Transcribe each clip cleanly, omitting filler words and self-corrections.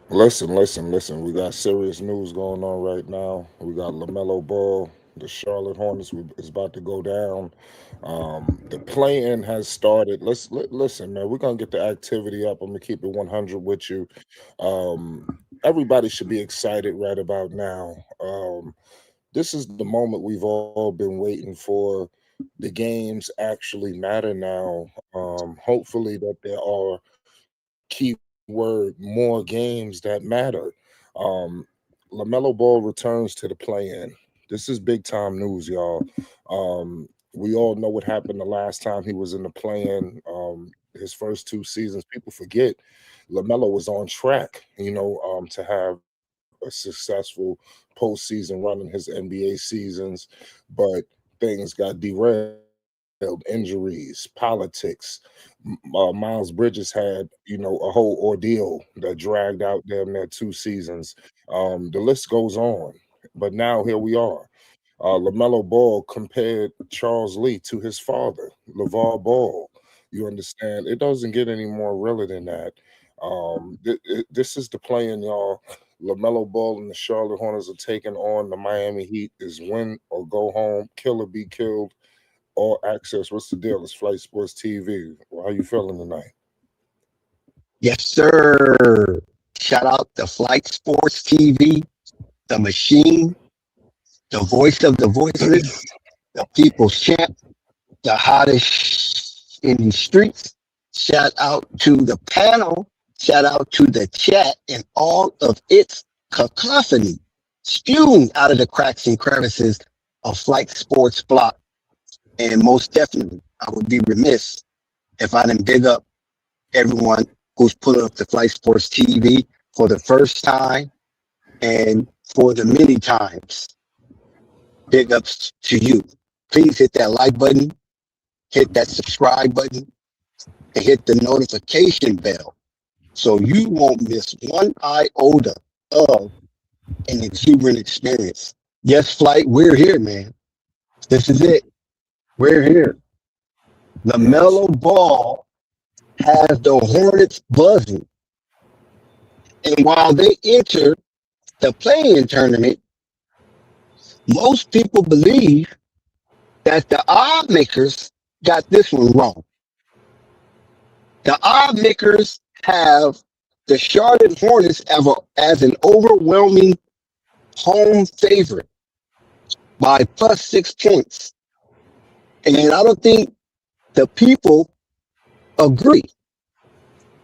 Listen. We got serious news going on right now. We got Lamelo Ball. The Charlotte Hornets is about to go down. The play-in has started. Listen, man. We're gonna get the activity up. I'm gonna keep it 100 with you. Everybody should be excited right about now. This is the moment we've all been waiting for. The games actually matter now. Hopefully that there are keyword more games that matter. Um, Lamelo Ball returns to the play-in. This is big time news, y'all. We all know what happened the last time he was in the play-in. His first two seasons, people forget Lamelo was on track, to have a successful postseason run in his NBA seasons, but things got derailed, injuries, politics. Miles Bridges had, a whole ordeal that dragged out damn near 2 seasons. The list goes on, but now here we are. LaMelo Ball compared Charles Lee to his father, LeVar Ball. You understand? It doesn't get any more realer than that. This is the playing, y'all. LaMelo Ball and the Charlotte Hornets are taking on the Miami Heat. Is win or go home, kill or be killed. All access. What's the deal? It's Flight Sports TV. Well, how you feeling tonight? Yes, sir. Shout out to Flight Sports TV, the machine, the voice of the voiceless, the people's champ, the hottest in the streets. Shout out to the panel. Shout out to the chat and all of its cacophony spewing out of the cracks and crevices of Flight Sports Block. And most definitely, I would be remiss if I didn't big up everyone who's pulling up the Flight Sports TV for the first time and for the many times. Big ups to you. Please hit that like button, hit that subscribe button, and hit the notification bell so you won't miss one iota of an exuberant experience. Yes, Flight, we're here, man. This is it. We're here. Yes. LaMelo Ball has the Hornets buzzing. And while they enter the play-in tournament, most people believe that the odd makers got this one wrong. The odd makers have the Charlotte Hornets as an overwhelming home favorite by plus 6 points. And I don't think the people agree.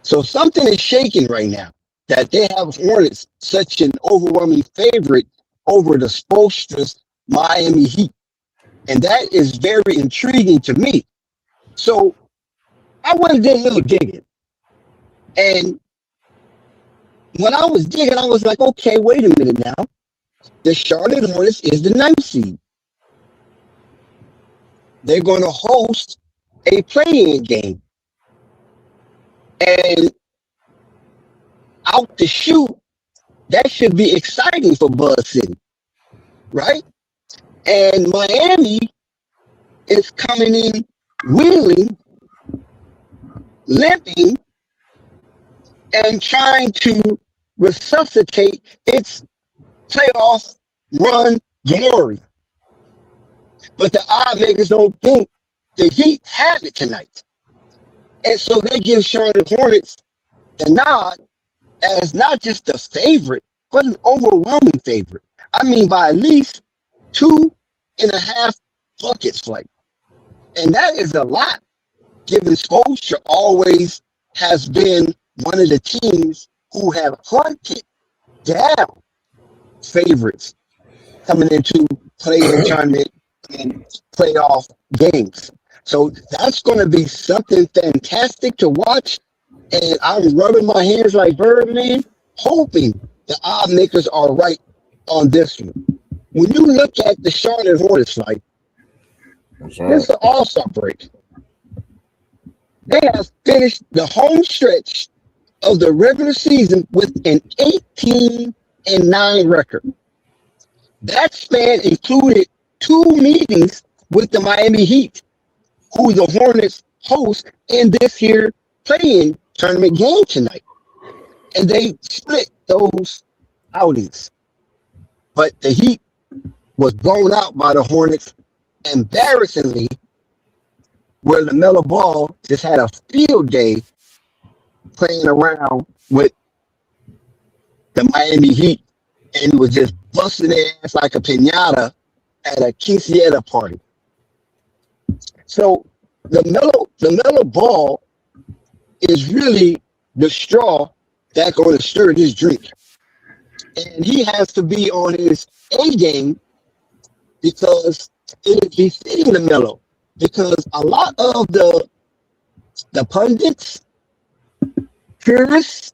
So something is shaking right now that they have Hornets such an overwhelming favorite over the Spolstra's Miami Heat. And that is very intriguing to me. So I went and did a little digging. And when I was digging, I was like, okay, wait a minute now. The Charlotte Hornets is the 9th seed. They're going to host a play-in game. And out the shoot, that should be exciting for Buzz City, right? And Miami is coming in wheeling, limping, and trying to resuscitate its playoff run glory. But the odd makers don't think the Heat have it tonight. And so they give Charlotte Hornets the nod as not just the favorite, but an overwhelming favorite. I mean, by at least 2.5 buckets, like. And that is a lot, given Scotia always has been one of the teams who have hunted down favorites coming into play-in tournament and playoff games. So that's going to be something fantastic to watch. And I'm rubbing my hands like Birdman, hoping the odd makers are right on this one. When you look at the Charlotte Hornets, like, That's this right. is an all-star break. They have finished the home stretch of the regular season with an 18-9 record. That span included 2 meetings with the Miami Heat, who the Hornets host in this here play-in tournament game tonight. And they split those outings. But the Heat was blown out by the Hornets embarrassingly, where LaMelo Ball just had a field day playing around with the Miami Heat and was just busting their ass like a pinata at a quinceañera party. So LaMelo Ball is really the straw that's going to stir this drink. And he has to be on his A game because it is befitting LaMelo. Because a lot of the pundits, purists,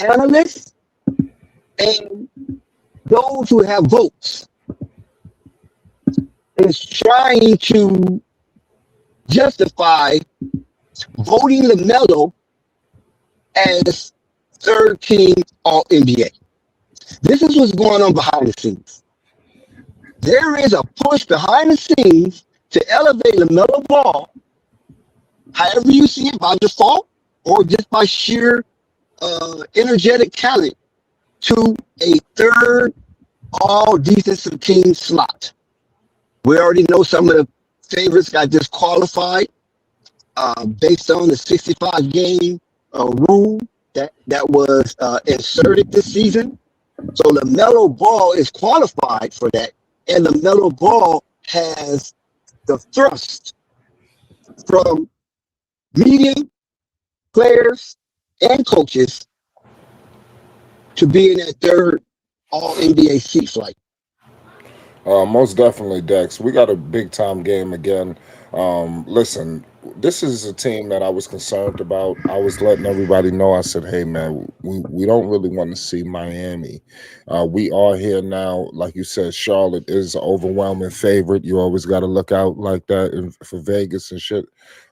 analysts, and those who have votes is trying to justify voting LaMelo as third team All NBA. This is what's going on behind the scenes. There is a push behind the scenes to elevate LaMelo Ball, however you see it, by default or just by sheer energetic talent, to a third all defensive team slot. We already know some of the favorites got disqualified based on the 65 game rule that was inserted this season. So LaMelo Ball is qualified for that, and LaMelo Ball has the thrust from media, players, and coaches to be in that third All NBA seat flight. Most definitely, Dex. We got a big time game again. Listen, this is a team that I was concerned about. I was letting everybody know. I said, "Hey, man, we don't really want to see Miami. We are here now. Like you said, Charlotte is an overwhelming favorite. You always got to look out like that for Vegas and shit.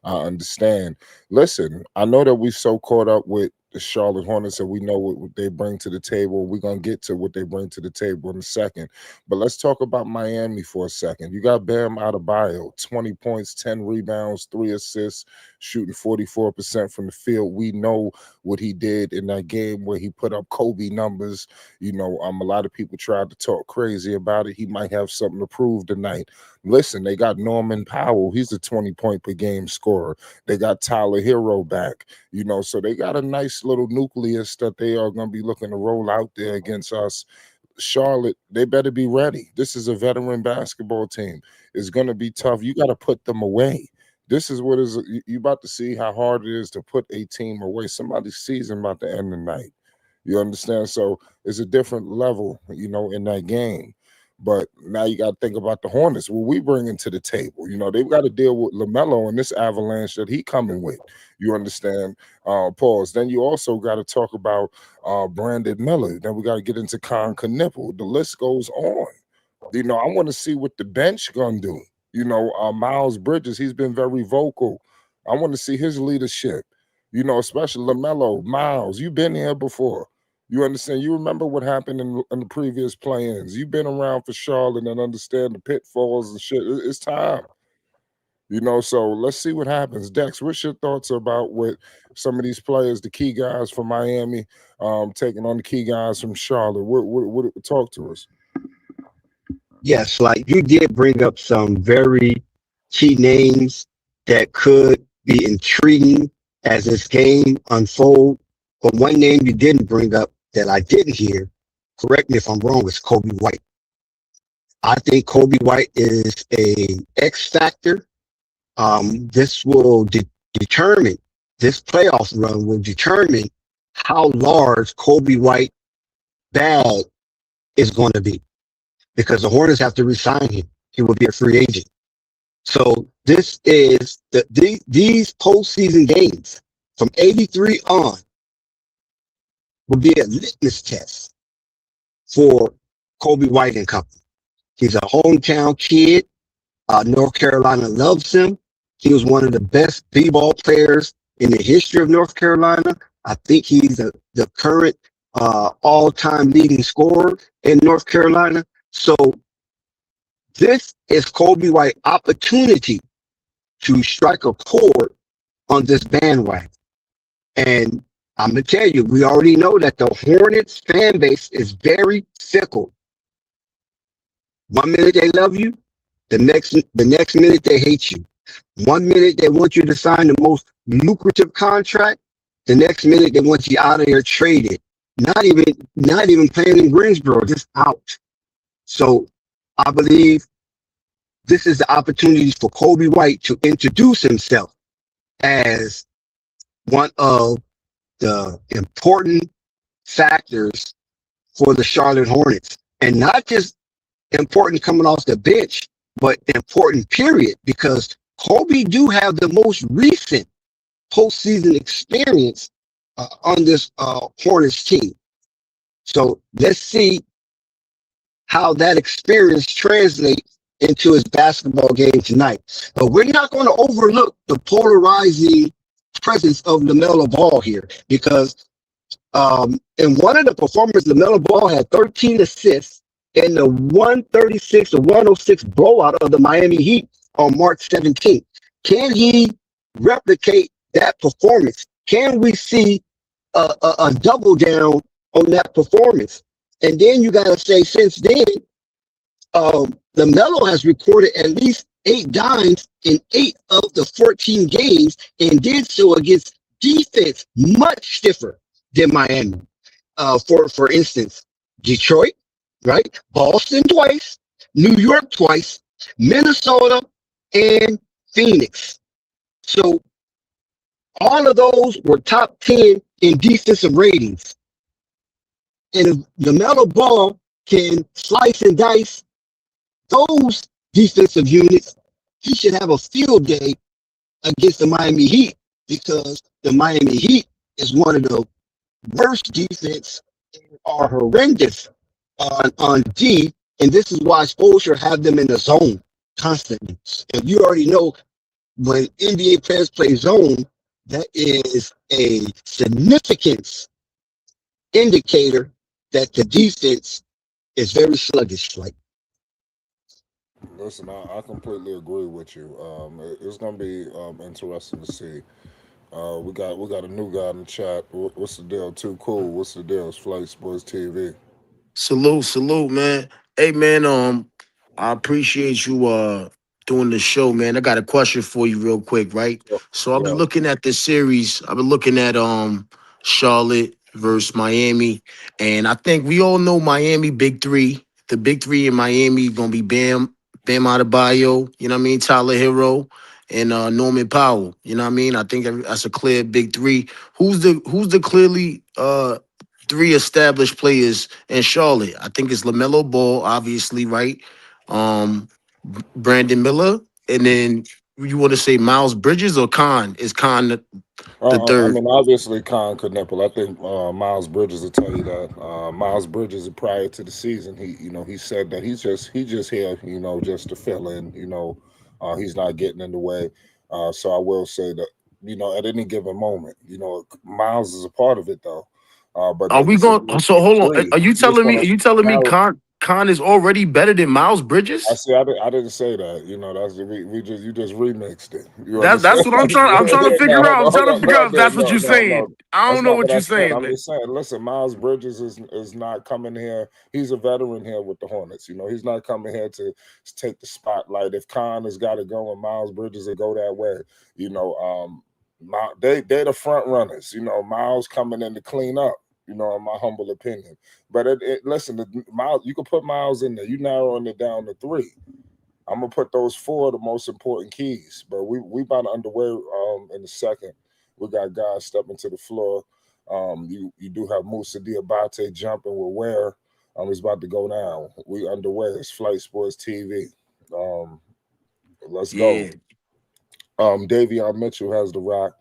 I understand. Listen, I know that we so caught up with the Charlotte Hornets and we know what they bring to the table. We're going to get to what they bring to the table in a second. But let's talk about Miami for a second. You got Bam Adebayo, 20 points, 10 rebounds, 3 assists, shooting 44% from the field. We know what he did in that game where he put up Kobe numbers. You know, a lot of people tried to talk crazy about it. He might have something to prove tonight. Listen, they got Norman Powell. He's a 20-point per game scorer. They got Tyler Hero back, you know, so they got a nice little nucleus that they are going to be looking to roll out there against us. Charlotte, they better be ready. This is a veteran basketball team. It's going to be tough. You got to put them away. This is what is you about to see how hard it is to put a team away. Somebody's season about to end tonight. You understand? So it's a different level, you know, in that game. But now you got to think about the Hornets. What we bringing to the table, you know, they've got to deal with LaMelo and this avalanche that he coming with. You understand? Pause. Then you also got to talk about Brandon Miller. Then we got to get into Con Knipple. The list goes on. You know, I want to see what the bench gonna do. You know, Miles Bridges, he's been very vocal. I want to see his leadership. You know, especially LaMelo, Miles. You've been here before. You understand? You remember what happened in the previous play-ins. You've been around for Charlotte and understand the pitfalls and shit. It's time. You know, so let's see what happens. Dex, what's your thoughts about what some of these players, the key guys from Miami, taking on the key guys from Charlotte? What talk to us? Yes, like you did bring up some very key names that could be intriguing as this game unfolds. But one name you didn't bring up that I didn't hear, correct me if I'm wrong, is Kobe White. I think Kobe White is a X factor. This will determine, this playoff run will determine how large Kobe White bag is going to be, because the Hornets have to re-sign him. He will be a free agent. So this is these postseason games from 83 on will be a litmus test for Kobe White and company. He's a hometown kid. North Carolina loves him. He was one of the best b-ball players in the history of North Carolina. I think he's the current all-time leading scorer in North Carolina. So this is Kobe White's opportunity to strike a chord on this bandwagon. And I'm gonna tell you, we already know that the Hornets fan base is very fickle. 1 minute they love you, the next minute they hate you. 1 minute they want you to sign the most lucrative contract, the next minute they want you out of there traded. Not even playing in Greensboro, just out. So I believe this is the opportunity for Kobe White to introduce himself as one of the important factors for the Charlotte Hornets. And not just important coming off the bench, but important period, because Kobe do have the most recent postseason experience on this Hornets team. So let's see how that experience translates into his basketball game tonight. But we're not going to overlook the polarizing presence of LaMelo Ball here, because in one of the performances, LaMelo Ball had 13 assists in the 136 to 106 blowout of the Miami Heat on March 17th. Can he replicate that performance? Can we see a double down on that performance? And then you got to say, since then, LaMelo has recorded at least 8 dimes in 8 of the 14 games, and did so against defense much stiffer than Miami. For instance, Detroit, right? Boston twice, New York twice, Minnesota, and Phoenix. So all of those were top 10 in defensive ratings. And if LaMelo Ball can slice and dice those defensive units, he should have a field day against the Miami Heat, because the Miami Heat is one of the worst defense, are horrendous on D, and this is why Spoelstra have them in the zone constantly. And you already know, when NBA players play zone, that is a significant indicator that the defense is very sluggish. Like, Listen, I completely agree with you. It's gonna be interesting to see. We got a new guy in the chat. What's the deal? Too cool. What's the deal? It's Flight Sports TV. Salute, salute, man. Hey, man. I appreciate you doing the show, man. I got a question for you, real quick, right? Yo, So I've been yo. looking at this series. I've been looking at Charlotte versus Miami, and I think we all know Miami big three. The big three in Miami gonna be Bam Adebayo. You know what I mean? Tyler Hero and Norman Powell. You know what I mean? I think that's a clear big three. Who's the clearly three established players in Charlotte? I think it's LaMelo Ball, obviously, right? Um, Brandon Miller, and then you want to say Miles Bridges or Khan? Is Khan the I third? mean, obviously, Con could nipple. I think Miles Bridges will tell you that. Miles Bridges, prior to the season, he said that he's just here, just to fill in. He's not getting in the way. So I will say that, at any given moment, Miles is a part of it though. But Are then we this is going? the So big hold on. three. Are you You just telling me? want Are to you telling me narrow. Khan is already better than Miles I Bridges? see. I didn't say that. We just you just remixed it. You That's understand? what I'm trying. I'm trying to No, figure out. I'm hold trying to on, figure no, out if that's what no, you're no, no. saying. I That's don't know not what what I you're said. saying, I'm man. just saying. Listen, Miles Bridges is not coming here. He's a veteran here with the Hornets. He's not coming here to take the spotlight. If Khan has got to go and Miles Bridges will go that way, you know, they're the front runners. Miles coming in to clean up. In my humble opinion. But listen, Miles, you can put Miles in there. You narrowing it down to three. I'm gonna put those four of the most important keys. But we about to underway in a second. We got guys stepping to the floor. You do have Musa Diabate jumping with Ware. He's about to go down. We underway. It's Flight Sports TV. Um, let's go. Yeah, Davion Mitchell has the rock.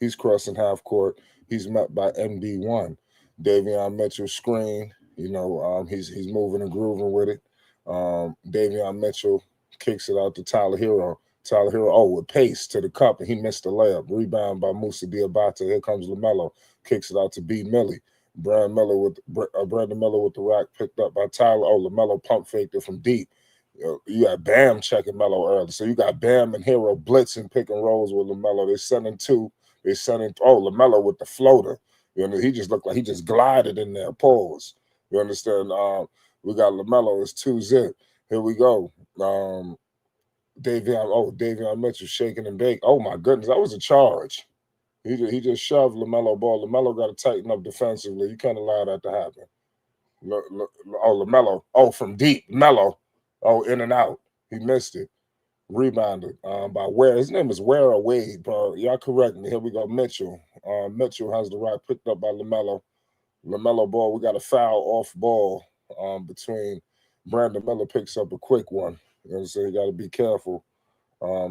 He's crossing half court. He's met by MD1. Davion Mitchell screen. He's moving and grooving with it. Davion Mitchell kicks it out to Tyler Hero. Tyler Hero, with pace to the cup, and he missed the layup. Rebound by Musa Diabate. Here comes LaMelo. Kicks it out to B. Millie. Brandon Miller with the rock picked up by Tyler. LaMelo pump faked it from deep. You got Bam checking Melo early. So you got Bam and Hero blitzing pick and rolls with LaMelo. They sending two. They sending LaMelo with the floater. You know, he just looked like he just glided in there. Pause. You understand? We got Lamelo. It's 2-zip. Here we go. Davion Mitchell shaking and bake. Oh my goodness, that was a charge. He just shoved Lamelo ball. Lamelo got to tighten up defensively. You can't allow that to happen. Lamelo. Oh, from deep. Melo. Oh, in and out. He missed it. Rebounded by Ware. His name is Ware or Wade, bro. Y'all correct me. Here we go. Mitchell. Mitchell has the right, picked up by Lamelo. Lamelo ball. We got a foul off ball between Brandon Miller picks up a quick one. You know what I'm saying? You got to be careful.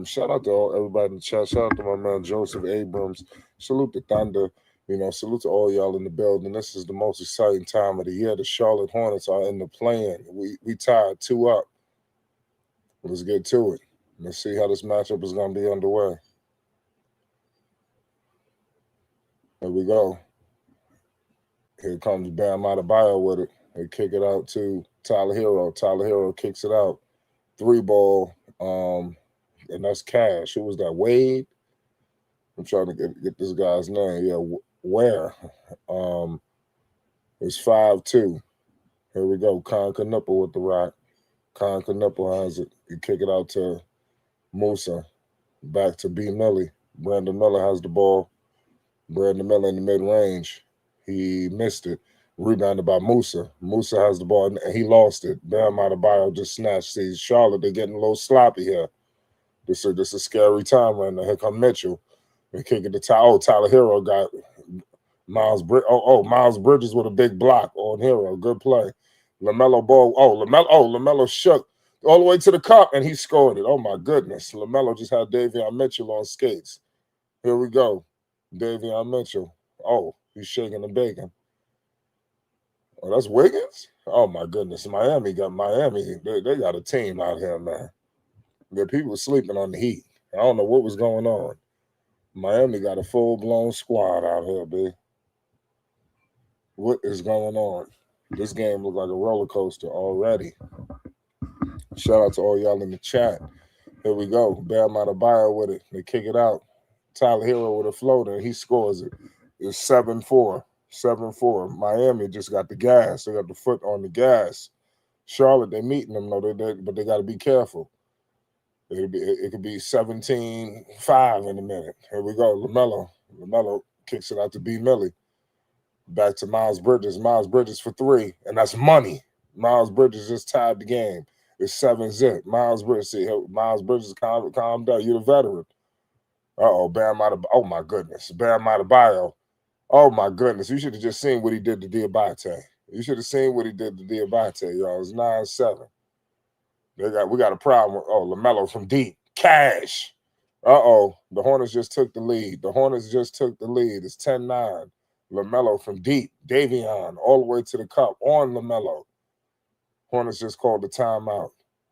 Shout out to everybody in the chat. Shout out to my man Joseph Abrams. Salute the Thunder. You know, salute to all y'all in the building. This is the most exciting time of the year. The Charlotte Hornets are in the play-in. We tied 2 up. Let's get to it. Let's see how this matchup is going to be underway. Here we go. Here comes Bam Adebayo with it. They kick it out to Tyler Hero. Tyler Hero kicks it out. 3-ball. And that's Cash. Who was that? Wade? I'm trying to get this guy's name. Yeah, Where? It's 5-2. Here we go. Con Knipple with the rock. Con Knipple has it. You kick it out to Musa. Back to B. Millie. Brandon Miller has the ball. Brandon Miller in the mid-range. He missed it. Rebounded by Musa. Musa has the ball, and he lost it. Bam Adebayo just snatched. See, Charlotte, they're getting a little sloppy here. This is a scary time right now. Here come Mitchell. They kick it to Tyler Hero got Miles Bridges with a big block on Hero. Good play. Lamelo ball. Lamelo shook all the way to the cup, and he scored it. Oh, my goodness. Lamelo just had Davion Mitchell on skates. Here we go. Davion Mitchell. Oh, he's shaking and baking. Oh, that's Wiggins? Oh, my goodness. Miami. They got a team out here, man. The people sleeping on the Heat. I don't know what was going on. Miami got a full-blown squad out here, B. What is going on? This game looked like a roller coaster already. Shout out to all y'all in the chat. Here we go. Bam Adebayo with it. They kick it out. Tyler Hero with a floater. He scores it. It's 7-4. 7-4. Miami just got the gas. They got the foot on the gas. Charlotte, they meeting them, though, but they got to be careful. It could be 17-5 in a minute. Here we go. Lamelo kicks it out to B. Millie. Back to Miles Bridges. Miles Bridges for 3, and that's money. Miles Bridges just tied the game. It's 7-zip. Miles Bridges, calm down. You're the veteran. Bam Adebayo. Oh, my goodness. Bam Adebayo. Oh, my goodness. You should have just seen what he did to Diabate. You should have seen what he did to Diabate, y'all. It's 9-7. We got a problem. Lamelo from deep. Cash. The Hornets just took the lead. It's 10-9. Lamelo from deep. Davion all the way to the cup on Lamelo. Hornets just called the timeout.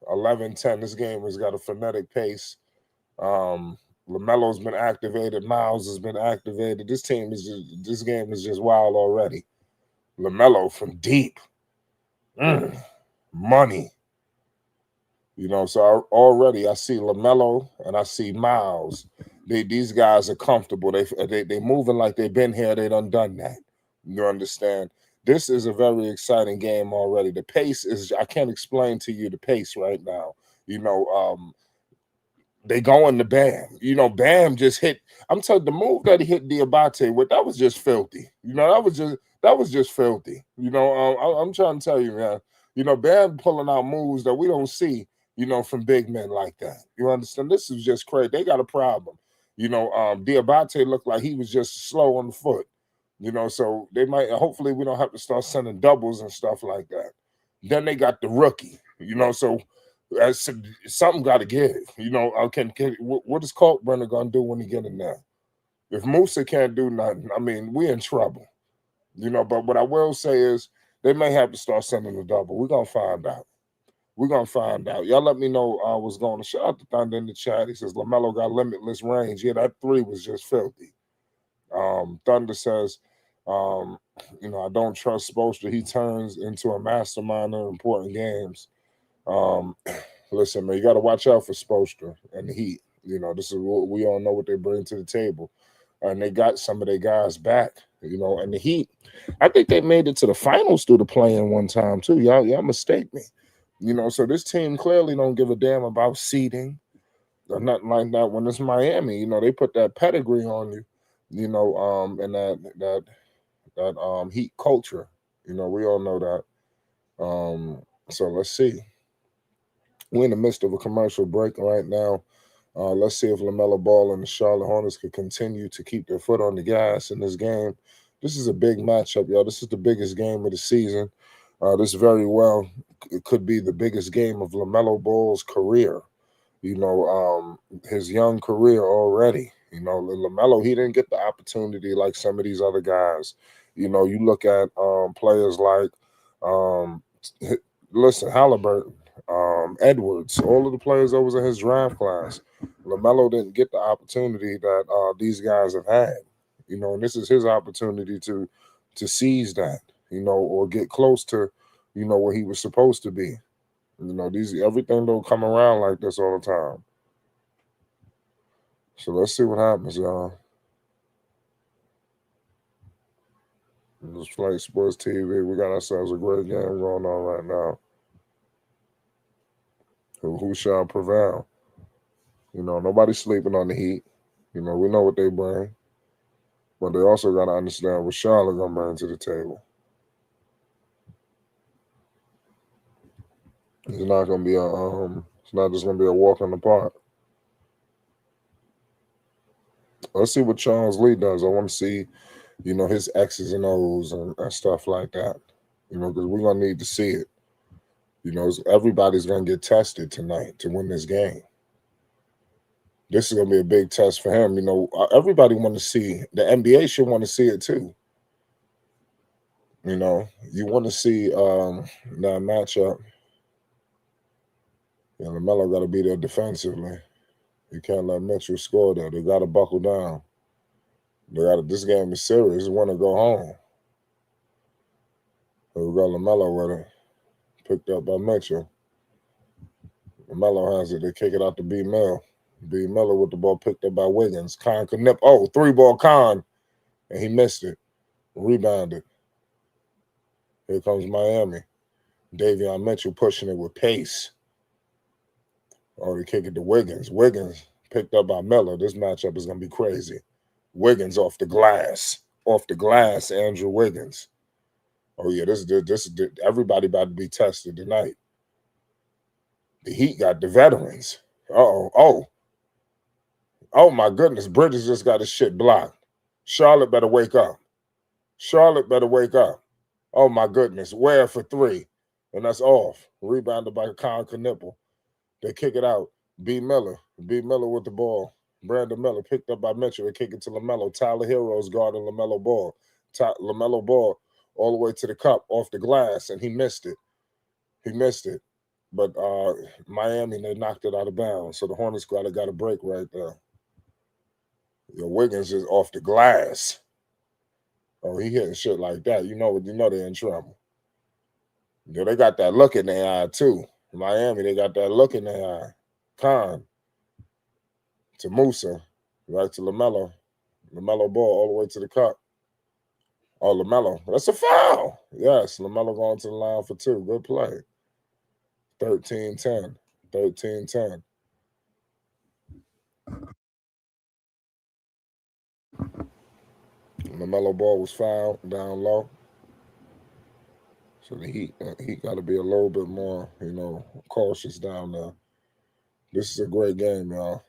11-10. This game has got a frenetic pace. Lamelo's been activated. Miles has been activated. This game is just wild already. Lamelo from deep. Money. You know, so already I see Lamelo and I see Miles. These guys are comfortable. They moving like they've been here. They done that. You understand? This is a very exciting game already. The pace is, I can't explain to you the pace right now. You know, they going to Bam. You know, Bam just hit. I'm telling you, the move that he hit Diabate with, that was just filthy. You know, that was just filthy. You know, I'm trying to tell you, man. You know, Bam pulling out moves that we don't see, you know, from big men like that. You understand? This is just crazy. They got a problem. You know, Diabate looked like he was just slow on the foot. You know, so they might, hopefully we don't have to start sending doubles and stuff like that. Then they got the rookie, you know, so something got to give. You know, what is Kalkbrenner going to do when he get in there? If Musa can't do nothing, I mean, we're in trouble. You know, but what I will say is they may have to start sending a double. We're going to find out. Y'all let me know what's going on. Shout out to Thunder in the chat. He says, Lamelo got limitless range. Yeah, that 3 was just filthy. Thunder says, you know, I don't trust Spoelstra. He turns into a mastermind in important games. Listen, man, you got to watch out for Spoelstra and the Heat. You know, this is what we all know what they bring to the table. And they got some of their guys back. And the Heat, I think they made it to the finals through the play-in one time too. Y'all mistake me. So this team clearly don't give a damn about seeding or nothing like that. When it's Miami, they put that pedigree on you, and that Heat culture. We all know that. So let's see. We're in the midst of a commercial break right now. Let's see if Lamelo Ball and the Charlotte Hornets could continue to keep their foot on the gas in this game. This is a big matchup, y'all. This is the biggest game of the season. This very well it could be the biggest game of Lamelo Ball's career. His young career already. Lamelo, he didn't get the opportunity like some of these other guys. You look at players like, listen, Halliburton, Edwards, all of the players that was in his draft class. Lamelo didn't get the opportunity that these guys have had. And this is his opportunity to seize that, or get close to, where he was supposed to be. Everything don't come around like this all the time. So let's see what happens, y'all. This Flight Sports TV, we got ourselves a great game going on right now. Who shall prevail? Nobody's sleeping on the Heat. We know what they bring. But they also got to understand what Charlotte going to bring to the table. It's not going to be it's not just going to be a walk in the park. Let's see what Charles Lee does. I want to see, his X's and O's and stuff like that. Because we're going to need to see it. Everybody's going to get tested tonight to win this game. This is going to be a big test for him. Everybody want to see. The NBA should want to see it too. You want to see that matchup. Lamelo got to be there defensively. You can't let Mitchell score there. They got to buckle down. This game is serious. They want to go home. We got Lamelo with it. Picked up by Mitchell. Lamelo has it. They kick it out to B. Mill. B. Miller with the ball picked up by Wiggins. Khan could nip. Oh, 3-ball Khan. And he missed it. Rebounded. Here comes Miami. Davion Mitchell pushing it with pace. Oh, they kick it to Wiggins. Wiggins picked up by Miller. This matchup is going to be crazy. Wiggins off the glass. Off the glass, Andrew Wiggins. Oh, yeah, this everybody about to be tested tonight. The Heat got the veterans. Oh, my goodness. Bridges just got his shit blocked. Charlotte better wake up. Charlotte better wake up. Oh, my goodness. Ware for 3. And that's off. Rebounded by Khan Knipple. They kick it out. B. Miller with the ball. Brandon Miller picked up by Mitchell. They kick it to Lamelo. Tyler Hero's guarding Lamelo Ball. Lamelo Ball all the way to the cup off the glass, and he missed it. But Miami, they knocked it out of bounds. So the Hornets got a break right there. Wiggins is off the glass. Oh, he hitting shit like that. They're in trouble. They got that look in their eye, too. Miami, they got that look in their eye. Khan to Musa, right to Lamelo. Lamelo Ball all the way to the cup. Oh, Lamelo. That's a foul. Yes, Lamelo going to the line for 2. Good play. 13-10. 13-10. Lamelo Ball was fouled down low. So the Heat got to be a little bit more, cautious down there. This is a great game, y'all.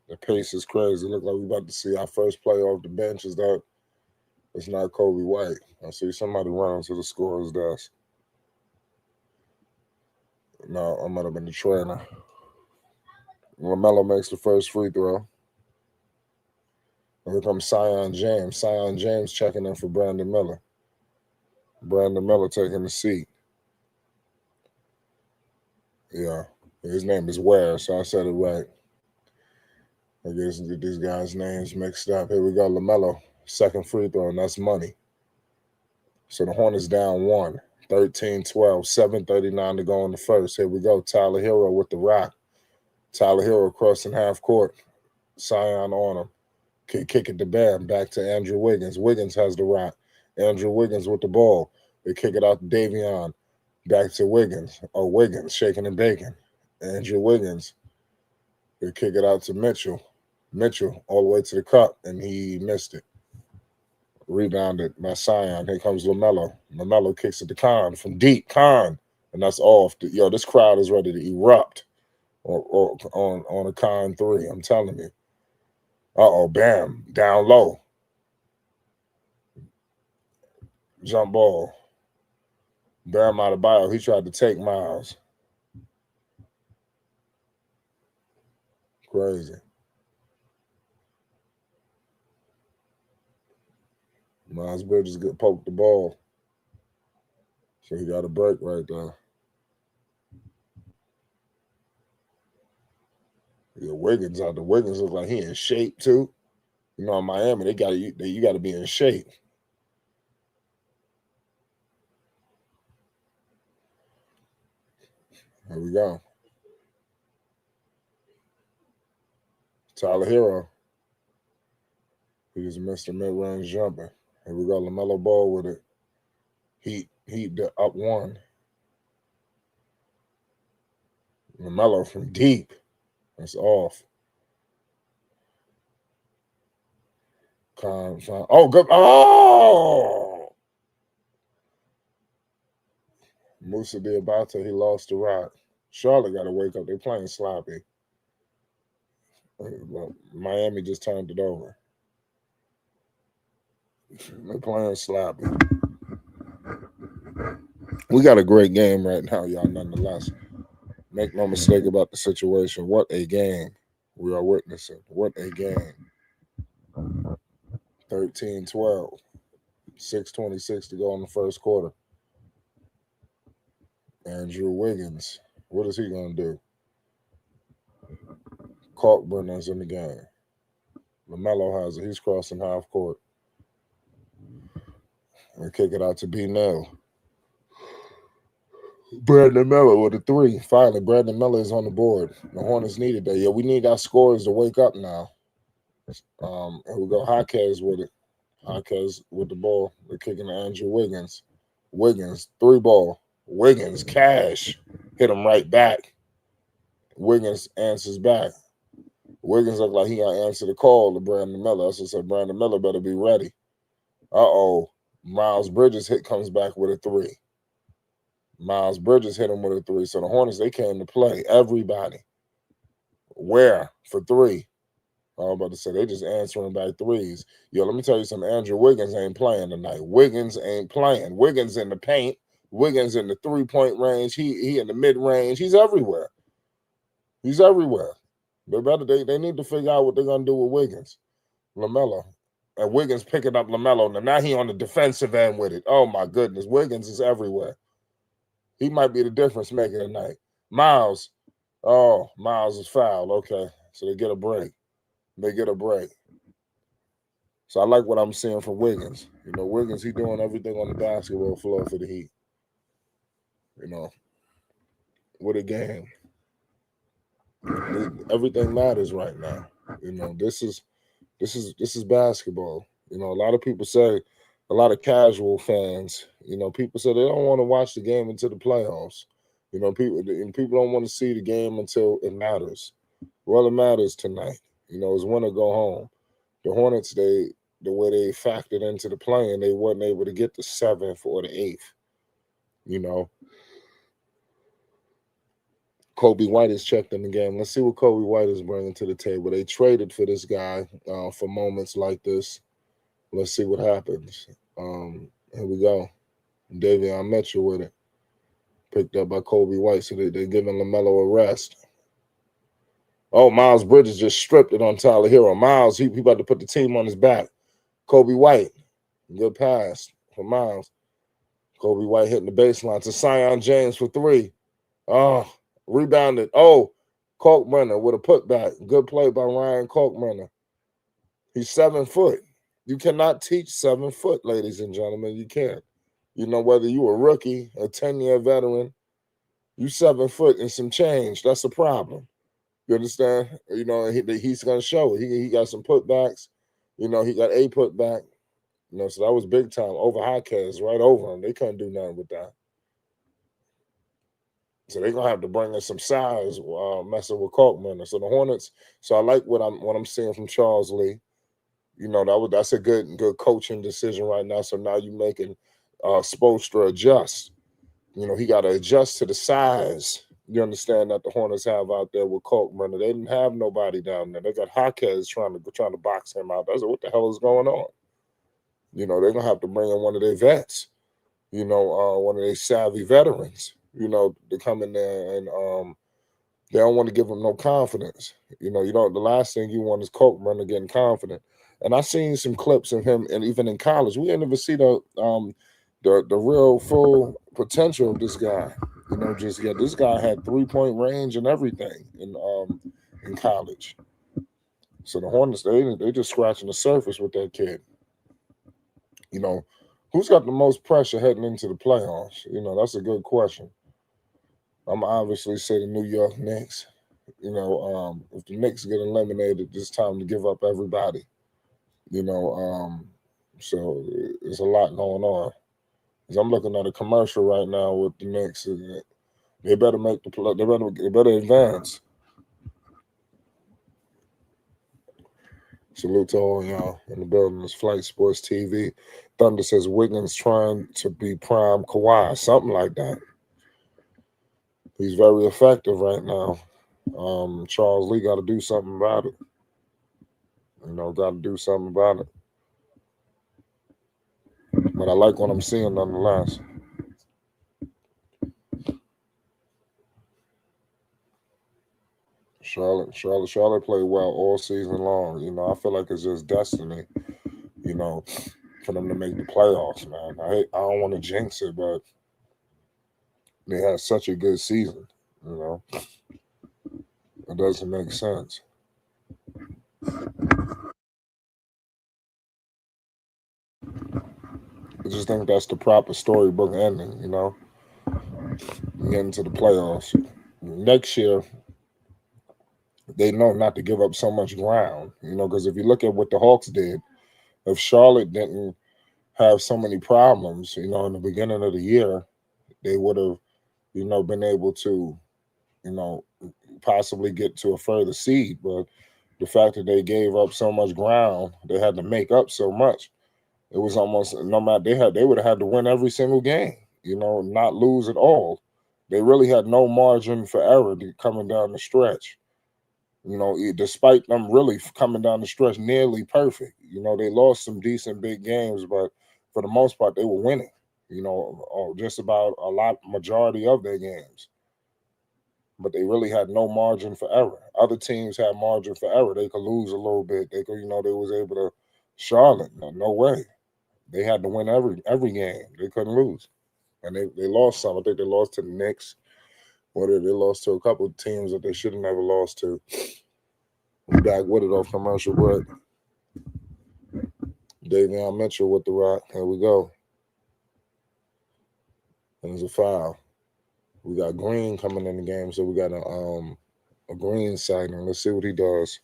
The pace is crazy. Look like we're about to see our first play off the bench. Is that it's not Kobe White. I see somebody running to the scorer's desk. No, I might have been the trainer. Lamelo makes the first free throw. And here comes Sion James. Sion James checking in for Brandon Miller. Brandon Miller taking the seat. Yeah, his name is Ware, so I said it right. I guess get these guys' names mixed up. Here we go, Lamelo. Second free throw, and that's money. So the Hornets down 1. 13-12, 7:39 to go in the first. Here we go. Tyler Hero with the rock. Tyler Hero crossing half court. Sion on him. Kick it to Bam. Back to Andrew Wiggins. Wiggins has the rock. Andrew Wiggins with the ball. They kick it out to Davion. Back to Wiggins. Oh, Wiggins shaking and baking. Andrew Wiggins. They kick it out to Mitchell. Mitchell all the way to the cup, and he missed it. Rebounded by Sion. Here comes Lamelo. Lamelo kicks it to Khan from deep. Khan, and that's off. Yo, this crowd is ready to erupt on a Khan 3. I'm telling you. Bam, down low. Jump ball. Bam Adebayo. He tried to take Miles. Crazy. Miles Bridges get poked the ball. So he got a break right there. Yeah, Wiggins out. The Wiggins look like he in shape too. You know, in Miami, you got to be in shape. Here we go. Tyler Hero. He just missed a mid-range jumper. Here we go. LaMelo Ball with it. Heat the up one. LaMelo from deep. That's off. Oh, good. Oh! Musa Diabate, he lost the rock. Charlotte got to wake up. They're playing sloppy. Miami just turned it over. They're playing sloppy. We got a great game right now, y'all, nonetheless. Make no mistake about the situation. What a game we are witnessing. What a game. 13-12. 6:26 to go in the first quarter. Andrew Wiggins. What is he going to do? Kalkbrenner's in the game. LaMelo has it. He's crossing half court. And kick it out to B. Nell. Brandon Miller with a 3. Finally, Brandon Miller is on the board. The Hornets needed that. Yeah, we need our scorers to wake up now. And we go Jaquez with it. Jaquez with the ball. They're kicking to Andrew Wiggins. Wiggins, 3 ball. Wiggins, cash. Hit him right back. Wiggins answers back. Wiggins looked like he got to answer the call to Brandon Miller. That's what said Brandon Miller better be ready. Miles Bridges comes back with a 3. Miles Bridges hit him with a 3. So the Hornets, they came to play. Everybody. Where? For 3. I was about to say, they just answering back 3s. Yo, let me tell you something. Andrew Wiggins ain't playing tonight. Wiggins ain't playing. Wiggins in the paint. Wiggins in the 3-point range. He in the mid-range. He's everywhere. He's everywhere. They need to figure out what they're going to do with Wiggins. LaMelo. And Wiggins picking up LaMelo. Now he on the defensive end with it. Oh, my goodness. Wiggins is everywhere. He might be the difference maker tonight. Miles. Oh, Miles is fouled. Okay. So they get a break. So I like what I'm seeing from Wiggins. You know, Wiggins, he doing everything on the basketball floor for the Heat. You know, what a game. Everything matters right now. You know, this is basketball. You know, a lot of people say, a lot of casual fans, you know, people say they don't want to watch the game until the playoffs. You know, people don't want to see the game until it matters. Well, it matters tonight. You know, it's win or go home. The Hornets, the way they factored into the play-in, they weren't able to get the 7th or the 8th. You know, Kobe White is checked in the game. Let's see what Kobe White is bringing to the table. They traded for this guy for moments like this. Let's see what happens. Here we go. Davion Mitchell with it. Picked up by Kobe White, so they're giving LaMelo a rest. Oh, Miles Bridges just stripped it on Tyler Hero. Miles, he about to put the team on his back. Kobe White, good pass for Miles. Kobe White hitting the baseline to Sion James for 3. Oh, rebounded. Oh, Kalkbrenner with a putback. Good play by Ryan Kalkbrenner. He's 7 foot. You cannot teach 7 foot, ladies and gentlemen. You can't. You know, whether you a rookie, a 10-year veteran, you 7 foot and some change. That's a problem. You understand? You know, he's going to show it. He got some putbacks. You know, he got a putback. So that was big time over Hawkins, right over them. They couldn't do nothing with that. So they're gonna have to bring in some size, messing with Kalkman. So the Hornets. So I like what I'm seeing from Charles Lee. That's a good coaching decision right now. So now you're making Spoelstra adjust. He got to adjust to the size. You understand that the Hornets have out there with Kalkman. They didn't have nobody down there. They got Hawkins trying to box him out. That's what the hell is going on. They're gonna have to bring in one of their vets. One of their savvy veterans. To come in there and they don't want to give him no confidence. The last thing you want is Kalkman getting confident. And I seen some clips of him, and even in college, we didn't even see the real full potential of this guy. Just yet this guy had 3-point range and everything in college. So the Hornets, they just scratching the surface with that kid. Who's got the most pressure heading into the playoffs? That's a good question. I'm obviously say the New York Knicks. If the Knicks get eliminated, it's time to give up everybody. So there's a lot going on. As I'm looking at a commercial right now with the Knicks, they better make the play. They better advance. Salute to all y'all in the building. It's Flight Sports TV. Thunder says Wiggins trying to be prime Kawhi, something like that. He's very effective right now. Charles Lee got to do something about it. Got to do something about it. But I like what I'm seeing nonetheless. Charlotte played well all season long. I feel like it's just destiny, for them to make the playoffs, man. I don't want to jinx it, but they had such a good season, It doesn't make sense. I just think that's the proper storybook ending, Getting to the playoffs. Next year, they know not to give up so much ground, because if you look at what the Hawks did, if Charlotte didn't have so many problems, in the beginning of the year, they would have, been able to, possibly get to a further seed. But the fact that they gave up so much ground, they had to make up so much. It was almost no matter they would have had to win every single game, not lose at all. They really had no margin for error coming down the stretch. Despite them really coming down the stretch nearly perfect. They lost some decent big games, but for the most part, they were winning. Just about majority of their games. But they really had no margin for error. Other teams had margin for error. They could lose a little bit. They could, they was able to. Charlotte, no way. They had to win every game. They couldn't lose, and they lost some. I think they lost to the Knicks. Or they lost to a couple of teams that they should have never lost to. We back with it off commercial break. Davion Mitchell with the rock. Here we go. And there's a foul. We got Green coming in the game, so we got a Green sighting. Let's see what he does.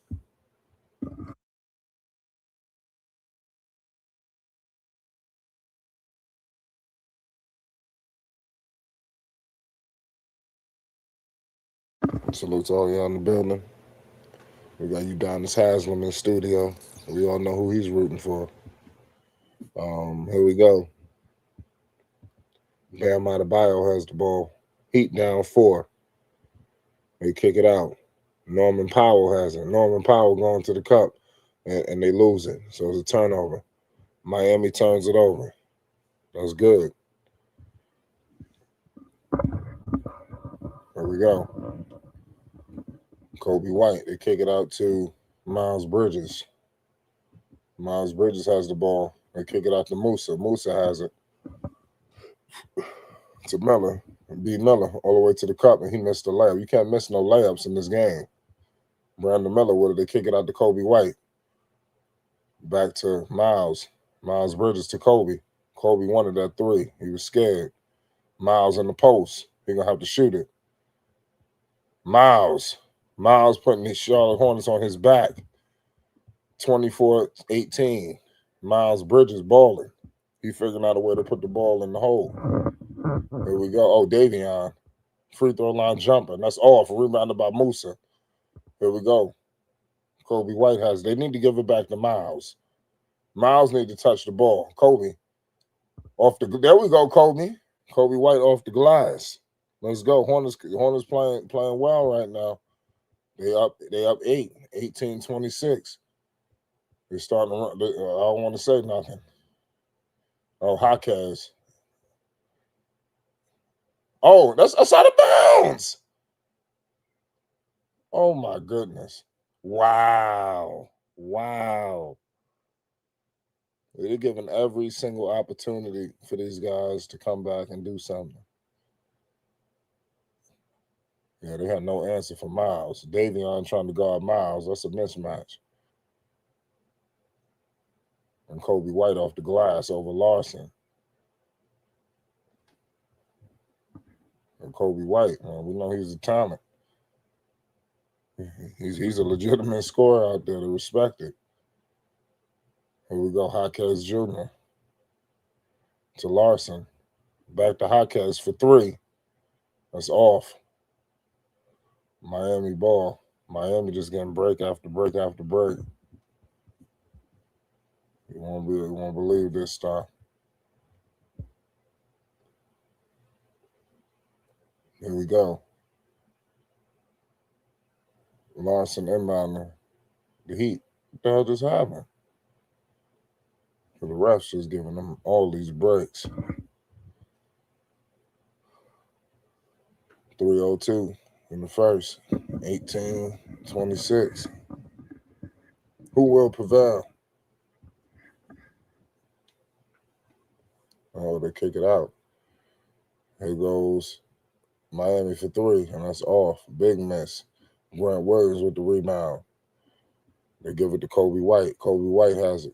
Salute to all y'all in the building. We got Udonis Haslam in the studio. We all know who he's rooting for. Here we go. Bam Adebayo has the ball. Heat down 4. They kick it out. Norman Powell has it. Norman Powell going to the cup, and they lose it. So it's a turnover. Miami turns it over. That's good. There we go. Kobe White. They kick it out to Miles Bridges. Miles Bridges has the ball. They kick it out to Musa. Musa has it to Miller. B. Miller all the way to the cup, and he missed the layup. You can't miss no layups in this game. Brandon Miller, where they kick it out to Kobe White. Back to Miles. Miles Bridges to Kobe. Kobe wanted that 3. He was scared. Miles in the post. He going to have to shoot it. Miles putting the Charlotte Hornets on his back. 24-18. Miles Bridges balling. He figuring out a way to put the ball in the hole. Here we go. Oh, Davion. Free throw line jumper. That's off. Rebounded by Musa. Here we go. Kobe White has. They need to give it back to Miles. Miles need to touch the ball. Kobe. Off the. There we go, Kobe. Kobe White off the glass. Let's go. Hornets playing well right now. They up 8, 18-26. They're starting to run. I don't want to say nothing. Oh, Jaquez. Oh, that's out of bounds. Oh my goodness. Wow. They're giving every single opportunity for these guys to come back and do something. Yeah, they had no answer for Miles. Davion trying to guard Miles. That's a mismatch. And Kobe White off the glass over Larson. And Kobe White, man, we know he's a talent. He's a legitimate scorer out there to respect it. Here we go, Jaquez Jr. to Larson. Back to Jaquez for 3. That's off. Miami ball. Miami just getting break after break after break. You won't believe this stuff. Here we go. Larson inbounder. The Heat. What the hell just happened? For the refs just giving them all these breaks. 3:02 in the first. 18-26. Who will prevail? Oh, they kick it out. Here goes Miami for 3, and that's off. Big miss. Grant Williams with the rebound. They give it to Kobe White. Kobe White has it.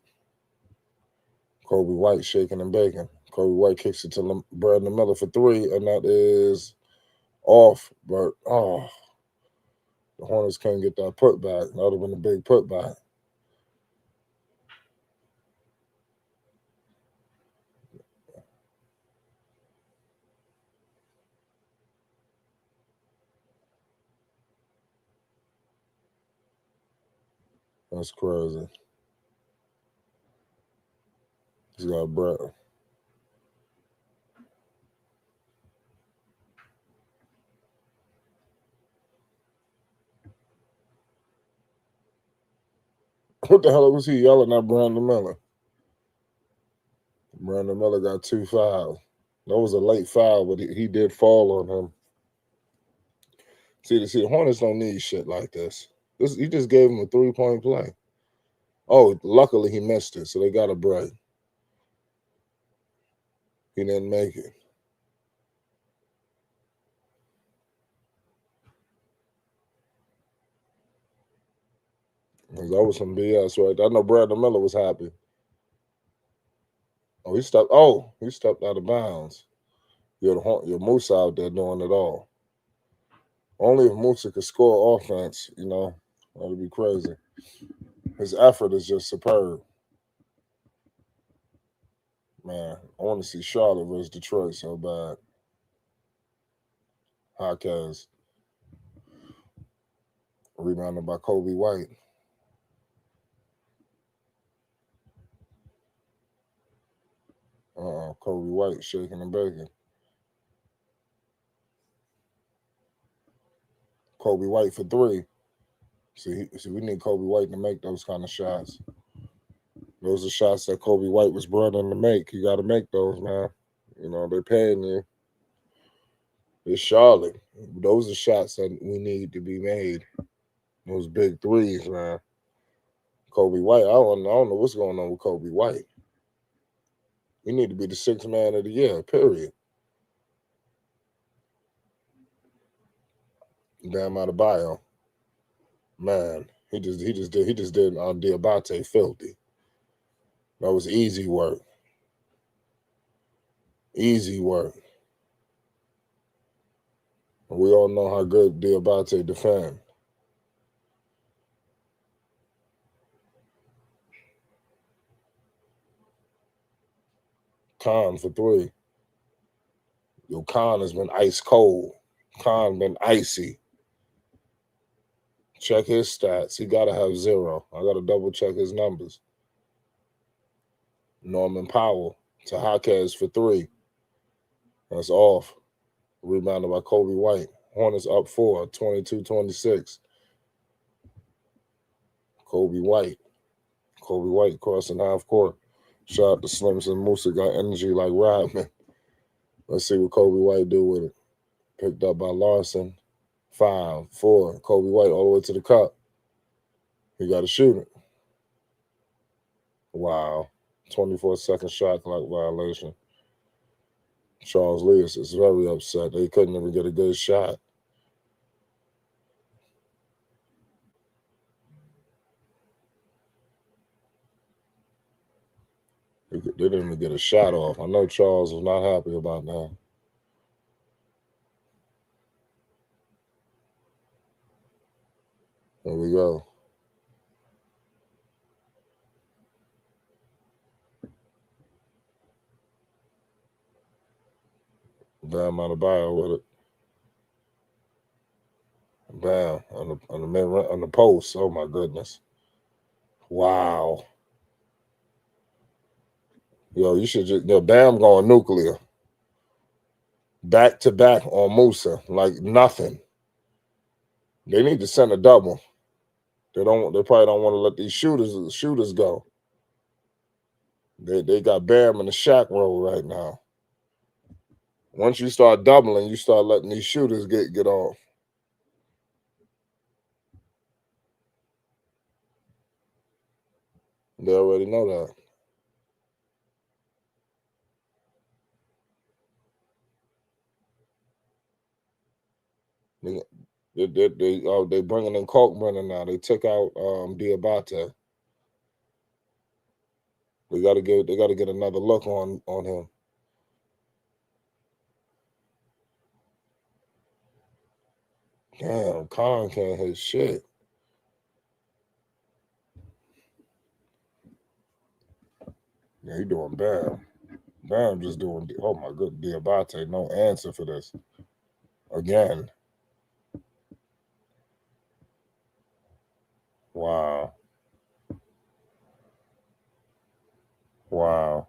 Kobe White shaking and baking. Kobe White kicks it to Brandon Miller for 3, and that is off. But, the Hornets can't get that putback. That would have been a big putback. That's crazy. He's got Brett. What the hell was he yelling at Brandon Miller? Brandon Miller got 2 fouls. That was a late foul, but he did fall on him. See, the Hornets don't need shit like this. He just gave him a 3-point play. Oh, luckily he missed it, so they got a break. He didn't make it. That was some BS right there. I know Brandon Miller was happy. Oh, he stepped out of bounds. You're Musa out there doing it all. Only if Musa could score offense, that would be crazy. His effort is just superb. Man, I want to see Charlotte versus Detroit so bad. Jaquez. Rebounded by Kobe White. Kobe White shaking and baking. Kobe White for 3. See, we need Kobe White to make those kind of shots. Those are shots that Kobe White was brought in to make. You got to make those, man. They're paying you. It's Charlotte. Those are shots that we need to be made. Those big threes, man. Kobe White, I don't know what's going on with Kobe White. He need to be the 6th man of the year, period. Damn Adebayo. Man, he just did Diabate filthy. That was easy work. Easy work. We all know how good Diabate defend. Khan for 3. Yo, Khan has been ice cold. Khan been icy. Check his stats. He got to have 0. I got to double check his numbers. Norman Powell to Jaquez for 3. That's off. Rebounded by Kobe White. Hornets up 4, 22-26. Kobe White. Kobe White crossing half court. Shout out to Slims and Musa. Got energy like Rodman. Let's see what Kobe White do with it. Picked up by Larson. 5, 4. Kobe White all the way to the cup. He got to shoot it. Wow. 24-second shot clock violation. Charles Lewis is very upset. They couldn't even get a good shot. They didn't even get a shot off. I know Charles was not happy about that. There we go. Bam Adebayo with it. Bam on the post. Oh my goodness. Wow. Yo, you should just Bam going nuclear. Back to back on Musa. Like nothing. They need to send a double. They probably don't want to let these shooters go. They got Bam in the Shaq role right now. Once you start doubling, you start letting these shooters get off. They already know that. They bringing in Kalkbrenner now. They took out Diabate. They got to get another look on him. Damn, Khan can't hit shit. Yeah, he doing Bam. Bam just doing. Oh my good, Diabate. No answer for this. Again. Wow. Wow.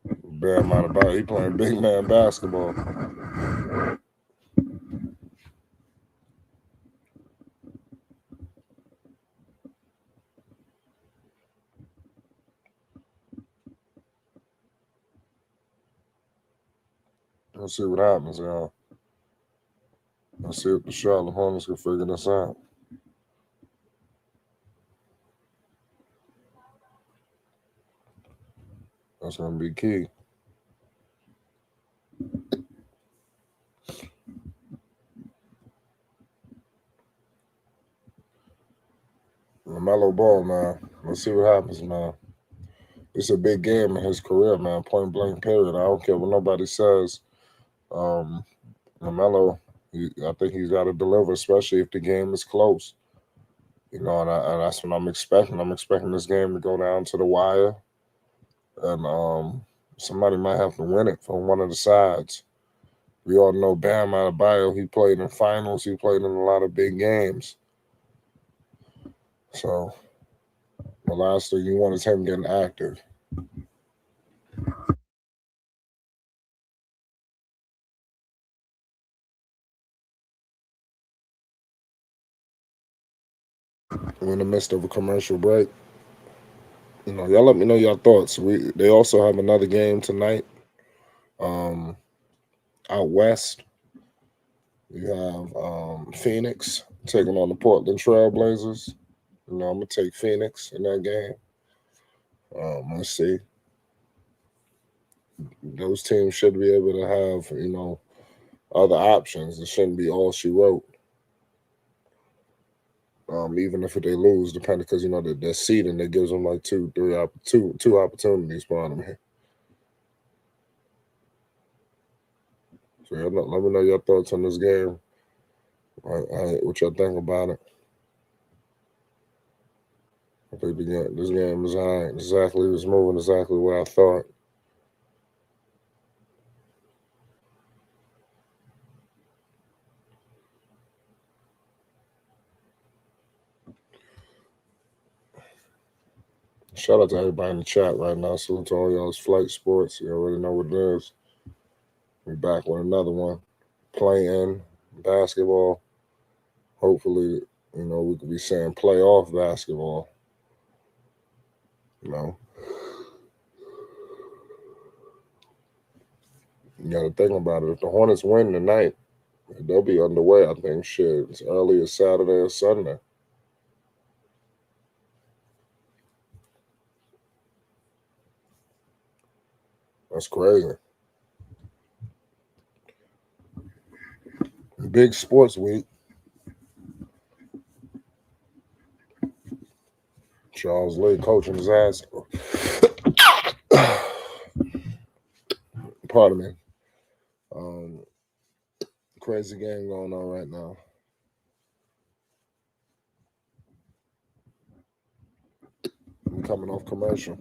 Bam Adebayo. He playing big man basketball. Let's see what happens, y'all. Let's see if the Charlotte Hornets can figure this out. That's going to be key. Lamelo Ball, man. Let's see what happens, man. It's a big game in his career, man. Point blank period. I don't care what nobody says. Lamelo, I think he's got to deliver, especially if the game is close. And that's what I'm expecting. I'm expecting this game to go down to the wire, and somebody might have to win it from one of the sides. We all know Bam Adebayo. He played in finals. He played in a lot of big games. So the last thing you want is him getting active. We're in the midst of a commercial break. Y'all let me know your thoughts. They also have another game tonight. Out west, you have Phoenix taking on the Portland Trailblazers. I'm gonna take Phoenix in that game. Let's see. Those teams should be able to have other options. It shouldn't be all she wrote. Even if they lose, depending because their seeding that gives them like two opportunities for them here. So let me know your thoughts on this game. What y'all think about it? I think this game was all right. Exactly, it was moving exactly what I thought. Shout out to everybody in the chat right now. Salute to all y'all's flight sports. You already know what it is. We're back with another one. Playing basketball. Hopefully, we could be saying playoff basketball. You know. You gotta think about it. If the Hornets win tonight, they'll be underway, I think. Shit. As early as Saturday or Sunday. That's crazy. Big sports week. Charles Lee coaching his ass. Pardon me. Crazy game going on right now. I'm coming off commercial.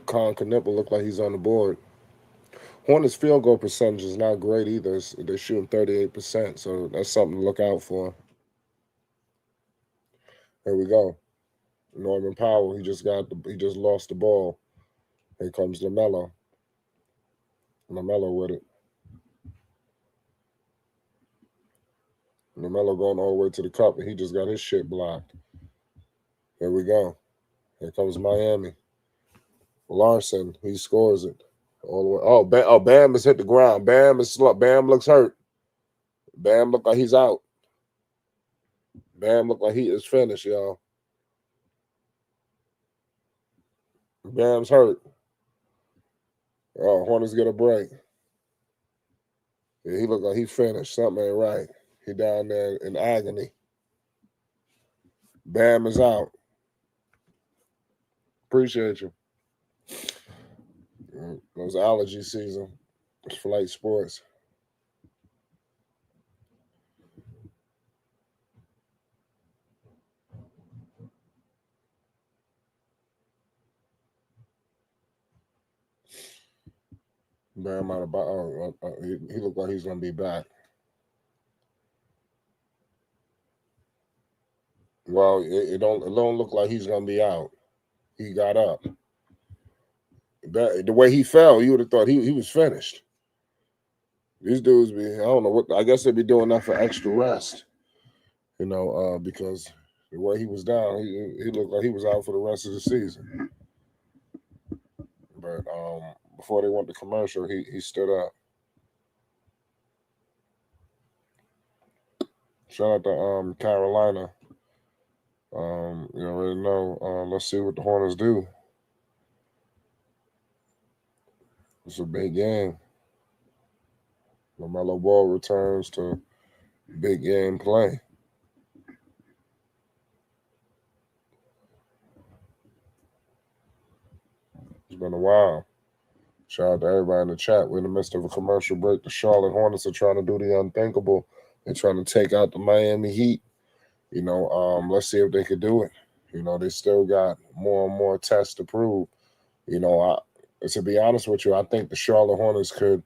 Colin Knippel look like he's on the board. Hornets field goal percentage is not great either. They're shooting 38%, so that's something to look out for. Here we go. Norman Powell, he just lost the ball. Here comes Lamelo. Lamelo with it. Lamelo going all the way to the cup, and he just got his shit blocked. Here we go. Here comes Miami. Larson, he scores it all the way. Oh, Bam has hit the ground. Bam looks hurt. Bam look like he's out. Bam look like he is finished, y'all. Bam's hurt. Oh, Hornets get a break. Yeah, he look like he finished. Something ain't right. He down there in agony. Bam is out. Appreciate you. It was allergy season. It's flight sports. Bam out of he looked like he's gonna be back. Well, it don't look like he's gonna be out. He got up. The way he fell, you would have thought he was finished. These dudes I don't know what. I guess they'd be doing that for extra rest. Because the way he was down, he looked like he was out for the rest of the season. But before they went to commercial, he stood up. Shout out to Carolina. You already know. Let's see what the Hornets do. It's a big game. LaMelo Ball returns to big game play. It's been a while. Shout out to everybody in the chat. We're in the midst of a commercial break. The Charlotte Hornets are trying to do the unthinkable. They're trying to take out the Miami Heat. Let's see if they could do it. They still got more and more tests to prove. To be honest with you, I think the Charlotte Hornets could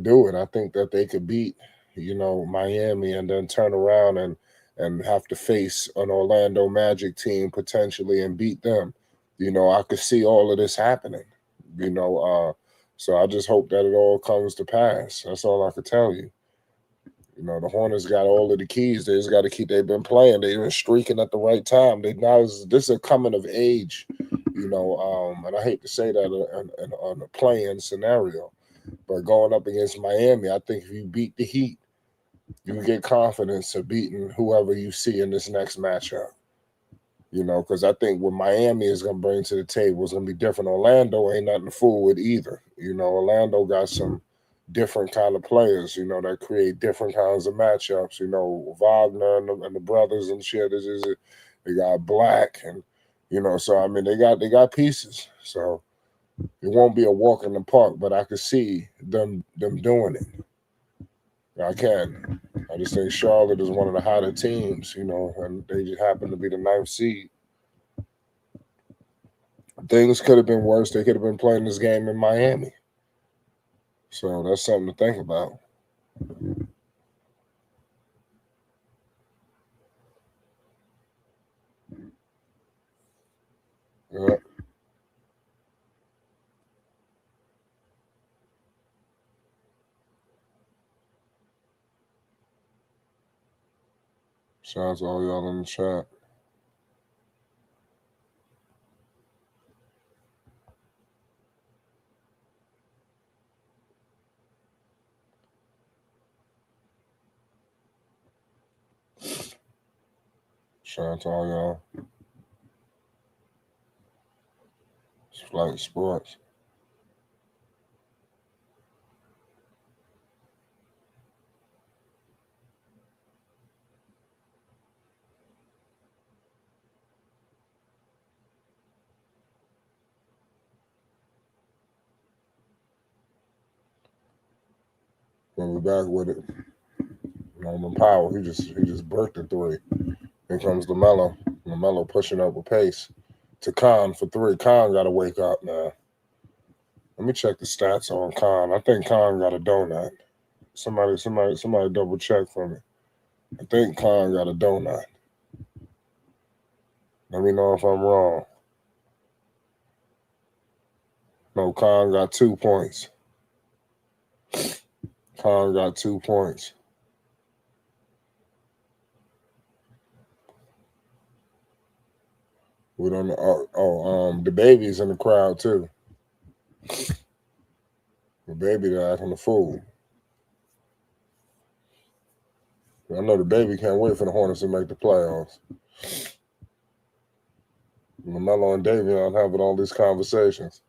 do it. I think that they could beat, Miami and then turn around and have to face an Orlando Magic team potentially and beat them. I could see all of this happening. So I just hope that it all comes to pass. That's all I could tell you. The Hornets got all of the keys. They just got to keep. They've been playing. They've been streaking at the right time. This is a coming of age. And I hate to say that on a playing scenario, but going up against Miami, I think if you beat the Heat, you get confidence of beating whoever you see in this next matchup. Because I think what Miami is going to bring to the table is going to be different. Orlando ain't nothing to fool with either. Orlando got some different kind of players, that create different kinds of matchups. Wagner and the brothers and shit. They got Black and So I mean, they got pieces. So it won't be a walk in the park, but I could see them doing it. I can. I just think Charlotte is one of the hotter teams, and they just happen to be the ninth seed. Things could have been worse. They could have been playing this game in Miami. So that's something to think about. Yeah. Shout out to all y'all in the chat. Shout out to all y'all. It's Flight Sports. We'll be back with it. Norman Powell, he just burnt the three. Here comes Lamelo. Lamelo pushing up with pace to Khan for three. Khan got to wake up, man. Let me check the stats on Khan. I think Khan got a donut. Somebody double check for me. I think Khan got a donut. Let me know if I'm wrong. No, Khan got 2 points. Khan got 2 points. We don't know. The baby's in the crowd too. The baby that acting a fool. I know the baby can't wait for the Hornets to make the playoffs. Lamelo and Davion having all these conversations.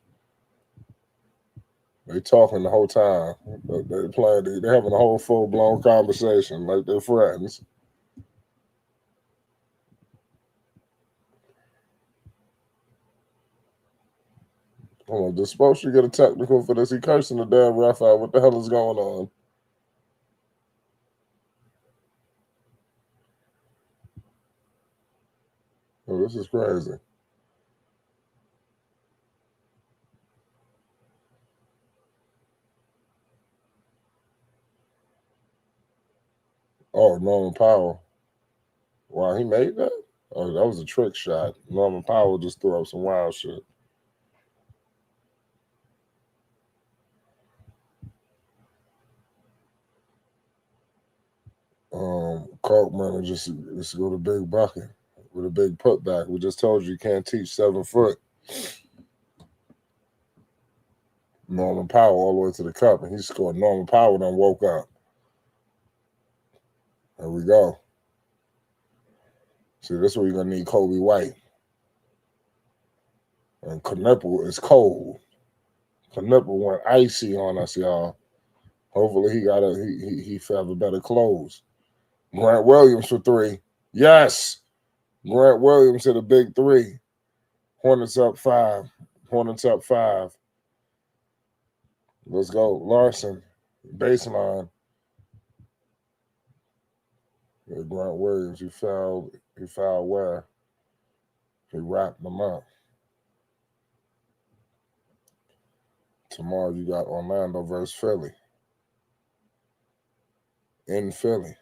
They talking the whole time. They playing. They're having a whole full blown conversation like they're friends. Hold on, they're supposed to get a technical for this. He cursing the damn ref out. What the hell is going on? Oh, this is crazy. Oh, Norman Powell. Wow, he made that? Oh, that was a trick shot. Norman Powell just threw up some wild shit. Kalkman just go to big bucket with a big putback. We just told you can't teach 7 foot. Norman Powell all the way to the cup, and he scored. Norman Powell done woke up. There we go. See, this is where you're gonna need Kobe White. And Knipple is cold. Knipple went icy on us, y'all. Hopefully he have a better close. Grant Williams for 3. Yes. Grant Williams hit a big 3. Hornets up 5. Hornets up 5. Let's go. Larson. Baseline. Yeah, Grant Williams, he fouled where? He wrapped them up. Tomorrow you got Orlando versus Philly. In Philly.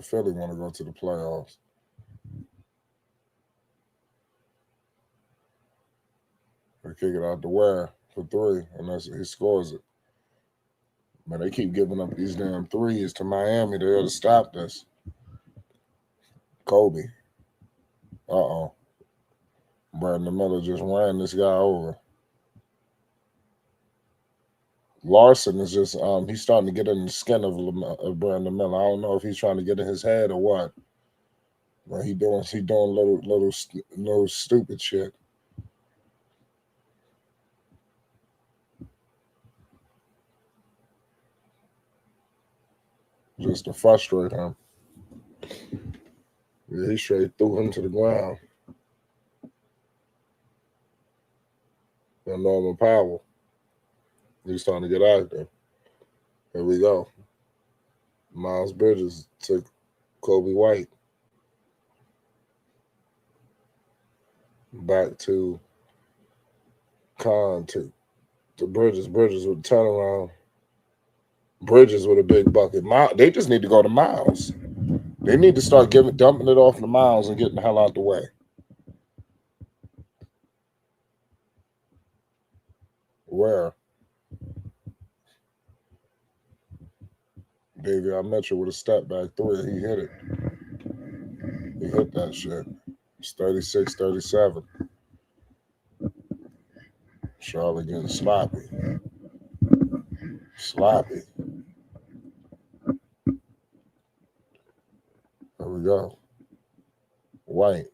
Philly want to go to the playoffs. They kick it out the wire for 3, and he scores it. Man, they keep giving up these damn threes to Miami. They ought to stop this. Kobe. Uh-oh. Brandon Miller just ran this guy over. Larson is just he's starting to get in the skin of Brandon Miller. I don't know if he's trying to get in his head or what. But he doing little stupid shit. Just to frustrate him. Yeah, he straight threw him to the ground. And Norman Powell. He's trying to get active. Here we go. Miles Bridges took Kobe White. Back to Khan to Bridges. Bridges with a turnaround. Bridges with a big bucket. They just need to go to Miles. They need to start dumping it off to Miles and getting the hell out the way. Where? Davey, I met you with a step back three. He hit it. He hit that shit. It's 36-37. Charlotte getting sloppy. Sloppy. There we go. White.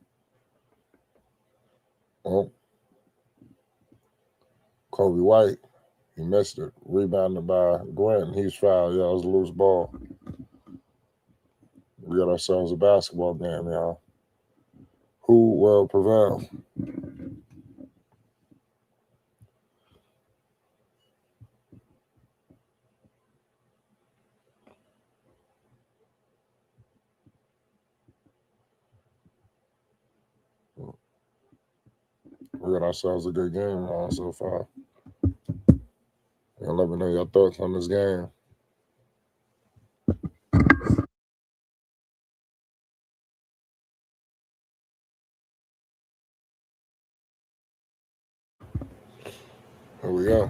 Oh. Kobe White. He missed it. Rebounded by Grant. He's fouled. Yeah, it was a loose ball. We got ourselves a basketball game, y'all. Who will prevail? We got ourselves a good game so far. And let me know your thoughts on this game. Here we go.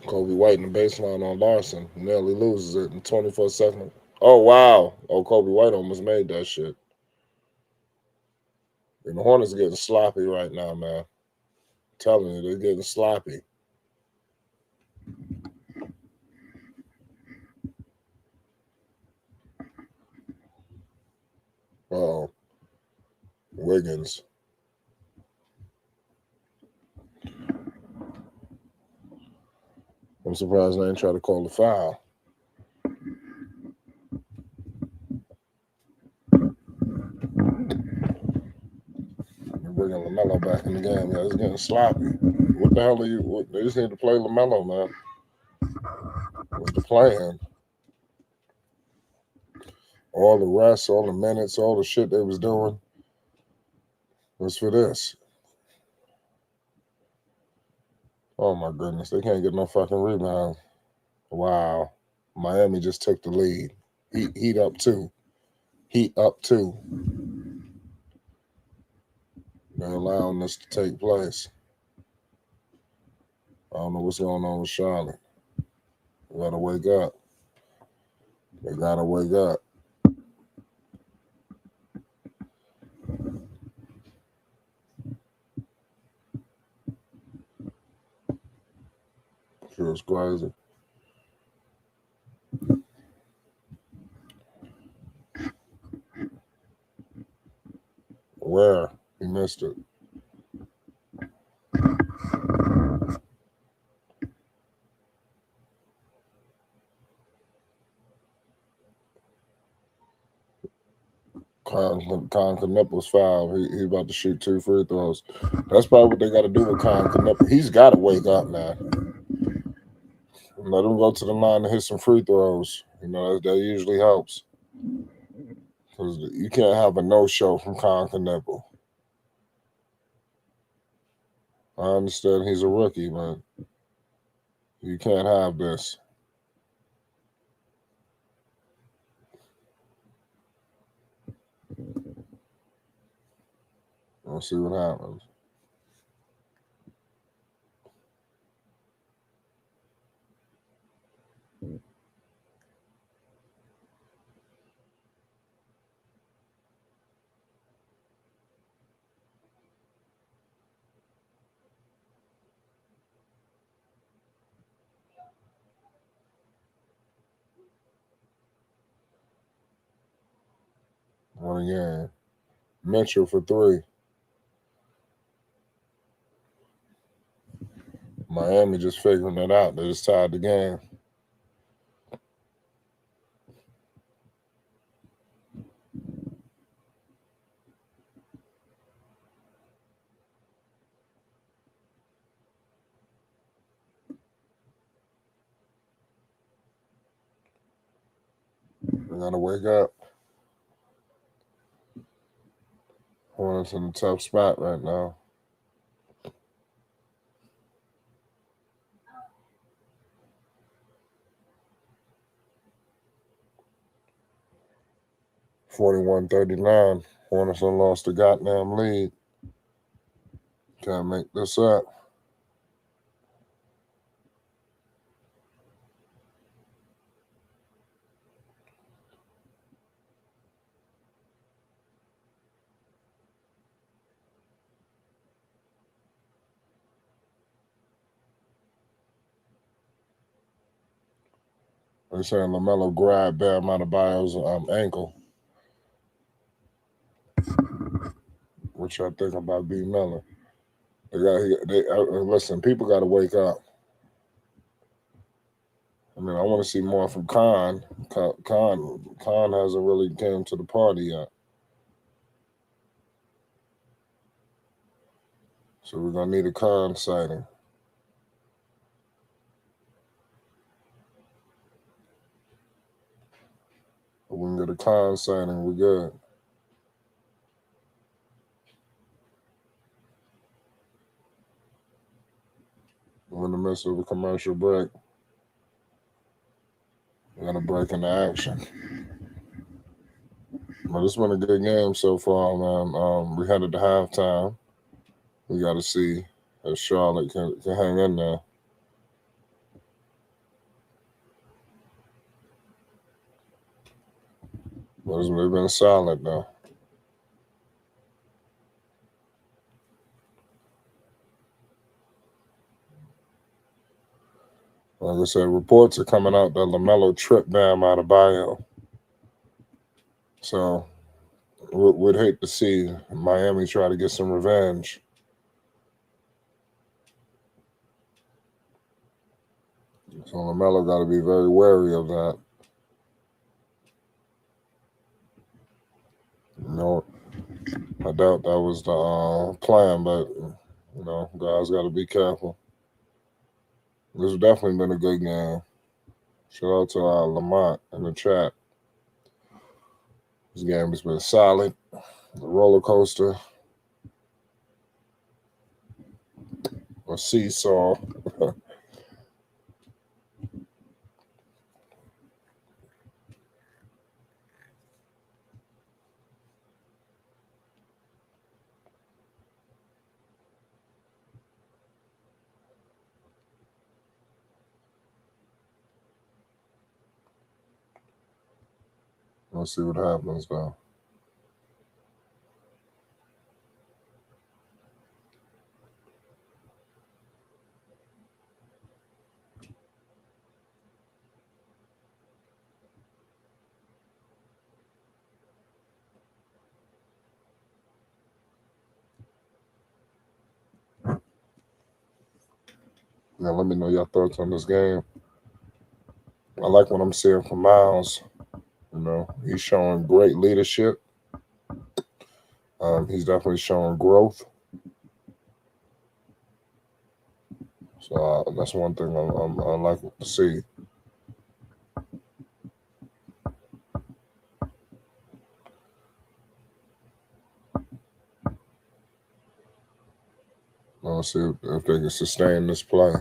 Kobe White in the baseline on Larson. Nearly loses it in 24 seconds. Oh, wow. Oh, Kobe White almost made that shit. And the Hornets getting sloppy right now, man. I'm telling you, they're getting sloppy. Uh-oh. Wiggins. I'm surprised they ain't try to call the foul. They're bringing Lamelo back in the game. Yeah, it's getting sloppy. What the hell are you? They just need to play Lamelo, man. What's the plan? All the rest, all the minutes, all the shit they was doing was for this. Oh my goodness, they can't get no fucking rebound. Wow. Miami just took the lead. Heat up two. Heat up two. They're allowing this to take place. I don't know what's going on with Charlotte. They gotta wake up. They gotta wake up. Sure, it's crazy. Where? He missed it. Con Knupple's foul. He about to shoot 2 free throws. That's probably what they got to do with Con Knuckle. He's got to wake up, man. Let him go to the line and hit some free throws. You know, that usually helps. Because you can't have a no-show from Con Knuckle. I understand he's a rookie, man. You can't have this. We'll see what happens. One again. Mitchell for 3. Miami just figuring it out. They just tied the game. They gotta wake up. Hornets in a tough spot right now. (41-39). Hornets done lost the goddamn lead. Can't make this up. They're saying Lamelo grabbed Bam Adebayo's ankle. What y'all think about B. Miller? Listen, people got to wake up. I mean, I want to see more from Khan. Khan hasn't really came to the party yet. So we're going to need a Khan sighting. If we can get a Khan sighting, we're good. We're in the midst of a commercial break. We're going to break into action. Well, it's been a good game so far, man. We headed to halftime. We got to see if Charlotte can hang in there. But they've been solid, though. Like I said, reports are coming out that Lamelo tripped Bam Adebayo. So we'd hate to see Miami try to get some revenge. So Lamelo got to be very wary of that. You know, I doubt that was the plan, but, you know, guys got to be careful. This has definitely been a good game. Shout out to Lamont in the chat. This game has been solid. A roller coaster. A seesaw. Let's see what happens, though. Now, let me know your thoughts on this game. I like what I'm seeing from Miles. You know, he's showing great leadership. He's definitely showing growth. So that's one thing I like to see. Let's see if they can sustain this play.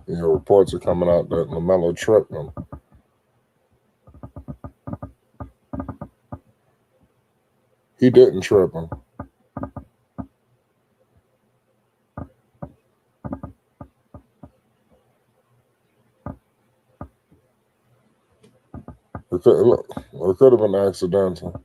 You know, reports are coming out that Lamelo tripped him. He didn't trip him. It could have been accidental.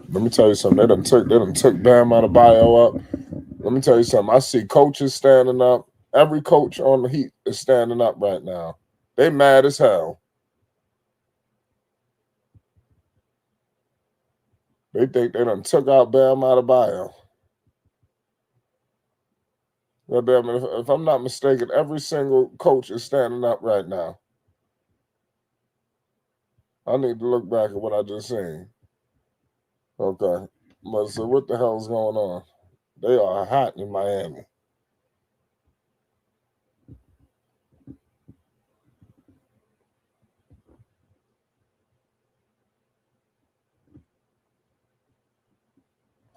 Let me tell you something. They done took Bam Adebayo up. Let me tell you something. I see coaches standing up. Every coach on the Heat is standing up right now. They mad as hell. They think they done took out Bam Adebayo. God damn it, if I'm not mistaken, every single coach is standing up right now. I need to look back at what I just seen. Okay. But so what the hell's going on? They are hot in Miami.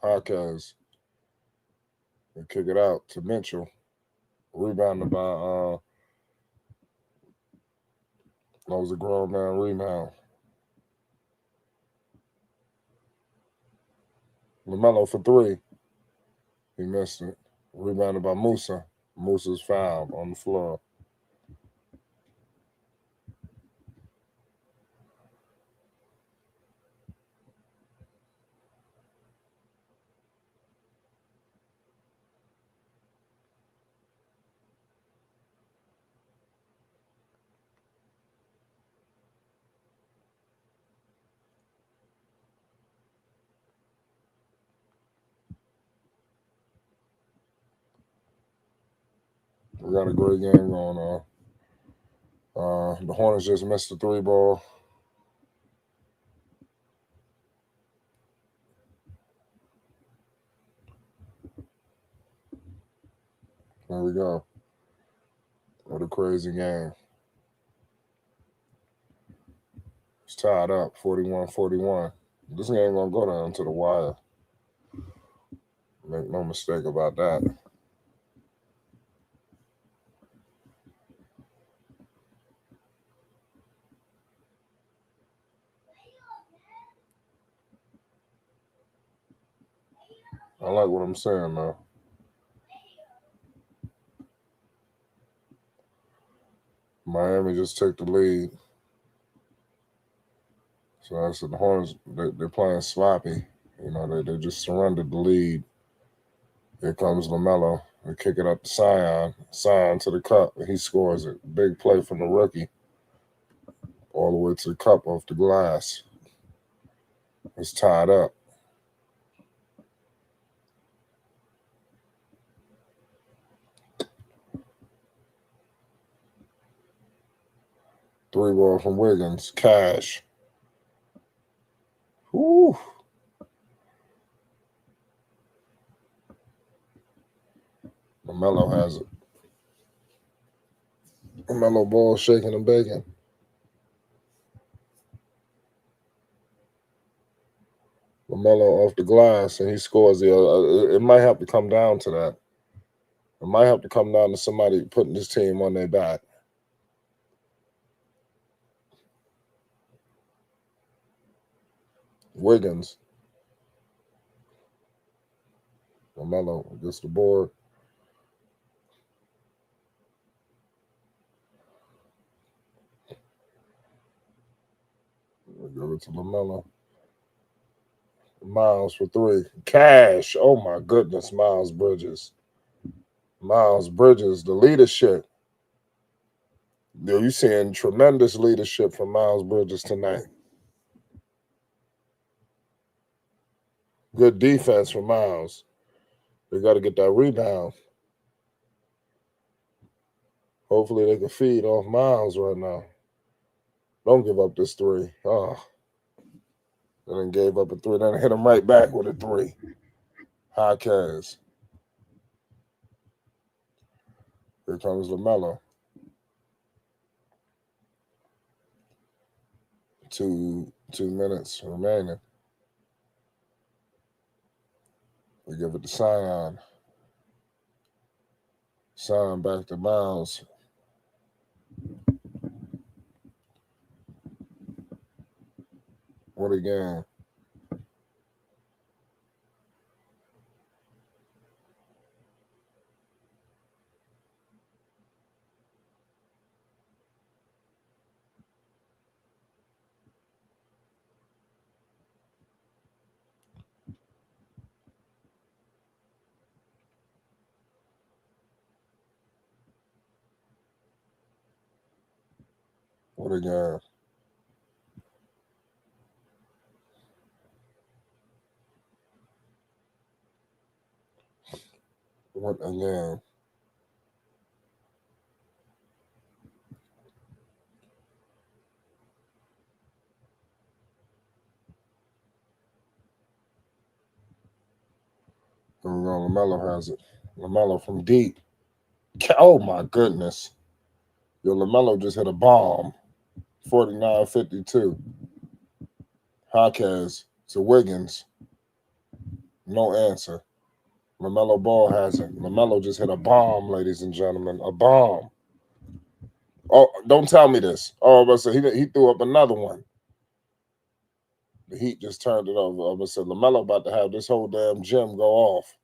Hawkins. They kick it out to Mitchell. Rebounded by that was a grown man rebound. Lamelo for three. He missed it. Rebounded by Musa. Musa's fouled on the floor. We got a great game going on. The Hornets just missed the three ball. There we go. What a crazy game. It's tied up 41-41. This game going to go down to the wire. Make no mistake about that. I like what I'm saying, though. Miami just took the lead. So I said the Hornets, they're playing sloppy. You know, they just surrendered the lead. Here comes Lamelo. They kick it up to Sion. Sion to the cup. He scores it. Big play from the rookie. All the way to the cup off the glass. It's tied up. Three ball from Wiggins. Cash. Woo. Lamelo has it. Lamelo ball shaking and baking. Lamelo off the glass, and he scores. It might have to come down to that. It might have to come down to somebody putting this team on their back. Wiggins. Lamelo gets the board. We give it to Lamelo. Miles for three. Cash. Oh my goodness, Miles Bridges. Miles Bridges, the leadership. You're seeing tremendous leadership from Miles Bridges tonight. Good defense from Miles. They got to get that rebound. Hopefully they can feed off Miles right now. Don't give up this three. Oh. They then gave up a three. Then hit him right back with a three. Hawkins. Here comes Lamelo. 2 minutes remaining. We give it to Sion. Sion back to Miles. What a game. What a game. What a game. Here we go. Lamelo has it. Lamelo from deep. Oh my goodness. Yo, Lamelo just hit a bomb. 49-52. Hawkes to Wiggins. No answer. LaMelo Ball has it. LaMelo just hit a bomb, ladies and gentlemen. A bomb. Oh, don't tell me this. Oh, but so he threw up another one. The Heat just turned it over. I said LaMelo about to have this whole damn gym go off.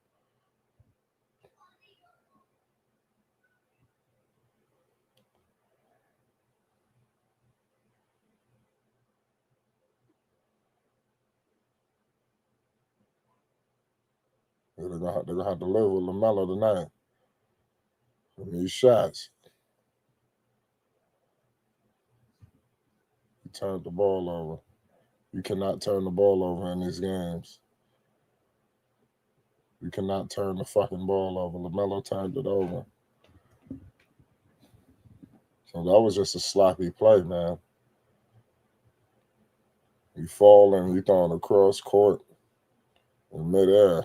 They're gonna have to live with LaMelo tonight. These shots. He turned the ball over. You cannot turn the ball over in these games. You cannot turn the fucking ball over. LaMelo turned it over. So that was just a sloppy play, man. You fall and you throwing across court in midair.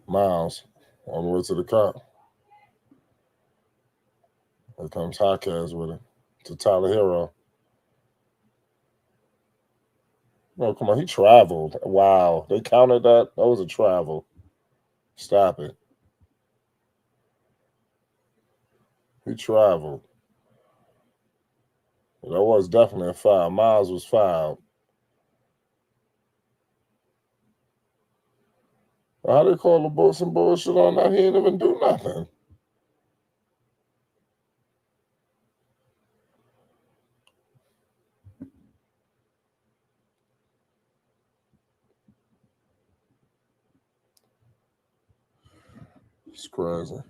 Miles all the way to the cup. Here comes Hawkes with it to Tyler Hero. No, come on, he traveled. Wow, they counted that. That was a travel. Stop it. He traveled. That was definitely a foul. Miles was fouled. How they call the bull some bullshit on that? He didn't even do nothing. It's crazy.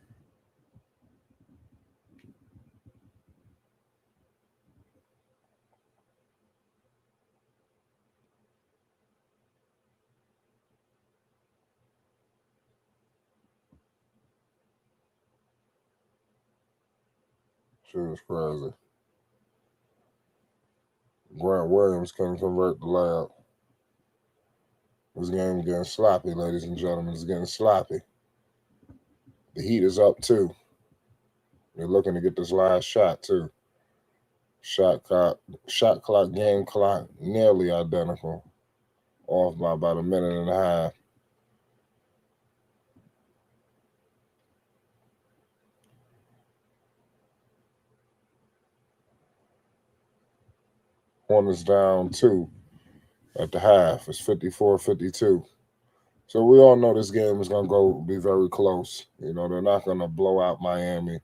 Shit is crazy. Grant Williams couldn't convert the layup. This game getting sloppy, ladies and gentlemen. It's getting sloppy. The Heat is up too. They're looking to get this last shot too. Shot clock, game clock, nearly identical. Off by about a minute and a half. Hornets down 2 at the half. It's 54-52. So we all know this game is going to go be very close. You know, they're not going to blow out Miami.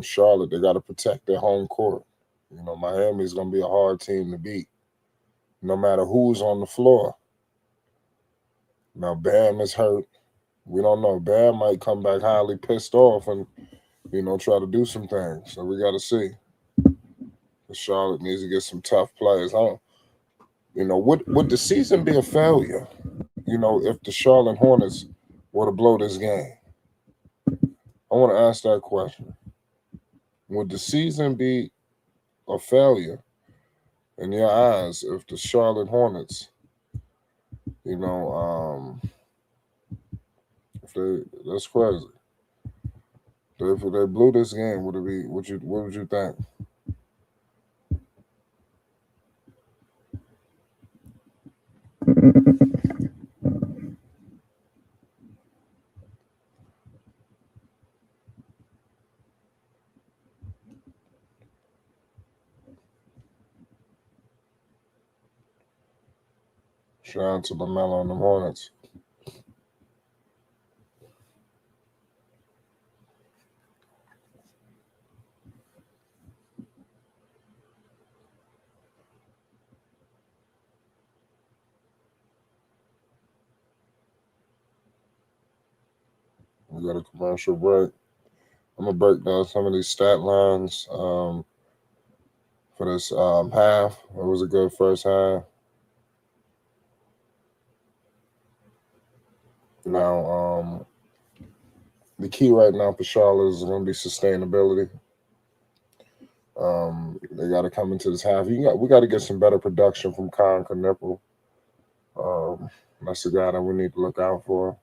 Charlotte, they got to protect their home court. You know, Miami is going to be a hard team to beat, no matter who's on the floor. Now, Bam is hurt. We don't know. Bam might come back highly pissed off and, you know, try to do some things. So we got to see. Charlotte needs to get some tough players. You know, would the season be a failure? You know, if the Charlotte Hornets were to blow this game? I want to ask that question. Would the season be a failure in your eyes if the Charlotte Hornets, you know, that's crazy. If they blew this game, would it be? What would you think? Shout out to Lamelo and the Hornets. We got a commercial break. I'm gonna break down some of these stat lines for this half. It was a good first half. Now, the key right now for Charlotte is going to be sustainability. They got to come into this half. We got to get some better production from Con Knipple. That's the guy that we need to look out for.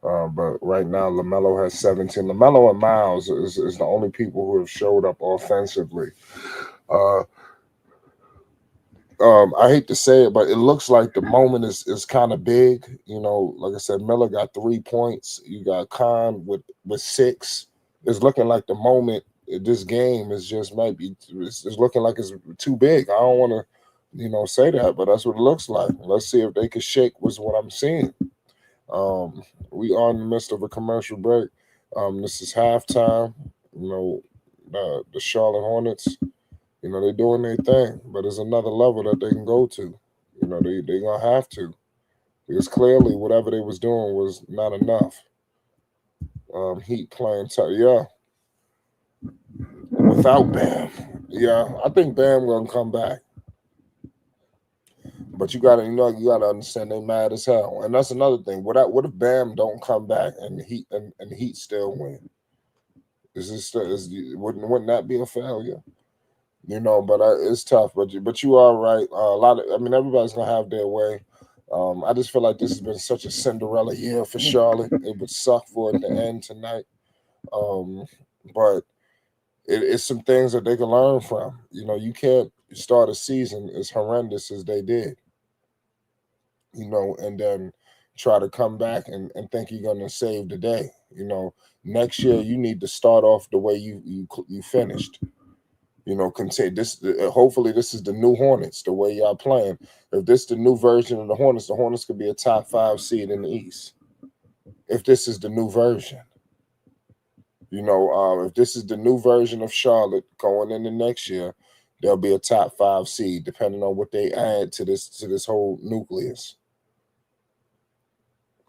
But right now, Lamelo has 17. Lamelo and Miles is the only people who have showed up offensively. Uh, I hate to say it, but it looks like the moment is kind of big. Like I said, Miller got 3 points. You got Khan with 6. It's looking like the moment. This game is just maybe it's looking like it's too big. I don't want to, say that, but that's what it looks like. Let's see if they can shake. Was what I'm seeing. We are in the midst of a commercial break. This is halftime. The Charlotte Hornets. They're doing their thing, but there's another level that they can go to. They're gonna have to, because clearly whatever they was doing was not enough. Heat playing yeah. Without Bam. Yeah, I think Bam gonna come back. But you gotta understand they mad as hell. And that's another thing. What if Bam don't come back and Heat still win? Wouldn't that be a failure? But it's tough. But you are right. Everybody's gonna have their way. I just feel like this has been such a Cinderella year for Charlotte. It would suck for it to end tonight. But it's some things that they can learn from. You can't start a season as horrendous as they did. And then try to come back and think you're gonna save the day. Next year you need to start off the way you finished. Continue this. Hopefully, this is the new Hornets. The way y'all playing. If this is the new version of the Hornets could be a top 5 seed in the East. If this is the new version, if this is the new version of Charlotte going into next year, they'll be a top 5 seed, depending on what they add to this whole nucleus.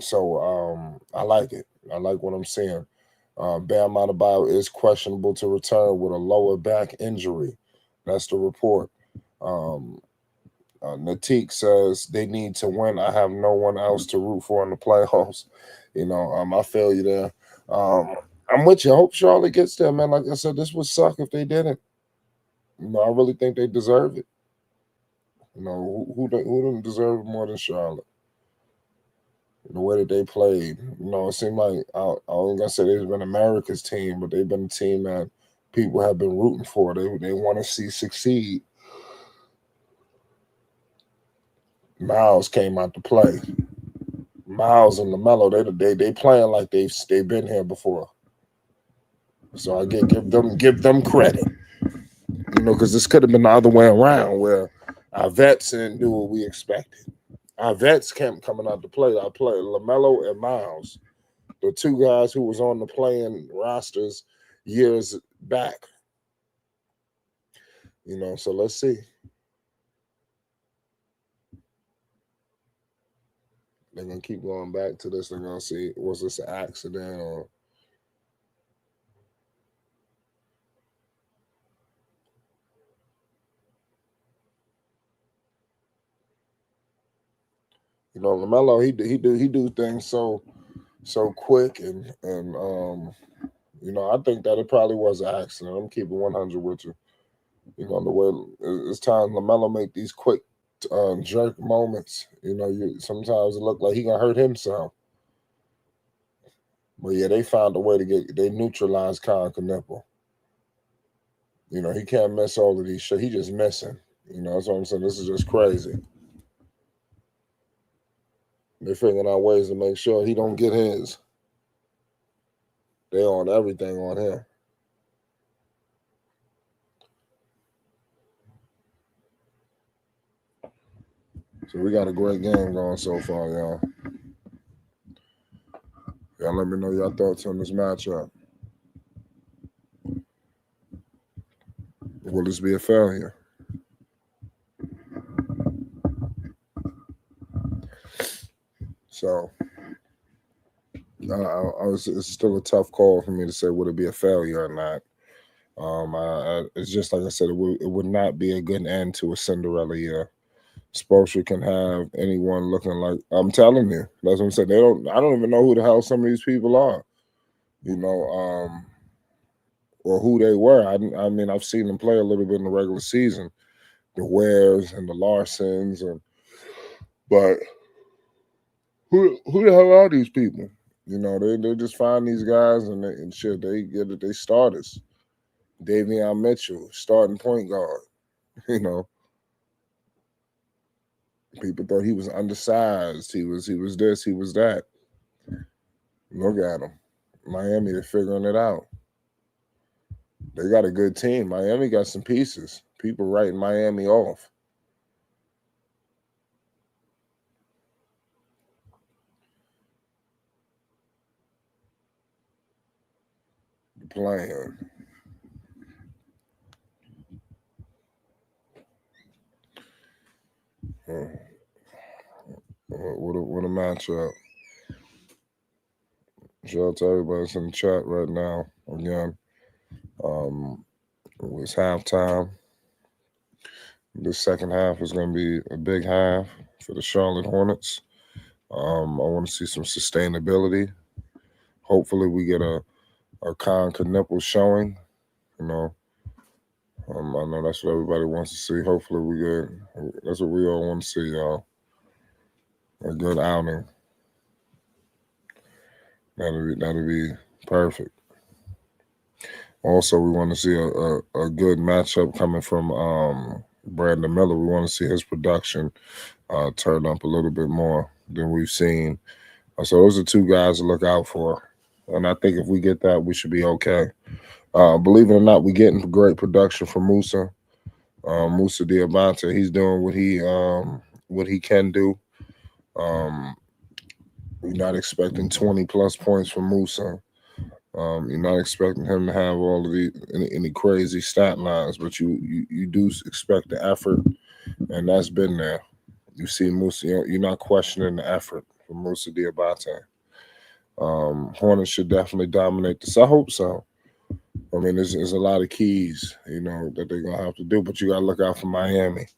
So I like it. I like what I'm seeing. Bam Adebayo is questionable to return with a lower back injury. That's the report. Natik says they need to win. I have no one else to root for in the playoffs. I feel you there. I'm with you. I hope Charlotte gets there, man. Like I said, this would suck if they didn't. I really think they deserve it. Who didn't deserve it more than Charlotte? The way that they played, it seemed like I was gonna say they've been America's team, but they've been a team that people have been rooting for. They want to see succeed. Miles came out to play. Miles and Lamelo, they playing like they've been here before. So I give them credit, because this could have been the other way around, where our vets didn't do what we expected. Our vets kept coming out to play. I played Lamelo and Miles, the 2 guys who was on the playing rosters years back. So let's see. They're gonna keep going back to this. They're gonna see, was this an accident or Lamelo, he do things so quick and I think that it probably was an accident. I'm keeping 100 with you. The way it's time Lamelo make these quick jerk moments. Sometimes it look like he gonna hurt himself. But yeah, they found a way to they neutralized Con Knipple. He can't miss all of these shit. He just missing. That's what I'm saying. This is just crazy. They're figuring out ways to make sure he don't get his. They on everything on him. So we got a great game going so far, y'all. Y'all let me know your thoughts on this matchup. Will this be a failure? So it's still a tough call for me to say would it be a failure or not. It's just like I said, it would not be a good end to a Cinderella year. Spoelstra can have anyone looking like, I'm telling you, that's what I'm saying. I don't even know who the hell some of these people are. or who they were. I mean, I've seen them play a little bit in the regular season, the Wares and the Larsons, but who the hell are these people? You know, they just find these guys and shit. They get it. They starters. Davion Mitchell, starting point guard. You know, people thought he was undersized. He was this. He was that. Look at him. Miami, they're figuring it out. They got a good team. Miami got some pieces. People writing Miami off. Playing. What a matchup. Shout out to everybody that's in the chat right now. Again, it was halftime. The second half is going to be a big half for the Charlotte Hornets. I want to see some sustainability. Hopefully, we get a Con Knipple showing. You know, I know that's what everybody wants to see. Hopefully, we get. That's what we all want to see, y'all. A good outing. That'll be perfect. Also, we want to see a good matchup coming from Brandon Miller. We want to see his production turn up a little bit more than we've seen. So those are two guys to look out for. And I think if we get that, we should be okay. Believe it or not, we're getting great production from Musa. Musa Diabate, he's doing what he can do. We're not expecting 20-plus points from Musa. You're not expecting him to have all of any crazy stat lines, but you do expect the effort, and that's been there. You see Musa, you're not questioning the effort from Musa Diabate. Hornets should definitely dominate this. I hope so. I mean, there's a lot of keys, that they're gonna have to do, but you gotta look out for Miami.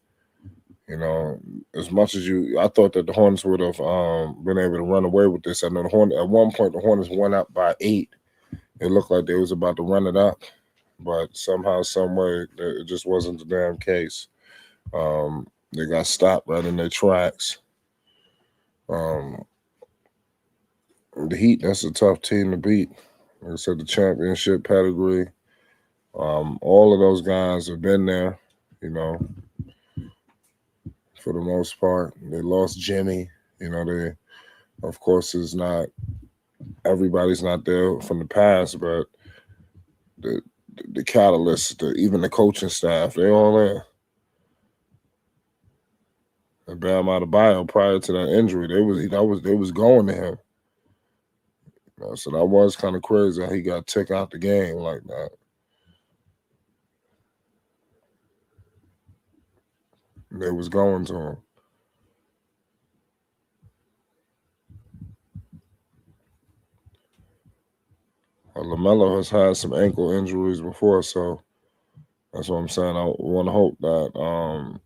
As much as I thought that the Hornets would have been able to run away with this. I know at one point the Hornets went up by 8. It looked like they was about to run it up, but somehow, some way, it just wasn't the damn case. They got stopped right in their tracks. The Heat, that's a tough team to beat. Like I said, the championship pedigree. All of those guys have been there, for the most part. They lost Jimmy. They, of course, everybody's not there from the past, but the catalyst, even the coaching staff, they all there. And Bam Adebayo, prior to that injury, they was going to him. So that was kind of crazy how he got took out the game like that. They was going to him. Lamelo has had some ankle injuries before, so that's what I'm saying. I want to hope that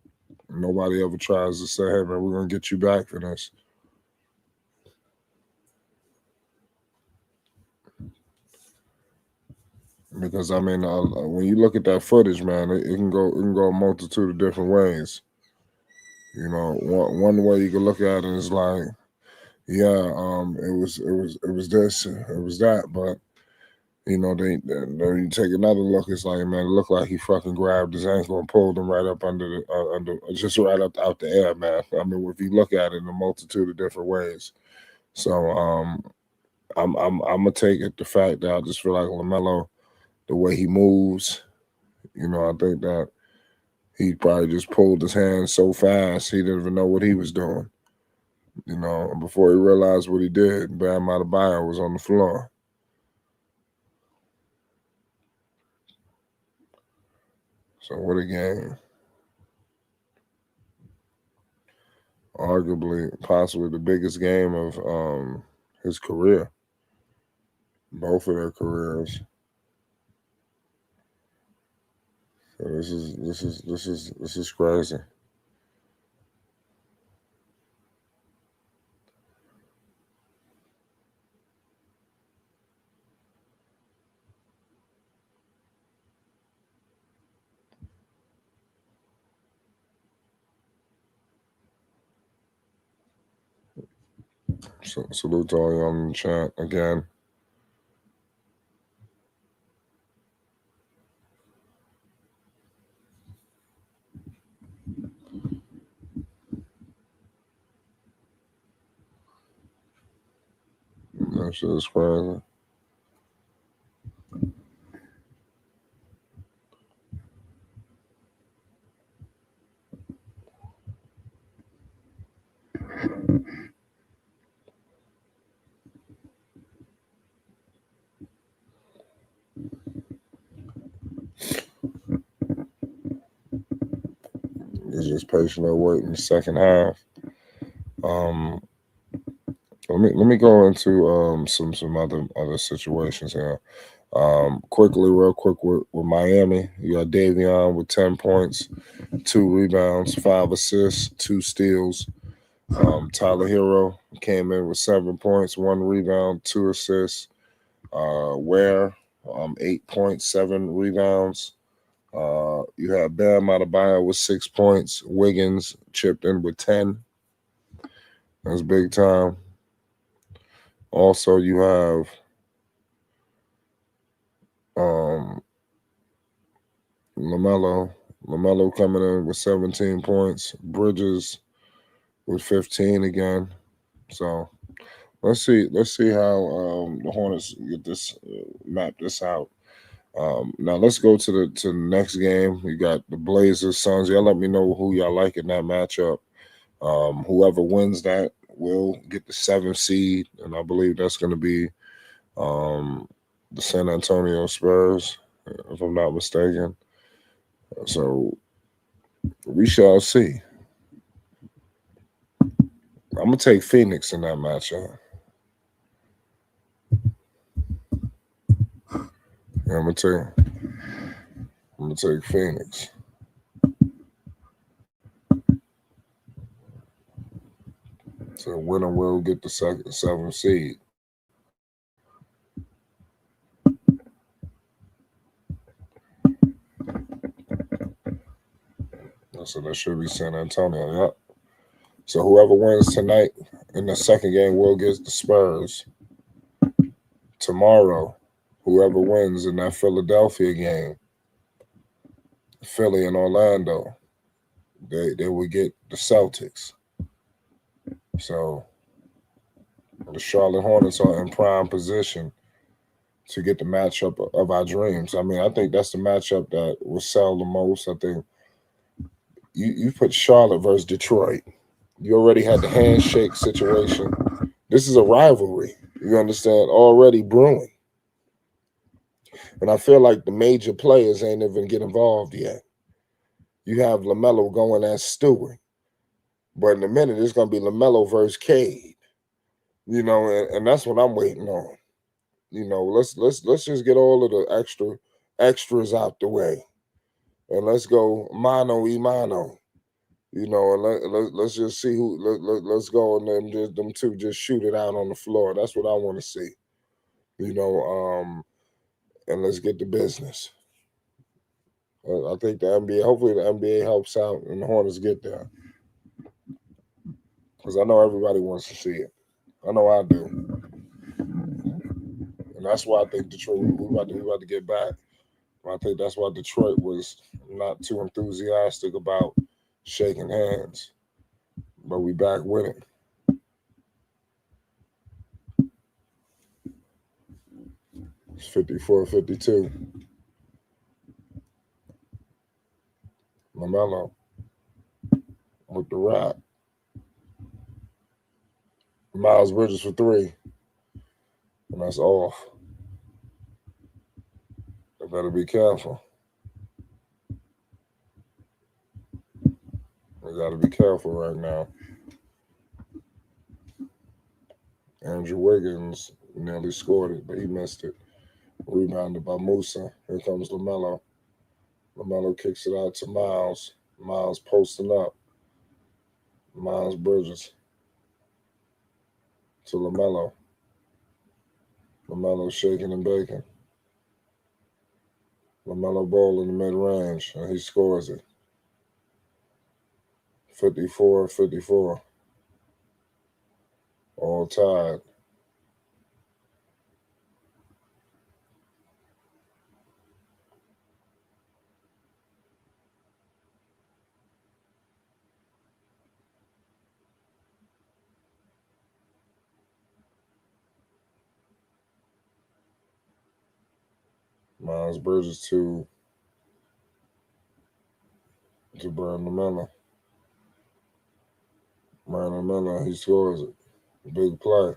nobody ever tries to say, hey, man, we're going to get you back for this. Because, I mean, when you look at that footage, man, it can go a multitude of different ways. One way you can look at it is like, yeah, it was this, it was that, but then you take another look. It's like, man, it looked like he fucking grabbed his ankle and pulled him right up under just right up out the air, man. I mean, if you look at it in a multitude of different ways, so I'm gonna take it the fact that I just feel like Lamelo, the way he moves, I think that he probably just pulled his hand so fast he didn't even know what he was doing. Before he realized what he did, Bam Adebayo was on the floor. So what a game. Arguably, possibly the biggest game of his career. Both of their careers. So this is crazy. So, salute to all y'all in the chat again. That shit is crazy. It's just patiently waiting the second half. Let me go into some other situations here. Real quick with Miami, you got Davion with 10 points, 2 rebounds, 5 assists, 2 steals. Tyler Hero came in with 7 points, 1 rebound, 2 assists. Ware, 8 points, 7 rebounds. You have Bam Adebayo with 6 points. Wiggins chipped in with 10. That's big time. Also, you have Lamelo. Lamelo coming in with 17 points. Bridges with 15 again. So let's see how the Hornets get this map this out. Now let's go to the next game. You got the Blazers, Suns. Y'all let me know who y'all like in that matchup. Whoever wins that will get the 7th seed, and I believe that's going to be the San Antonio Spurs, if I'm not mistaken. So we shall see. I'm gonna take Phoenix in that matchup. Yeah, I'm gonna take Phoenix. So winner will get the 7th seed. So that should be San Antonio. Yep. So whoever wins tonight in the second game will get the Spurs. Tomorrow, whoever wins in that Philadelphia game, Philly and Orlando, they will get the Celtics. So the Charlotte Hornets are in prime position to get the matchup of our dreams. I mean, I think that's the matchup that will sell the most. I think you put Charlotte versus Detroit. You already had the handshake situation. This is a rivalry. You understand? Already brewing. And I feel like the major players ain't even get involved yet. You have Lamelo going as Stewart. But in a minute, it's gonna be Lamelo versus Cade. And that's what I'm waiting on. Let's just get all of the extras out the way. And let's go mano y mano. And let's just see let's go and then just them two just shoot it out on the floor. That's what I want to see. And let's get to business. I think hopefully the NBA helps out and the Hornets get there. Because I know everybody wants to see it. I know I do. And that's why I think Detroit, we about to get back. I think that's why Detroit was not too enthusiastic about shaking hands. But we back with it. It's 54-52. Lamelo with the rock. Miles Bridges for 3. And that's off. I better be careful. We got to be careful right now. Andrew Wiggins nearly scored it, but he missed it. Rebounded by Musa. Here comes Lamelo. Lamelo kicks it out to Miles. Miles posting up. Miles Bridges to Lamelo. Lamelo shaking and baking. Lamelo ball in the mid-range, and he scores it. 54-54. All tied. Miles Bridges to Brandon Miller. Brandon Miller, he scores it. Big play.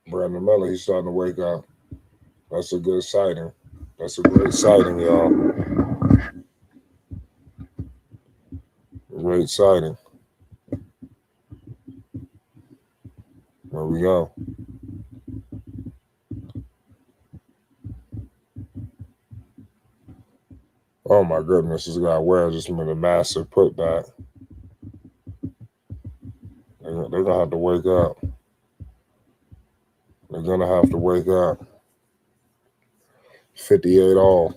Brandon Miller, he's starting to wake up. That's a good sighting. That's a great sighting, y'all. Great sighting. There we go. Oh my goodness, this guy Ware just made a massive putback. They're gonna have to wake up. They're gonna have to wake up. 58 all.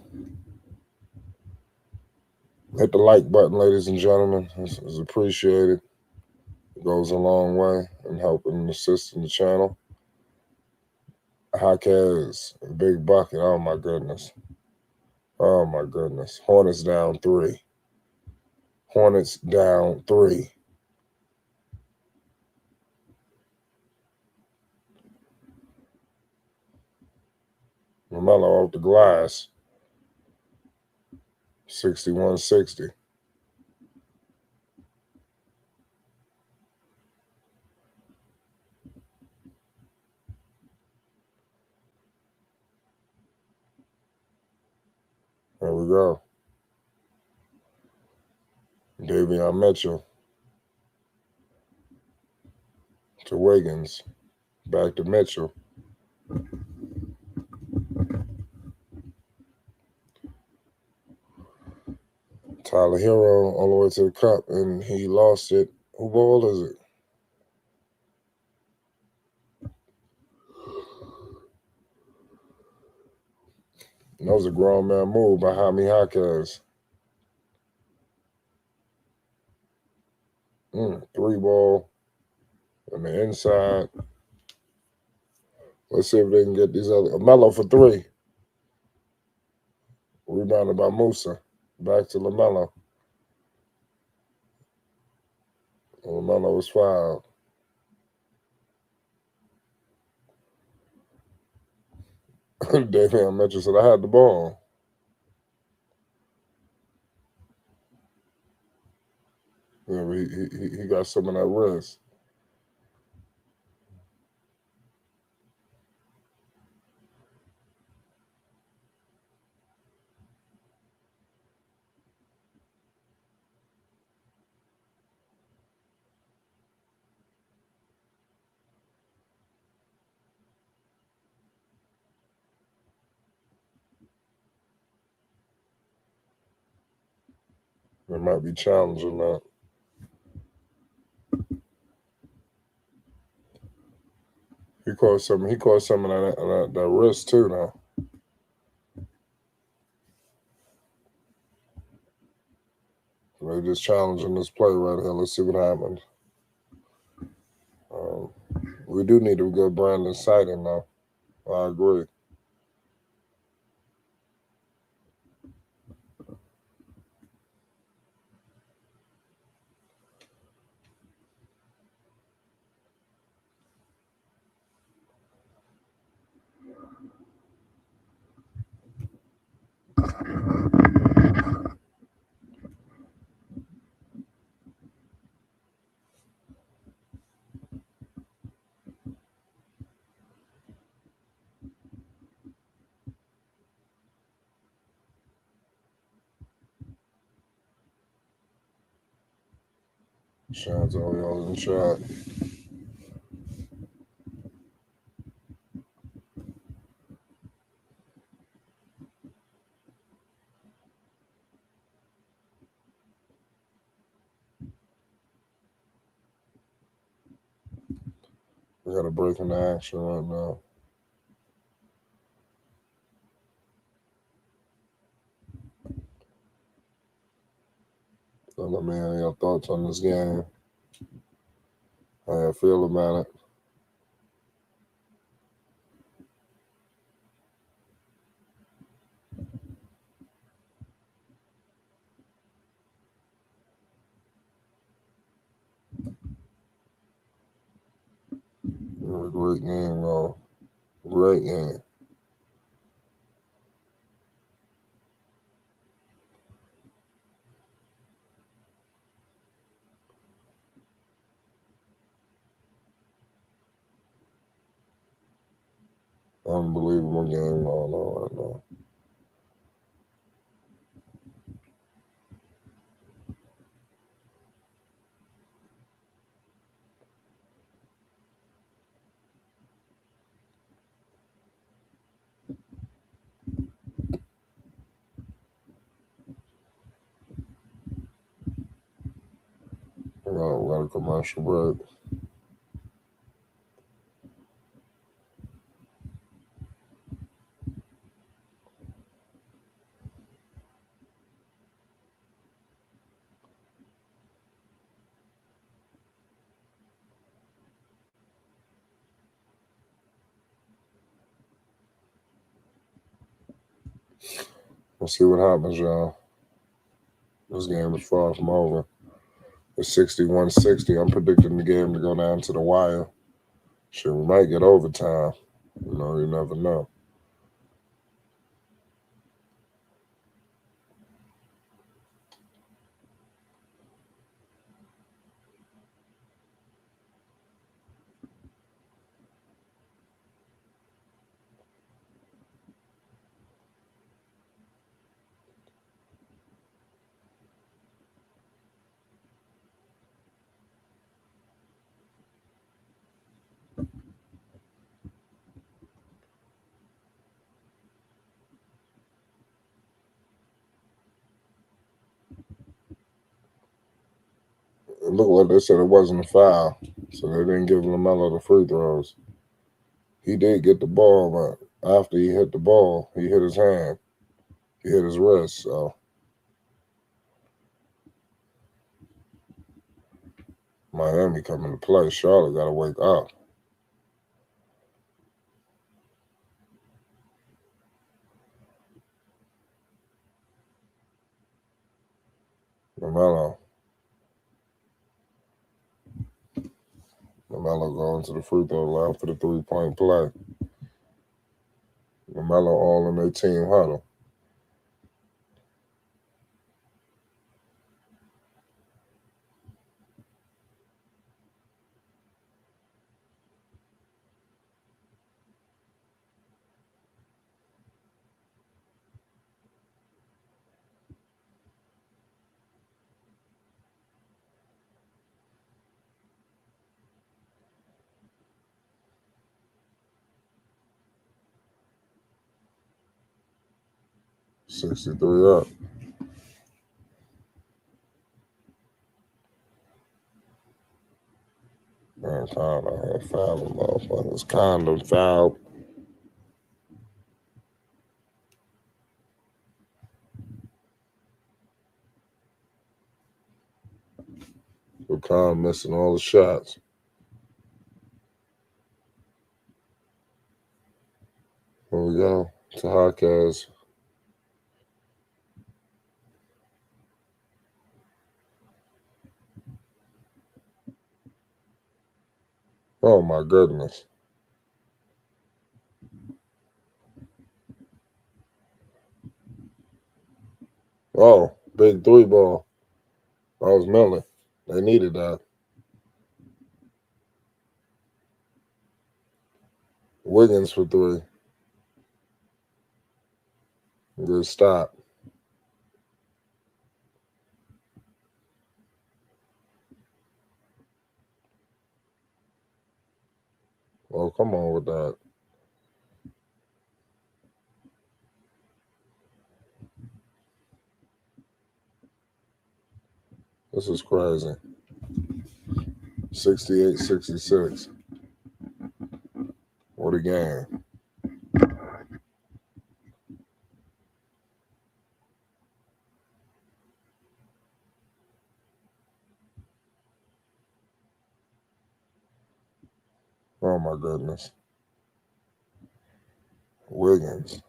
Hit the like button, ladies and gentlemen. It's appreciated. It goes a long way in helping and assisting the channel. Jaquez, big bucket. Oh my goodness. Oh my goodness. Hornets down 3. Hornets down 3. Lamelo off the glass. 61-60. There we go. Davion Mitchell to Wiggins. Back to Mitchell. Tyler Hero all the way to the cup, and he lost it. Who ball is it? That was a grown man move by Jaime Jaquez. 3 ball on the inside. Let's see if they can get these other. Melo for 3. Rebounded by Musa. Back to Lamelo. Lamelo was fouled. Davion Mitchell said, I had the ball. Yeah, but he got some of that wrist. They might be challenging that. He caught some of that wrist too now. They're just challenging this play right here. Let's see what happens. We do need a good Brandon sighting though. I agree. Shout out to all y'all in the chat. We got a break in the action right now. So let me hear your thoughts on this game. How you feel about it? a great game, though. Great game. Unbelievable game going on right now. We got a commercial break. We'll see what happens, y'all. This game is far from over. It's 61-60. I'm predicting the game to go down to the wire. Shit, we might get overtime. You never know. It looked like they said it wasn't a foul, so they didn't give Lamelo the free throws. He did get the ball, but after he hit the ball, he hit his hand. He hit his wrist, so Miami coming to play. Charlotte got to wake up. Lamelo going to the free throw line for the 3-point play. Lamelo all in their team huddle. $63 up. Man, kind of had foul motherfuckers. Kind of foul. We're kind of missing all the shots. Here we go. To Hawkins. Oh my goodness. Oh, big 3-ball. That was Miller. They needed that. Wiggins for 3. Good stop. Oh, come on with that. This is crazy. 68-66. What a game. Oh my goodness. Wiggins.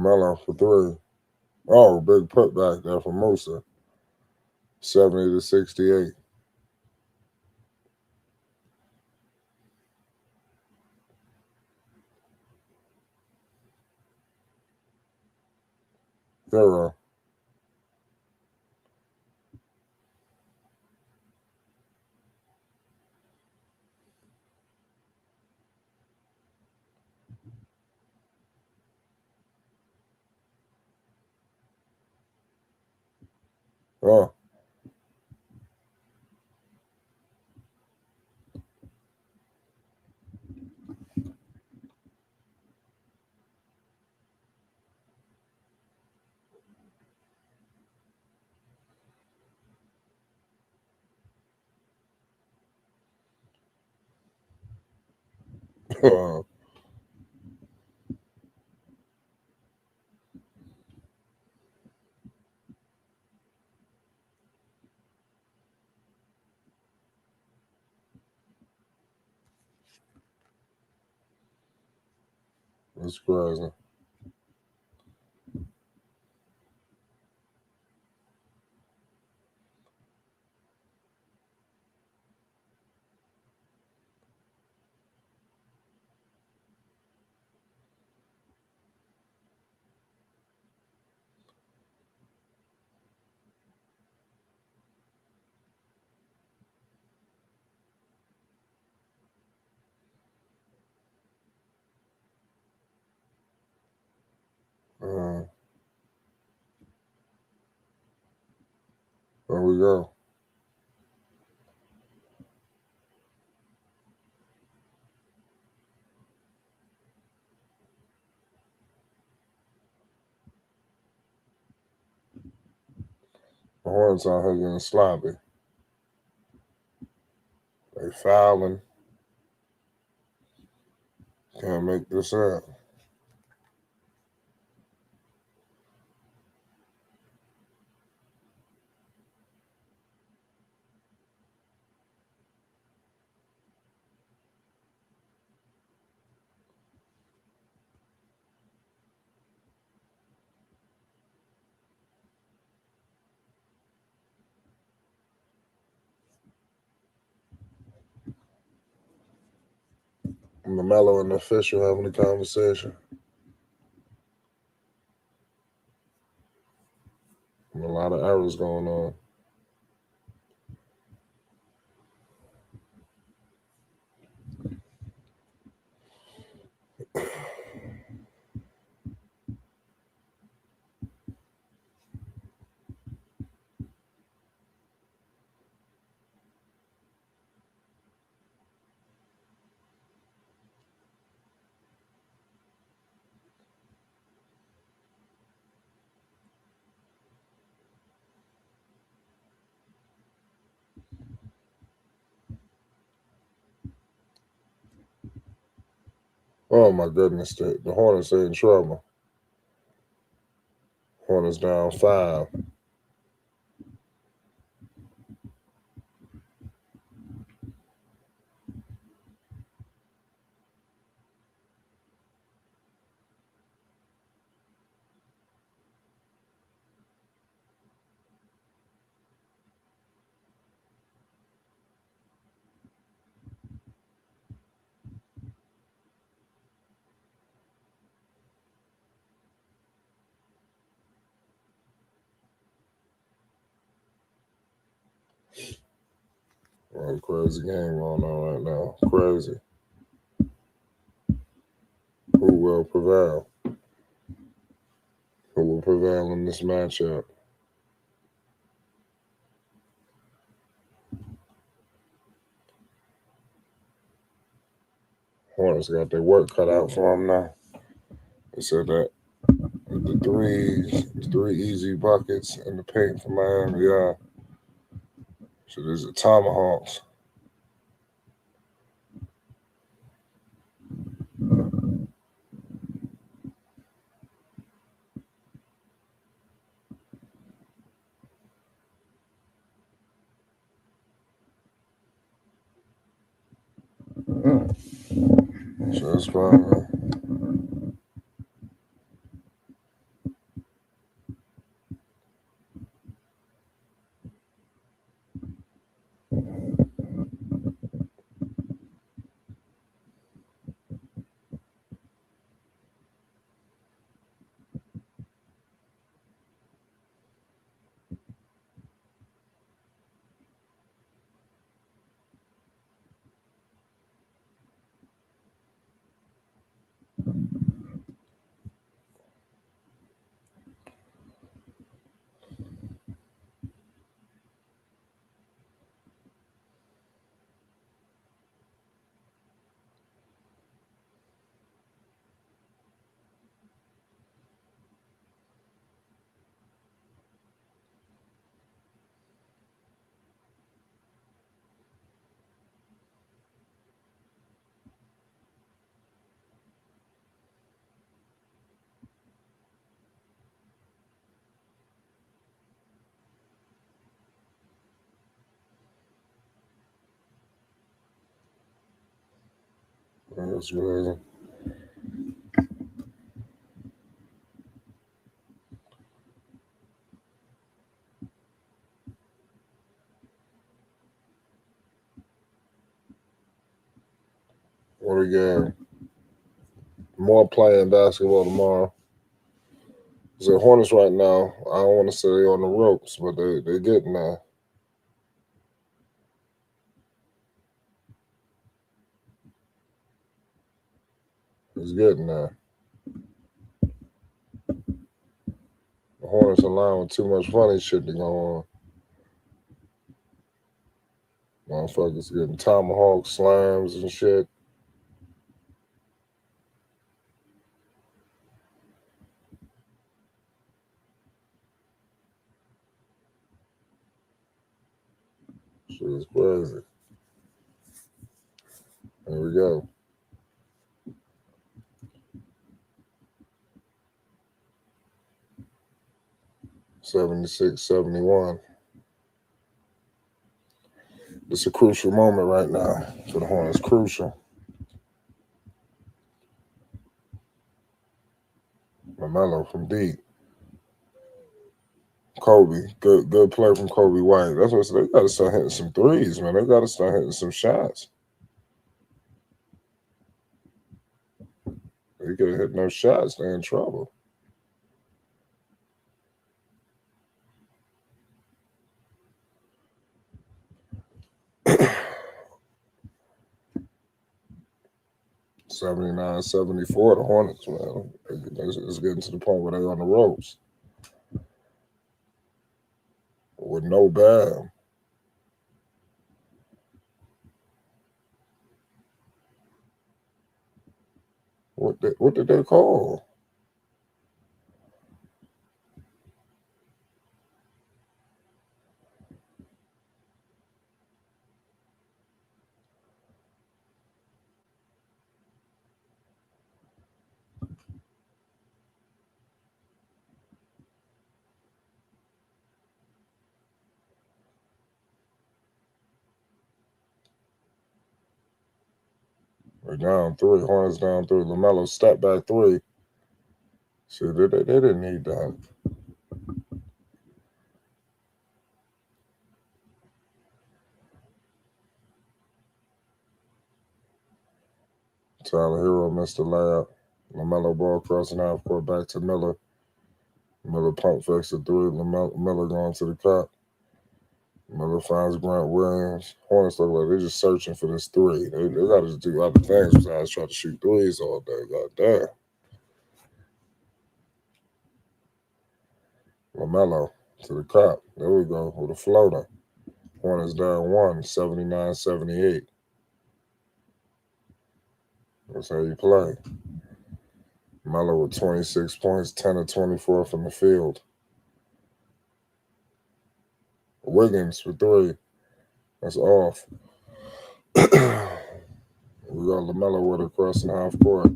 Lamelo for three. Oh, big putback there for Musa. 70-68. Zero. Oh, that's crazy. Uh, there we go. The Hornets out here getting sloppy. They fouling. Can't make this up. Lamelo and the official having a conversation. And a lot of errors going on. Oh my goodness, the Hornets are in trouble. Hornets down 5. Well, crazy game going on right now. Crazy. Who will prevail? Who will prevail in this matchup? Hornets got their work cut out for them now. They said that the three easy buckets in the paint for Miami, yeah. So these are tomahawks. So that's fine. That's crazy. What we got? More playing basketball tomorrow. The Hornets right now, I don't want to say they're on the ropes, but they're getting there. It's getting there. The Hornets allowing too much funny shit to go on. Motherfuckers getting tomahawk slams and shit. Shit is crazy. Here we go. 76-71. It's a crucial moment right now for the Hornets. Crucial. Lamelo from deep. Kobe, good play from Kobe White. That's what they got to start hitting some threes, man. They got to start hitting some shots. They could hit no shots, they're in trouble. $79-74, the Hornets, man. It's getting to the point where they're on the ropes with no Bam. What did they call? They're down three. Hornets down three. Lamelo step back three. See, they didn't need that. Tyler Hero missed the layup. Lamelo ball crossing half court back to Miller. Miller pump fakes the three. Miller going to the cup. Miller finds Grant Williams. Hornets look like they're just searching for this three. They got to do other things besides try to shoot threes all day. God damn. Lamelo to the cup. There we go with a floater. Hornets down one, 79-78. That's how you play. Melo with 26 points, 10 of 24 from the field. Wiggins for three. That's off. We got Lamelo with it crossing half court.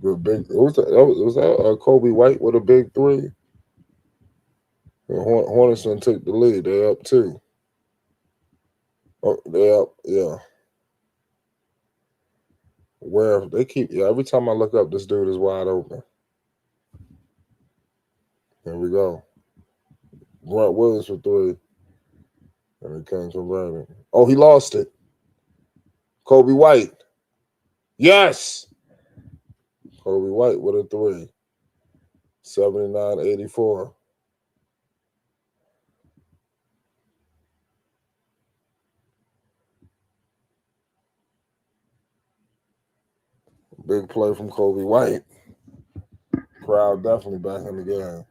Good big. Was that Kobe White with a big three? The Hornets gonna take the lead. They up two. Oh, they up. Yeah. Where they keep. Yeah. Every time I look up, this dude is wide open. Here we go. Grant Williams for three. And he can't convert it. Oh, he lost it. Kobe White. Yes. Kobe White with a three. 79-84. Big play from Kobe White. Crowd definitely back in the game.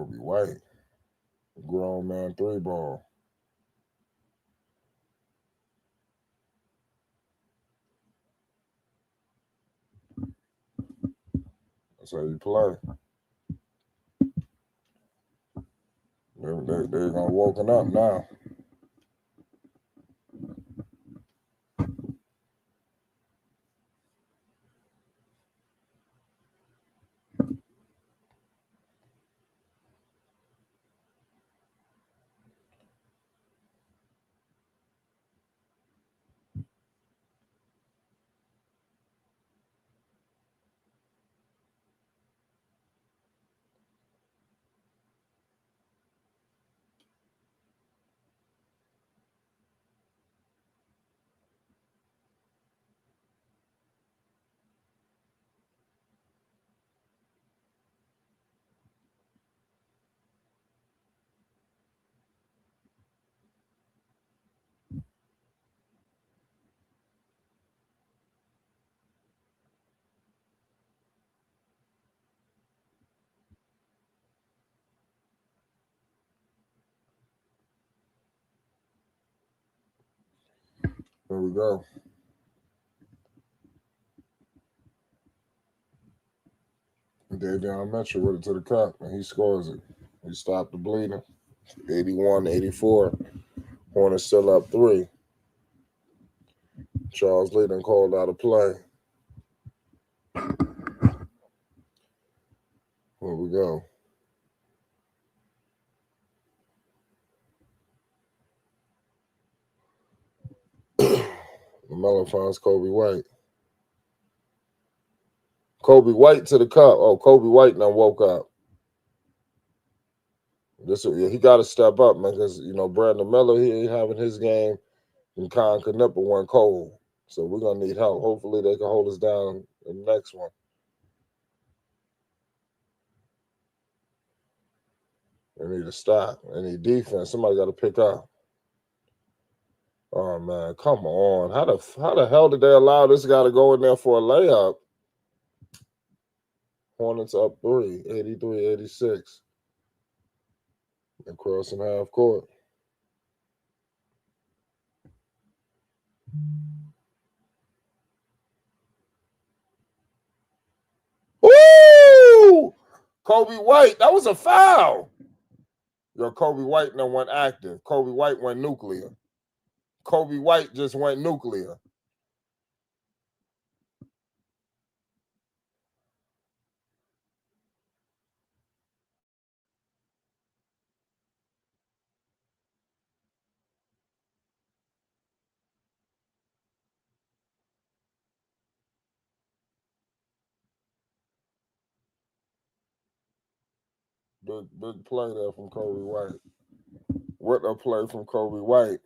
Kobe White. Grown man 3-ball. That's how you play. They're gonna woken up now. There we go. Davion Mitchell with it to the cup, and he scores it. He stopped the bleeding. 81-84. Hornets still up 3. Charles Lee done called out a play. Here we go. Lamelo finds Kobe White. Kobe White to the cup. Oh, Kobe White now woke up. He got to step up, man, because, Brandon Miller, he ain't having his game, and Con Knipper went cold. So we're going to need help. Hopefully they can hold us down in the next one. They need to stop. They need defense. Somebody got to pick up. Oh, man, come on. How the hell did they allow this guy to go in there for a layup? Hornets up 3, 83-86. And crossing half court. Woo! Kobe White, that was a foul. Kobe White now went active. Kobe White went nuclear. Kobe White just went nuclear. Big play there from Kobe White. What a play from Kobe White.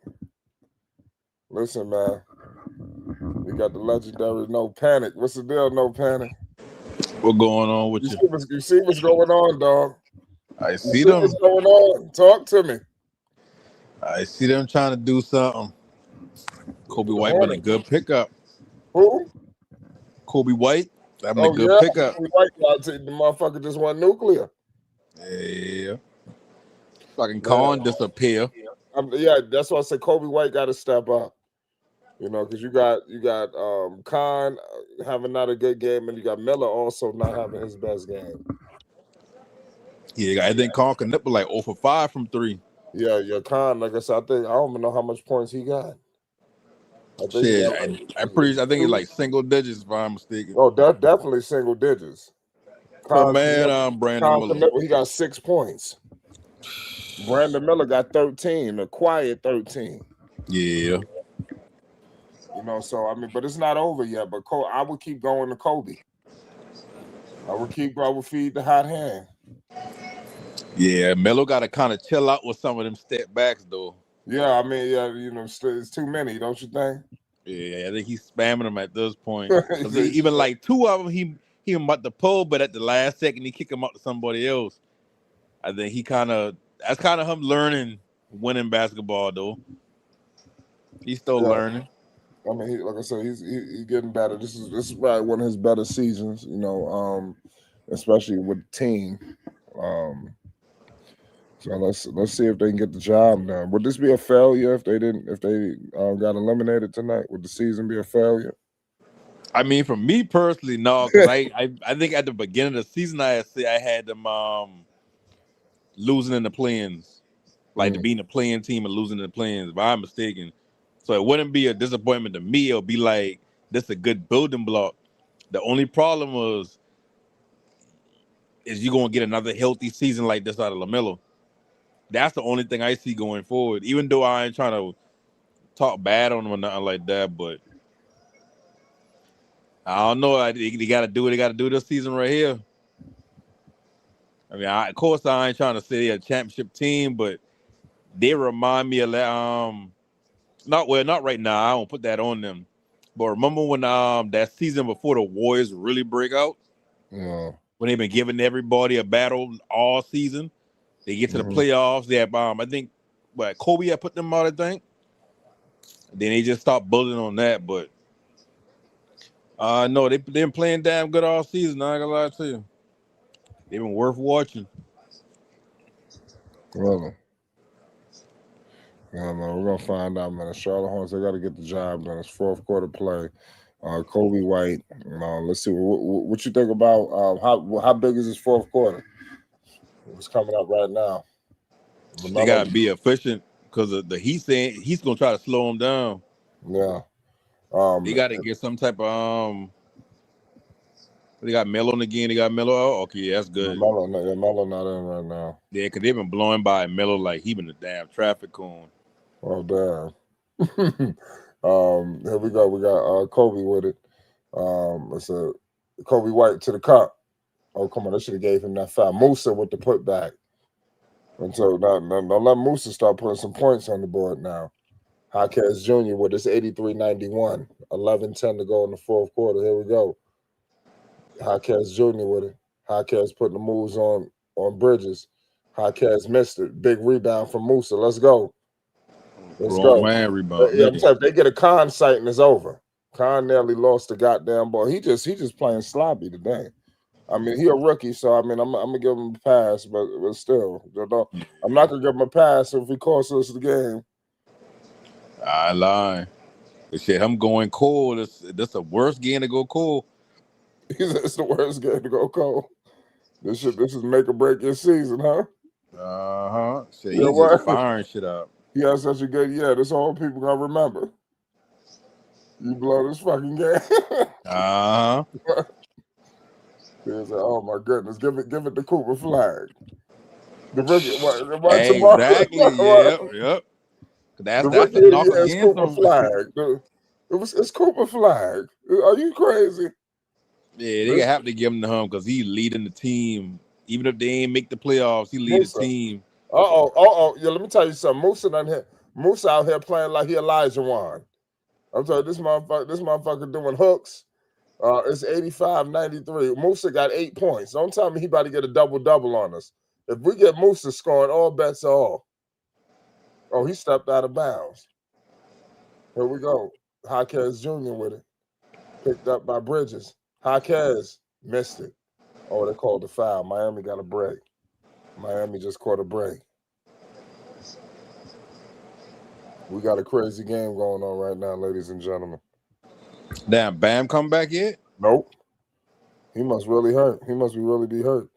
Listen, man. We got the legendary No Panic. What's the deal, No Panic? What going on with you? You see what's going on, dog? I see them. What's going on? Talk to me. I see them trying to do something. Kobe White been a good pickup. Who? Kobe White. That been a good pickup. Kobe White, the motherfucker just went nuclear. Yeah. Fucking Con disappear. Yeah, that's why I said Kobe White got to step up. Because you got Khan having not a good game, and you got Miller also not having his best game. Yeah, I think Con can nipple like 0 for 5 from 3. Yeah, Khan, like I said, I don't even know how much points he got. I think it's like single digits, if I'm mistaken. Oh, definitely single digits. Brandon Miller. He got 6 points. Brandon Miller got 13, a quiet 13. Yeah. But it's not over yet. But I would keep going to Kobe. I would feed the hot hand. Yeah, Melo got to kind of chill out with some of them step backs, though. Yeah, it's too many, don't you think? Yeah, I think he's spamming them at this point. Even like 2 of them, he about to pull, but at the last second, he kick him out to somebody else. I think that's kind of him learning winning basketball, though. He's still learning. I mean, like I said, he's getting better. This is probably one of his better seasons, especially with the team. So let's see if they can get the job done. Would this be a failure if they got eliminated tonight? Would the season be a failure? I mean, for me personally, no, because I think at the beginning of the season I had them losing in the play-ins, like to being a playing team and losing in the play-ins, if I'm mistaken. So it wouldn't be a disappointment to me. It'll be like this a good building block. The only problem is you're gonna get another healthy season like this out of Lamelo. That's the only thing I see going forward. Even though I ain't trying to talk bad on him or nothing like that, but I don't know. They got to do what they got to do this season right here. I mean, of course, I ain't trying to say they're a championship team, but they remind me of that. Not right now. I don't put that on them. But remember when that season before the Warriors really break out? Yeah. When they've been giving everybody a battle all season, they get to the playoffs. They have, I think, Kobe had put them out. I think. Then they just stopped building on that. But no, they've been playing damn good all season. I ain't gonna lie to you. They've been worth watching. Really? Yeah, man, we're gonna find out, man. The Charlotte Hornets, they got to get the job done. It's fourth quarter play. Kobe White. Let's see what you think about how big is this fourth quarter? It's coming up right now. They gotta be efficient because of the Heat saying he's gonna try to slow them down. Yeah. They got to get some type of They got Melo again. They got Melo. Oh, okay, yeah, that's good. Melo not in right now. Yeah, because they've been blowing by Melo like he been a damn traffic cone. Oh damn. Here we go. We got Kobe with it. It's a Kobe White to the cup. Oh come on, they should have gave him that foul. Musa with the putback. And so now let Musa start putting some points on the board now. Hawkins Jr. with his 83-91. 11-10 to go in the fourth quarter. Here we go. Hawkins Jr. with it. Hawkins putting the moves on Bridges. Hawkins missed it. Big rebound from Musa. Let's go. Let's Wrong go. man rebound. Yeah, I'm saying, if they get a con sight and it's over. Con nearly lost the goddamn ball. He just playing sloppy today. I mean, he a rookie, so I mean, I'm gonna give him a pass, but still, I'm not gonna give him a pass if he costs us the game. I lie. Shit, I'm going cold. This the worst game to go cold. It's the worst game to go cold. This is make or break your season, huh? Shit, he's just firing shit up. He has such a good this all people gonna remember. You blow this fucking game. Like, oh my goodness, give it the Cooper flag. The rookie, exactly. Yep. That's the knock against Cooper flag. It's Cooper flag. Are you crazy? Yeah, they have to give him the hum because he's leading the team. Even if they ain't make the playoffs, he lead the team. Yeah, let me tell you something. Musa out here playing like he Elijah Wan. I'm telling you, this motherfucker doing hooks. It's 85-93. Musa got 8 points. Don't tell me he about to get a double-double on us. If we get Musa scoring, all bets are off. Oh, he stepped out of bounds. Here we go. Hawkins Jr. with it. Picked up by Bridges. Hawkins missed it. Oh, they called the foul. Miami got a break. Miami just caught a break. We got a crazy game going on right now, ladies and gentlemen. Damn, Bam come back yet? Nope. He must really hurt. He must really be hurt.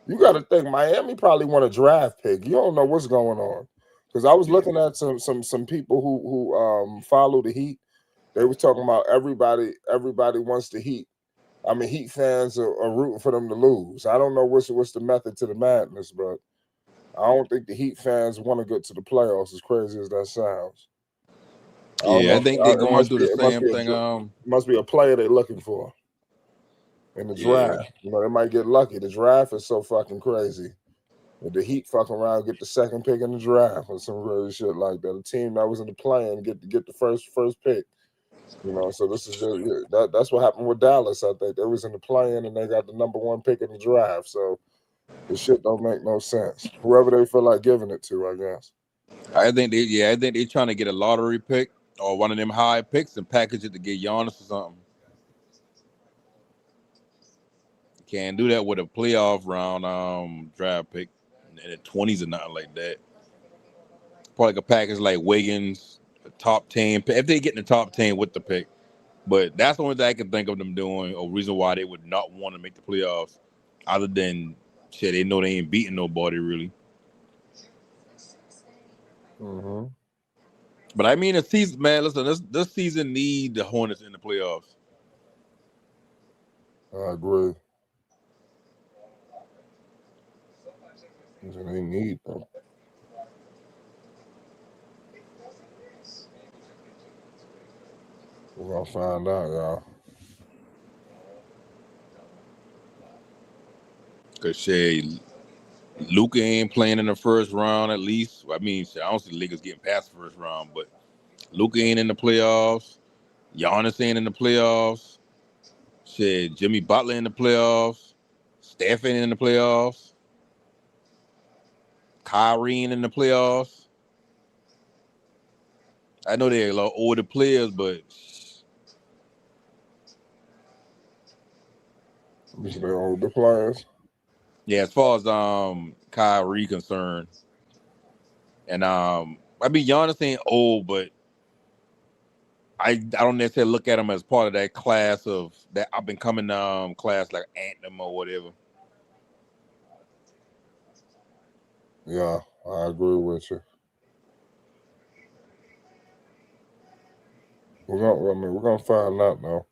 You got to think Miami probably want a draft pick. You don't know what's going on. Because I was looking at some people who follow the Heat. They were talking about everybody wants the Heat. I mean, Heat fans are rooting for them to lose. I don't know what's the method to the madness, but I don't think the Heat fans want to get to the playoffs, as crazy as that sounds. I think they're going through the same thing. It must be a player they're looking for in the draft. You know, they might get lucky. The draft is so fucking crazy. If the Heat fucking around, get the second pick in the draft or some crazy shit like that. A team that was in the play-in get the first pick. You know, so this is just that's what happened with Dallas. I think they was in the play-in and they got the number 1 pick in the draft. So the shit don't make no sense. Whoever they feel like giving it to, I guess. I think they're trying to get a lottery pick or one of them high picks and package it to get Giannis or something. You can't do that with a playoff round draft pick. in the 20s or nothing like that. Probably like a package like Wiggins, a top 10. If they get in the top 10 with the pick. But that's the only thing I can think of them doing, or reason why they would not want to make the playoffs, other than shit, they know they ain't beating nobody really. Mm-hmm. But I mean, the season, man. Listen, this season need the Hornets in the playoffs. I agree. They need them. We're gonna find out, y'all. Cause shit, Luka ain't playing in the first round at least. I mean, shit, I don't see the Lakers getting past the first round, but Luka ain't in the playoffs. Giannis ain't in the playoffs. Shit, Jimmy Butler in the playoffs. Steph ain't in the playoffs. Kyrie ain't in the playoffs. I know they're a lot older players, but They're older players. yeah, as far as Kyrie concerned, and I mean Giannis ain't old, but I don't necessarily look at him as part of that class of that up and coming class like Anthem or whatever. Yeah, I agree with you. We're gonna find out now.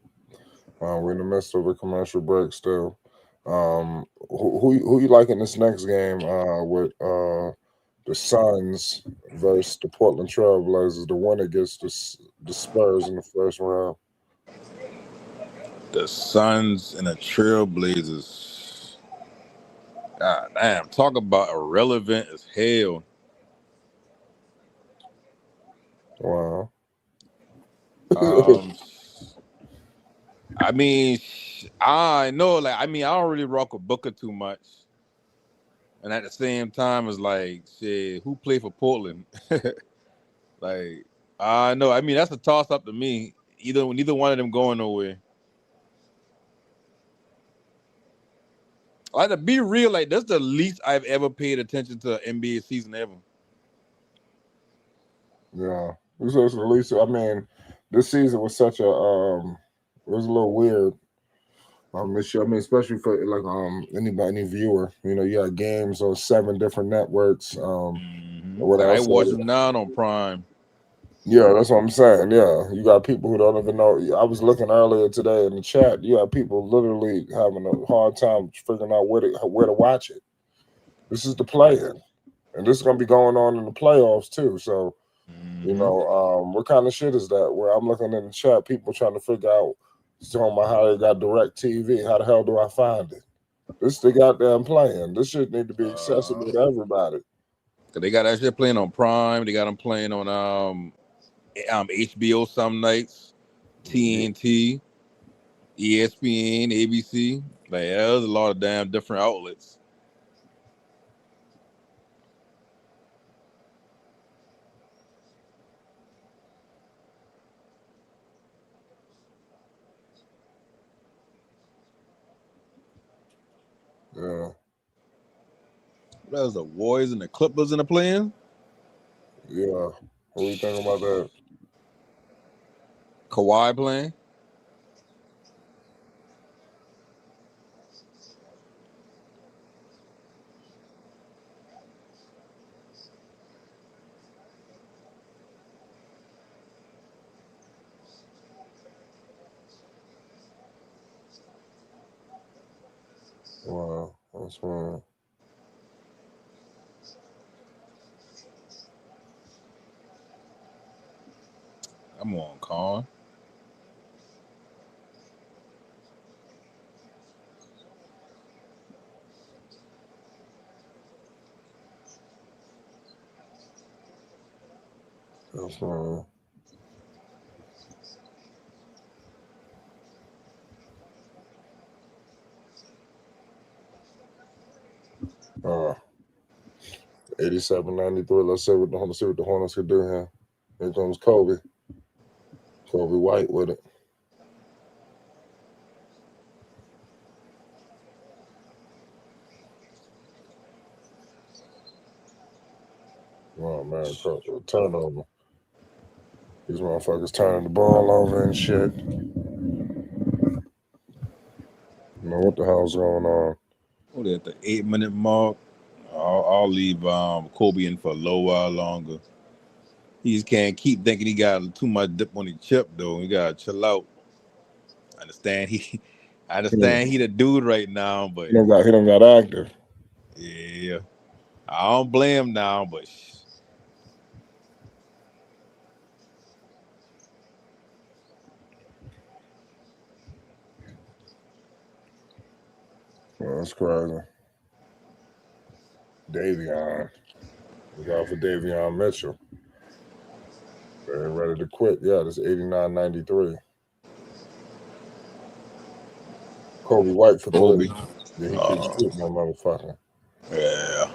We're in the midst of a commercial break still. Who you like in this next game with the Suns versus the Portland Trailblazers? The winner gets the Spurs in the first round. The Suns and the Trailblazers. God damn, talk about irrelevant as hell. Wow. I mean, I know, like, I mean, I don't really rock with Booker too much. And at the same time, it's like, shit, who played for Portland? Like, I know. I mean, that's a toss up to me. Neither one of them going nowhere. Like, to be real, like, that's the least I've ever paid attention to an NBA season ever. Yeah, this was at least. I mean, this season was such a it was a little weird. This year, I mean, especially for like any viewer. You know, you had games on 7 different networks. What Like, I else? watch them now on Prime. Yeah, that's what I'm saying. Yeah, you got people who don't even know. I was looking earlier today in the chat. You have people literally having a hard time figuring out where to watch it. This is the play-in, and this is going to be going on in the playoffs too. So, you know, what kind of shit is that? Where I'm looking in the chat, people trying to figure out, talking about how they got direct TV. How the hell do I find it? This is the goddamn playing. This shit need to be accessible to everybody. Cause they got that shit playing on Prime. They got them playing on HBO some nights, TNT, ESPN, ABC. Like, yeah, there's a lot of damn different outlets. Yeah. There's the Warriors and the Clippers in the playing. Yeah. What do you think about that? Kawhi playing. Wow, that's fine. I'm on Con. That's fine. Uh, 87-93. Let's see what the Hornets could do here. Here comes Kobe. Kobe White with it. Oh man, turnover. These motherfuckers turning the ball over and shit. You know what the hell's going on? What at the 8-minute mark? I'll leave Kobe in for a little while longer. He just can't keep thinking he got too much dip on his chip though. He gotta chill out. I understand he the dude right now, but He don't got active. yeah, I don't blame him now, but That's crazy. Davion. We got for Davion Mitchell. They're ready to quit. Yeah, this 89-93. Kobe White for Kobe. 3. Yeah, he keeps shooting that motherfucker. Yeah.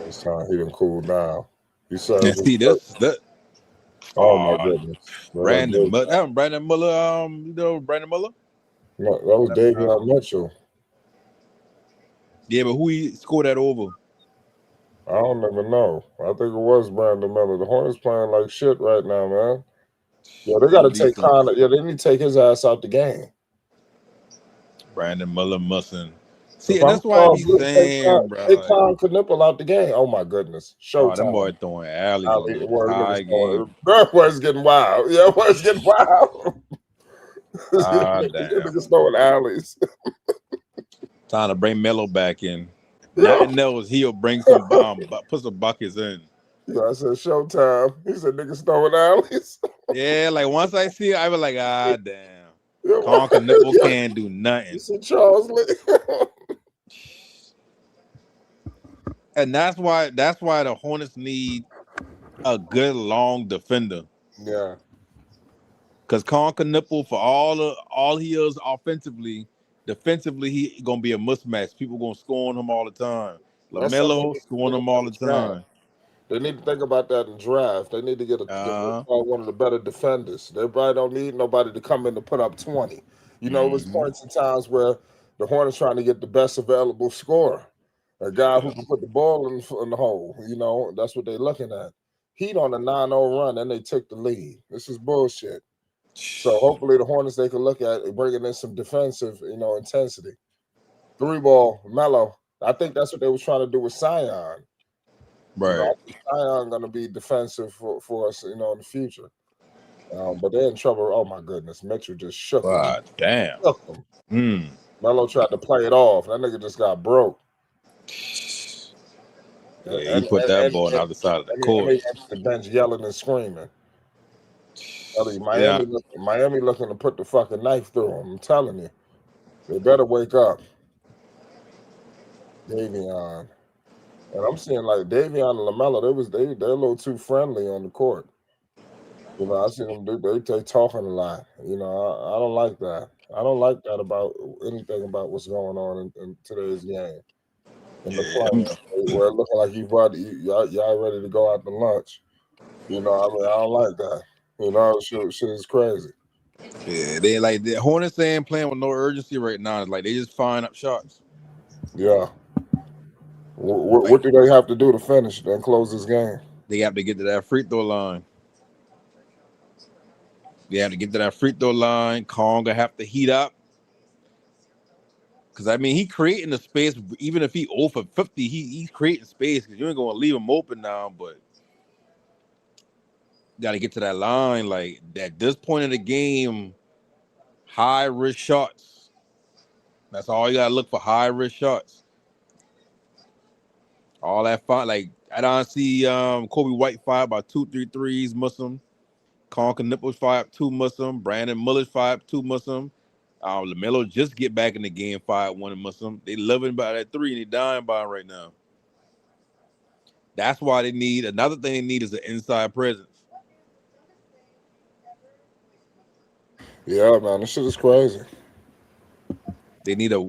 This time he done cooled down. He And served. see that. Oh my goodness. Brandon Muller. That Brandon Muller. Brandon Muller. No, that was Davion Mitchell. Yeah, but who he scored that over? I don't even know. I think it was Brandon Miller. The Hornets playing like shit right now, man. Yeah, they got to take Connor. Yeah, they need to take his ass out the game. Brandon Muller mustn't. See, and that's why I be saying, bro. Take Con Knipple out the game. Oh my goodness. Showtime. That boy throwing alleys on the entire game. Where's getting wild? Yeah, where's getting wild? Damn. Niggas throwing alleys. Trying to bring Melo back in. Nothing else, he'll bring some put some buckets in. Yeah, I said Showtime. He said niggas throwing alleys. Yeah, like once I see it, I was like, damn. Yeah, Conker Nipple can't do nothing. You see Charles Lee. And that's why the Hornets need a good long defender. Yeah. Because Conker Nipple, for all he is offensively, defensively, he gonna be a mismatch. People gonna score on him all the time. Lamelo scoring him all the time. They need to think about that in draft. They need to get one of the better defenders. They probably don't need nobody to come in to put up 20. You know, there's points and times where the Hornets trying to get the best available scorer, a guy who can put the ball in the hole. You know, that's what they're looking at. Heat on a 9-0 run, and they take the lead. This is bullshit. So hopefully the Hornets, they can look at bringing in some defensive, intensity. 3-ball, Melo. I think that's what they was trying to do with Sion. Right. Sion going to be defensive for us, in the future. But they're in trouble. Oh my goodness, Mitchell just shook him. Damn. Shook him. Melo tried to play it off. That nigga just got broke. Yeah, he put that ball on the other side of the court. They went to the bench yelling and screaming. Miami looking to put the fucking knife through him. I'm telling you, they better wake up. Davion, and I'm seeing like Davion and Lamelo. They're a little too friendly on the court. I see them they talking a lot. I don't like that. I don't like that about anything about what's going on in today's game. In the play, where it looking like y'all ready to go out to lunch. I don't like that. Shit is crazy. Yeah, they like the Hornets ain't playing with no urgency right now. It's like they just firing up shots. Yeah. What do they have to do to finish and close this game? They have to get to that free throw line. They have to get to that free throw line. Conga have to heat up. Because, he creating the space. Even if he 0 for 50, he's creating space. Because you ain't going to leave him open now. But got to get to that line. Like, at this point in the game, high-risk shots. That's all you got to look for, high-risk shots. All that fun. Like, I don't see Kobe White fire by 2-3 threes, Muslim. Conker Nipples fire up 2 Muslim. Brandon Miller's fire up 2 Muslim. Lamelo just get back in the game, 5-1 Muslim. They loving by that 3 and they dying by right now. That's why they need another thing. They need is an inside presence. Yeah, man, this shit is crazy. They need a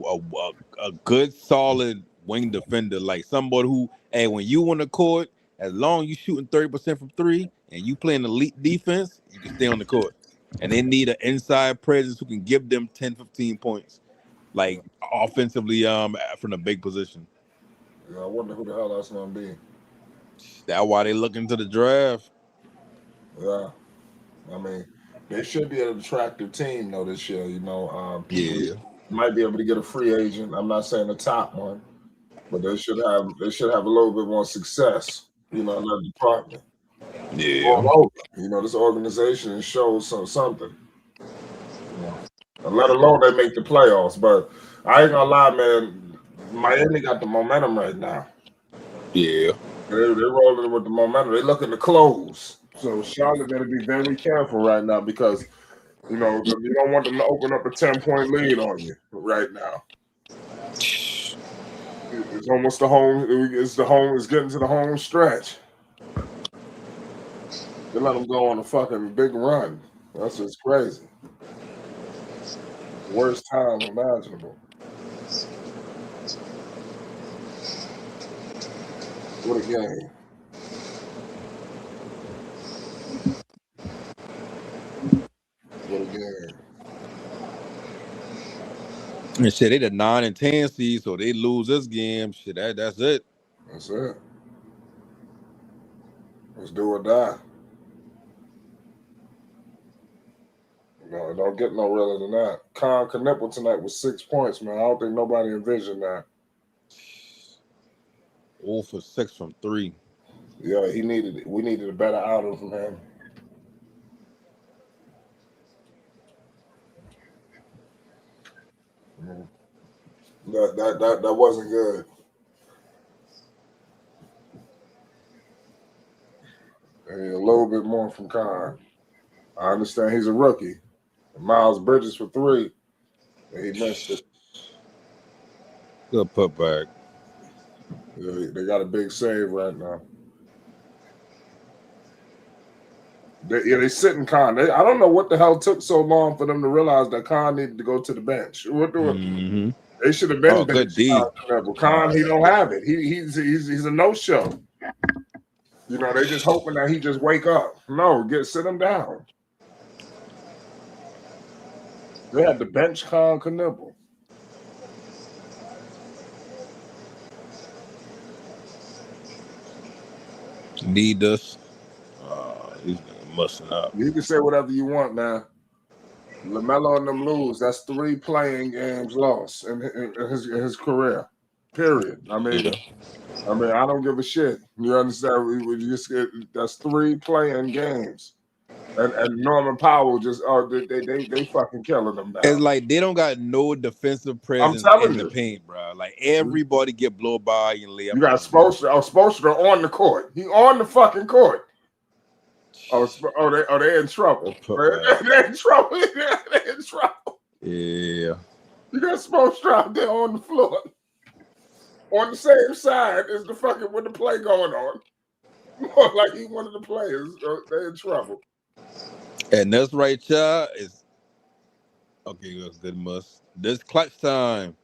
good, solid wing defender, like somebody who, hey, when you on the court, as long as you shooting 30% from 3 and you playing elite defense, you can stay on the court. And they need an inside presence who can give them 10, 15 points, like offensively, from a big position. Yeah, I wonder who the hell that's gonna be. That's why they looking to the draft. Yeah, I mean, they should be an attractive team though this year. You know, people Yeah. might be able to get a free agent. I'm not saying the top one, but they should have a little bit more success. You know, in that department. Yeah. All over. You know, this organization shows something. You know, and let alone they make the playoffs. But I ain't gonna lie, man. Miami got the momentum right now. Yeah. They're rolling with the momentum. They looking to close. So Charlotte got to be very careful right now because you know you don't want them to open up a 10-point lead on you right now. It's almost the home. It's the home. It's getting to the home stretch. They let them go on a fucking big run. That's just crazy. Worst time imaginable. What a game. What a game. And shit, they the 9 and 10 seed, so they lose this game. Shit, that's it. That's it. Let's do or die. No, it don't get no realer than that. Con Knipple tonight was 6 points, man. I don't think nobody envisioned that. 0 for 6 from 3. Yeah, we needed a better outing from him. That wasn't good. I need a little bit more from Con. I understand he's a rookie. Miles Bridges for 3. And he missed it. Good putback. Yeah, they got a big save right now. They sitting Con. I don't know what the hell took so long for them to realize that Con needed to go to the bench. Mm-hmm. They should have been good D. Con, he don't have it. He's a no-show. You know, they just hoping that he just wake up. No, sit him down. They had the bench Con Knipple. Need us. These niggas mustn't up. You can say whatever you want now. Lamelo and them lose. That's 3 playing games lost in his career. Period. I mean, I don't give a shit. You understand? That's 3 playing games. And Norman Powell just they fucking killing them now. It's like they don't got no defensive presence in the paint, bro. Like everybody get blown by and lay up. You got Spoelstra on the court. He on the fucking court. They in trouble. They're in trouble. They're in trouble. Yeah. You got Spoelstra out there on the floor. On the same side as the fucking with the play going on. Like he one of the players. They're in trouble. And that's right, y'all. It's okay, that's good must. This clutch time.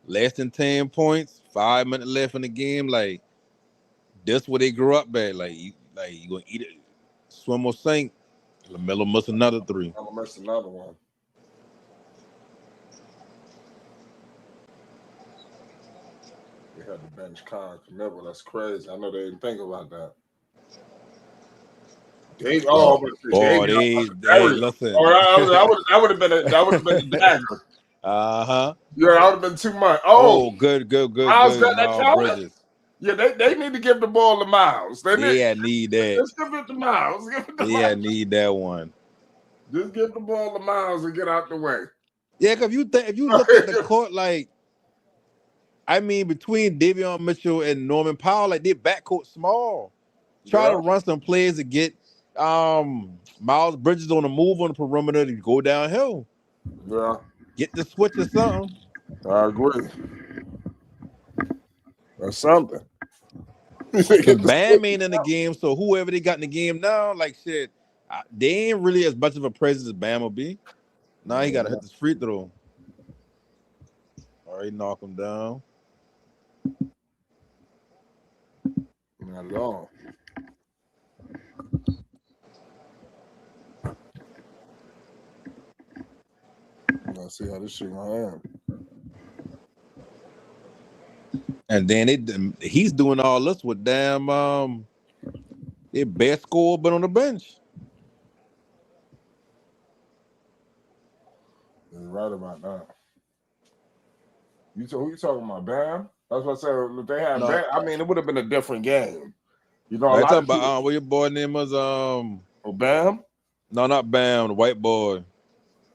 Less than 10 points, 5 minutes left in the game. Like that's where they grew up at. Like you gonna eat it, swim or sink. Lamelo missed another 3. I'm gonna miss another one. They had the bench Con Knipple. That's crazy. I know they didn't think about that. Listen. I would have been a dagger. Uh-huh. Yeah, that would have been too much. Good. Miles Bridges. Yeah, they need to give the ball to Miles. Need that. Just give it to Miles. Need that one. Just give the ball to Miles and get out the way. Yeah, because if you look at the court, like, I mean, between Davion Mitchell and Norman Powell, like their backcourt small. Try to run some plays to get Miles Bridges on the move on the perimeter to go downhill. Yeah. Get the switch or something. I agree. That's something. Bam ain't in the game, so whoever they got in the game now, like shit, they ain't really as much of a presence as Bam will be. Now he got to hit this free throw. All right, knock him down. Not at all. Let's see how this shit gonna end. And then he's doing all this with damn Their best scorer been on the bench. You're right about that. Who you talking about, Bam? That's what I said. If they had No, Bam, I mean, it would have been a different game. You know, a I lot talking of people. about what your boy name was. Oh, Bam, No, not Bam, the white boy.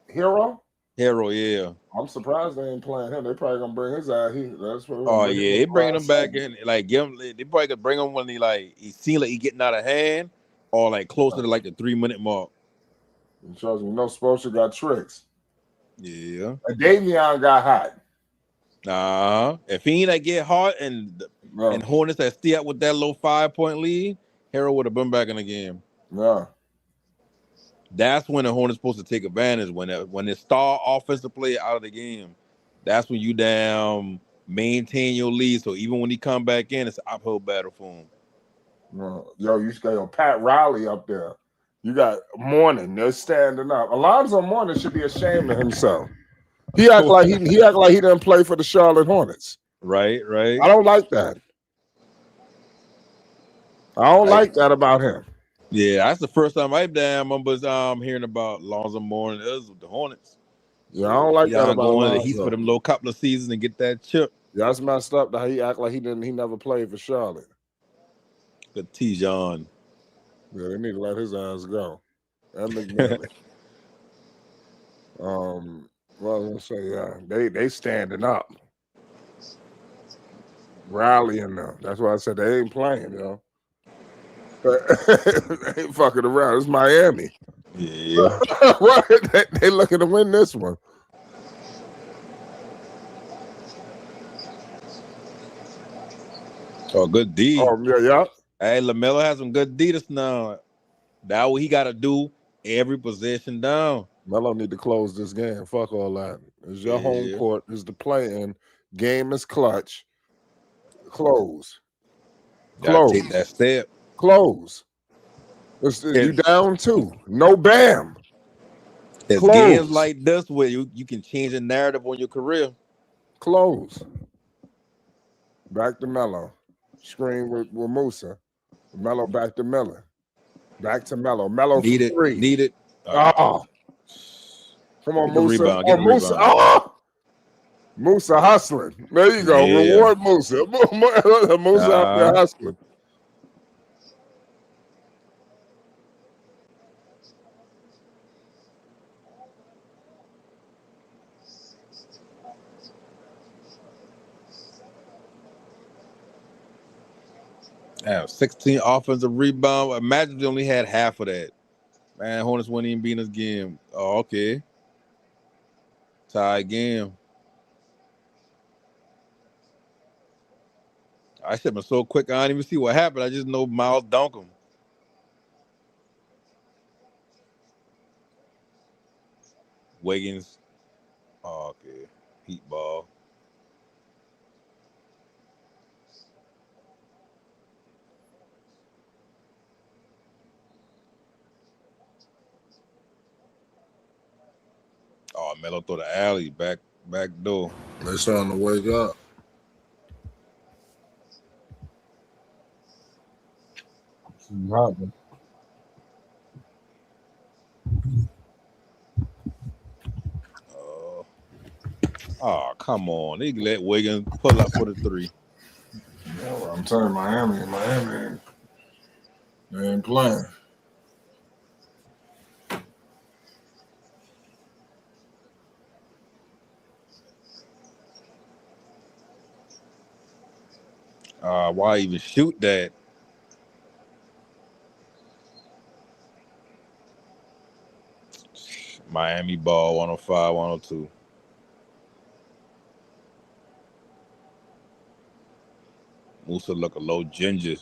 Hero. Yeah. I'm surprised they ain't playing him. They probably gonna bring his ass. That's what we're gonna Oh bring yeah, him they in bringing him last back second. in. Like give him. They probably could bring him when he seems like he getting out of hand, or like closer to like the 3-minute mark. And trust me, you know, Spoelstra got tricks. Yeah. And Davion got hot. If he ain't like get hot and No, Hornets that stay up with that low 5-point lead, Hero would have been back in the game. no. That's when the Hornets supposed to take advantage when they star offensive player out of the game. That's when you maintain your lead. So even when he come back in, it's an uphill battle for him. No. Yo, you got Pat Riley up there. You got Morning. They're standing up. Alonzo Mourning should be ashamed of himself. He act like he didn't play for the Charlotte Hornets. Right. I don't like that. I don't like that about him. Yeah, that's the first time I remember hearing about Lonzo Mourning. It was with the Hornets. Yeah, I don't like that about going to the Lonzo. East for them little couple of seasons and get that chip. Yeah, that's messed up that he act like he never played for Charlotte. Good T-John. Yeah, they need to let his ass go. And McMillan. Well, I was gonna say, yeah, they standing up. Rallying them. That's why I said they ain't playing, yo. They ain't fucking around. It's Miami. Yeah. Right. They looking to win this one. Oh, good D. Oh, yeah. Hey, Lamelo has some good D this now. That's what he got to do every possession down. Melo need to close this game. Fuck all that. It's your home court. It's the play-in. Game is clutch. Close. Gotta take that step. Close. You down 2. No Bam. It's games like this where you can change the narrative on your career. Close. Back to Melo. Screen with Musa. Melo back to Miller. Back to Melo. Melo Need for 3. Need it. Oh. Come on, Musa. Rebound. Oh, Musa. Oh. Musa hustling. There you go. Yeah. Reward Musa. Musa out there hustling. Yeah, 16 offensive rebound. Imagine they only had half of that. Man, Hornets wouldn't even be in this game. Oh, okay. Tie game. I should have been so quick. I didn't even see what happened. I just know Miles dunked him. Wiggins. Oh, okay. Heat ball. Oh, Melo throw the alley back door. They're starting to wake up. Oh, come on. They let Wiggins pull up for the 3. Yeah, I'm telling you, Miami, they ain't playing. Why even shoot that? Miami ball 105, 102. Musa look a low ginger.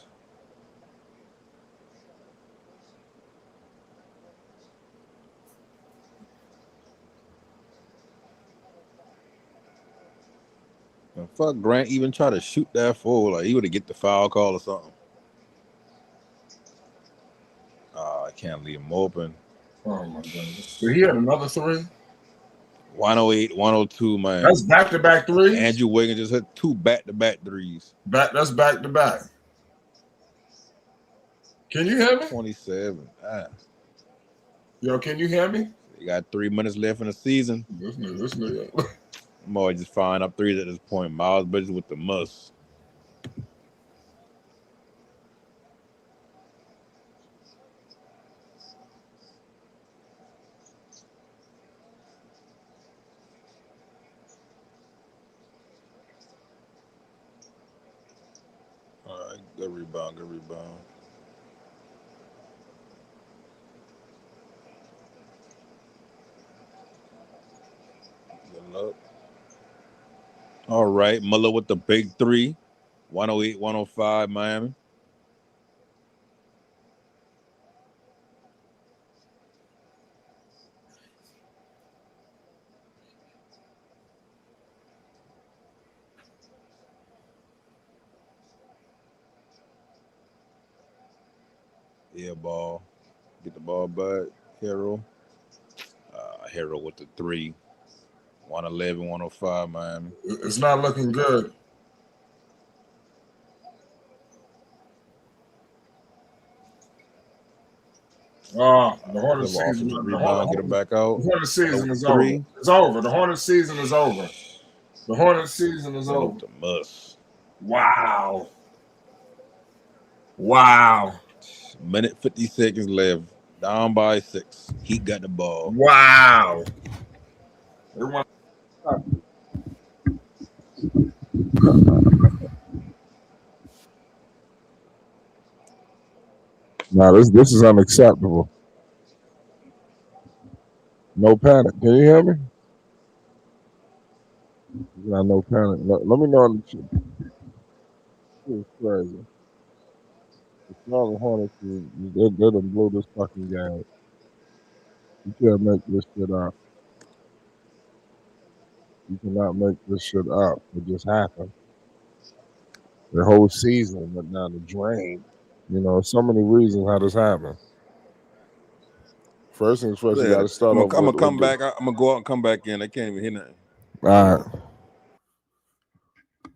And fuck Grant even try to shoot that fool. Like he would have get the foul call or something. I can't leave him open. Oh my goodness. Did he have another 3? 108, 102, man. That's back-to-back 3s? Andrew Wiggins just hit 2 back-to-back 3s. That's back-to-back. Can you hear me? 27. Yo, can you hear me? You got 3 minutes left in the season. This nigga. I'm always just firing up threes at this point. Miles Bridges with the must. All right, good rebound, good rebound. Good luck. All right, Muller with the big three. 108, 105, Miami. Yeah, ball. Get the ball back. Hero. Hero with the three. 111, 105, Miami. It's not looking good. The Hornets season. Rebound, get him back out. The Hornets season is over. It's over. The Hornets season is over. The Hornets season is over. The must. Wow. Wow. Minute 50 seconds left. Down by 6. Heat got the ball. Wow. Now this is unacceptable. No panic. Can you hear me? No panic. Let me know. It's crazy. The Charlotte Hornets, they done blew this fucking game. You can't make this shit up. You cannot make this shit up. It just happened. The whole season went down the drain. You know, so many reasons how this happened. First things first, you got to start off. I'm gonna come back. I'm gonna go out and come back in. I can't even hear nothing. All right,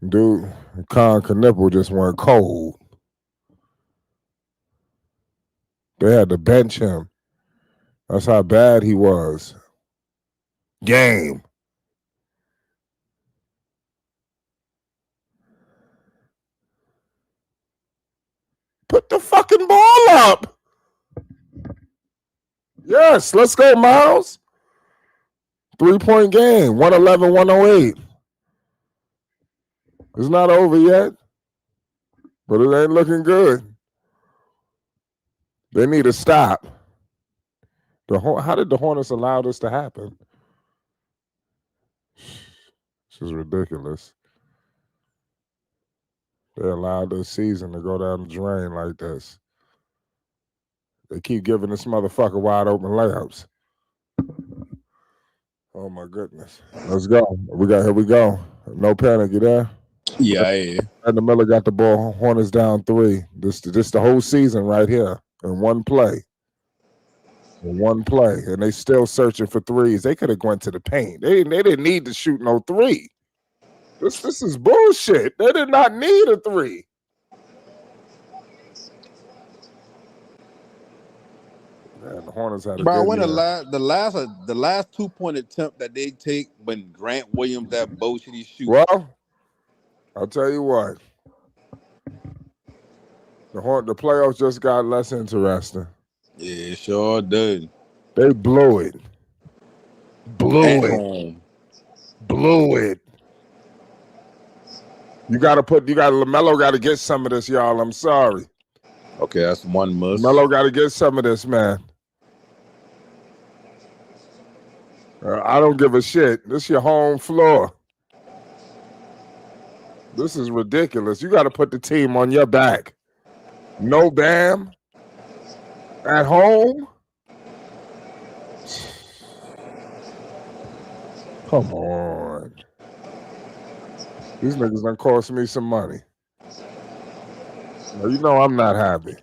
dude. Con Knipple just went cold. They had to bench him. That's how bad he was. Game. Put the fucking ball up. Yes, let's go, Miles. 3-point game. 111, 108. It's not over yet, but it ain't looking good. They need to stop. How did the Hornets allow this to happen? This is ridiculous. They allowed this season to go down the drain like this. They keep giving this motherfucker wide open layups. Oh my goodness. Let's go. Here we go. No panic, you there? Yeah. And Miller got the ball. Hornets down 3. This the whole season right here in one play. And they still searching for threes. They could have went to the paint. They didn't need to shoot no 3. This is bullshit. They did not need a 3. Man, the Hornets had a Bro, good when year. the last 2-point attempt that they take when Grant Williams that bullshit he shoots. Well, I'll tell you what. The playoffs just got less interesting. Yeah, sure did. They blew it. Home. Blew it. Lamelo got to get some of this, y'all. I'm sorry. Okay, that's one must. Lamelo got to get some of this, man. I don't give a shit. This is your home floor. This is ridiculous. You got to put the team on your back. No Bam. At home? Come on. These niggas done cost me some money. Now, you know I'm not happy.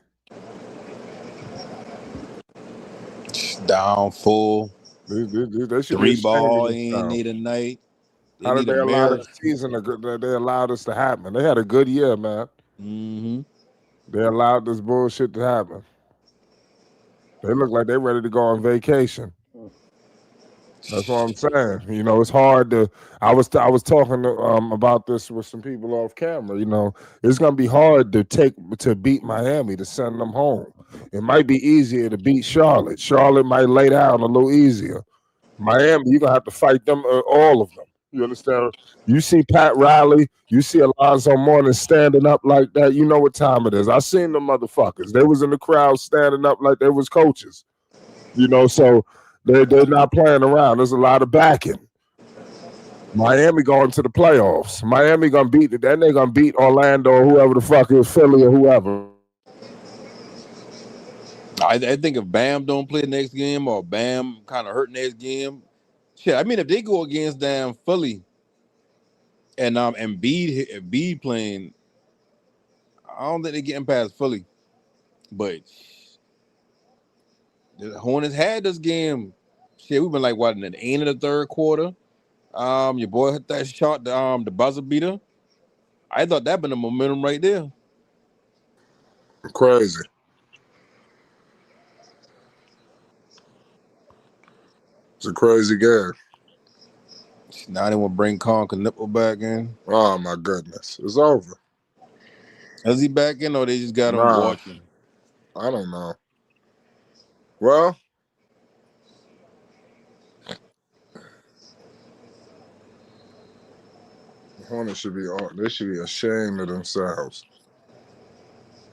Down full. They should 3 ball ain't need a night. How did they allow this season? They allowed us to happen. They had a good year, man. Mm-hmm. They allowed this bullshit to happen. They look like they're ready to go on vacation. That's what I'm saying. You know, it's hard to. I was talking about this with some people off camera. You know, it's gonna be hard to beat Miami to send them home. It might be easier to beat Charlotte. Charlotte might lay down a little easier. Miami, you're gonna have to fight them, all of them. You understand? You see Pat Riley, you see Alonzo Mourning standing up like that. You know what time it is. I seen them motherfuckers. They was in the crowd standing up like they was coaches. You know, so they're not playing around. There's a lot of backing. Miami going to the playoffs. Miami gonna beat it. Then they gonna beat Orlando or whoever the fuck is Philly or whoever. I think if Bam don't play next game or Bam kind of hurt next game, shit. I mean, if they go against damn Philly and Embiid playing, I don't think they're getting past Philly. But the Hornets had this game. Shit, we've been like what in the end of the third quarter. Your boy hit that shot, the buzzer beater. I thought that been the momentum right there. Crazy. It's a crazy game. Now they want to bring Con Knipple back in. Oh my goodness, it's over. Is he back in or they just got him Nah, watching? I don't know. Well, the Hornets should be on. They should be ashamed of themselves.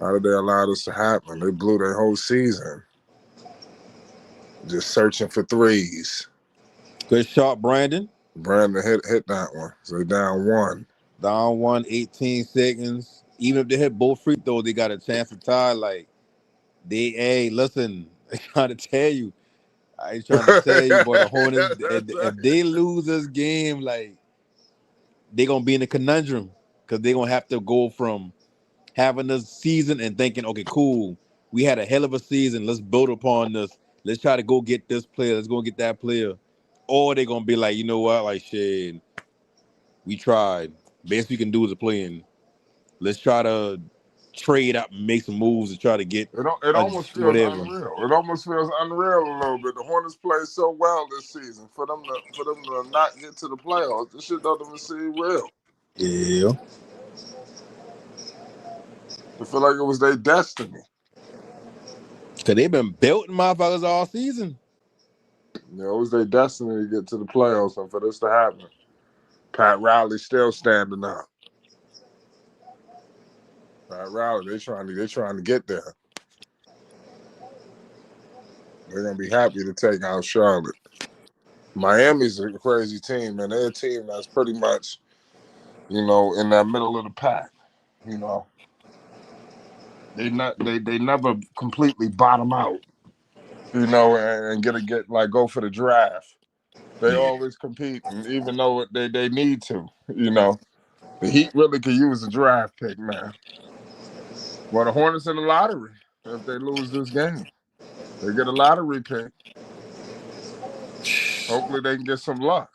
How did they allow this to happen? They blew their whole season just searching for threes. Good shot, Brandon. Brandon hit that one. So they down one. Down 18 seconds. Even if they hit both free throws, they got a chance to tie. Like hey, listen, I trying to tell you. I ain't trying to tell you, but the Hornets, if they lose this game, like they gonna be in a conundrum because they gonna have to go from having this season and thinking, okay, cool, we had a hell of a season. Let's build upon this. Let's try to go get this player. Let's go get that player. Or they gonna be like, you know what, like shit, we tried. Best we can do is a play in. Let's try to trade up and make some moves to try to get It almost feels whatever. unreal. It almost feels unreal a little bit. The Hornets played so well this season. For them to not get to the playoffs, this shit don't even seem real. Yeah. I feel like it was their destiny. Cause they've been belting motherfuckers all season. You know, it was their destiny to get to the playoffs and for this to happen. Pat Riley still standing up. Pat Riley, they're trying to get there. They're gonna be happy to take out Charlotte. Miami's a crazy team, man. They're a team that's pretty much, you know, in that middle of the pack. You know, they never completely bottom out. You know, and go for the draft. They always compete, and even though they need to, you know, the Heat really could use a draft pick, man. Well, the Hornets in the lottery if they lose this game. They get a lottery pick. Hopefully they can get some luck.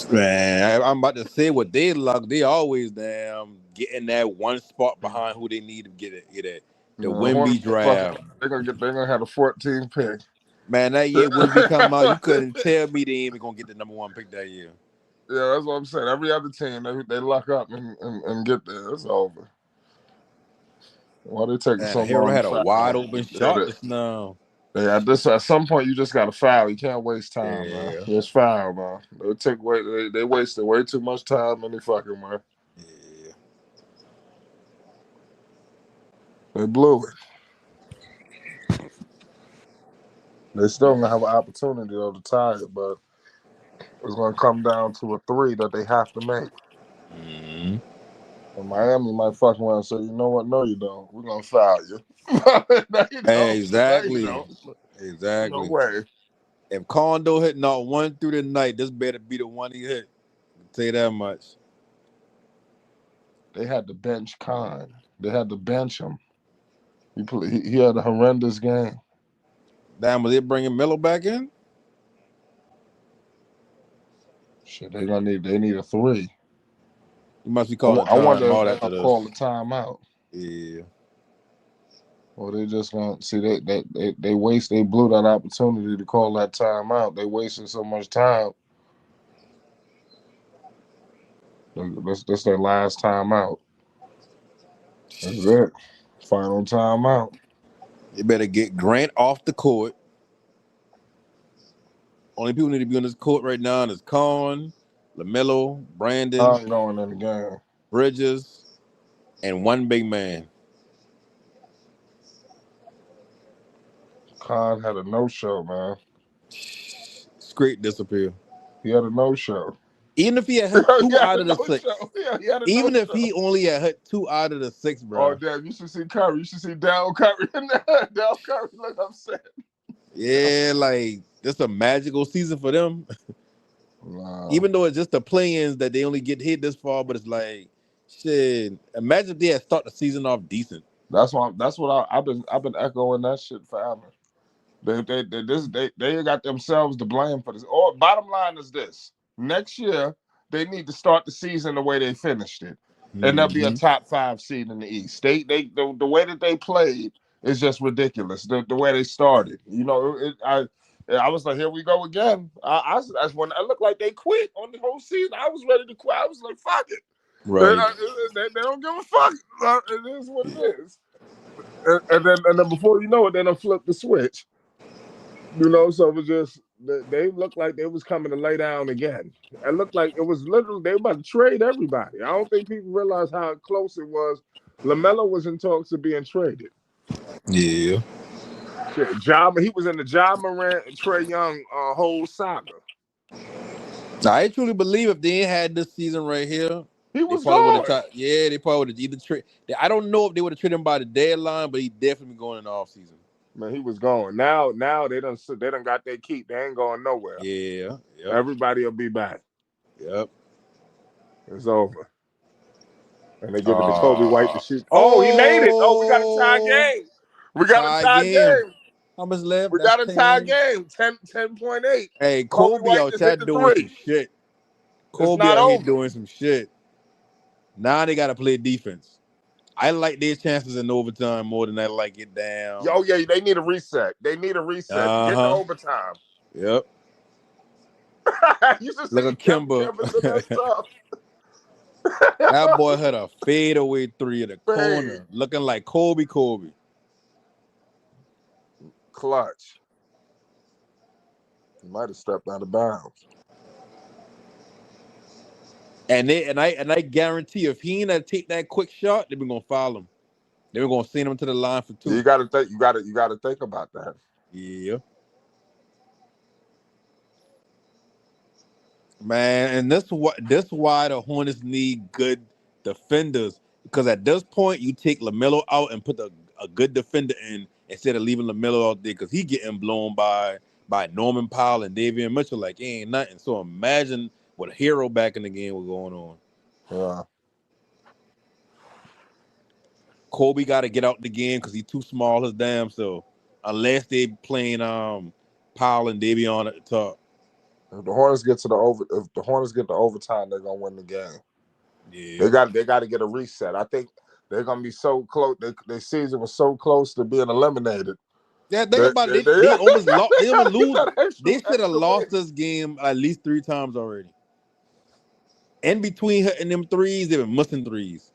Man, I'm about to say what they luck. They always damn getting that one spot behind who they need to get it. The Wemby draft. They're gonna have a 14 pick. Man, that year Wemby come out, you couldn't tell me they ain't even gonna get the number one pick that year. Yeah, that's what I'm saying. Every other team, they luck up and get there. It's over. Why they taking Man, so Hero long? had a wide open shot just now. Yeah, at some point you just got to foul. You can't waste time, man. Yeah. Just foul, man. They wasted way too much time any fucking way. Yeah. They blew it. They still gonna have an opportunity though to tie it, but it's gonna come down to a 3 that they have to make. Mm-hmm. And Miami might fucking well say, you know what? No, you don't. We're gonna foul you. No, you don't. Exactly. No, you don't. Exactly. No way. If Kondo hit not one through the night, this better be the one he hit. I'll tell you that much. They had to bench Khan. They had to bench him. He had a horrendous game. Damn, was they bringing Melo back in? Shit, they need a 3. You must be calling I wonder time if out they're after gonna call the this. timeout. Yeah. Or they just gonna see they blew that opportunity to call that timeout. They wasted so much time. That's their last timeout. That's it. Final timeout. They better get Grant off the court. Only people need to be on this court right now is Con, Lamelo, Brandon, I'm going in the game. Bridges, and one big man. Khan had a no-show, man. Straight disappear. He had a no-show. Even if he had hit two out of the six. Yeah, he had a Even if no-show. he only had hit 2 out of the 6, bro. Oh, damn. You should see Curry. You should see Dal Curry in there. Dal Curry look upset. Yeah, like, this a magical season for them. Nah. Even though it's just the play-ins that they only get hit this far, but it's like, shit. Imagine if they had started the season off decent. That's what I've been echoing that shit forever. They got themselves to blame for this. Or bottom line is this: next year they need to start the season the way they finished it, and they'll be a top 5 seed in the East. The way that they played is just ridiculous. The way they started, you know, I was like, here we go again. That's when I looked like they quit on the whole season. I was ready to quit. I was like, fuck it. Right. They don't give a fuck. It is what it is. And then before you know it, then they'll flip the switch. You know, so it was just they looked like they was coming to lay down again. It looked like it was literally they were about to trade everybody. I don't think people realize how close it was. Lamelo was in talks of being traded. Yeah. Shit, he was in the Ja Morant and Trae Young whole saga. Now, I truly believe if they ain't had this season right here, he was going. going. They probably would have either traded. I don't know if they would have traded him by the deadline, but he definitely going in the offseason. Man, he was going. Now they done got their keep. They ain't going nowhere. Yeah. Yep. Everybody will be back. Yep. It's over. And they give it to Kobe White to shoot. Oh, he made it. Oh, we got a tie game. We got a tie game. How much left? We got a tie game. 10.8. Hey, Kobe out there doing some shit. Kobe out here doing some shit. Now they got to play defense. I like their chances in overtime more than I like it down. Oh, yeah, they need a reset. Get to overtime. Yep. You should look at Kimber. That boy had a fadeaway 3 in the corner, looking like Kobe. Clutch. He might have stepped out of bounds. And I guarantee if he ain't take that quick shot, they been gonna foul him. They were gonna send him to the line for 2. You gotta think about that. Yeah. Man, and this why the Hornets need good defenders, because at this point you take Lamelo out and put a good defender in instead of leaving Lamelo out there because he getting blown by Norman Powell and Davion Mitchell like he ain't nothing. So imagine what a hero back in the game was going on. Yeah. Kobe got to get out the game because he's too small his damn self. Unless they playing Powell and Davion at the top. If the Hornets get to overtime, they're gonna win the game. Yeah. They got to get a reset. I think they're gonna be so close. Their season was so close to being eliminated. Yeah, think about it. They almost lost. They almost lose. They should have lost this game at least 3 times already. In between hitting them threes, they've been missing threes.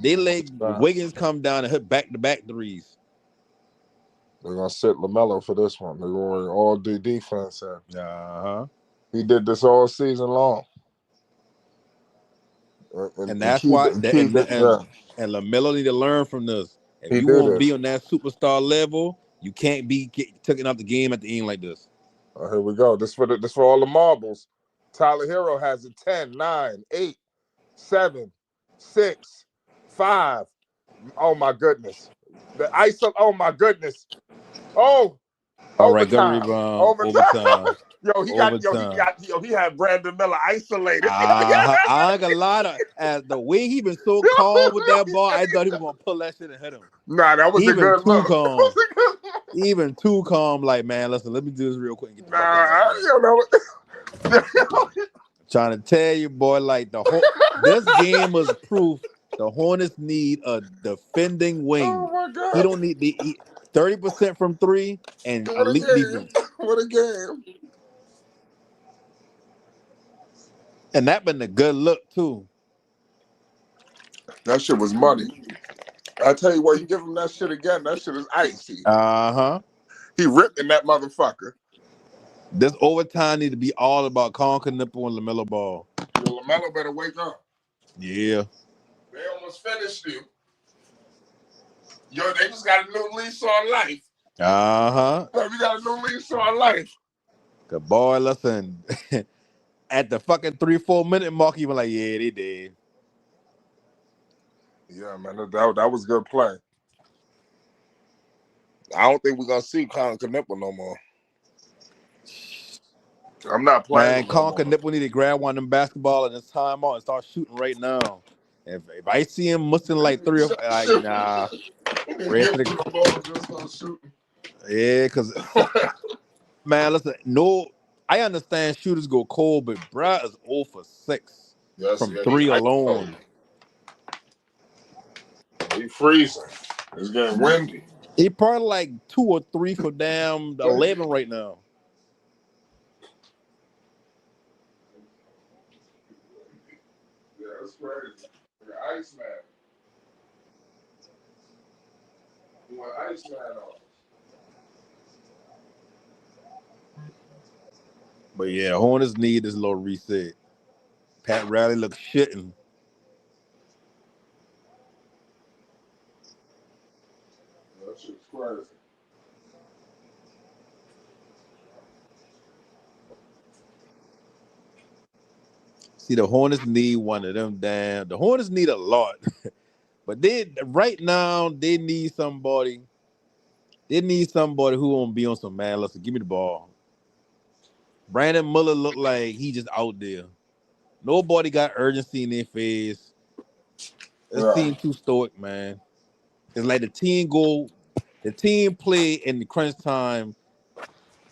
They let Wiggins come down and hit back-to-back threes. They're gonna sit Lamelo for this one. They're going all do defense. He did this all season long. And that's why. And Lamelo need to learn from this. If you want to be on that superstar level, you can't be taken out the game at the end like this. Oh, here we go. This for all the marbles. Tyler Hero has it 10, 9, 8, 7, 6, 5. Oh my goodness. The ISO. Oh my goodness. Oh. All right, good rebound. Overtime. He had Brandon Miller isolated. I ain't gonna lie to the way he been so calm with that ball, I thought he was gonna pull that shit and hit him. Nah, that was a good look. Calm. Even too calm, like, man, listen, let me do this real quick and get the fuck out. Trying to tell you, boy, like this game was proof The Hornets need a defending wing. Oh my God. He don't need the 30% from three and What a elite game. defense. What a game. And that been a good look too. That shit was money. I tell you what, you give him that shit again, that shit is icy. He ripped in that motherfucker. This overtime need to be all about Conker Nipple and Lamelo Ball. Yo, Lamelo better wake up. Yeah. They almost finished you. Yo, they just got a new lease on life. We got a new lease on life. Good boy, listen. At the fucking 3-4 minute mark, he was like, yeah, they did. Yeah, man, that was good play. I don't think we're gonna see Conker Nipple no more. I'm not playing. Man, Conker Nipple need to grab one of them basketball in his timeout and start shooting right now. If I see him missing like 3 or 4, like, nah. Yeah, because man, listen, I understand shooters go cold, but bruh is 0 for 6 from 3 alone. He freezing. It's getting windy. He probably like 2 or 3 for damn 11 right now. Yeah, that's crazy. The ice man. You want ice man on? But yeah, Hornets need this little reset. Pat Riley looks shitting. That shit's crazy. See, the Hornets need one of them damn. The Hornets need a lot. But right now, they need somebody. They need somebody who won't be on some man. Listen, give me the ball. Brandon Miller looked like he just out there. Nobody got urgency in their face. This team too stoic, man. It's like the team play in the crunch time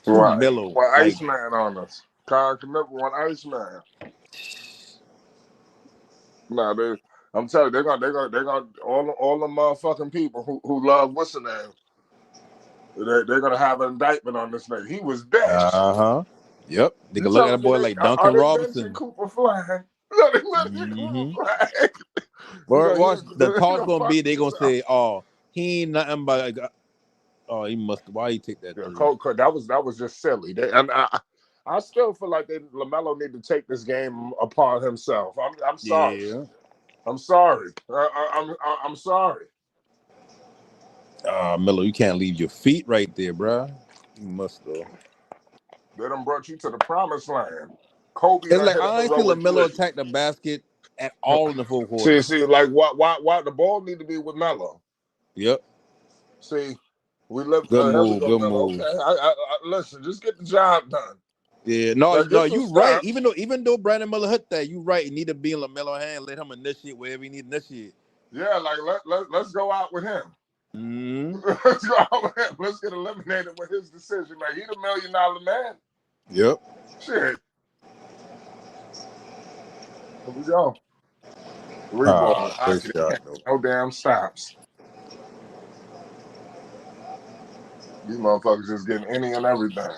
too mellow. One like, Iceman on us. Conker Nipple, one Iceman. Nah, I'm telling you, they're gonna all the motherfucking people who love what's the name. They're gonna have an indictment on this nigga. He was benched. Yep. They can look at a boy like Duncan Robinson. Cooper Flag. Watch, the talk's gonna be they gonna say, "Oh, he ain't nothing but he must. Why he take that?" That was just silly. I still feel like Lamelo need to take this game upon himself. I'm sorry. Yeah. I'm sorry. I'm sorry. Melo, you can't leave your feet right there, bro. You must though. They done brought you to the promised land. Kobe. It's like I ain't see Lamelo attack the basket at all in the full quarter. See, like why the ball need to be with Melo? Yep. See, we live. Good move. Good move. Okay, I listen. Just get the job done. Yeah, no, you right. Even though Brandon Miller hit that, you right. You need to be in LaMelo hand. Let him initiate wherever he need to initiate. Yeah, like let's go out with him. Mm-hmm. Let's go out with him. Let's get eliminated with his decision. Like he's $1 million man. Yep. Shit. Here we go. No damn stops. These motherfuckers just getting any and everything.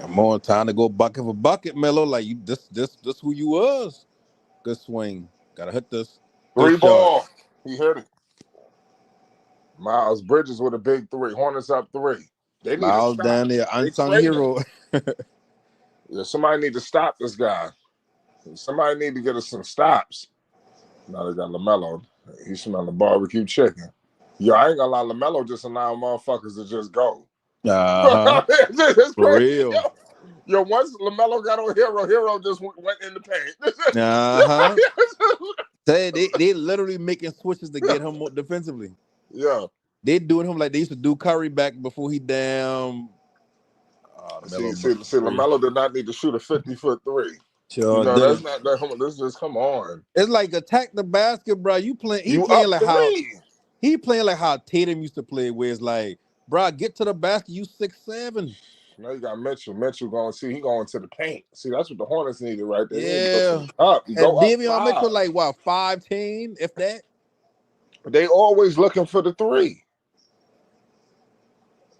I'm on time to go bucket for bucket, Melo. Like you, this who you was. Good swing. Gotta hit this. Three ball. He hit it. Miles Bridges with a big 3. Hornets up 3. They need Miles to stop. Down there, unsung hero. Yeah, somebody need to stop this guy. Somebody need to get us some stops. Now they got Lamelo. He smelling barbecue chicken. Yo, I ain't gonna lie. Lamelo just allow motherfuckers to just go. It's for real. Yo, once Lamelo got on Hero just went in the paint. They literally making switches to get him more defensively. Yeah. They doing him like they used to do Curry back before he damn. See, Lamelo did not need to shoot a 50-foot 3. Sure, that's not that. This just come on. It's like attack the basket, bro. He playing like how Tatum used to play, where it's like, bro, get to the basket. You 6'7". Now you got Mitchell. Mitchell going he going to the paint. See, that's what the Hornets needed right there. Yeah. Up. You And go up Davion 5. Mitchell, like, what, 5'10", if that? They always looking for the 3.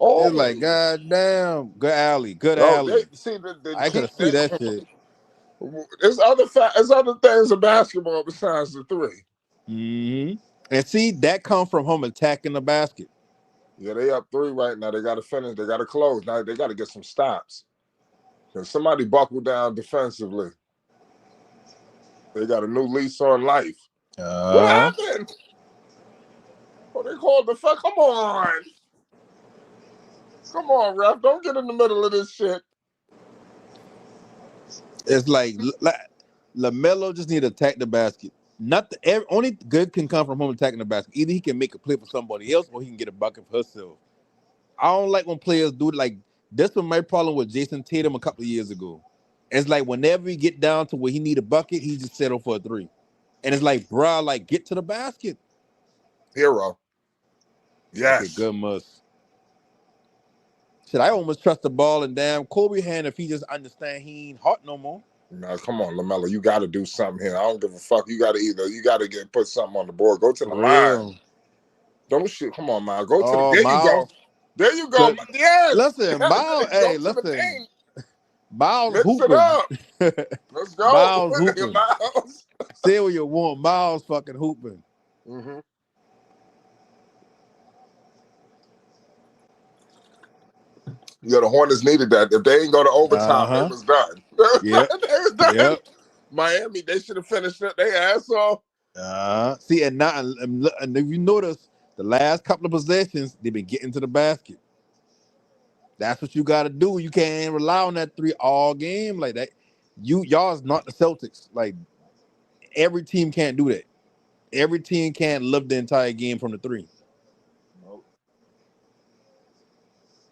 It's like, Always. goddamn, good alley, good No, alley. the I could key. have see that shit. There's other things in basketball besides the 3. Mm-hmm. And see, that comes from him attacking the basket. Yeah, they up 3 right now. They got to finish. They got to close. Now they got to get some stops. Because somebody buckled down defensively. They got a new lease on life. What happened? Oh, they called the fuck. Come on. Come on, ref. Don't get in the middle of this shit. It's like Lamelo just need to attack the basket. Not the only good can come from him attacking the basket. Either he can make a play for somebody else, or he can get a bucket for himself. I don't like when players do it. Like this was my problem with Jason Tatum a couple of years ago. It's like whenever he get down to where he need a bucket, he just settle for a 3. And it's like, bro, like get to the basket. Hero. Yes. Okay, good must. Shit, I almost trust the ball and damn Kobe hand if he just understand he ain't hot no more. Now, come on, Lamelo. You got to do something here. I don't give a fuck. You got to put something on the board. Go to the line. Don't shoot. Come on, Miles. Go to the. There Miles, you go. There you go. Good. Yes. Listen, Yes. Miles. Hey, listen. Miles Mix hooping. it up. Let's go. Miles hooping. Miles. Say what you want. Miles fucking hooping. Mm-hmm. Yeah, the Hornets needed that. If they ain't go to overtime, they was done. Yep. They was done. Yep. Miami, they should have finished it. They ass off. See, and if you notice, the last couple of possessions, they've been getting to the basket. That's what you got to do. You can't rely on that 3 all game like that. Y'all is not the Celtics. Like every team can't do that. Every team can't live the entire game from the 3. Nope.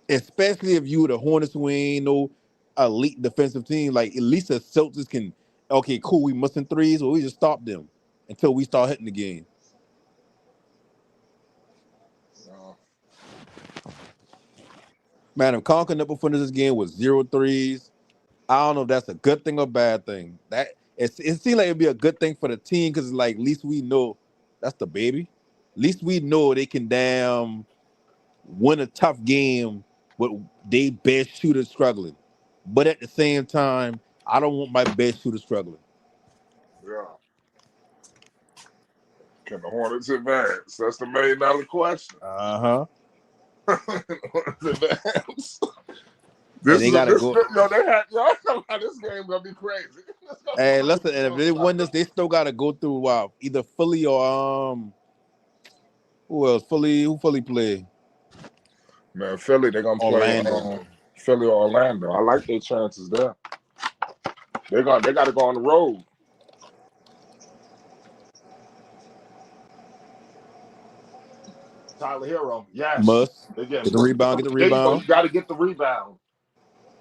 Especially if you the Hornets who ain't no elite defensive team. Like at least the Celtics can. Okay, cool. We missing 3s, or we just stop them until we start hitting the game. Man, if Conklin up finish this game with 0 3s, I don't know if that's a good thing or bad thing. It seems like it'd be a good thing for the team because like at least we know that's the baby. At least we know they can damn win a tough game with they best shooter struggling. But at the same time, I don't want my best shooter struggling. Yeah. Can the Hornets advance? That's the $1 million question. Advance. This they gotta go. Y'all know how this game gonna be crazy. Hey, listen, and if they win this, they still gotta go through either Philly or who else? Who Philly play? Man, Philly, they're gonna Orlando. play Philly or Orlando. I like their chances there. They gotta go on the road. Tyler Hero, yes. Must get the rebound. Get the There you go. rebound. You got to get the rebound.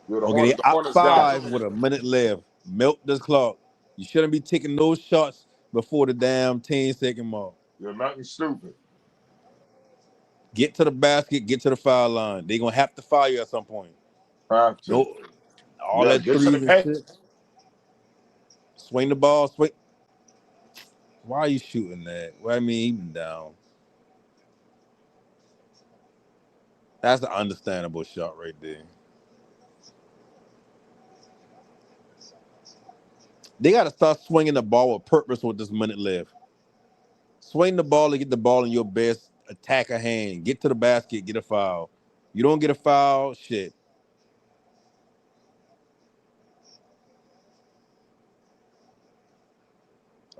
Okay, they up 5 with a minute left. Milk this clock. You shouldn't be taking those shots before the damn 10-second mark. You're nothing stupid. Get to the basket. Get to the foul line. They're gonna have to foul you at some point. Have to. No, all that get 3s to the and paint. shit. Swing the ball. Swing. Why are you shooting that? Well, I mean, even down. That's an understandable shot right there. They got to start swinging the ball with purpose with this minute left. Swing the ball and get the ball in your best attacker hand. Get to the basket, get a foul. You don't get a foul, shit.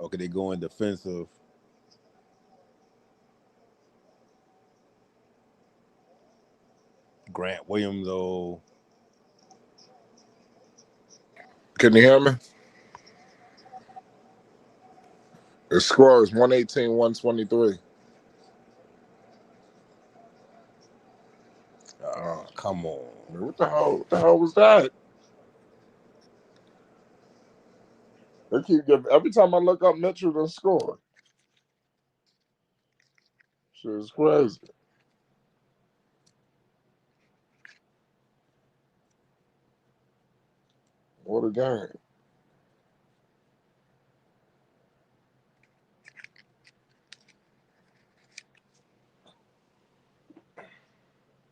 Okay, they going defensive. Grant Williams, though. Can you hear me? The score is 118-123. Oh, come on. What the hell was that? They keep giving. Every time I look up, Mitchell done scored. Shit is crazy. What a game.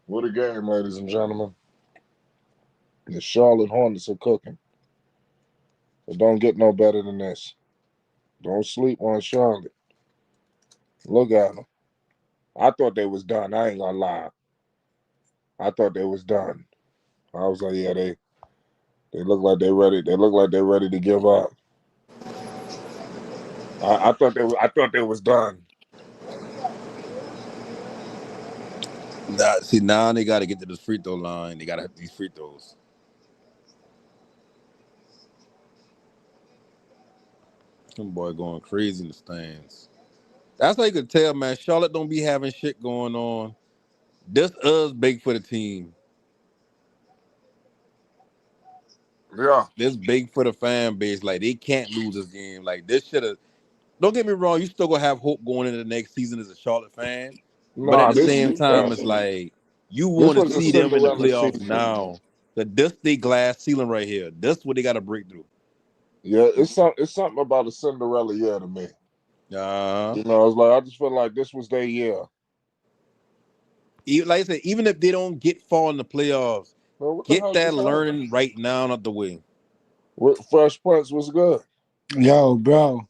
What a game, ladies and gentlemen. The Charlotte Hornets are cooking. It don't get no better than this. Don't sleep on Charlotte. Look at them. I thought they was done. I ain't gonna lie. I thought they was done. I was like, yeah, they look like they ready. They look like they're ready to give up. I thought they was done. Nah, see, now they got to get to this free throw line. They got to have these free throws. Some boy going crazy in the stands. That's how you could tell, man. Charlotte don't be having shit going on. This us big for the team. Yeah. This big for the fan base. Like, they can't lose this game. Like, this should have. Don't get me wrong. You still gonna have hope going into the next season as a Charlotte fan. But at Nah, the same time, it's this like you this want to was a see them in the Cinderella playoffs season. now. This they glass ceiling right here. This what they got to break through. Yeah, it's something about a Cinderella year to me. Uh, You know, it's like I just feel like this was their year. Like I said, even if they don't get far in the playoffs, Well, what the get hell that just happened? learning right now out the way. Fresh Prince was good. Yo, bro.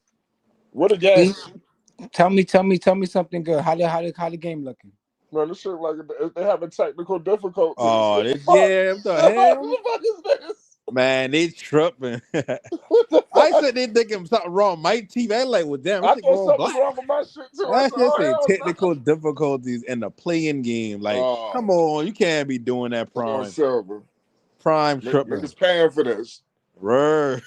What a game. Tell me something good. How the game looking? Man, this shit like they having technical difficulties. Oh, What the this fuck? what the hell? What the fuck is this? Man, they tripping. What the I fuck? said they thinking something wrong. My team, I like with them. I Shit thought going something was black. wrong with my shit too. I That said, shit say oh hell technical difficulties in the playing game. Like, no. come on, you can't be doing that, Come on, Prime. Silver. Prime tripping. Niggas paying for this. Word.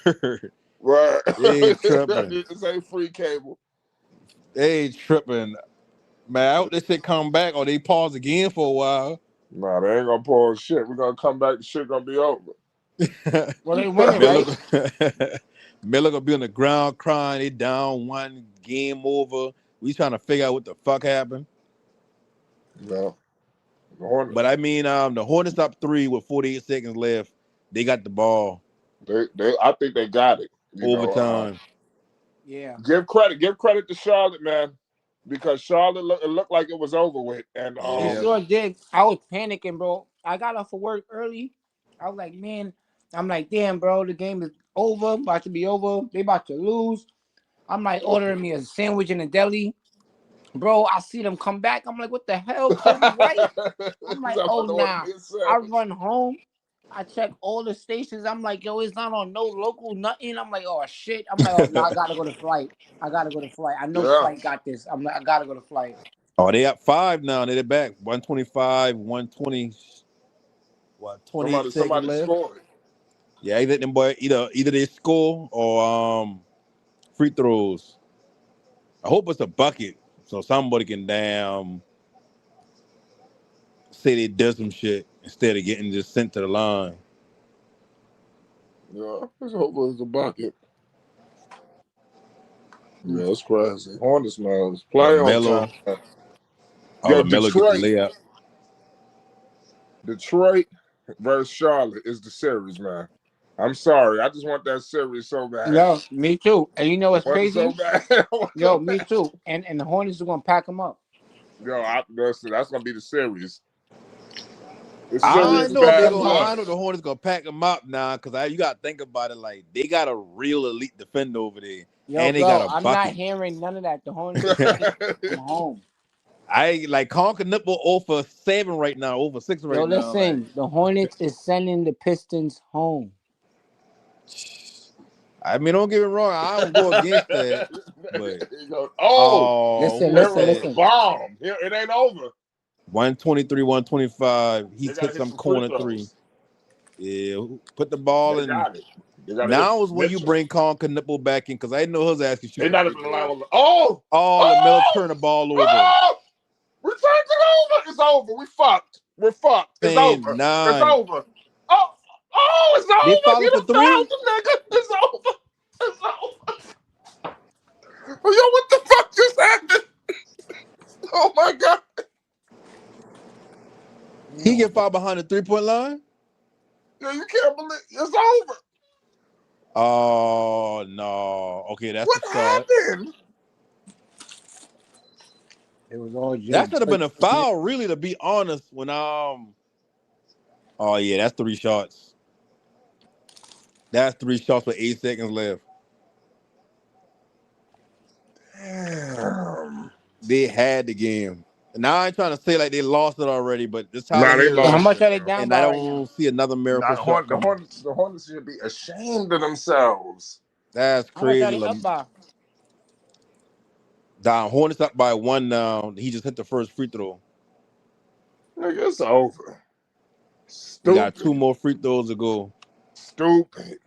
Right. They tripping. This ain't free cable. They tripping. Man, I hope this shit come back or they pause again for a while. Nah, they ain't gonna pause shit. We're gonna come back, the shit gonna be over. Well, they winning, right? Miller gonna be on the ground crying. They down one, game over. We trying to figure out what the fuck happened. No. But I mean, the Hornets up 3 with 48 seconds left. They got the ball. I think they got it. Overtime. Yeah. Give credit to Charlotte, man, because Charlotte looked like it was over with, and It Yeah. sure did. I was panicking, bro. I got off of work early. I was like, man, I'm like, damn, bro, the game is over, about to be over. They about to lose. I'm like ordering me a sandwich in the deli. Bro, I see them come back. I'm like, what the hell? Kobe White? I'm like, oh, nah. I run home. I check all the stations. I'm like, yo, it's not on no local nothing. I'm like, oh, shit. I'm like, oh, no, I got to go to Flight. I know Flight got this. I'm like, I got to go to Flight. Oh, they up 5 now. They're back. 125, 120. What, 28 seconds left? Scored. Yeah, either they score or free throws. I hope it's a bucket so somebody can say they did some shit instead of getting just sent to the line. Yeah, let's hope it was a bucket. Yeah, it's crazy. Hornets, man, it's playoff Lamelo. time. Oh, Yo, Lamelo get the layup. Detroit versus Charlotte is the series, man. I'm sorry, I just want that series so bad. Yo, me too. And you know what's crazy? So bad. Yo, me too. And the Hornets are gonna pack them up. Yo, that's gonna be the series. I know the Hornets gonna pack them up now because you gotta think about it. Like they got a real elite defender over there, yo, and they bro, got a I'm bucket. not hearing none of that. The Hornets are home. I like Conker Nipple over 7 right now, over 6 right now. Yo, listen, the Hornets is sending the Pistons home. I mean, don't get me wrong, I don't go against that. But listen. Bomb. It ain't over. 123, 125. He took some corner 3. Yeah, put the ball in. Now is when you bring Conker Nipple back in because I know his ass can shoot. The Miller turn the ball over. We turned it over. It's over. We're fucked. It's over. 9. It's over. It's over. They fouled for 3. Nigga. It's over. It's over. Yo, what the fuck just happened? Oh my god. He get fouled behind the 3-point line? Yeah, you can't believe it's over. Oh no. Okay, that's What a shot. happened? It was all That Jim. should have been a foul, really, to be honest. When oh yeah, that's 3 shots. That's 3 shots with 8 seconds left. Damn. They had the game. Now I ain't trying to say like they lost it already, but this Tyler Nah, they Hero, So how lost much it, are they bro. down and I by right now? don't see another miracle Nah, shot coming. The Hornets should be ashamed of themselves. That's How much are crazy. they up by? Down Hornets up by 1 now. He just hit the first free throw. Nigga, it's over. He got 2 Stupid. more free throws to go. Stupid.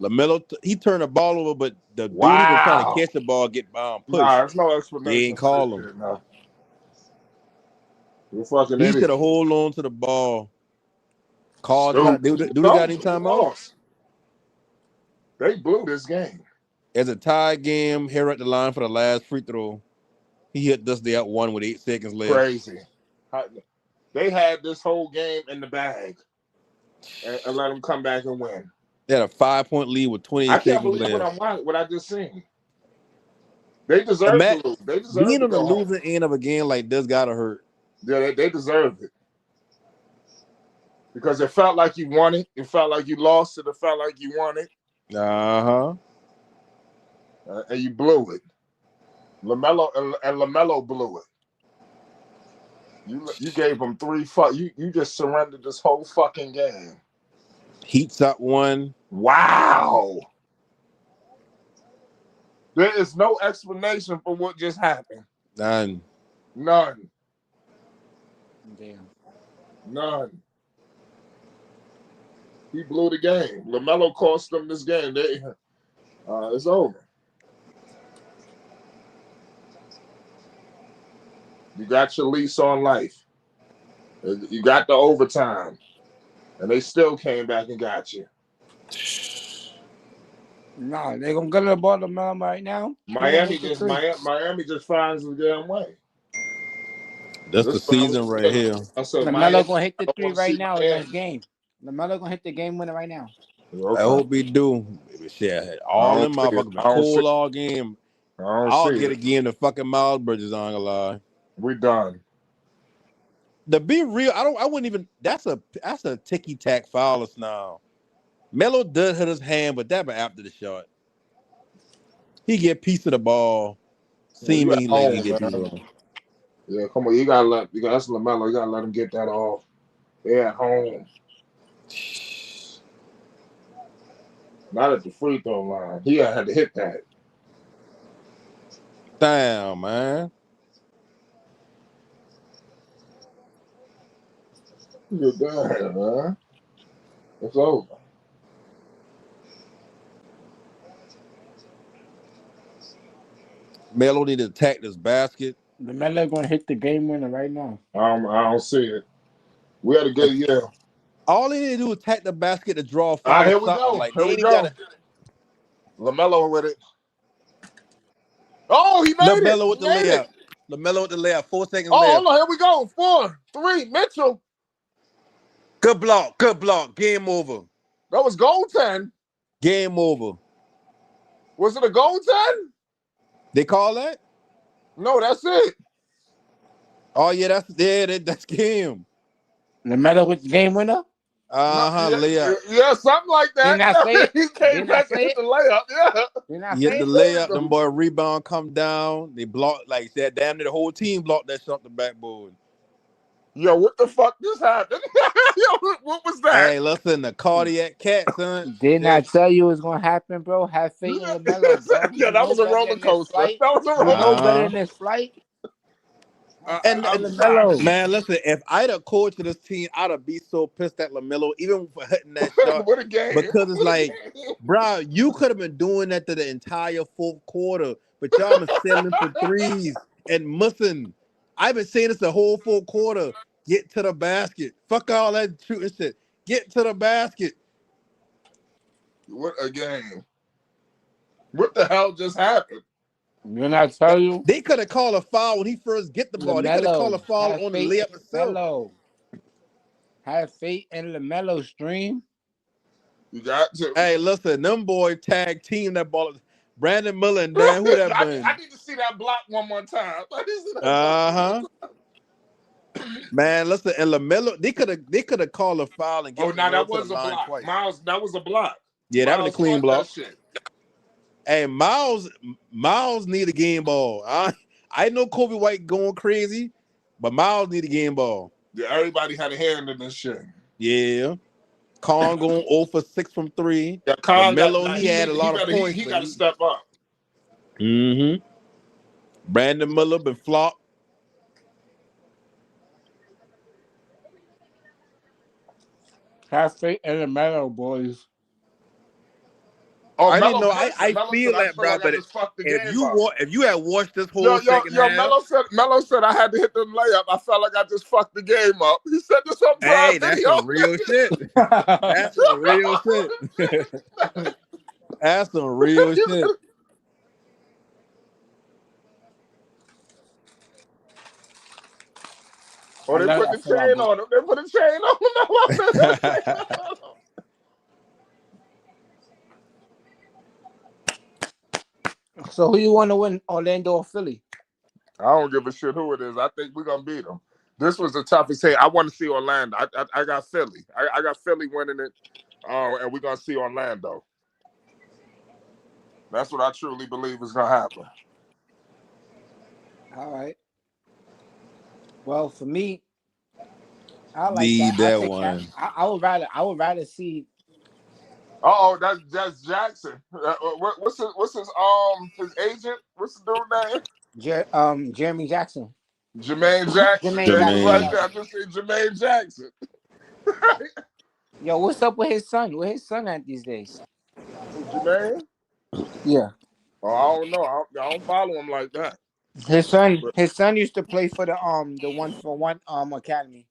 Lamelo, he turned the ball over, but the dude he was trying to Wow. catch the ball get Nah, pushed. there's no They explanation ain't for this call him. shit, no. You're fucking He should idiot. have hold on to the ball. Call time. Do Stupid. they No, got any they timeouts? lost. They blew this game. As a tie game, here at the line for the last free throw. He hit this day up 1 with 8 seconds left. Crazy. They had this whole game in the bag and let them come back and win. They had a 5-point lead with 28 I can't seconds believe left. what I just seen. They deserve to lose. They deserve Being to on the go home. losing end of a game like this gotta hurt. Yeah, they deserve it. Because it felt like you won it. It felt like you lost it. It felt like you won it. Uh-huh. And you blew it. Lamelo blew it. You gave them 3 you just surrendered this whole fucking game. Heat's up 1. Wow. There is no explanation for what just happened. None. None. Damn. None. He blew the game. LaMelo cost them this game. It's over. You got your lease on life. You got the overtime. And they still came back and got you. No, they're gonna go to the bottom right now. Miami just finds the damn way. That's the season right here. I said Lamelo gonna hit the I 3 wanna right see now Miami. in this game. Lamelo gonna hit the game winner right now. Okay. I hope he do. Shit, all them motherfuckers been cold all game. I'll get a game to fucking Miles Bridges, I ain't gonna lie. We done. To be real, I wouldn't even. That's a ticky tack foul now. Melo does hit his hand, but that be after the shot. He get piece of the ball. Seemingly like he get piece of the ball. Yeah, come on. That's LaMelo. You gotta let him get that off. They're at home. Not at the free throw line. He had to hit that. Damn, man. You're done, man. It's over. Melo need to attack this basket. Lamelo gonna hit the game winner right now. I don't see it. We had a good year. All they need to do is attack the basket to draw a foul. All right, here we something. go. Like, Here they we ain't go. gotta. LaMelo with it. Oh, he made it. LaMelo with the layup. LaMelo with the layup. 4 seconds Oh, left. hold on. Here we go. 4, 3. Mitchell. Good block. Good block. Game over. That was goaltend. Game over. Was it a goaltend? They call that? No, that's it. Oh yeah, that's game. Lamelo with the game winner. Layup. Yeah, something like that. Didn't I say it? He came Didn't I back and say hit it? the layup. Yeah. Didn't I He say hit the it? layup. Them boy rebound come down. They block like that. Damn near the whole team blocked that shot the backboard. Yo, what the fuck just happened? Yo, what was that? Hey, listen, the cardiac cat, son. Didn't I tell you it's gonna happen, bro? Have faith in Lamelo, bro. Yeah, that was a roller coaster. That was a You roller know coaster. better than this flight. And Lamelo. man, listen, if I'd have coached this team, I'd have be so pissed at Lamelo, even for hitting that shot. What a game. Because it's like, bro, you could have been doing that to the entire 4th quarter, but y'all been settling for threes and missing. I've been saying this the whole 4th quarter. Get to the basket. Fuck all that shooting shit. Get to the basket. What a game. What the hell just happened? Didn't I tell you? They could have called a foul when he first get the ball. They could have called a foul on the layup itself. Have faith in Lamelo stream. You got to. Hey, listen, them boy tag team that ball. Brandon Miller and Dan, who that been? I need to see that block one more time. Man, listen, and Lamelo, they could have called a foul and get that to was the a line block. twice. Miles, that was a block. Yeah, that was a clean block. That shit. Hey, Miles need a game ball. I know Kobe White going crazy, but Miles need a game ball. Yeah, everybody had a hand in this shit. Yeah. Kong going 0 for 6 from 3. Yeah, Kong Lamelo, he had a lot of points. He got to step up. Mm-hmm. Brandon Miller been flopped. Have faith in the Lamelo, boys. I didn't know. I feel that, bro. But if you had watched this whole second half, Melo said I had to hit them layup. I felt like I just fucked the game up. He said this on Prime Hey, that's some real shit. That's some real shit. That's some real shit. Oh, they put the chain on him. They put a chain on him. So who you want to win, Orlando or Philly? I don't give a shit who it is. I think we're gonna beat them. This was the toughest. Hey, I want to see Orlando. I got Philly. I got Philly winning it, and we're gonna see Orlando. That's what I truly believe is gonna happen. All right. Well, for me, I like Need that one. I would rather see. That's Jackson. What's his agent? What's the dude name? Jeremy Jackson. Jermaine Jackson. I just say Jermaine Jackson. Yo, what's up with his son? Where his son at these days? Jermaine? Yeah. Oh, I don't know. I don't follow him like that. His son used to play for the 1-for-1 academy.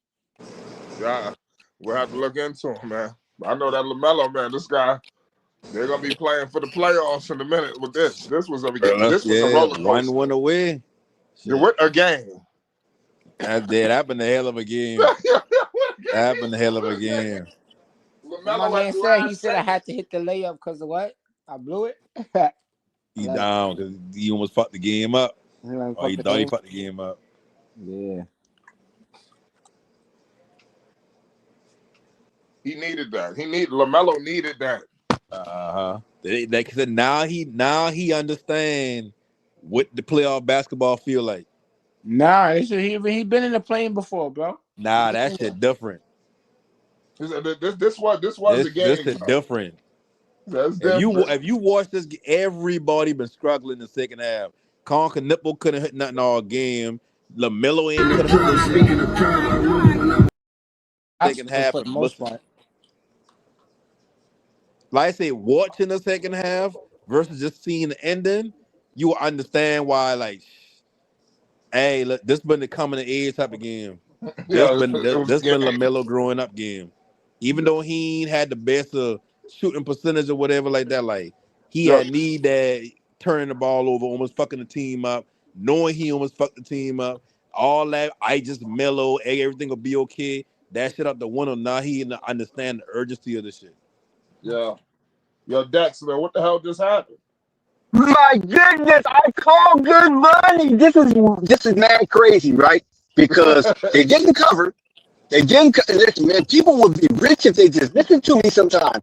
Yeah, we'll have to look into him, man. I know that Lamelo, man. This guy, they're gonna be playing for the playoffs in a minute with this. This was a roller coaster. 1 win away. What a game! That been a hell of a game. That been a hell of a game. My man said I had to hit the layup because of what? I blew it. He down because he almost fucked the game up. He thought he fucked the game up. Yeah. He needed that. Lamelo needed that. Like I said, now he understand what the playoff basketball feel like. Nah, he been in the plane before, bro. Nah, that shit different. This was a game. This is different. That's different. If you watch this, everybody been struggling in the second half. Conker Nipple couldn't hit nothing all game. Lamelo ain't could have hit second half for the most part. Like I say, watching the second half versus just seeing the ending, you will understand why. Like, hey, look, this been the coming of age type of game. This been Lamelo growing up game. Even though he ain't had the best shooting percentage or whatever like that, like he had need that turning the ball over, almost fucking the team up, knowing he almost fucked the team up. All that, I just mellow, everything will be okay. That shit out the window. Now he understand the urgency of the shit. Yeah. Yo, Dex, man, what the hell just happened? My goodness, I call good money. This is mad crazy, right? Because they didn't cover. Listen, man, people would be rich if they just listened to me sometimes.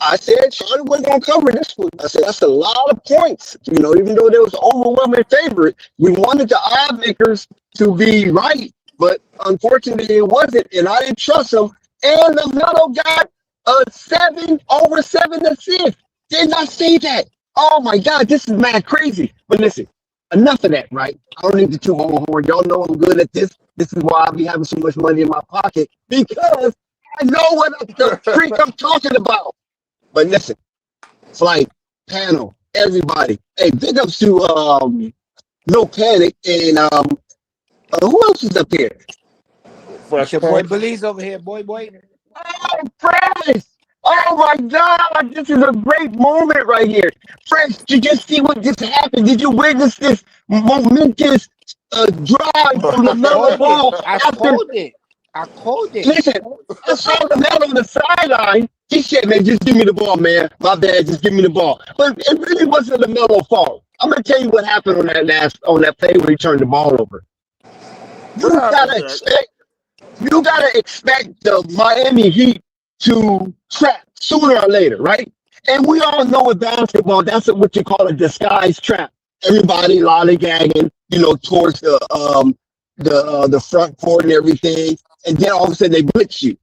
I said Charlotte wasn't going to cover this one. I said that's a lot of points. Even though there was an overwhelming favorite, we wanted the odd makers to be right, but unfortunately it wasn't, and I didn't trust them. And Lamelo got a 7 over 7 assists. Did not say that. Oh my God, this is mad crazy. But listen, enough of that, right? I don't need to toot my own horn. Y'all know I'm good at this. This is why I be having so much money in my pocket, because I know what the freak I'm talking about. But listen, flight, panel, everybody. Hey, big ups to No Panic and who else is up here? Fresh your boy Belize over here, boy. Oh, Fresh! Oh my God, this is a great moment right here. Fresh, did you see what just happened? Did you witness this momentous drive from the Lamelo ball? I called it. Listen, I saw the man on the sideline, He said, man, just give me the ball, man. My bad, just give me the ball. But it really wasn't LaMelo's fault. I'm gonna tell you what happened on that play where he turned the ball over. What You happened, gotta Jack? expect you gotta expect the Miami Heat to trap sooner or later, right? And we all know with basketball, that's what you call a disguised trap. Everybody lollygagging, towards the front court and everything, and then all of a sudden they blitz you.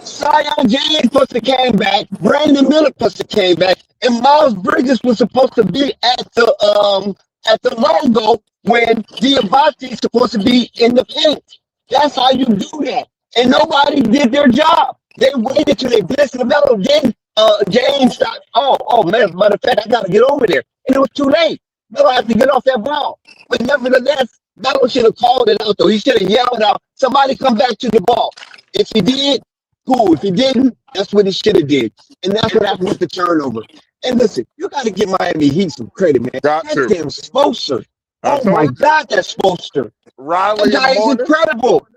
Zion James supposed to came back, Brandon Miller supposed to came back, and Miles Bridges was supposed to be at the logo when Diabate's supposed to be in the paint. That's how you do that. And nobody did their job. They waited till they blitzed LaMelo. Then James thought, man, matter of fact, I gotta get over there. And it was too late. Melo had to get off that ball. But nevertheless, Melo should have called it out though. He should have yelled out, somebody come back to the ball. If he did, cool. If he didn't, that's what he should have did. And that's what happened with the turnover. And listen, you got to give Miami Heat some credit, man. Got That to. damn Spoelstra. I Oh my told you. God, that's Spoelstra. Riley That in guy the is morning. incredible.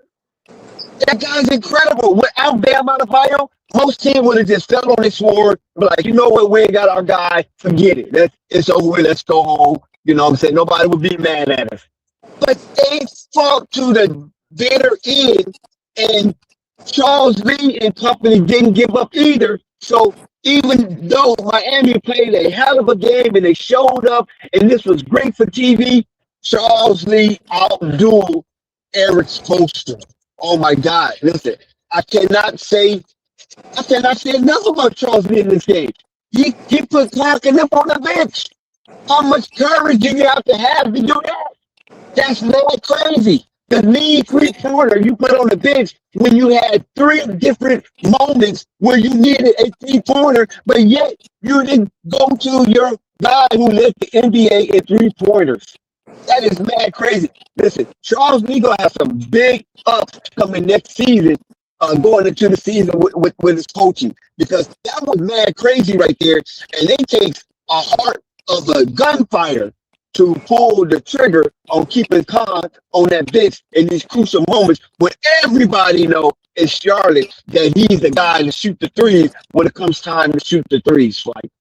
That guy's incredible. Without Bam Adebayo, most teams would have just fell on their sword, but like, you know what, we ain't got our guy. Forget it. It's over. Let's go home. You know what I'm saying? Nobody would be mad at us. But they fought to the bitter end, and Charles Lee and company didn't give up either. So even though Miami played a hell of a game and they showed up, and this was great for TV, Charles Lee outdueled Eric Spoelstra. Oh my God! Listen, I cannot say enough about Charles Lee in this game. He put Clark and up on the bench. How much courage do you have to do that? That's not crazy. The lead three-pointer you put on the bench when you had three different moments where you needed a three-pointer, but yet you didn't go to your guy who led the NBA in three-pointers. That is mad crazy. Listen, Charles Lee gonna have some big ups coming next season, going into the season with his coaching, because that was mad crazy right there. And they take a heart of a gunfighter to pull the trigger on keeping calm on that bench in these crucial moments when everybody know in Charlotte that he's the guy to shoot the threes when it comes time to shoot the threes, like.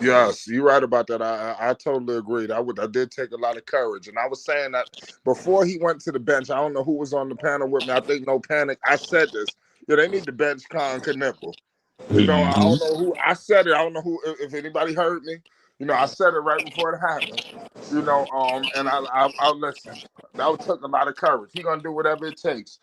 Yes, you're right about that. I totally agreed. I did take a lot of courage, and I was saying that before he went to the bench. I don't know who was on the panel with me. I think No Panic. I said this. Yeah, they need to bench Con Knuckle. I don't know who I said it. I don't know who if anybody heard me. I said it right before it happened. And I'll listen. That took a lot of courage. He gonna do whatever it takes.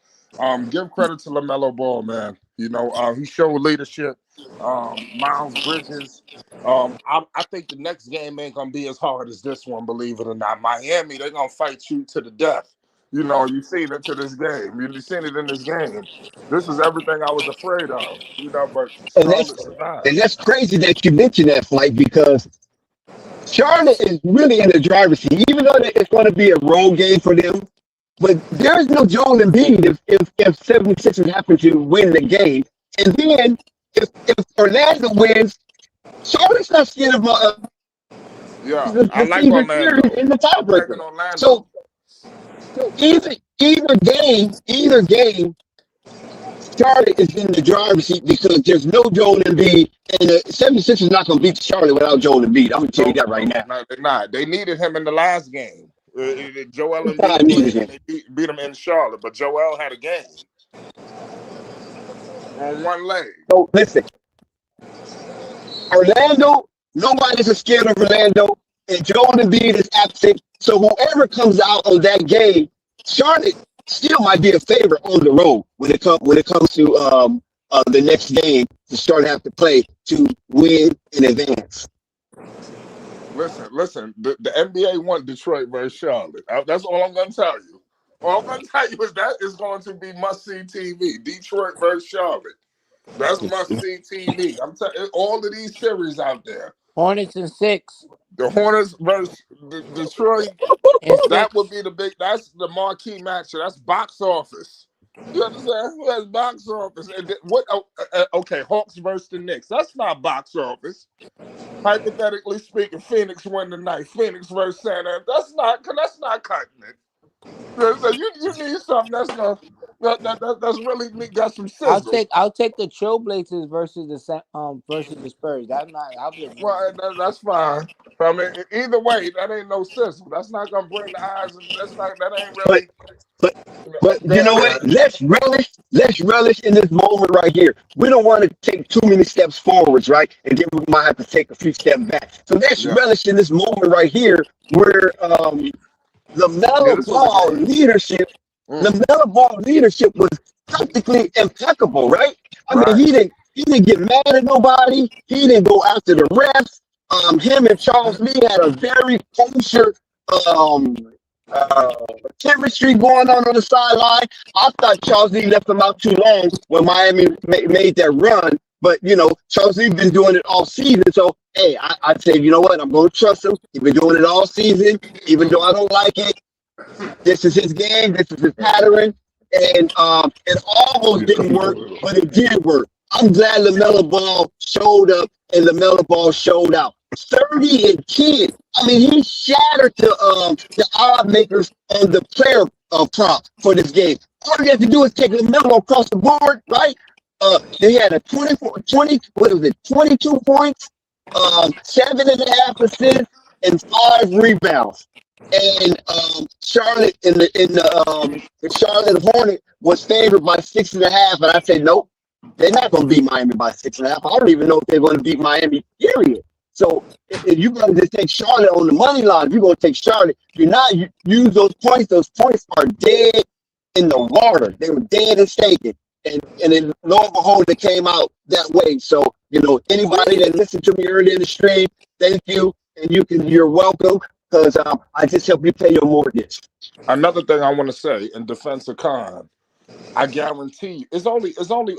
Give credit to LaMelo Ball, man. He showed leadership. Miles Bridges. I think the next game ain't gonna be as hard as this one, believe it or not. Miami, they're gonna fight you to the death. You've seen it to this game. You've seen it in this game. This is everything I was afraid of. But And Charlotte that's survived. and that's crazy that you mentioned that, Flight, because Charlotte is really in the driver's seat, even though it's going to be a road game for them. But there is no Joel Embiid if 76ers happen to win the game. And then if Orlando wins, Charlotte's not scared of Yeah, I the like season Orlando. series in the I'm taking tiebreaker. Orlando. So either game, Charlotte is in the driver's seat because there's no Joel Embiid, and the 76ers is not going to beat Charlotte without Joel Embiid. I'm going to tell you that right now. No, they're not. They needed him in the last game. Joel I Embiid needed played him. and they beat him in Charlotte, but Joel had a game on one leg. So listen, Orlando, nobody's scared of Orlando, and Joel Embiid is absent. So whoever comes out of that game, Charlotte still might be a favorite on the road when it comes to the next game to start have to play to win in advance. Listen. The NBA want Detroit versus Charlotte. That's all I'm going to tell you. All I'm going to tell you is that is going to be must-see TV. Detroit versus Charlotte. That's must-see TV. I'm telling you, all of these series out there. Hornets in 6. The Hornets versus Detroit. That would be that's the marquee match. That's box office. You understand? That's box office. And okay, Hawks versus the Knicks. That's not box office. Hypothetically speaking, Phoenix win tonight. Phoenix versus San Antonio. That's not cutting it. So you need something that's that's really got some sizzle. I'll take the Trailblazers versus the Spurs. I'll be a winner. Well, that's fine. I mean, either way, that ain't no sizzle. That's not gonna bring the eyes, and that ain't But really. but but Go you know ahead. what? Let's relish in this moment right here. We don't want to take too many steps forwards, right? And then we might have to take a few steps back. So let's Yeah, relish in this moment right here where yeah. LaMelo This was a Ball game. leadership, Mm, LaMelo Ball leadership was practically impeccable, right? I mean, right. he didn't get mad at nobody. He didn't go after the refs. Him and Charles Lee had a very kosher um uh chemistry going on the sideline. I thought Charles Lee left him out too long when Miami made that run. But Charles Lee been doing it all season. So hey, I said, you know what? I'm going to trust him. He's been doing it all season, even though I don't like it. This is his game. This is his pattern. And it almost didn't work, but it did work. I'm glad LaMelo Ball showed up and LaMelo Ball showed out. 30 and 10. I mean, he shattered the odd makers on the player prop for this game. All you have to do is take LaMelo across the board, right? They had a 22 points, 7.5 assists, and 5 rebounds. And Charlotte the Charlotte Hornet was favored by 6.5, and I said nope, they're not going to beat Miami by 6.5. I don't even know if they're going to beat Miami. Period. So if you're going to just take Charlotte on the money line, you're going to take Charlotte. You're not use those points. Those points are dead in the water. They were dead and stagnant. And then lo and behold, it came out that way. So anybody that listened to me earlier in the stream, thank you, and you're welcome. Because I just help you pay your mortgage. Another thing I want to say in defense of Khan, I guarantee you, it's only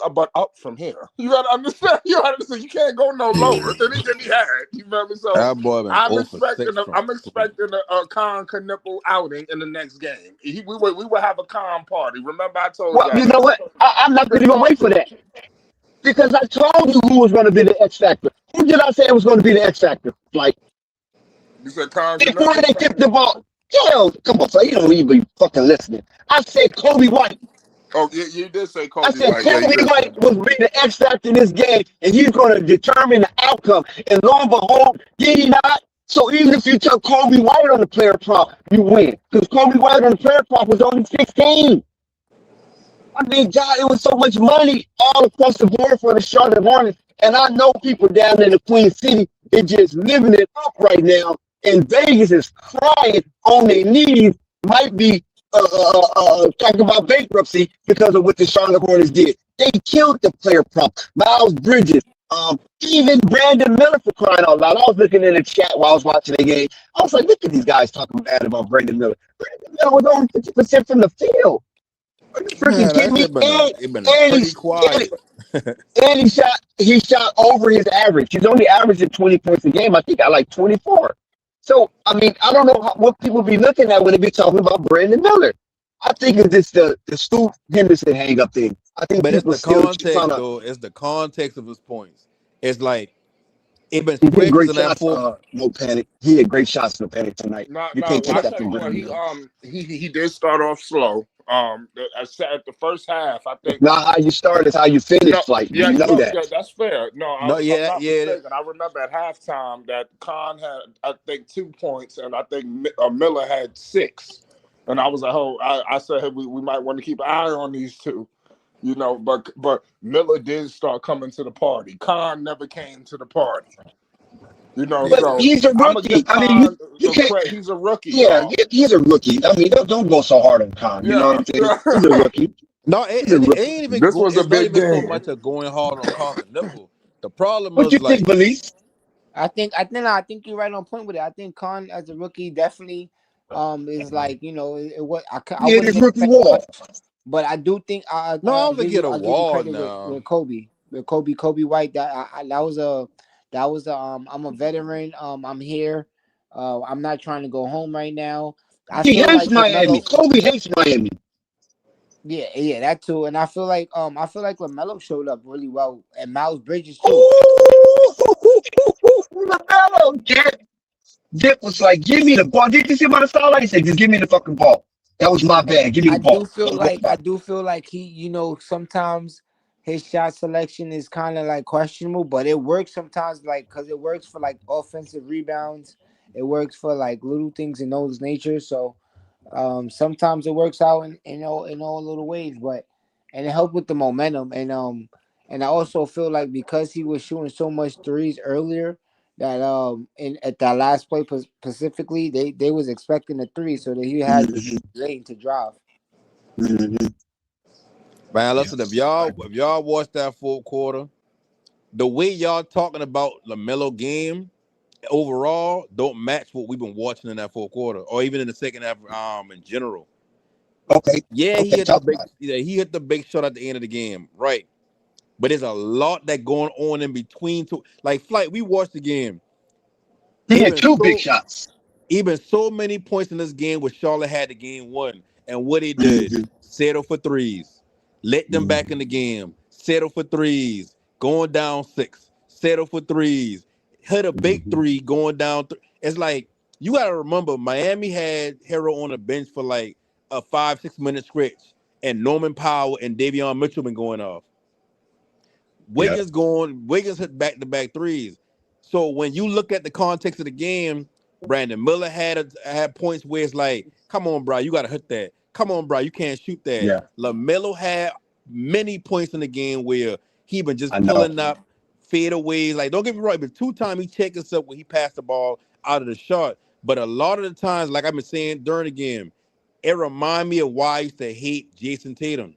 about up from here. You gotta understand. You understand. You can't go no lower than he had. You feel me? So That boy been I'm 0 for 6 expecting from I'm three. expecting a Khan Knipple outing in the next game. We will have a Khan party. Remember I told Well, y'all. you know what? I'm not going to even wait for that. Because I told you who was going to be the X Factor. Who did I say was going to be the X Factor? Like, You said Khan before Knipple? they tipped the ball. Hell, come on, so you don't even be fucking listening. I said Kobe White. Oh, you did say I Kobe said White. Yeah, you Kobe did say White was be the X factor in this game, and he's going to determine the outcome. And lo and behold, did he not? So even if you took Kobe White on the player prop, you win. Because Kobe White on the player prop was only 16. I mean, God, it was so much money all across the board for the Charlotte Hornets. And I know people down in the Queen City, they're just living it up right now. And Vegas is crying on their knees, might be talking about bankruptcy because of what the Charlotte Hornets did. They killed the player prop. Miles Bridges, even Brandon Miller, for crying out loud. I was looking in the chat while I was watching the game. I was like, look at these guys talking bad about Brandon Miller. Brandon Miller was only 50% from the field. Are you freaking Man, kidding that me? shit been pretty quiet. And he shot over his average. He's only averaging 20 points a game. I think I like 24. So I mean, I don't know what people be looking at when they be talking about Brandon Miller. I think it's just the Scoop Henderson hang up thing. I think But it's people the still context, trying to. though. It's the context of his points. It's like it been He hit stretches great in that shots. fourth. No panic. He hit great shots. No panic tonight. No, You can't take I that tell from you what, Brandon Miller. he did start off slow. I said at the first half, I think. It's not how you start. It's how you finish. No, Like yeah, you know no, that. yeah, that's fair. No, No, if I'm yeah, not yeah. mistaken, I remember at halftime that Khan had, I think, 2 points, and I think Miller had 6. And I was like, oh, I said, hey, we might want to keep an eye on these two, but Miller did start coming to the party. Khan never came to the party, Yeah. But so he's a I'm gonna rookie. give I mean, Khan you some can't. credit. He's a rookie, Yeah, y'all. he's a rookie. I mean, don't go so hard on Khan. You know what Yeah, I'm saying? He's a rookie. No, He's a it rookie. ain't even this go. was a It's not big even so game. much of going hard on Conker nipple. The problem What you was think, like, Belize? I think you're right on point with it. I think Khan as a rookie definitely is like what I He hit wouldn't his rookie expect much, wall. but I do think no, I don't think he hit a I'll give you wall credit now. with Kobe White. That was a I'm a veteran. I'm here. I'm not trying to go home right now. I He feel hates like Miami. LaMelo. Kobe hates Miami. Yeah, that too. And I feel like LaMelo showed up really well, and Miles Bridges too. Ooh, LaMelo. Dip was like, give me the ball. Did you see what the sideline? He said, just give me the fucking ball. That was my bad. Give me I the do ball. feel That was like my I do feel like he, sometimes his shot selection is kind of like questionable, but it works sometimes, like because it works for like offensive rebounds. It works for like little things in those nature. So sometimes it works out in all little ways, but and it helped with the momentum. And I also feel like because he was shooting so much threes earlier, that in at that last play specifically, they was expecting a three, so that he had the Mhm, lane to drive. mhm. Man, listen, Yes. if y'all watch that fourth quarter, the way y'all talking about LaMelo game overall don't match what we've been watching in that fourth quarter, or even in the second half. In general, Okay. yeah, Okay. Talk about it. he hit the big shot at the end of the game, right? But there's a lot that going on in between. Like flight, we watched the game. He had Even two big so, shots. even so many points in this game where Charlotte had the game won. And what he did, Hmm. settle for threes. Let them back Hmm. in the game. Settle for threes. Going down six. Settle for threes. Hit a big Hmm. three going down. It's like, you got to remember, Miami had Hero on the bench for like a 5, 6 minute stretch. And Norman Powell and Davion Mitchell been going off. Yeah. Wiggins hit back to back threes. So when you look at the context of the game, Brandon Miller had points where it's like, come on, bro, you gotta hit that. Come on, bro, you can't shoot that. Yeah. LaMelo had many points in the game where he been just I know. pulling up fadeaways. Like, don't get me wrong, but 2 times he checked himself when he passed the ball out of the shot. But a lot of the times, like I've been saying during the game, it remind me of why I used to hate Jason Tatum.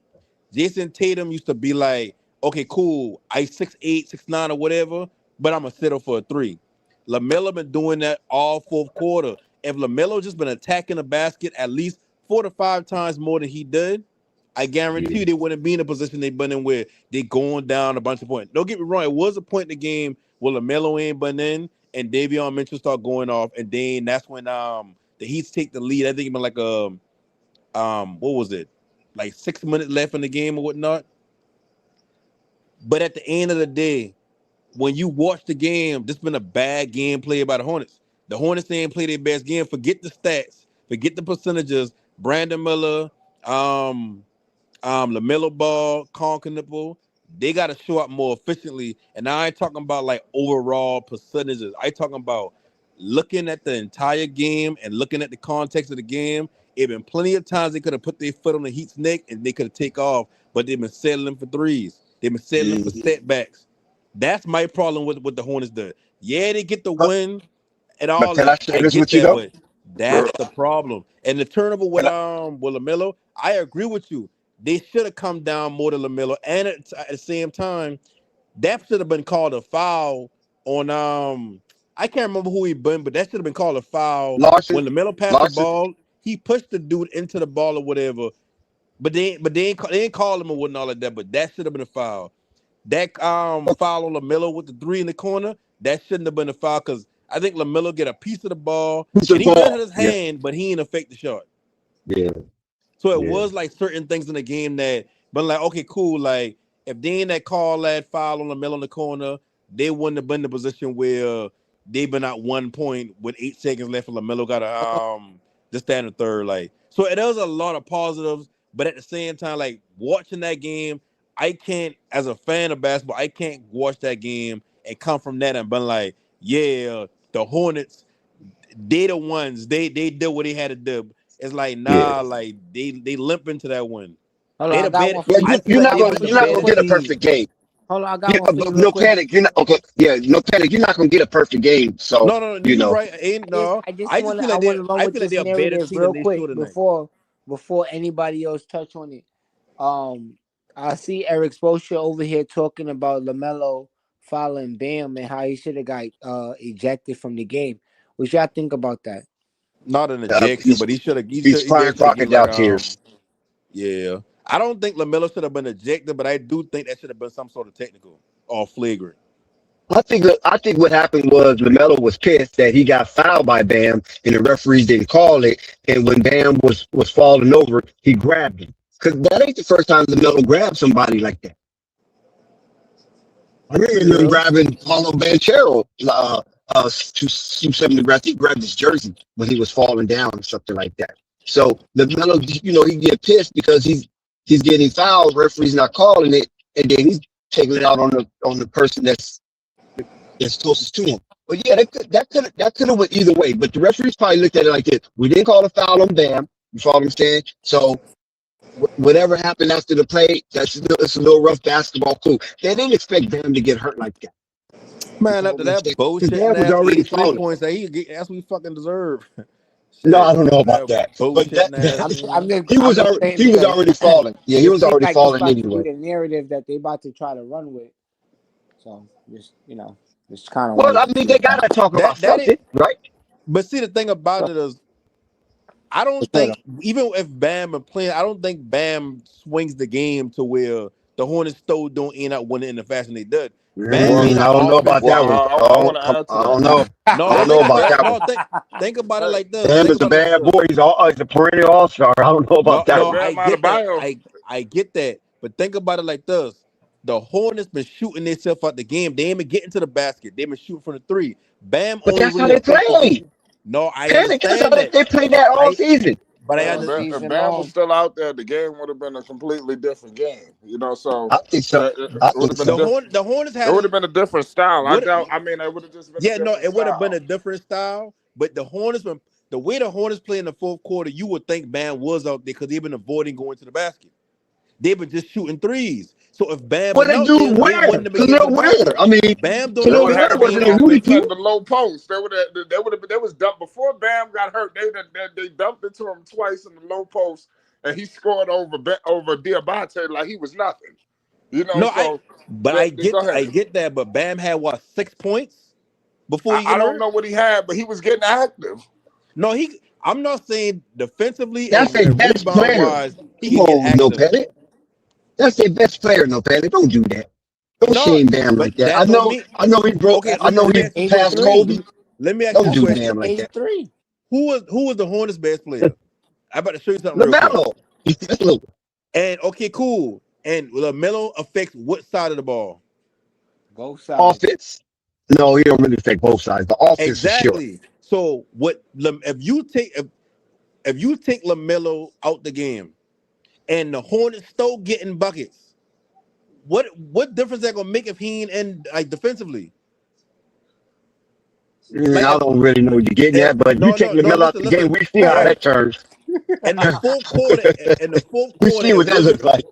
Jason Tatum used to be like, okay, cool, I 6'8", 6'9", or whatever, but I'm gonna settle for a three. LaMelo been doing that all fourth quarter. If LaMelo just been attacking the basket at least 4 to 5 times more than he did, I guarantee Yeah. you they wouldn't be in a position they've been in where they going down a bunch of points. Don't get me wrong, it was a point in the game where LaMelo ain't been in and Davion Mitchell start going off, and then that's when the Heat take the lead. I think it been like what was it? Like 6 minutes left in the game or whatnot. But at the end of the day, when you watch the game, this been a bad game played by the Hornets. The Hornets ain't play their best game. Forget the stats, forget the percentages. Brandon Miller, um, LaMelo Ball, Conkinipple, they got to show up more efficiently. And I ain't talking about like overall percentages. I talking about looking at the entire game and looking at the context of the game. It been plenty of times they could have put their foot on the Heat's neck and they could have take off, but they've been settling for threes. They've been settling for Hmm. setbacks. That's my problem with what the Hornets did. Yeah, they get the But, win and but all can I that. share I this get with you that, though? but that's the problem. And the turnover Can I, with LaMelo, I agree with you. They should have come down more to LaMelo, and at the same time, that should have been called a foul on I can't remember who he been, but that should have been called a foul Larson? when LaMelo passed the Larson? ball. He pushed the dude into the ball or whatever, but they ain't call him or whatnot all of that. But that should have been a foul. That foul on LaMelo with the three in the corner, that shouldn't have been a foul because I think LaMelo get a piece of the ball Who's the and he did hit ball? his Yeah. hand, but he didn't affect the shot. Yeah. So it Yeah. was like certain things in the game that, but like, okay, cool. Like if they ain't that call that foul on the middle in the corner, they wouldn't have been in the position where they've been at 1 point with 8 seconds left and LaMelo got a just stand in third. Like so it does a lot of positives, but at the same time, like watching that game, I can't as a fan of basketball, I can't watch that game and come from that and been like, yeah, the Hornets they the ones they did what they had to do. It's like Yeah. nah, like they limp into that one. Hold They on, I the got better. one for Well, you. I feel you're like not Hold they've on, gonna been the you're not real gonna better get quick. a team. perfect game. Hold on, I got Yeah, one for you real no quick. panic. You're not okay. Yeah, no panic. You're not gonna get a perfect game. So No, you you know. right. Ain't I just no. I just wanna I They. wanna run I with feel like this they're a better narrative team than real they quick showed tonight. before anybody else touch on it. Um I see Eric Spoelstra over here talking about LaMelo following Bam and how he should have got ejected from the game. What y'all think about that? Not an Uh, ejection, he's but he should have. he's He crying definitely should have get like crocodile tears. yeah. I don't think Lamelo should have been ejected, but I do think that should have been some sort of technical or flagrant. I think what happened was Lamelo was pissed that he got fouled by Bam and the referees didn't call it. And when Bam was falling over, he grabbed him. Because that ain't the first time Lamelo grabbed somebody like that. I remember him Yeah. grabbing Paulo Banchero 270 degrees. He grabbed his jersey when he was falling down or something like that. So LaMelo, he get pissed because he's getting fouled, referee's not calling it, and then he's taking it out on the person that's closest to him. But yeah, that could have went either way. But the referees probably looked at it like this: we didn't call a foul on Bam. You follow what I'm saying? So whatever happened after the play, it's a little rough basketball. Cool. They didn't expect Bam to get hurt like that. Man, after that bullshit, Bam was already 83 falling. points, that's what we fucking deserve. No, I don't know about that. But he was already falling. Yeah, he was already falling anyway. The narrative that they about to try to run with. So just kind of. Well, I mean, they gotta talk about something, right? But see, the thing about it is, I don't think even if Bam is playing, I don't think Bam swings the game to where the Hornets still don't end up winning in the fashion they did. I don't know about that one. I don't know. I don't know about that one. Think about it like this. Bam is a bad boy. He's a perennial all-star. I don't know about that one. I get that. But think about it like this. The Hornets been shooting themselves out the game. They ain't been getting to the basket. They been shooting from the three. Bam, but that's how they play. No, I understand that. They played that all season. But if Bam was still out there, the game would have been a completely different game. So I think so. The Hornets had. It would have been a different style. I mean, it would have just been. Yeah, it would have been a different style. But the Hornets, the way the Hornets play in the fourth quarter, you would think Bam was out there because they've been avoiding going to the basket. They've been just shooting threes. So if Bam, what they do where? I mean, Bam don't know what wasn't the low post. They was dumped before Bam got hurt. They dumped it to him twice in the low post, and he scored over Diabate like he was nothing. I get that. But Bam had 6 points before he got hurt? I don't know what he had, but he was getting active. No, I'm not saying defensively. That's their best player. That's their best player, no Patty. Don't do that. Don't shame Bam like that. I know he broke. I know he passed Kobe. Let me ask you a question. Bam like that. Who was the Hornets' best player? I'm about to show you something. Lamelo. And okay, cool. And Lamelo affects what side of the ball? Both sides. Offense. No, he don't really affect both sides. The offense exactly. Is sure. So if you take Lamelo out the game, and the Hornets still getting buckets, what difference that gonna make if he ain't in defensively? I don't really know what you're getting at, but you take Lamelo out the game, we see how that turns. In the fourth quarter, we see what that looks like.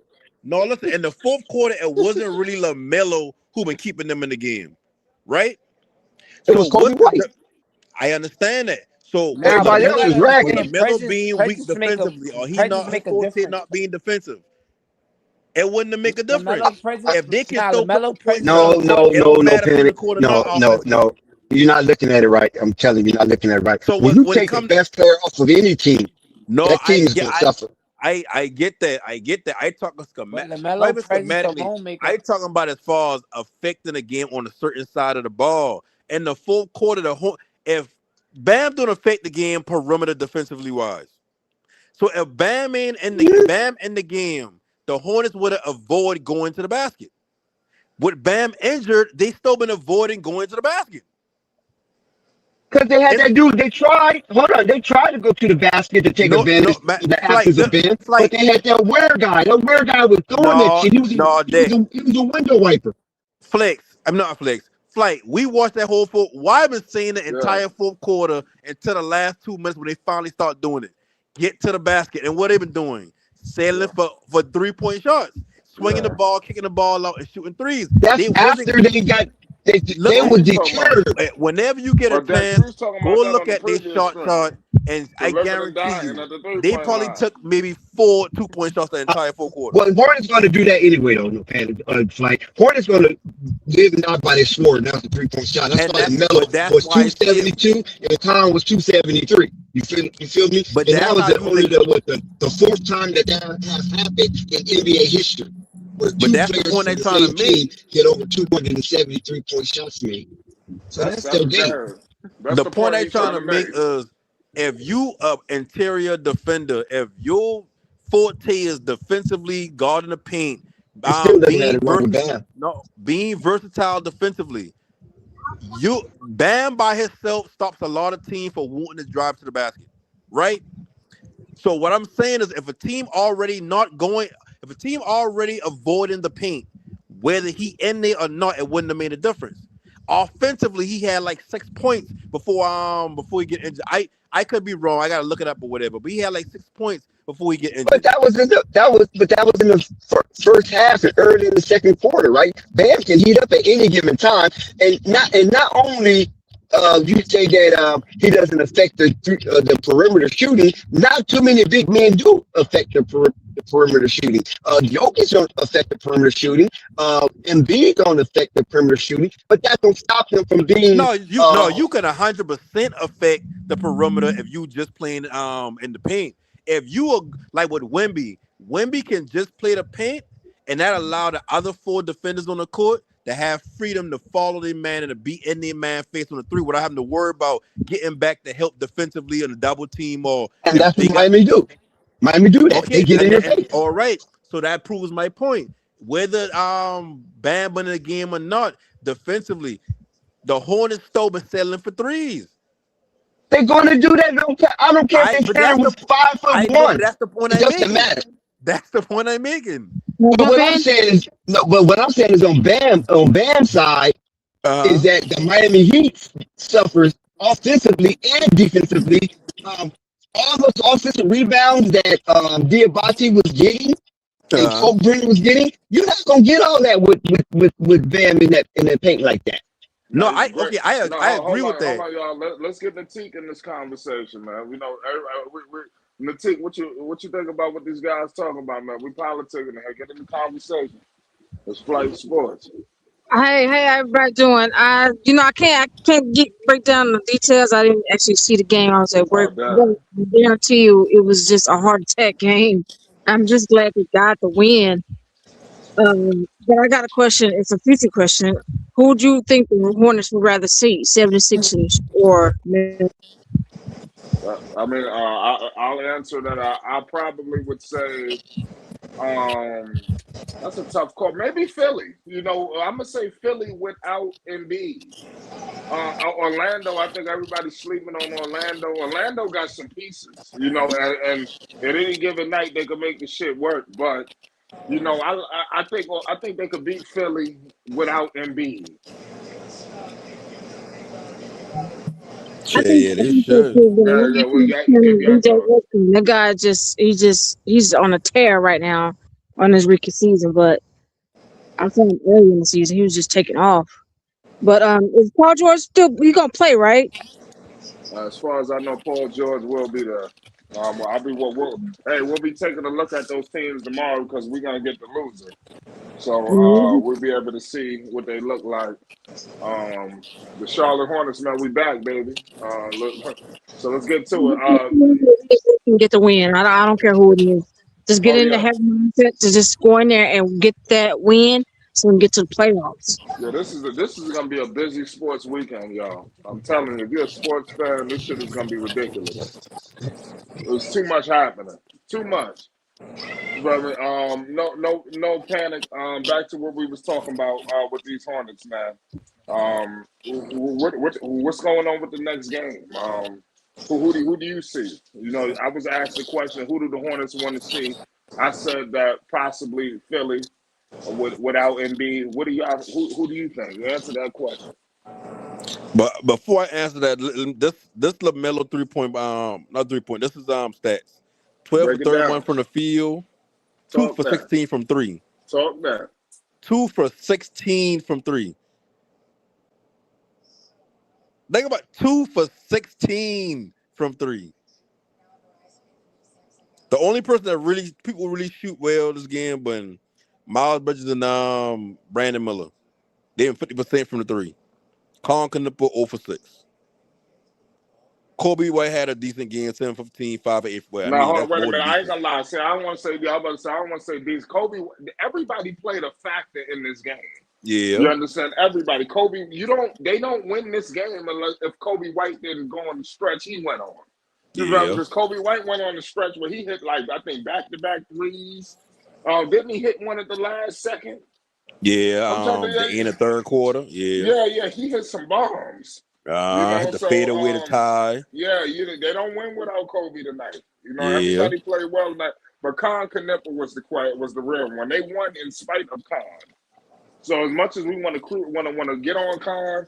No, listen. In the fourth quarter, it wasn't really Lamelo who been keeping them in the game, right? It was Kobe White. I understand that. So everybody else is ragging. Lamelo being weak defensively, or he not being defensive, it wouldn't make a difference. If they can still no, you're not looking at it right. I'm telling you, you're not looking at it right. So when you take the best player off of any team, that team is going to suffer. I get that. I talk schematically. I talking about as far as affecting the game on a certain side of the ball. In the fourth quarter, if Bam don't affect the game perimeter defensively wise. So if Bam in the game, the Hornets would have avoided going to the basket. With Bam injured, they still been avoiding going to the basket. Because they had that dude, they tried to go to the basket to take advantage of the absence of Bam, but they had that weird guy. That weird guy was throwing that shit. He was a window wiper. Flight, we watched that whole why I've been saying the entire fourth quarter until the last 2 minutes when they finally start doing it. Get to the basket. And what they've been doing? Sailing for 3-point shots. Swinging the ball, kicking the ball out, and shooting threes. That's after they were deterred. Whenever you get a chance, go look at their shot chart, and I guarantee you, they probably took maybe 4 2-point shots the entire fourth quarter. Well, Hornets going to do that anyway, though. No panic. Hornets going to live and not by their score. That's the 3-point shot. That's why Melo was 272 and Khan was 273. You feel me? But that was only the fourth time that has happened in NBA history. But that's the point they're trying to make. Get over 273-point shots made. So that's still game. The point they're trying to make is if you interior defender, if your forte is defensively guarding the paint, being versatile defensively, Bam by himself stops a lot of teams for wanting to drive to the basket, right? So what I'm saying is, if a team already avoiding the paint, whether he in there or not, it wouldn't have made a difference. Offensively, he had like 6 points before he get injured. I could be wrong. I gotta look it up or whatever. But he had like 6 points before he get But injured. that was in the first half and early in the second quarter, right? Bam can heat up at any given time, and not only you say that he doesn't affect the perimeter shooting. Not too many big men do affect the perimeter shooting. Jokic don't affect the perimeter shooting. Embiid don't affect the perimeter shooting, but that don't stop him from being. You can 100% affect the perimeter if you just playing in the paint. If you are like with Wemby can just play the paint, and that allow the other 4 defenders on the court to have freedom to follow their man and to beat any man face on the 3 without having to worry about getting back to help defensively on the double team or And if that's they what got Miami do. Miami do that. They okay get in your and face. all right. So that proves my point. Whether Bam in the game or not, defensively, the Hornets still been settling for threes. They're going to do that. I don't care if they But carry that's with the 5'1". but that's the point It I'm doesn't making. matter. That's the point I'm making. But what I'm saying is, no. But what I'm saying is on Bam's side is Uh-huh. that the Miami Heat suffers offensively and defensively. Um, all those offensive rebounds that Diabate was getting and Uh-huh. Coke Brennan was getting, you're not gonna get all that with Bam in that paint like that. No, No, great. No, I agree with hold that. on, y'all. Let's get Natik in this conversation, man. We know, Natik, what you think about what these guys talking about, man? We politicking here. Get in the conversation. It's flight sports. Hey, how everybody doing? I can't break down the details. I didn't actually see the game. I was at Oh, work. damn. But I guarantee you, it was just a heart attack game. I'm just glad we got the win. But I got a question. It's a future question. Who do you think the Hornets would rather see, 76ers or I'll answer that. I probably would say, that's a tough call. Maybe Philly. I'm gonna say Philly without Embiid. Orlando, I think everybody's sleeping on Orlando. Orlando got some pieces, and at any given night they could make the shit work. But I think they could beat Philly without Embiid. I They think so should. too, but Yeah, when yeah. it We comes got you. to Got DJ those. Wilson, that guy he's on a tear right now on his rookie season. But I saw him early in the season; he was just taking off. But is Paul George still? He gonna play, right? As far as I know, Paul George will be there. I'll be we'll be taking a look at those teams tomorrow because we're gonna get the loser. So Mhm. we'll be able to see what they look like. The Charlotte Hornets, man, we back, baby. So let's get to it. They can get the win. I don't care who it is. Just get Oh in the yeah, heavy mindset to just go in there and get that win, so we can get to the playoffs. yeah. This is gonna be a busy sports weekend, y'all. I'm telling you, if you're a sports fan, this shit is gonna be ridiculous. There's too much happening. Too much. Brother, no panic. Back to what we was talking about with these Hornets, man. What's going on with the next game? Who do you see? I was asked the question, who do the Hornets want to see? I said that possibly Philly without Embiid. What do y'all? Who do you think? Answer that question. But before I answer that, this Lamelo 3 point not 3 point. This is stats. 12 for Break it 31 down. from the field, two Talk for that. 16 from 3. Talk that. 2 for 16 from 3. Think about 2 for 16 from 3. The only person that people really shoot well this game, but Miles Bridges and Brandon Miller. They in 50% from the 3. Colin couldn't put 0 for 6. Kobe White had a decent game, 7-15, 5 for 8. Well, I Now, mean, hold on, that's wait a more than minute. I ain't decent. gonna lie. See, I don't want to say. I about to say. I don't want to say these. Kobe. Everybody played a factor in this game. Yeah, You understand? Everybody. Kobe. They don't win this game unless if Kobe White didn't go on the stretch he went on. You remember? yeah, Because Kobe White went on the stretch where he hit like I think back-to-back threes. Didn't he hit one at the last second? yeah. I'm talking. The end of third quarter. Yeah, Yeah. He hit some bombs. The fade away the tie. Yeah, they don't win without Kobe tonight. Yeah. Everybody played well tonight, but Khan Canepa was the real one. They won in spite of Khan. So as much as we want to get on Khan,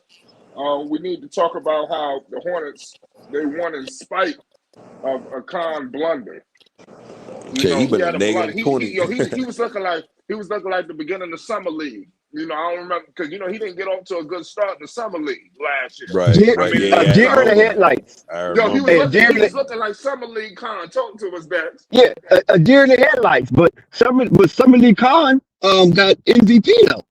we need to talk about how the Hornets they won in spite of a Khan blunder. Okay, he He been a had a blunder. negative 20. He was looking like the beginning of summer league. I don't remember because he didn't get off to a good start in the summer league last year. Right. Deer in the headlights. He was looking like summer league Khan talking to us that. Yeah, a deer in the headlights. But summer league Khan got MVP though.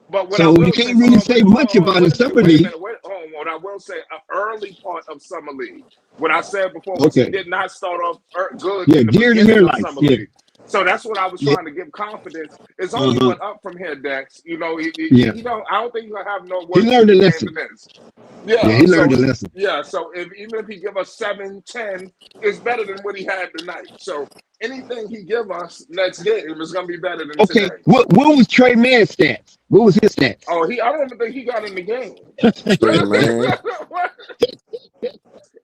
But so you can't really say much about it. Summer league. What I will say, an early part of summer league. What I said before was he did not start off good. Yeah, deer in the headlights. League. So that's what I was trying to give confidence. It's only went up from here, Dex. I don't think you're gonna have no worse. He learned a lesson. Yeah, he learned a lesson. Yeah, so even if he give us 7-10, it's better than what he had tonight. So anything he give us next game is gonna be better than today. What was Trey Mann's stats? What was his stats? Oh, I don't even think he got in the game. Trey Mann.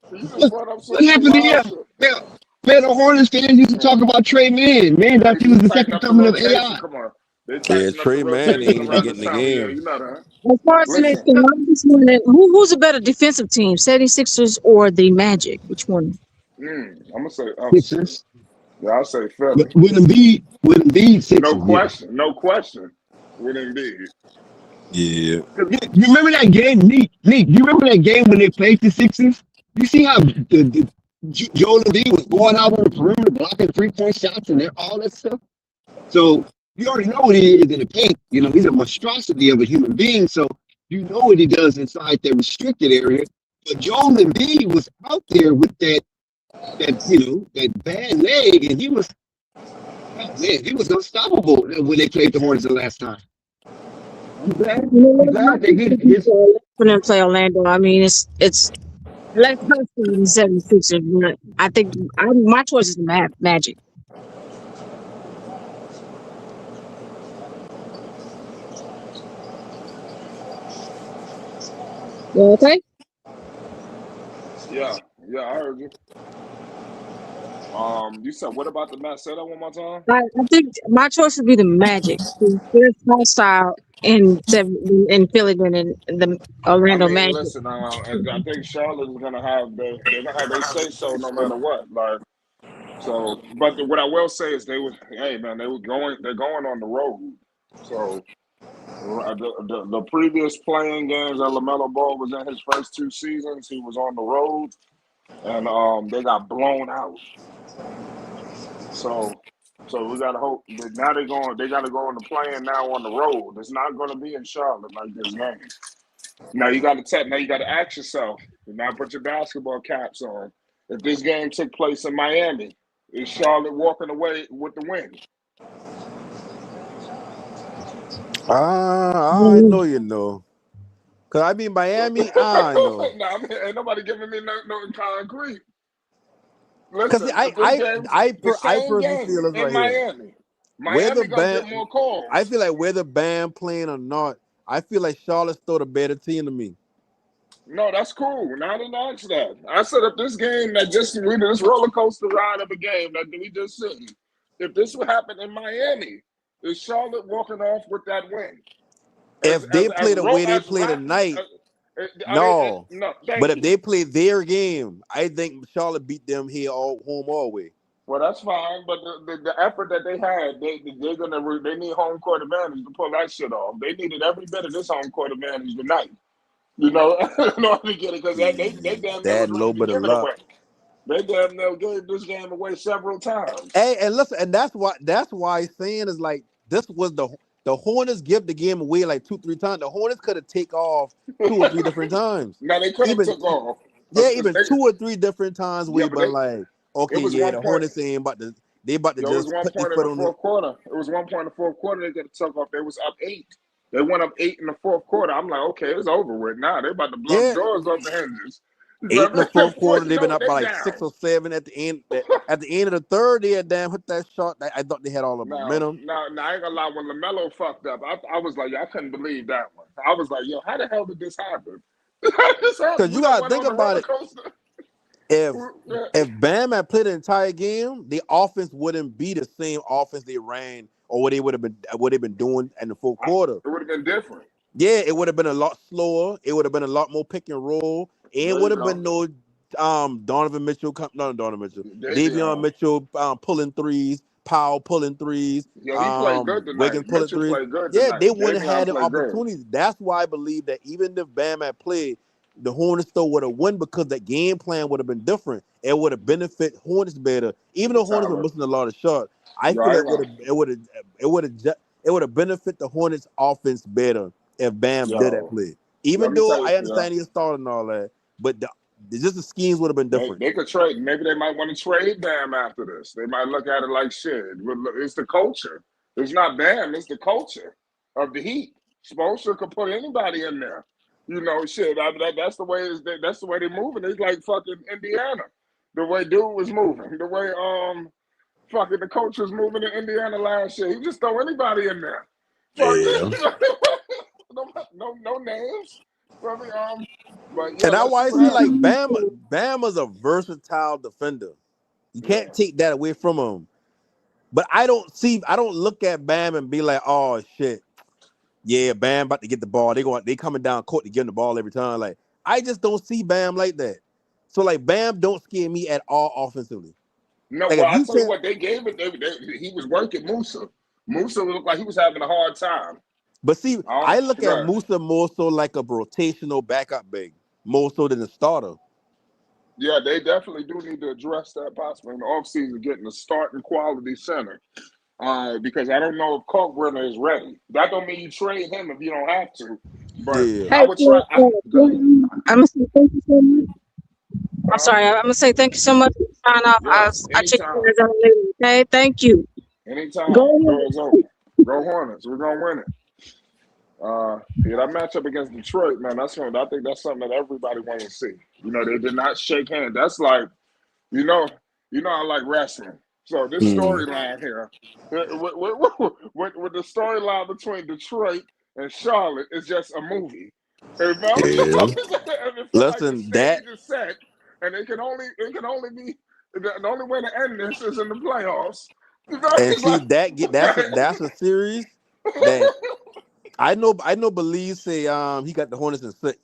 What happened to him? Man, the Hornets fans used to talk about Trey Mann. Man, that he was the second coming of AI. Come on. Yeah, Trey Mann ain't even getting the game. As far as who's a better defensive team, 76ers or the Magic? Which one? I'm gonna say Sixers. Yeah, I'll say Philly. With Embiid, Sixers. No question. With Embiid. Yeah. You remember that game, Neek? You remember that game when they played the Sixers? You see how Joel Embiid was going out on the perimeter, blocking 3-point shots and all that stuff. So you already know what he is in the paint. He's a monstrosity of a human being. So you know what he does inside that restricted area. But Joel Embiid was out there with that bad leg, and he was unstoppable when they played the Hornets the last time. I'm glad they did for them play Orlando. I mean, it's less personal than 76ers, but I think my choice is the Magic. You okay? Yeah, I heard you. You said what about the Magic? Say that one more time. I think my choice would be the Magic. Their style in Philly than in the Orlando Magic. Listen, I think Charlotte is gonna have they're gonna have their say so no matter what. But what I will say is they're going on the road. So the previous playing games that Lamelo Ball was in his first 2 seasons, he was on the road, and they got blown out. So we gotta hope that now they gotta go on the playing now on the road. It's not gonna be in Charlotte like this game. Now you gotta ask yourself, now put your basketball caps on. If this game took place in Miami, is Charlotte walking away with the win? I know you know. Cause I mean Miami, I know. Ain't nobody giving me no concrete. Because I personally feel it's in right Miami. here. Miami gonna get more calls. I feel like whether band playing or not, I feel like Charlotte's still the better team to me. No, that's cool. Now I didn't ask that. I said if this game this roller coaster ride of a game that we just seen, if this would happen in Miami, is Charlotte walking off with that win? If they play the way they play tonight, no. But if they play their game, I think Charlotte beat them here home all way. Well, that's fine, but the effort that they had, they need home court advantage to pull that shit off. They needed every bit of this home court advantage tonight. In order to get it, because they damn near was ready to give it away. They damn near gave this game away several times. Hey, and listen, and that's why saying is like this was the Hornets give the game away like 2-3 times. The Hornets could have taken off 2 or 3 different times. Now they could have took off. Yeah, even 2 or 3 different times we've been like, okay, the Hornets ain't about to. They about to just put their foot on the fourth quarter. It was 1 point in the fourth quarter. They could have took off. They was up 8. They went up 8 in the fourth quarter. I'm like, okay, it's over with now. They're about to blow doors off the hinges. 8 in the fourth quarter. They've been up by like 6 or 7 at the end. At the end of the third, they had hit that shot. I thought they had all the momentum. Now, I ain't gonna lie. When Lamelo fucked up, I was like, I couldn't believe that one. I was like, yo, how the hell did this happen? Because you gotta think about it. If Yeah. Bam had played the entire game, the offense wouldn't be the same offense they ran or what they've been doing in the fourth quarter. It would have been different. Yeah, it would have been a lot slower. It would have been a lot more pick and roll. It There would you have go. been no Donovan Mitchell, not Donovan Mitchell, Davion. Davion Mitchell pulling threes, Powell pulling threes, Yo, he played good tonight. Wiggins pulling Mitchell threes. played good Yeah, tonight. they wouldn't Davion have had the played good. opportunities. That's why I believe that even if Bam had played, the Hornets still would have won because the game plan would have been different. It would have benefited Hornets better. Even though Hornets were missing a lot of shots, I feel like it would have benefited the Hornets offense better if Bam did that play. Even though I understand he started and all that, but just the schemes would have been different. They could trade. Maybe they might want to trade Bam after this. They might look at it like shit. It's the culture. It's not Bam. It's the culture of the Heat. Spoelstra could put anybody in there. You know, shit. That's the way. That's the way they're moving. It's like fucking Indiana. The way dude was moving. The way fucking the coach was moving in Indiana last year. He just throw anybody in there. Yeah. no names. But and that's why I see like Bam is a versatile defender. You can't take that away from him. But I don't look at Bam and be like, oh shit, yeah, Bam about to get the ball. They coming down court to give him the ball every time. Like I just don't see Bam like that. So like Bam don't scare me at all offensively. No, like, well, I tell you what, they gave it. He was working Musa. Musa looked like he was having a hard time. But see, I look at Musa more so like a rotational backup big, more so than a starter. Yeah, they definitely do need to address that possibly in the offseason, getting a starting quality center. Because I don't know if Kalkbrenner is ready. That don't mean you trade him if you don't have to. But I would try. I'm gonna say thank you so much. I'm sorry. I'm gonna say thank you so much for signing off. Yes, I check you guys out later. Okay, thank you. Anytime. Doors open. Go Hornets. We're gonna win it. That matchup against Detroit, man, I think that's something that everybody wants to see. You know, they did not shake hands. That's like, you know, I like wrestling. So this storyline here, with the storyline between Detroit and Charlotte is just a movie. Listen, like the stage is set, and it can only be the only way to end this is in the playoffs. You know? And see that's a series that I know Belize say he got the Hornets in 6.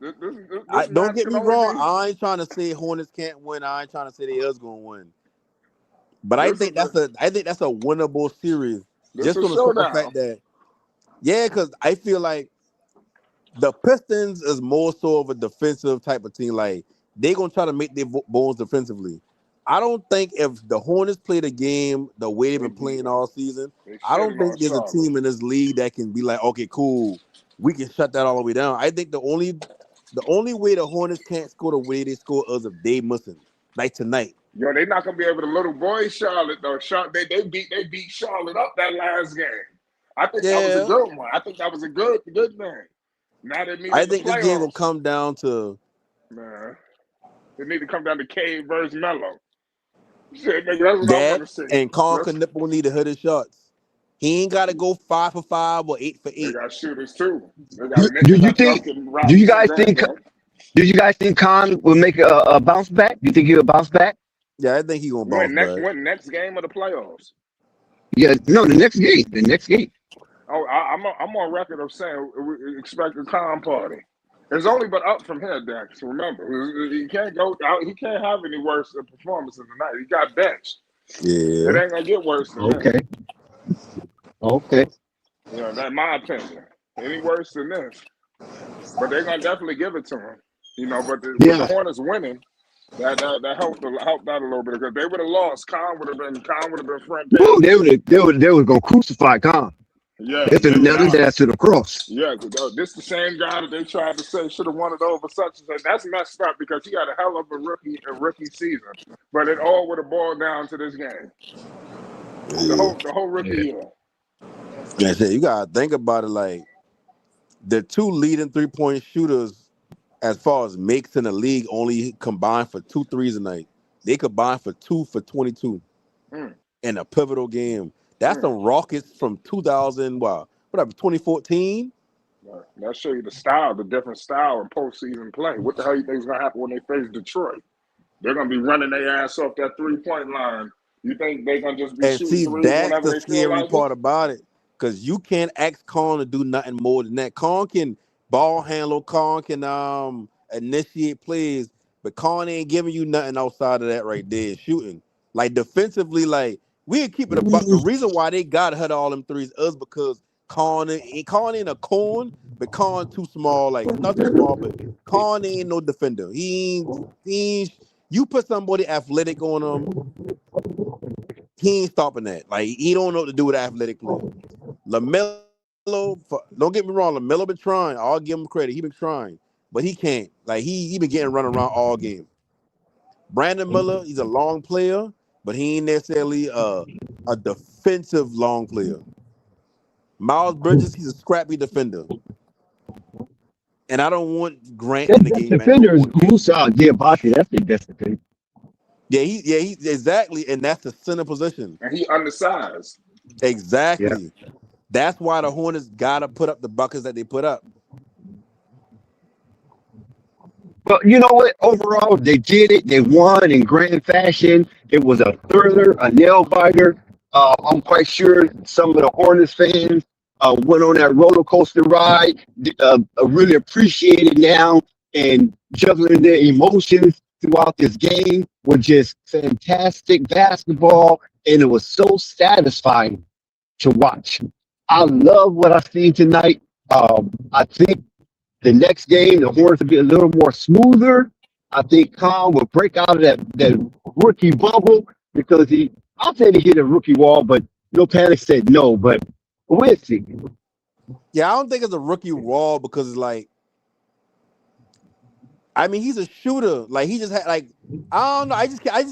Don't get me wrong. I ain't trying to say Hornets can't win. I ain't trying to say they is gonna win. But I think that's a winnable series. Just on the simple fact that because I feel like the Pistons is more so of a defensive type of team. Like they gonna try to make their bones defensively. I don't think if the Hornets play the game the way they've been playing all season, I don't think there's a team in this league that can be like, okay, cool, we can shut that all the way down. I think the only way the Hornets can't score the way they score is if they missing, like tonight. Yo, they're not gonna be able to little boy Charlotte though. They beat Charlotte up that last game. I think that was a good one. I think that was a good thing. Now they need. I think this game will come down to they need to come down to Cade versus Melo. Shit, nigga, that's what I want to see. And Colin Knippel need to hit his shots. He ain't got to go 5 for 5 or 8 for 8. They got shooters too. Do you guys think Con will make a bounce back? Do you think he'll bounce back? Yeah, I think he's gonna bounce back. Win next game of the playoffs. Yeah, no, the next game. Oh, I'm on record of saying we expect a Con party. It's only but up from here, Dex. Remember, he can't go out. He can't have any worse performances tonight. He got benched. Yeah, it ain't gonna get worse than that. Okay. Yeah, that's my opinion. Any worse than this, but they're gonna definitely give it to him. You know, but the Hornets winning, that helped out a little bit because they would have lost. Con would have been front page. Well, they were gonna crucify Con. Yeah, they could have nailed his ass to the cross. Yeah, this the same guy that they tried to say should have won it over such and such. That's messed up because he had a hell of a rookie season, but it all would have boiled down to this game. The whole rookie year. Yeah, you gotta think about it. Like the 2 leading 3-point shooters, as far as makes in the league, only combined for 2 threes a night. They combined for 2 for 22 in a pivotal game. That's some Rockets from 2014. That show you the style, the different style in postseason play. What the hell you think is gonna happen when they face Detroit? They're gonna be running their ass off that 3-point line. You think they're gonna just be And shooting see, threes that's whenever the they feel scary like it? part about it. Because you can't ask Kong to do nothing more than that. Kong can ball handle, Kong can initiate plays, but Kong ain't giving you nothing outside of that right there, shooting. Like defensively, like we keep it a buck. The reason why they got hit all them threes is because Kong ain't a corn, but Kong too small, like not too small, but Kong ain't no defender. He ain't you put somebody athletic on him, he ain't stopping that. Like he don't know what to do with athletic play. Lamelo, don't get me wrong, Lamelo been trying. I'll give him credit. He been trying, but he can't. Like he been getting run around all game. Brandon Miller, he's a long player, but he ain't necessarily a defensive long player. Miles Bridges, he's a scrappy defender, and I don't want Grant in the That game at no defender is point. Musa Diabate. That's the best defender. He exactly, and that's the center position. And he undersized. Yeah. Exactly. That's why the Hornets gotta put up the buckets that they put up. But you know what? Overall, they did it. They won in grand fashion. It was a thriller, a nail biter. I'm quite sure some of the Hornets fans went on that roller coaster ride. Really appreciate it now and juggling their emotions throughout this game was just fantastic basketball, and it was so satisfying to watch. I love what I've seen tonight. I think the next game, the Hornets will be a little more smoother. I think Khan will break out of that rookie bubble because I'll say he hit a rookie wall, but no panic said no. But we'll see. Yeah, I don't think it's a rookie wall because it's like, I mean, he's a shooter. Like he just had like, I don't know.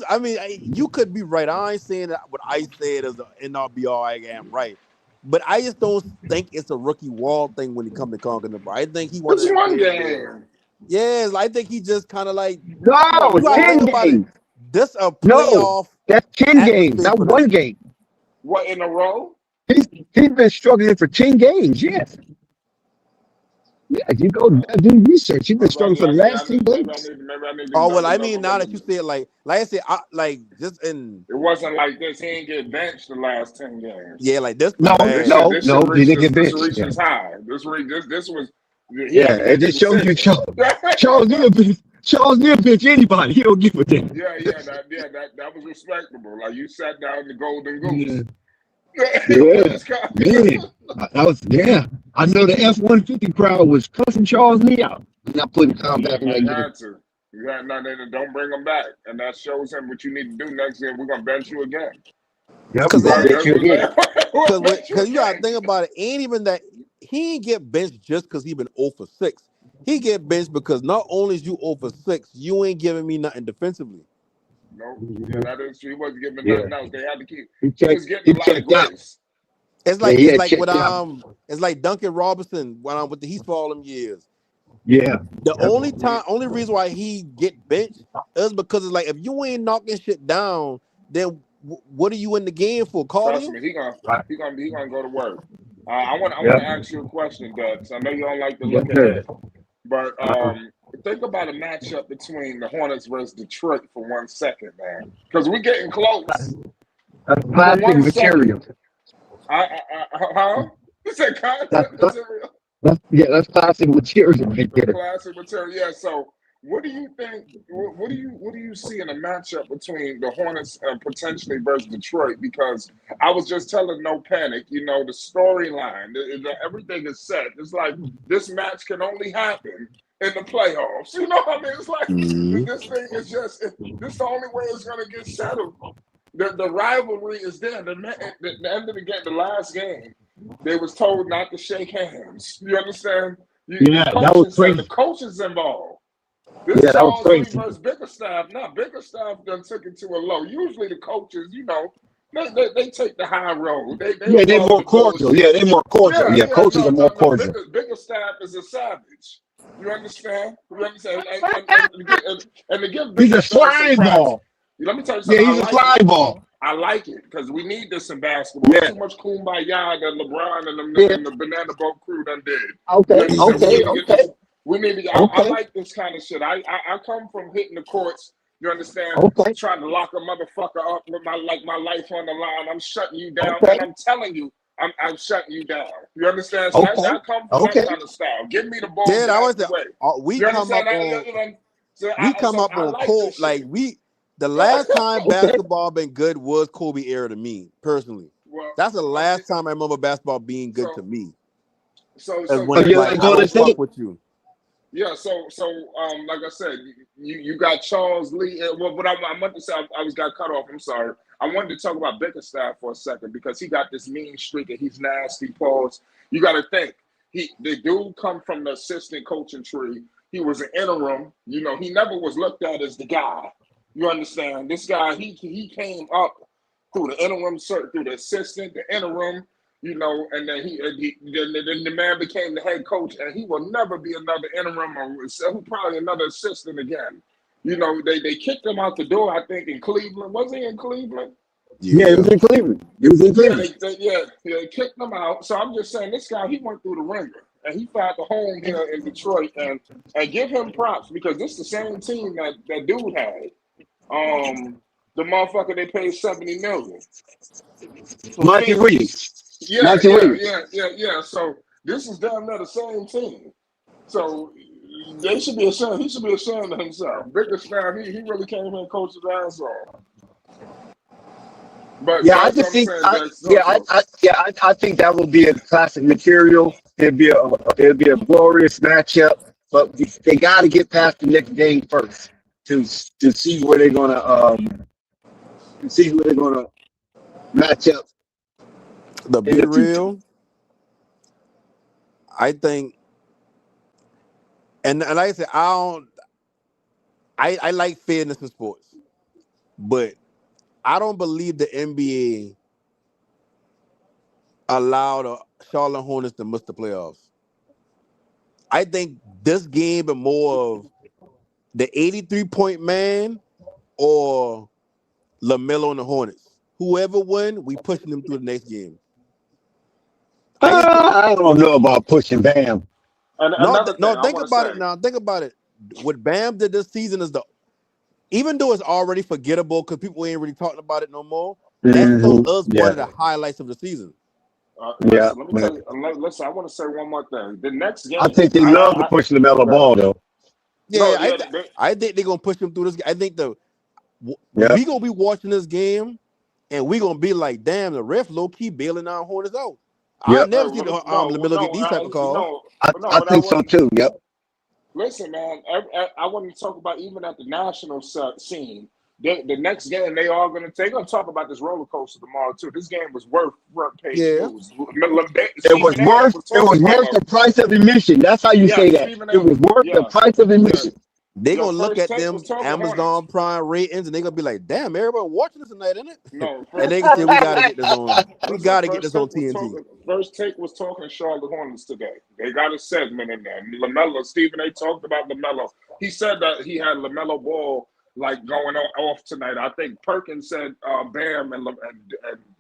I mean, you could be right. I ain't saying that what I said is the end all be all. I am right, but I just don't think it's a rookie wall thing when it comes to conquering. I think he one of It's them one players where, game. yes, I think he just kind of like, No, you gotta think 10 about it. games. This a No, playoff that's 10 games, atmosphere not for them. one game. What, in a row? He's been struggling for 10 games. Yes. Yeah, you go do research. He's been struggling for the last 10 games. Maybe I need to Oh go well, I look mean, at now what that you said like I said, like just in it wasn't like this. He ain't get benched the last 10 games. yeah, like this was No, This bad. should no, this no. should He reach didn't this get this benched. reached Yeah, his high. This was he yeah. had to It make a just shows you decision. Charles Neal bench anybody. He don't give a damn. That was respectable. Like you sat down the golden goose. Yeah, yeah, man. Yeah. I know the F-150 crowd was cussing Charles Lee out. Not putting Tom back in I that game. had to. You had nothing. Don't bring him back, and that shows him what you need to do next year. We're gonna bench you again. Yep, Because we're gonna it, bet That's you what again. we'll bench you because you gotta again. think about it, ain't even that he ain't get benched just because he been 0 for 6. He get benched because not only is you 0 for 6, you ain't giving me nothing defensively. No, yeah, that is true. He wasn't giving Yeah, nothing else. They had to keep. he He checked. was getting He a lot of checked out. grace. Yeah, he It's had like with checked out. it's like Duncan Robinson when with the Heat for all them years. Yeah. The Yep. only reason why he get benched is because it's like if you ain't knocking shit down, then what are you in the game for? Calling Trust him? me, he gonna Right. go to work. I want Yep. to ask you a question, Dubs. I know you don't like to Yes, look sir. ahead, but Uh-huh. think about a matchup between the Hornets versus Detroit for 1 second, man, because we're getting close. That's For classic 1 second, material. huh? You said That's, content that's, material. that's classic material right The there. classic material. Yeah. So, what do you think? What do you see in a matchup between the Hornets potentially versus Detroit? Because I was just telling No Panic, the storyline, everything is set. It's like this match can only happen in the playoffs. You know what I mean? It's like Mm-hmm. this thing is just this is the only way it's going to get settled. The rivalry is there. The end of the game, the last game, they was told not to shake hands. You understand? The Yeah, that was coaches said the crazy. coaches involved. This Yeah, that was Charles Lee crazy. versus Bickerstaff. Now Bickerstaff done took it to a low. Usually the coaches, they take the high road. They Yeah, they above more the cordial. bullshit. Yeah, they more cordial. Yeah, coaches are more No. cordial. Bickerstaff is a savage. You understand? You understand? And to give He's a Bickerstaff some slime props, ball. Let me tell you Yeah, something. I he's a like fly it. ball. I like it because we need this in basketball. Yeah. There's too much kumbaya that LeBron Yeah. and the banana boat crew done did. Okay. You understand? We Okay. need to get Okay. this. We need to get. I Okay. like this kind of shit. I come from hitting the courts. You understand? Okay. Trying to lock a motherfucker up with my life on the line. I'm shutting you down, Okay. and I'm telling you, I'm shutting you down. You understand? So Okay. I come from that kind of style. Give me the ball, Yeah, get I out was the way. we You come understand? up on So we come up I on like Kobe. this Like shit. the last time Okay. basketball been good was Kobe era to me personally. Well, That's the last time I remember basketball being good to so me. so Is so when Oh, it's you check like like this I out. Golden don't fuck State? with you. Yeah, like I said, you got Charles Lee. What I meant to say, I was got cut off. I'm sorry. I wanted to talk about Bickerstaff for a second because he got this mean streak and he's nasty. Pause. You got to think the dude come from the assistant coaching tree. He was an interim. You know, he never was looked at as the guy. You understand? This guy, he came up through the interim, through the assistant, the interim. You know, and then then the man became the head coach, and he will never be another interim or probably another assistant again. You know, they kicked him out the door. I think in Cleveland. Was he in Cleveland? Yeah, it Yeah. was in Cleveland. It was in Yeah, Cleveland. they kicked him out. So I'm just saying, this guy, he went through the ringer, and he found a home here in Detroit, and give him props because this is the same team that dude had. The motherfucker they paid $70 million for Monty Phoenix. Williams. Yeah, Monty yeah, Williams. yeah, yeah, yeah. So this is damn near the same team. So they should be ashamed. He should be ashamed of himself. Bickerstaff, he really came here and coached his ass off. But Yeah, I that's what just I'm think. saying, Dex. So I think that will be a classic material. It'll be a glorious matchup, but they got to get past the next game first to see where they're gonna match up To in be the future. real, I think, and like I said, I like fairness in sports, but I don't believe the NBA allowed the Charlotte Hornets to miss the playoffs. I think this game is more of the 83-point man or Lamelo and the Hornets. Whoever win, we pushing them through the next game. I just think I don't know about pushing Bam. and no, another thing no. I Think want to about say, it now. Think about it. What Bam did this season is even though it's already forgettable because people ain't really talking about it no more. That's still us one of Yeah, the highlights of the season. yeah, listen, let me tell man. you. Listen, I want to say one more thing. The next I game, think they love to push the metal okay. ball though. No, Yeah, yeah, I think they're gonna push them through this. I think Yeah, we gonna be watching this game and we gonna be like, damn, the ref low key bailing our Hornets out. I yep. never seen no, Lamelo get these type of calls. I But I think so wasn't. too. Yep. Listen, man, I want to talk about even at the national scene. The next game they're gonna talk about this roller coaster tomorrow too. This game was worth front page Yeah, news. It was Stephen A. worth was it talking was about worth the price of admission. That's how you yeah, say that. Stephen It A. was worth the Yeah, price of yeah. admission. they Yo, gonna look first at take was them talking Hornets. Amazon Prime ratings and they gonna be like, damn, everybody watching this tonight, isn't it? No, And they can say we first gotta take. get this on. We Listen, gotta get this on TNT. First take was talking Charlotte Hornets today. They got a segment in there. Lamelo, Stephen A. talked about Lamelo. He said that he had Lamelo Ball like going off tonight. I think Perkins said Bam and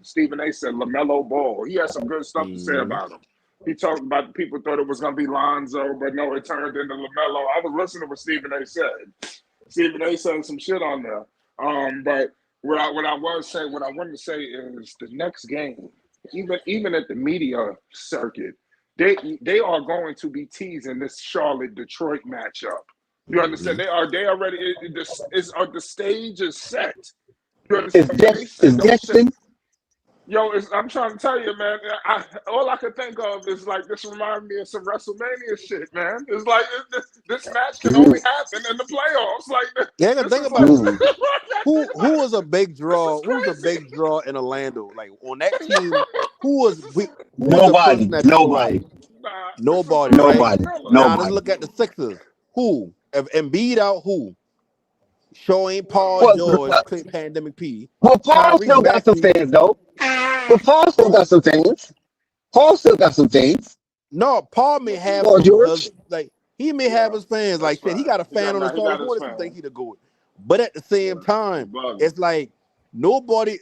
Stephen A. said Lamelo Ball. He had some good stuff to say Mhm. about him. He talked about people thought it was going to be Lonzo, but no, it turned into Lamelo. I was listening to what Stephen A. said. Stephen A. said some shit on there. But what I wanted to say is the next game, even at the media circuit, they are going to be teasing this Charlotte Detroit matchup. You understand? Mhm. They already the stage is set. You understand? When they Is said don't shit. Dexton? Yo, I'm trying to tell you, man. All I could think of is like this reminds me of some WrestleMania shit, man. It's like this match can only happen in the playoffs. Like Yeah, this think is about like it. Who was a big this is draw? Who was a crazy. big draw in Orlando? Like on that team, who was the person Nobody. that people like? Nobody. Nah, this was Nobody, right? Nobody. Miller. Now let's Nobody. look at the Sixers. Who? If Embiid out, who? Showing No, Paul Well, George, Pandemic P. Paul Kyrie still got some Maxey. fans though. But Paul still got some fans. Paul still got some fans. No, Paul may have Paul some because George. like he may have yeah, his fans. that's Like shit, he right. got a fan on the He got Charlotte his Hornets who fan. think he the GOAT. But at the same time, it's like nobody.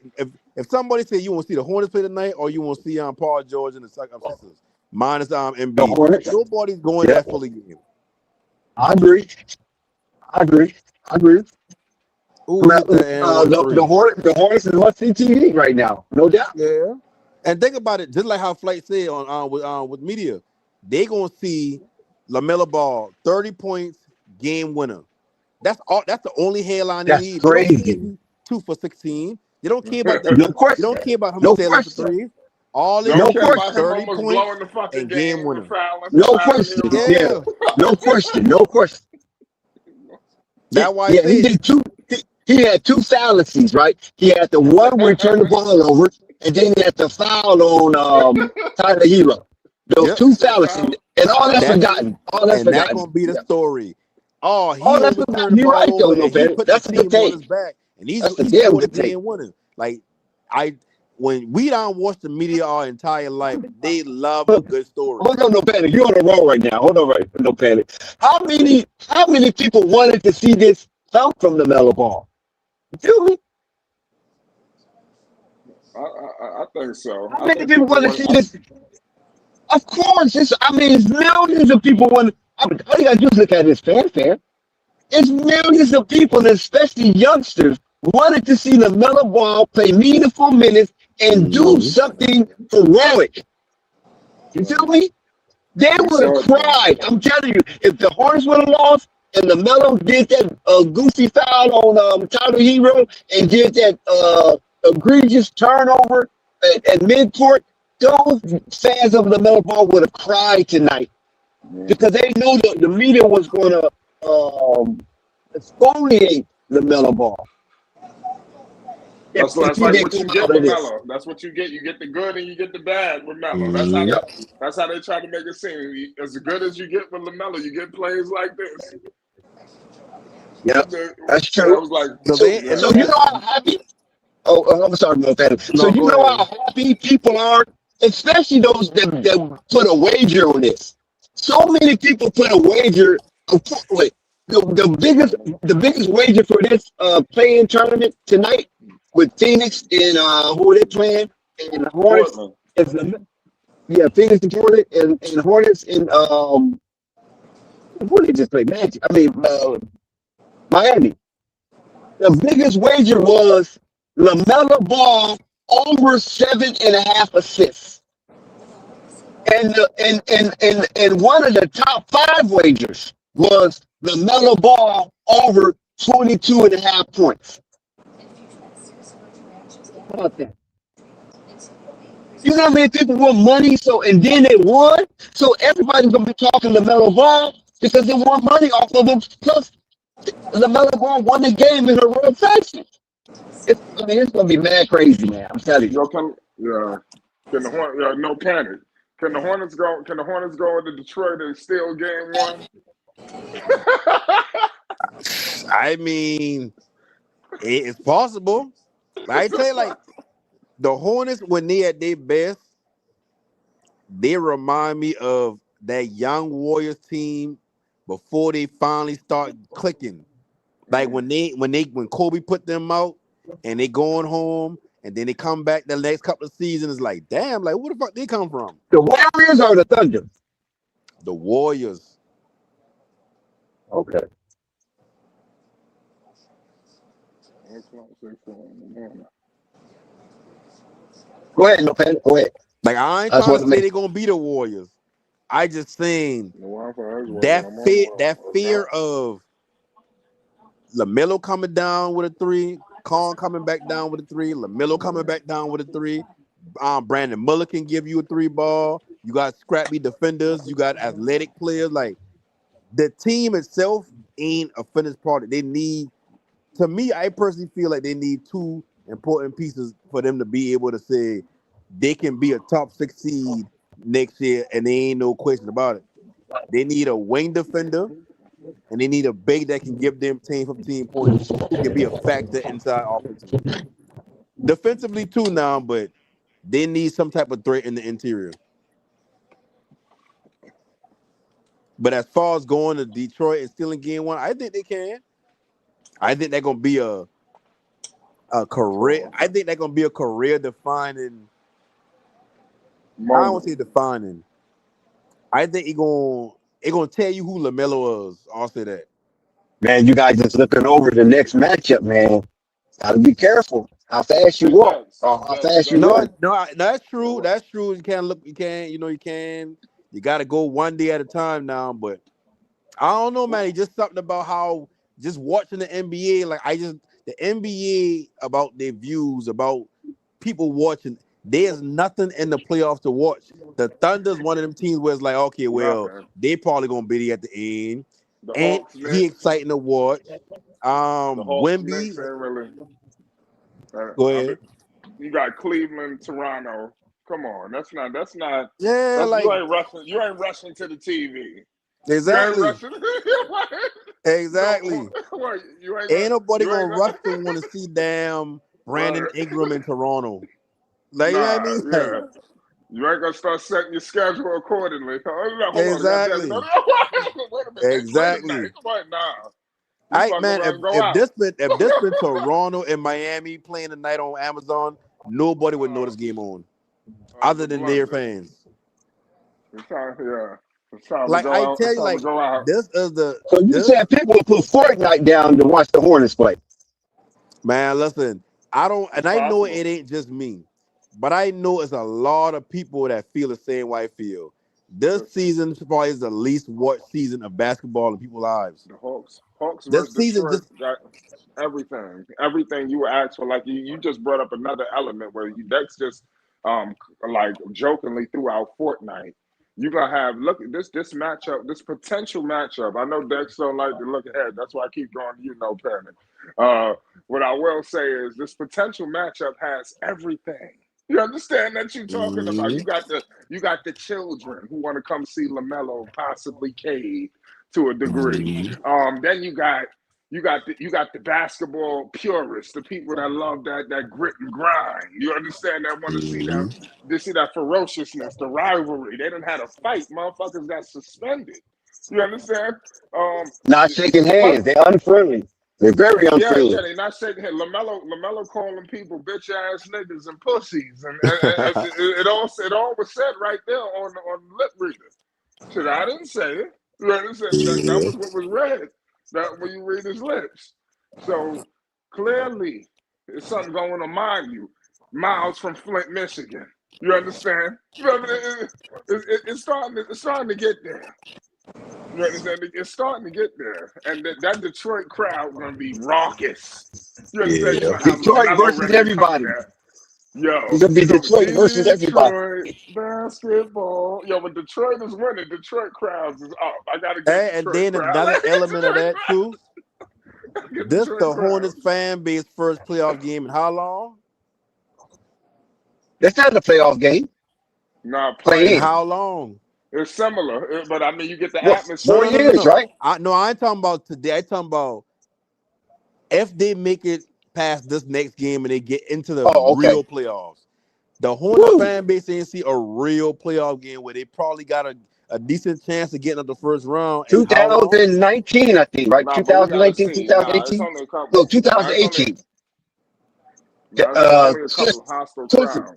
If somebody say you want to see the Hornets play tonight, or you want to see Paul George and the Sixers minus The Embiid, Hornets. nobody's going Yeah, that fully game. I agree. Ooh, he hit that and one three. The Hornets is must see TV right now, no doubt. Yeah, and think about it, just like how Flight said on with media, they gonna see Lamelo Ball 30 points, game winner. That's all. That's the only headline they That's need. They don't crazy. need 2 for 16. They don't care about No They question. don't care about him No sailing for question. three. All they Don't No want care to see about is him question. 30 almost points blowing the fucking and game game for winner. fouling No for question. Lamelo. Yeah. Yeah, No question. No question. that's why I Yeah, he said did two. He had two fallacies, right? He had the one where he turned the ball over, and then he had the foul on Tyler Hero. Those yep. two fallacies, and all that's That's forgotten. All that's and that's forgotten. gonna be the Yeah. story. Oh, he All that's always turned forgotten. the You're right, ball though, over no and he better. put the That's a good team on his take. back, and That's a he damn scored the good take. game winner. Like I, when we don't watch the media our entire life, they love a good story. Hold on, no panic. You're on the roll right now. Hold on, right, no panic. How many people wanted to see this come from the Mellow Ball? You feel me? I think so. How I many think people people want to want. see this? Of course, it's millions of people want. All you gotta do is look at this fanfare. It's millions of people, especially youngsters, wanted to see the Mellow Ball play meaningful minutes and do Mm-hmm. something heroic. You feel me? They We would have saw it though. cried. I'm telling you, if the Hornets would have lost and the Mellow did that goofy foul on Tyler Hero and did that egregious turnover at midcourt, those fans of the Mellow Ball would have cried tonight because they knew the media was going to exfoliate the Mellow Ball That's if that's he like didn't what come you get out of with this. Melo. That's what you get. You get the good and you get the bad with Melo. Mm-hmm. That's how they try to make it seem. As good as you get with Lamelo, you get plays like this. Yep, that's So I true. was like, So So, they and so look you and know how happy. I'm sorry about that. So no, you go know how ahead. happy people are, especially those that put a wager on this. So many people put a wager. Wait, the biggest wager for this playing tournament tonight with Phoenix and who are they playing and the Hornets Portland. is Phoenix and Portland and Hornets and who did they just play Magic? I mean Miami. The biggest wager was LaMelo Ball over 7.5 assists. And one of the top five wagers was LaMelo Ball over 22.5 points. How about that? You know how many people won money? And then they won. So everybody's gonna be talking LaMelo Ball because they won money off of him. Plus, LaMelo Ball won the game in a real fashion. It's gonna be mad crazy, man. I'm telling you. Can the Hornets? No panic. Can the Hornets go? Can the Hornets go into Detroit and steal game one? I mean, it's possible. I tell you, like the Hornets when they at their best, they remind me of that young Warriors team before they finally start clicking. Like when Kobe put them out and they going home and then they come back the next couple of seasons, it's like, damn, like where the fuck they come from? The Warriors or the Thunder? The Warriors. Okay. Go ahead, no panic. Go ahead. Like I ain't I just trying want to to say make they're gonna be the Warriors. I just saying that that fear of LaMelo coming down with a three, Kong coming back down with a three, LaMelo coming back down with a three. Brandon Muller can give you a three ball. You got scrappy defenders. You got athletic players. Like the team itself ain't a finished product. They need, to me, I personally feel like they need two important pieces for them to be able to say they can be a top 6 seed next year, and there ain't no question about it. They need a wing defender, and they need a big that can give them 10, 15 points, can be a factor inside offensively. Defensively too now, but they need some type of threat in the interior. But as far as going to Detroit and stealing game one, I think they can. I think they're gonna be a career. I think they're gonna be a career defining. I don't want to say defining. I think it gonna tell you who Lamelo is. I'll say that. Man, you guys just looking over the next matchup, man. Gotta be careful how fast you walk or how fast you No, run. no, that's true. That's true. You can't look. You can't. You can. You got to go one day at a time now. But I don't know, man. It's just something about how just watching the NBA. Like the NBA about their views about people watching. There's nothing in the playoffs to watch. The Thunder's one of them teams where it's like, okay, well, they probably gonna be there at the end, and he exciting to watch. Wemby. Really. Go ahead. You got Cleveland, Toronto. Come on, that's not. Yeah, like you ain't rushing to the TV. Exactly. Exactly. Ain't nobody gonna rush to want to see damn Brandon Ingram in Toronto. Like, you know what I mean? Yeah. You ain't gonna start setting your schedule accordingly. Exactly. Exactly. Man, if this been Toronto and Miami playing tonight on Amazon, nobody would know this game on, other than their fans. Like I tell you, like this is the. So you said people will put Fortnite down to watch the Hornets play. Man, listen, I know it ain't just me, but I know it's a lot of people that feel the same way I feel. This season probably is the least watched season of basketball in people's lives. The Hawks versus Detroit got everything you were asked for. Like you just brought up another element where Dex just like jokingly threw out Fortnite. You're gonna have look at this matchup, this potential matchup. I know Dex don't like to look ahead. That's why I keep going, Panic. What I will say is this potential matchup has everything. You understand that you're talking about? You got the children who want to come see Lamelo, possibly Cade to a degree. Then you got the basketball purists, the people that love that grit and grind. You understand that want to see them. They see that ferociousness, the rivalry. They done had a fight. Motherfuckers got suspended. You understand? Not shaking hands. They're unfriendly. They're very unfriendly. Yeah, they're not shaking hands. Lamelo calling people bitch ass niggas and pussies, and it all was said right there on lip reader. Shit, I didn't say it. You understand? That was what was read. That when you read his lips. So clearly, there's something going on, mind you. Miles from Flint, Michigan. You understand? It's starting to get there. You understand? It's starting to get there, and that Detroit crowd is going to be raucous. You understand? Yeah. Detroit versus everybody. Yo, it's gonna be Detroit versus everybody. Detroit basketball. Yo, when Detroit is winning, Detroit crowds is up. I gotta get and then another element of that too. This the Hornets fan base first playoff game in how long? That's not a playoff game. No, playing how long? It's similar, but I mean, you get the atmosphere. 4 years, right? I ain't talking about today. I'm talking about if they make it past this next game and they get into the real playoffs. The Hornets fan base ain't see a real playoff game where they probably got a decent chance of getting up the first round. 2019, I think, right? 2019, 2018. No, 2018.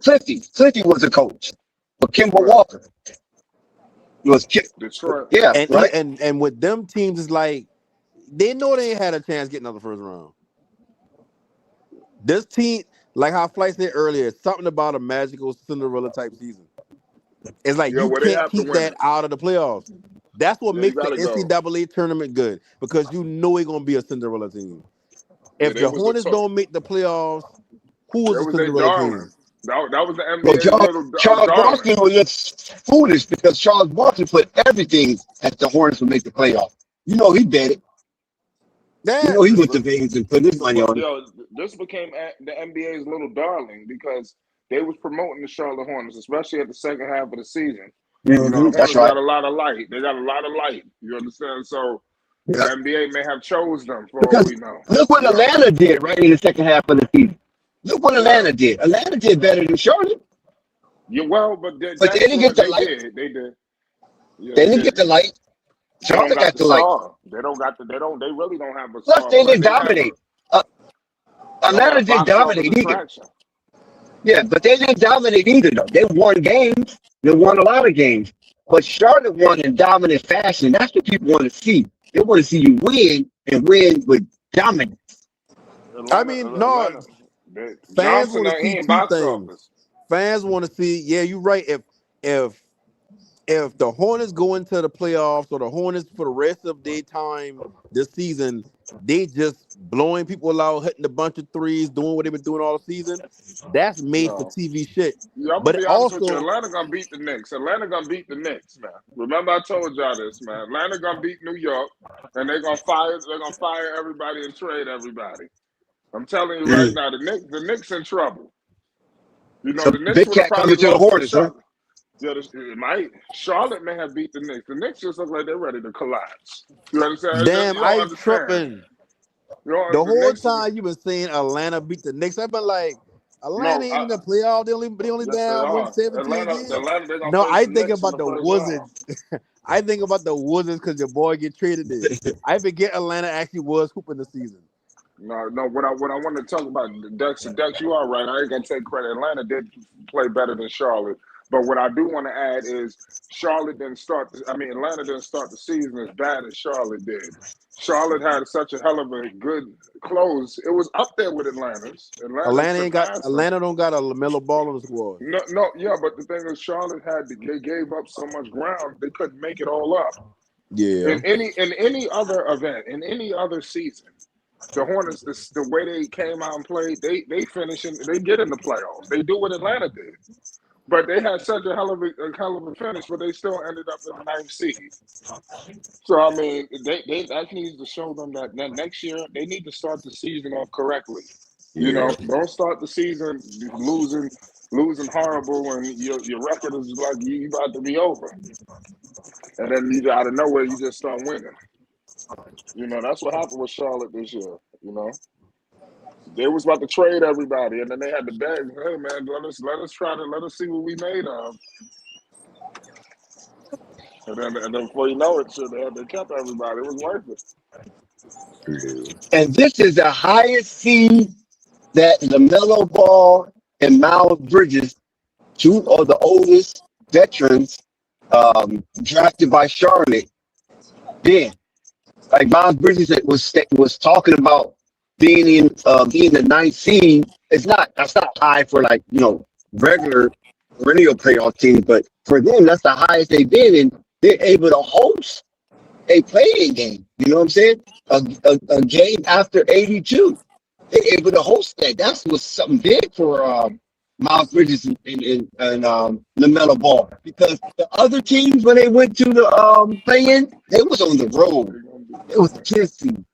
Cliffy was a coach, but Kimball Walker was Detroit. Yeah, and with them teams, it's like they know they ain't had a chance getting up the first round. This team, like how Flight said earlier, something about a magical Cinderella type season. It's like you can't keep that out of the playoffs. That's what makes the NCAA tournament good, because you know it's gonna be a Cinderella team. If the Hornets don't make the playoffs, who is the Cinderella team? That was the NBA. Charles Barkley would look foolish because Charles Barkley put everything that the Hornets would make the playoffs. You know he bet it. You know he went to Vegas and put his money on it. This became the NBA's little darling because they was promoting the Charlotte Hornets, especially at the second half of the season. The Hornets got a lot of light. They got a lot of light. You understand? So the NBA may have chose them for all we know. Look what Atlanta did right in the second half of the season. Look what Atlanta did. Atlanta did better than Charlotte. Yeah, well, but they didn't get the light. They did. Yeah, they didn't get the light. They don't Charlotte got got the to like. star. They don't got the. They don't. They really don't have a Plus, star they player. didn't dominate. They don't got Atlanta a didn't box office dominate either. attraction. Yeah, but they didn't dominate either, though. They won games. They won a lot of games. But Charlotte won in dominant fashion. That's what people want to see. They want to see you win and win with dominance. I mean, no, Atlanta. fans Johnson, want to he see ain't two box things. office. Fans want to see, yeah, you're right. If if the Hornets go into the playoffs or the Hornets for the rest of their time this season, they just blowing people out, hitting a bunch of threes, doing what they've been doing all season, that's made for No. TV shit. Yeah, I'm gonna But be honest with you. also, Atlanta gonna beat the Knicks. Atlanta gonna beat the Knicks, man. Remember I told y'all this, man. Atlanta gonna beat New York, and they're gonna fire everybody and trade everybody. I'm telling you right now, the Knicks in trouble. You know, So the Knicks Big would have Cat probably coming to the lost to Hornets, huh? Charlotte. Yeah, it might. Charlotte may have beat the Knicks. The Knicks just look like they're ready to collapse. You understand? damn, You don't I understand. tripping. You know, The the whole Knicks. time you've been saying Atlanta beat the Knicks, I've been like, Atlanta No, ain't in the playoff. They only yes, they down win are. 17 games. Atlanta, they're gonna No, face I the think Knicks in about the the first round. Wizards. I think about the Wizards because your boy get traded there. I forget Atlanta actually was hooping the season. No. What I want to talk about, Dex, you are right. I ain't gonna take credit. Atlanta did play better than Charlotte, but what I do want to add is Charlotte didn't start. Atlanta didn't start the season as bad as Charlotte did. Charlotte had such a hell of a good close. It was up there with Atlanta's. Atlanta surpassed them. Atlanta don't got a Lamelo Ball on the squad. No, yeah, but the thing is, Charlotte they gave up so much ground they couldn't make it all up. Yeah. In any other event, in any other season, the Hornets, the way they came out and played, they finish they get in the playoffs. They do what Atlanta did, but they had such a hell of a finish, but they still ended up in the ninth seed. So they that needs to show them that next year they need to start the season off correctly. You Yeah. know, don't start the season losing horrible, and your record is like you about to be over, and then you out of nowhere you just start winning. You know, that's what happened with Charlotte this year. You know, they was about to trade everybody, and then they had to beg, "Hey man, let us see what we made of." And then before you know it, they kept everybody. It was worth it. And this is the highest seed that Lamelo Ball and Miles Bridges, two of the oldest veterans drafted by Charlotte, did. Like Miles Bridges was talking about being the ninth seed. That's not high for like regular perennial playoff teams, but for them that's the highest they've been, and they're able to host a playing game. You know what I'm saying? A game after 82, they're able to host that. That's was something big for Miles Bridges and Lamelo Ball, because the other teams when they went to the play-in, they was on the road. It was a 10 seed.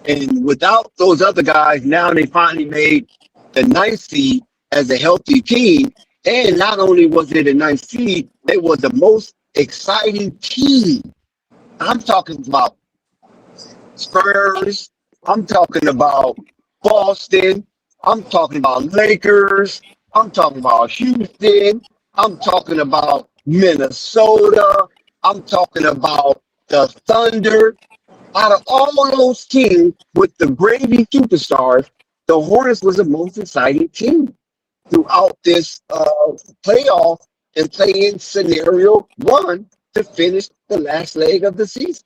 And without those other guys, now they finally made the ninth seed as a healthy team. And not only was it a ninth seed, it was the most exciting team. I'm talking about Spurs. I'm talking about Boston. I'm talking about Lakers. I'm talking about Houston. I'm talking about Minnesota. I'm talking about the Thunder. Out of all those teams with the Brady superstars, the Hornets was the most exciting team throughout this playoff and play-in scenario one to finish the last leg of the season.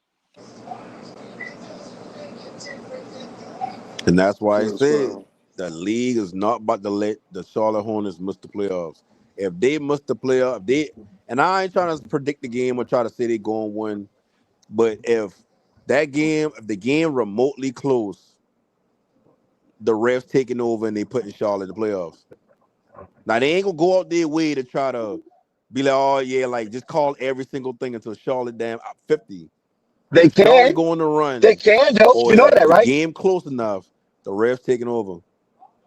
And that's why I Yes, said sir. the league is not about to let the Charlotte Hornets miss the playoffs. If they miss the playoff, and I ain't trying to predict the game or try to say they going to win, but if the game remotely close, the refs taking over and they putting Charlotte in the playoffs. Now they ain't gonna go out their way to try to be like, oh yeah, like just call every single thing until Charlotte damn 50. But They if Charlotte can. going to They run can, though. or You know that, the right? game close enough, the refs taking over.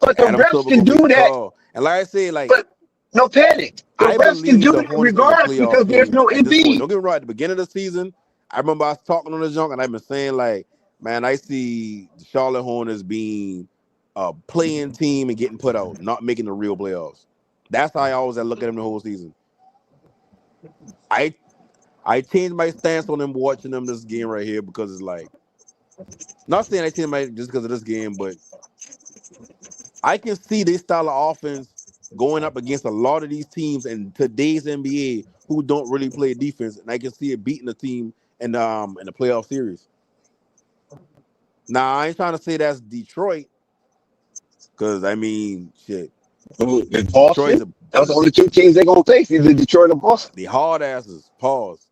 But the Adam refs Silver can gonna do make the that. call. And like I said, like But no panic. The I refs can believe do the it Hornets is a regardless playoff because there's team no at this point. Embiid. Don't get me wrong. At the beginning of the season, I remember I was talking on the junk and I've been saying like, man, I see the Charlotte Hornets being a playing team and getting put out, not making the real playoffs. That's how I always look at them the whole season. I I changed my stance on them watching them this game right here because it's like, not saying I changed my just because of this game, but I can see this style of offense going up against a lot of these teams in today's NBA who don't really play defense, and I can see it beating the team in the playoff series. Now I ain't trying to say that's Detroit, because I mean, shit, In Detroit's Boston, that was the only two teams they're gonna face, either Detroit or Boston. the hard asses. Pause.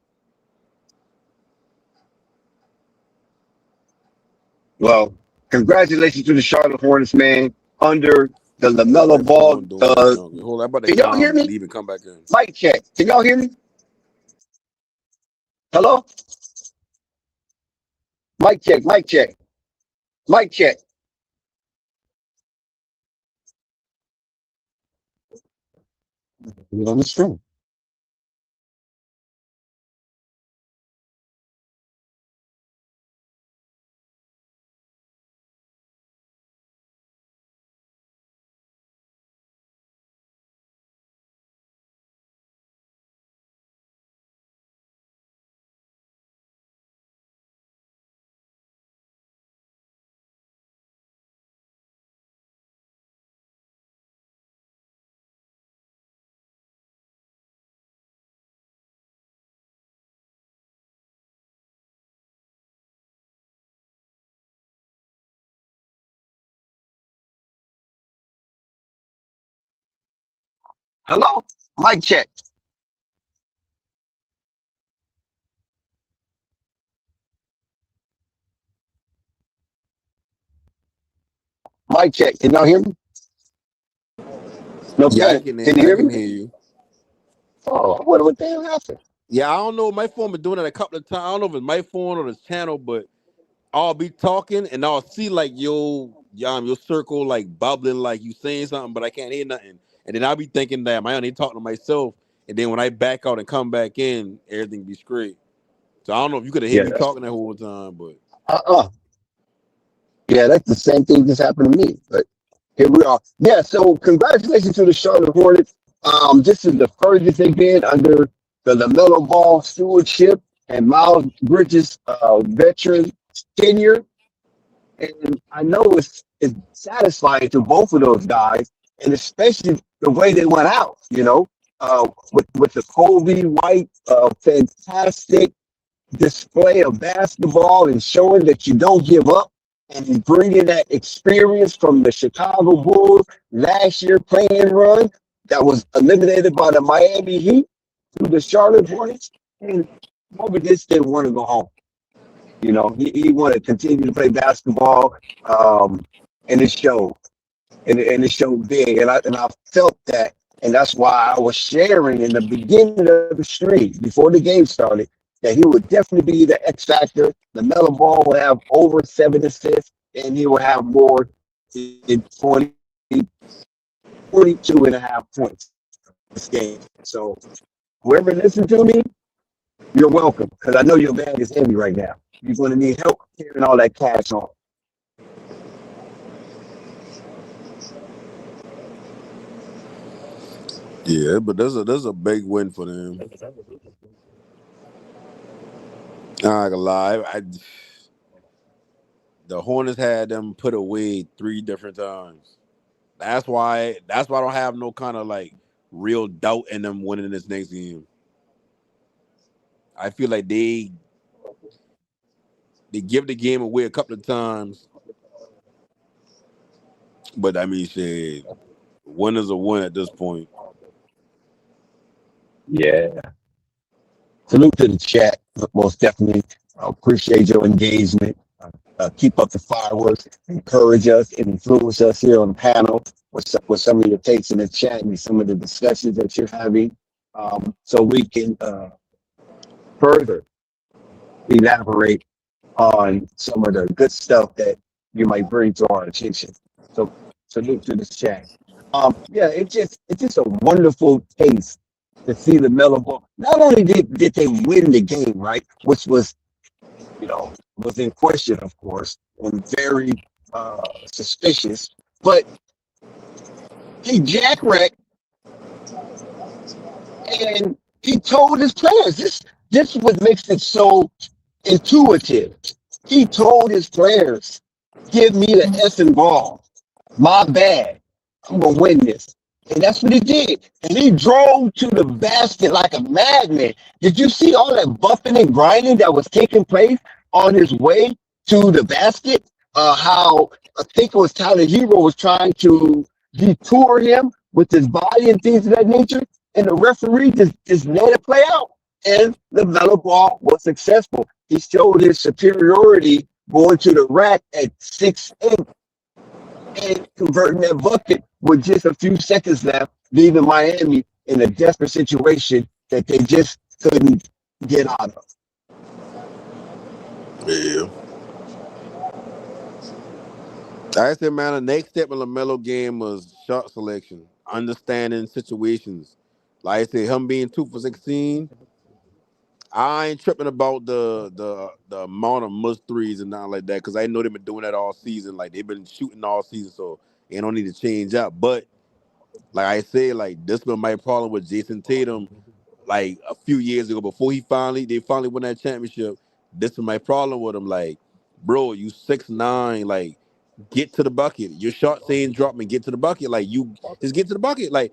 Well, congratulations to the Charlotte Hornets, man. Under the What's my Lamelo Ball. phone doing? Hold on, I'm about to Can y'all hear me? leave and come back in. Mic check. Can y'all hear me? Hello? Mic check. Mic check. Mic check. You're on the stream. Hello? Mic check. Mic check. Can y'all hear me? No, Yeah, can you I hear can me? hear you. Oh, what the hell happened? Yeah, I don't know. My phone been doing it a couple of times. I don't know if it's my phone or this channel, but I'll be talking and I'll see like your circle like bubbling, like you saying something, but I can't hear nothing. And then I'll be thinking that I only talking to myself. And then when I back out and come back in, everything be straight. So I don't know if you could have heard Yeah, me that's talking that whole time, but yeah, that's the same thing that's happened to me. But here we are. Yeah, so congratulations to the Charlotte Hornets. This is the furthest they've been under the LaMelo Ball stewardship and Miles Bridges veteran tenure. And I know it's satisfying to both of those guys, and especially the way they went out, with the Kobe White fantastic display of basketball and showing that you don't give up and bringing that experience from the Chicago Bulls last year playing run that was eliminated by the Miami Heat to the Charlotte Hornets. And Kobe just didn't want to go home. He wanted to continue to play basketball, and it showed. And it showed big. And I felt that. And that's why I was sharing in the beginning of the stream before the game started that he would definitely be the X factor. The Mellow Ball will have over 7 assists, and he will have more in 22 and a half points this game. So whoever listens to me, you're welcome, because I know your bag is heavy right now. You're going to need help carrying all that cash on. yeah, but there's a big win for them. I'm not gonna lie. The Hornets had them put away 3 different times. That's why I don't have no kind of like real doubt in them winning this next game. I feel like they give the game away a couple of times, but I mean, shit, win is a win at this point. Yeah. Salute to the chat. Most definitely. I appreciate your engagement. Keep up the fireworks. Encourage us and influence us here on the panel with some of your takes in the chat and some of the discussions that you're having, so we can further elaborate on some of the good stuff that you might bring to our attention. So salute to this chat. Yeah, it's just a wonderful taste to see the Mellow Ball. Not only did they win the game, right, which was was in question, of course, and very suspicious, but he jackracked and he told his players, This is what makes it so intuitive. He told his players, give me the effing ball. My bad. I'm going to win this. And that's what he did. And he drove to the basket like a madman. Did you see all that bumping and grinding that was taking place on his way to the basket? How I think it was Tyler Hero was trying to detour him with his body and things of that nature. And the referee just let it play out. And the Lamelo Ball was successful. He showed his superiority going to the rack at 6'8" and converting that bucket with just a few seconds left, leaving Miami in a desperate situation that they just couldn't get out of. Yeah. I said, man, the next step in LaMelo game was shot selection, understanding situations. Like I said, him being 2 for 16, I ain't tripping about the amount of must threes and nothing like that, because I know they've been doing that all season. Like, they've been shooting all season, so they don't need to change up. But like I said, like, this been my problem with Jason Tatum. Like, a few years ago, before they finally won that championship, this was my problem with him. Like, bro, you 6'9", like, get to the bucket. Your shot saying drop and get to the bucket. Like, you just get to the bucket. Like,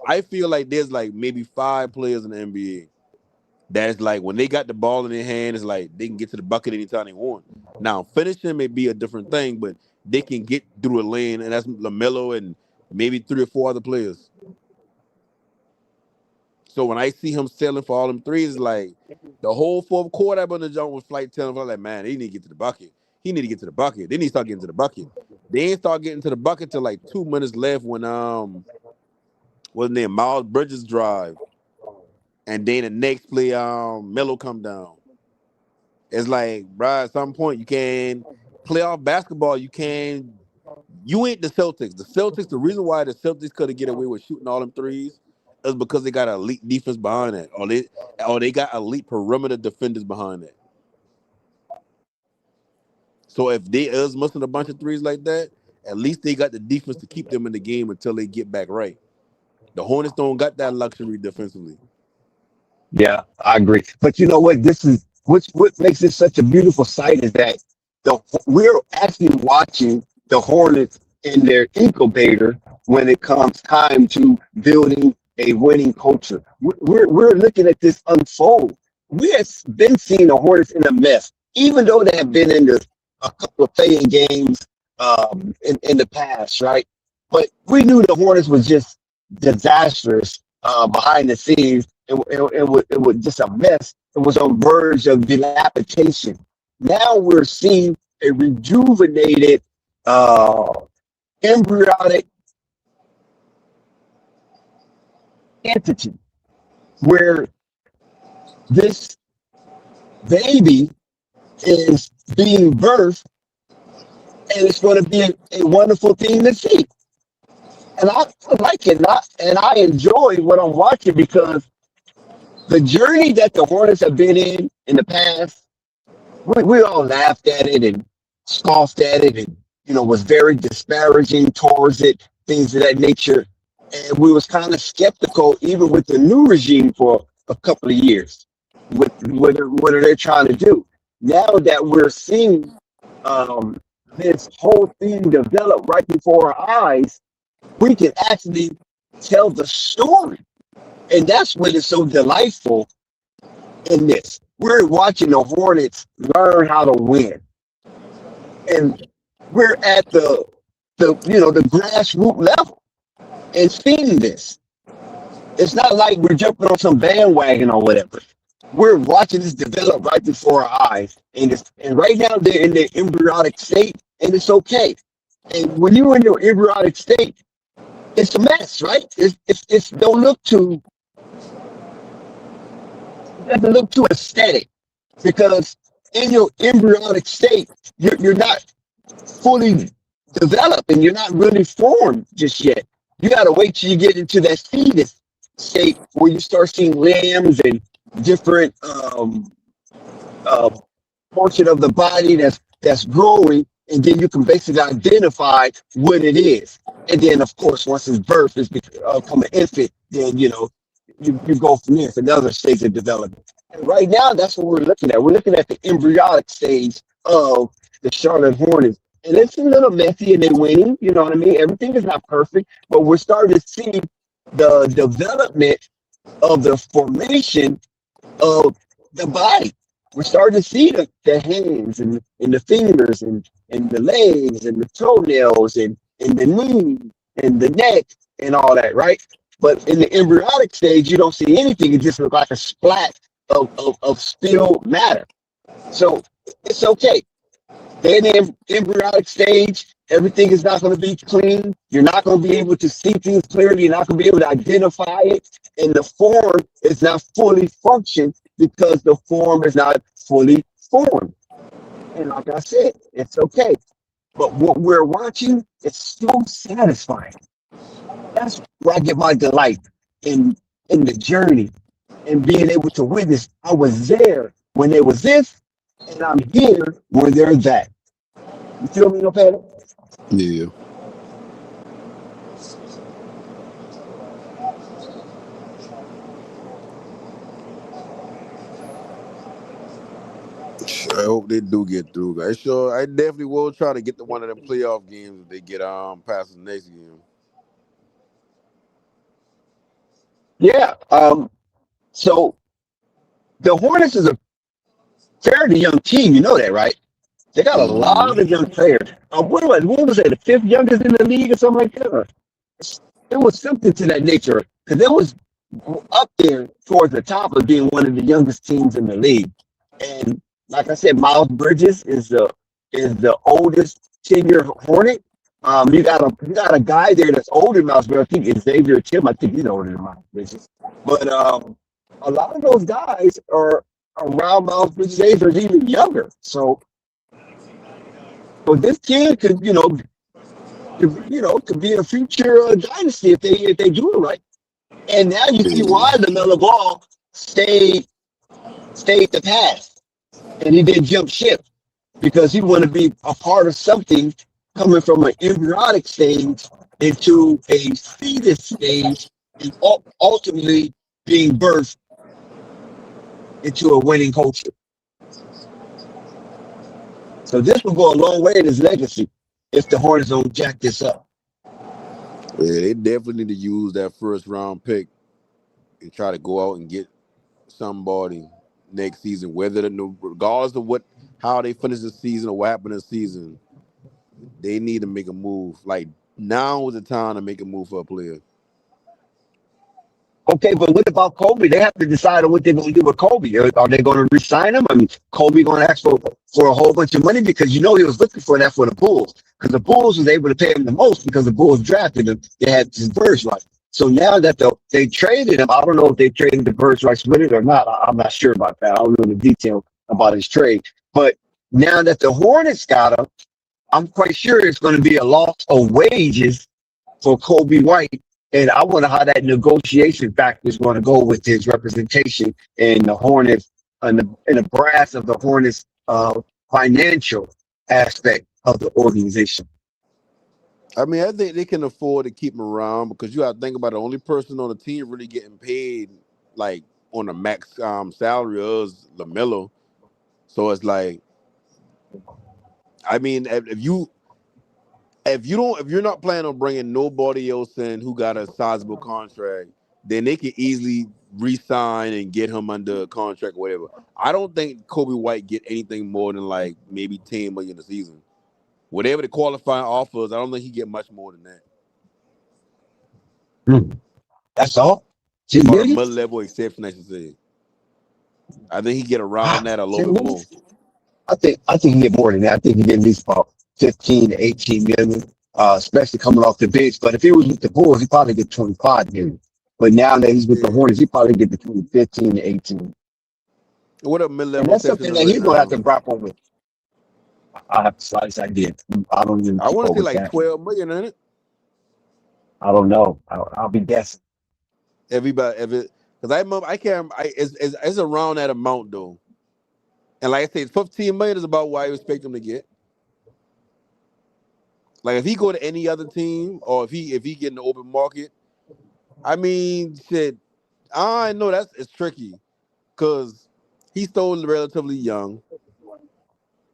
I feel like there's like maybe 5 players in the NBA that's like, when they got the ball in their hand, it's like they can get to the bucket anytime they want. Now, finishing may be a different thing, but they can get through a lane, and that's LaMelo and maybe 3 or 4 other players. So when I see him selling for all them threes, like, the whole fourth quarter, I've been the jump with flight telling him, like, man, he need to get to the bucket. He need to get to the bucket. They need to start getting to the bucket. They ain't start getting to the bucket till like 2 minutes left when what's his name, Miles Bridges drive, and then the next play, Melo come down. It's like, bro, at some point you can play off basketball. You ain't the Celtics. The reason why the Celtics couldn't get away with shooting all them threes is because they got an elite defense behind that, or they got elite perimeter defenders behind that. So if they is missing a bunch of threes like that, at least they got the defense to keep them in the game until they get back right. The Hornets don't got that luxury defensively. Yeah, I agree. But you know what? This is what makes it such a beautiful sight is that we're actually watching the Hornets in their incubator when it comes time to building a winning culture. We're looking at this unfold. We have been seeing the Hornets in a mess, even though they have been in a couple of playing games in the past, right? But we knew the Hornets was just disastrous behind the scenes. It was just a mess. It was on verge of dilapidation. Now we're seeing a rejuvenated, embryonic entity where this baby is being birthed, and it's going to be a wonderful thing to see. And I like it, and I enjoy what I'm watching, because the journey that the Hornets have been in the past, we all laughed at it and scoffed at it, and was very disparaging towards it, things of that nature. And we was kind of skeptical, even with the new regime for a couple of years, with what are they trying to do. Now that we're seeing this whole thing develop right before our eyes, we can actually tell the story. And that's what is so delightful in this. We're watching the Hornets learn how to win. And we're at the grassroots level and seeing this. It's not like we're jumping on some bandwagon or whatever. We're watching this develop right before our eyes. And right now they're in their embryonic state, and it's okay. And when you're in your embryonic state, it's a mess, right? It doesn't look too aesthetic, because in your embryonic state, you're not fully developed and you're not really formed just yet. You got to wait till you get into that fetus state where you start seeing limbs and different portion of the body that's growing, and then you can basically identify what it is. And then, of course, once it's birth, it's become an infant, then you go from there for another stage of development. And right now, that's what we're looking at. We're looking at the embryonic stage of the Charlotte Hornets. And it's a little messy and they're winning. You know what I mean? Everything is not perfect, but we're starting to see the development of the formation of the body. We're starting to see the hands and the fingers and the legs and the toenails and the knee and the neck and all that, right? But in the embryonic stage, you don't see anything. It just looks like a splat of spilled matter. So it's okay. They're in the embryonic stage. Everything is not going to be clean. You're not going to be able to see things clearly. You're not going to be able to identify it. And the form is not fully functioned because the form is not fully formed. And like I said, it's okay. But what we're watching is so satisfying. That's where I get my delight in the journey and being able to witness. I was there when there was this, and I'm here when they're that. You feel me, no Pedro? Yeah. I hope they do get through. I definitely will try to get to one of them playoff games if they get past the next game. Yeah. So the Hornets is a fairly young team. You know that, right? They got a Hmm. lot of young players. What was it? The fifth youngest in the league or something like that? It was something to that nature because it was up there towards the top of being one of the youngest teams in the league. And like I said, Miles Bridges is the oldest senior Hornet. You got a guy there that's older than Miles Bridges. I think it's Xavier Tim. I think he's older than Miles Bridges. But a lot of those guys are around Miles Bridges' age or even younger. So this kid could could be a future dynasty if they do it right. And now you see Yeah. why Lamelo Ball stayed the path and he didn't jump ship because he wanted to be a part of something coming from an embryonic stage into a fetus stage and ultimately being birthed into a winning culture. So this will go a long way in his legacy if the Hornets don't jack this up. Yeah, they definitely need to use that first round pick and try to go out and get somebody next season, regardless of how they finish the season or what happened this season, they need to make a move. Like now is the time to make a move for a player. Okay, but what about Kobe? They have to decide on what they're going to do with Kobe. Are they going to re-sign him? I mean, Kobe going to ask for a whole bunch of money because he was looking for that for the Bulls because the Bulls was able to pay him the most because the Bulls drafted him. They had his birds right. So now that they traded him, I don't know if they traded the birds rights with it or not. I'm not sure about that. I don't know the detail about his trade. But now that the Hornets got him, I'm quite sure it's going to be a loss of wages for Kobe White. And I wonder how that negotiation factor is going to go with his representation in the Hornets and the brass of the Hornets financial aspect of the organization. I mean, I think they can afford to keep him around because you got to think about it, the only person on the team really getting paid like on a max salary is Lamelo. So it's like, I mean, if you're not planning on bringing nobody else in who got a sizable contract, then they can easily re-sign and get him under a contract or whatever. I don't think Kobe White get anything more than like maybe 10 million a season. Whatever the qualifying offers, I don't think he get much more than that. Hmm. That's all. 10 Or a million? mid-level exception, I should say. I think he get around Wow, that a little 10 bit million? more. I think he get more than that. I think he get at least about 15 to 18 million, especially coming off the bench. But if he was with the Bulls, he probably get 25 million. But now that he's with the Yeah. Hornets, he probably get between 15 to 18. What a And mid-level that's exception something is that right he's gonna have now. to grapple with. I have to slice I did. I don't even I keep want up to say with like that. 12 million in it. I don't know. I'll be guessing. Everybody, if it, because I remember, I can't, it's around that amount though. And like I said, 15 million is about what I expect him to get. Like if he go to any other team or if he get in the open market, I mean, shit, I know it's tricky because He's still relatively young,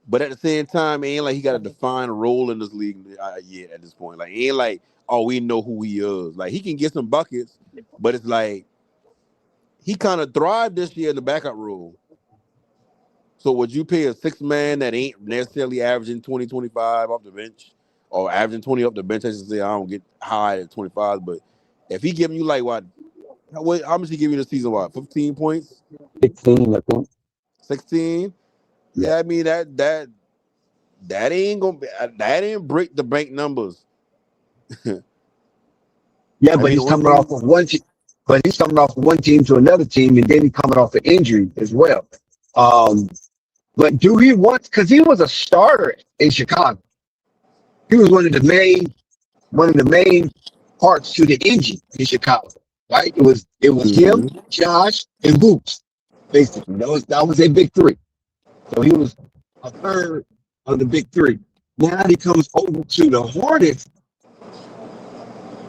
but at the same time, it ain't like he got a defined role in this league yet at this point. Like, it ain't like, oh, we know who he is. Like, he can get some buckets, but it's like he kind of thrived this year in the backup role. So would you pay a six man that ain't necessarily averaging 20, 25 off the bench, or averaging 20 off the bench? I should say, I don't get high at 25, but if he giving you like how much he give you this season? What, 15 points? 16, I think. 16? Yeah. Yeah, I mean that ain't gonna be, that ain't break the bank numbers. Yeah, I but mean, the he's one coming off thing, of one team. But he's coming off one team to another team, and then he's coming off an injury as well. Um, but do he want? Because he was a starter in Chicago. He was one of the main parts to the engine in Chicago. Right? It was him, Mhm. Josh, and Boots. Basically, that was a big three. So he was a third of the big three. Now he comes over to the Hornets.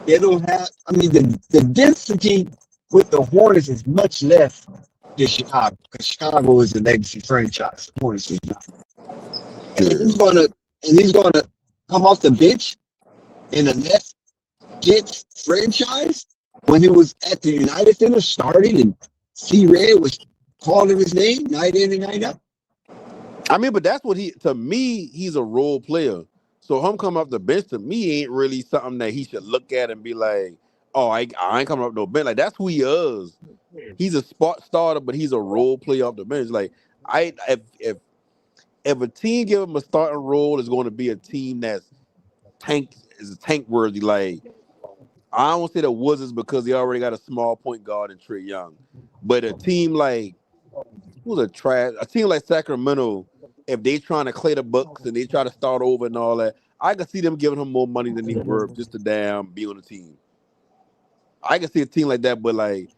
They don't have. I mean, the density with the Hornets is much less than Chicago, because Chicago is a legacy franchise. Hornets is not. And Yeah. he's gonna come off the bench in a less dense franchise when he was at the United Center starting, and C Red was calling his name night in and night out. I mean, but that's what to me, he's a role player. So him coming off the bench to me ain't really something that he should look at and be like, oh, I ain't coming up no bench. Like, that's who he is. He's a spot starter, but he's a role player off the bench. Like, I if a team give him a starting role, is going to be a team that's tank worthy. Like, I don't say the Wizards because they already got a small point guard in Trae Young, but a team like a team like Sacramento, if they trying to clear the books and they try to start over and all that, I can see them giving him more money than he worth just to damn be on the team. I can see a team like that, but like,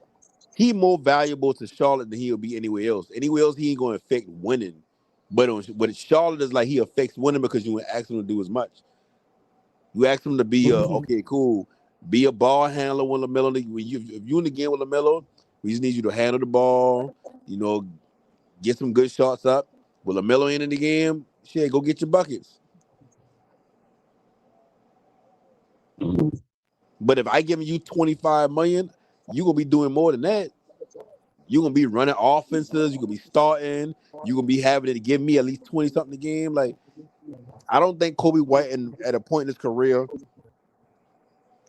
he more valuable to Charlotte than he'll be anywhere else. Anywhere else, he ain't going to affect winning. But Charlotte is like he affects winning because you ask him to do as much. You ask him to be okay, cool, be a ball handler when Lamelo. If you in the game with Lamelo, we just need you to handle the ball. You know, get some good shots up. With Lamelo in the game, shit, go get your buckets. But if I give you 25 million, you gonna be doing more than that. You're gonna be running offenses, you're gonna be starting, you're gonna be having to give me at least 20 something a game. Like, I don't think Kobe White at a point in his career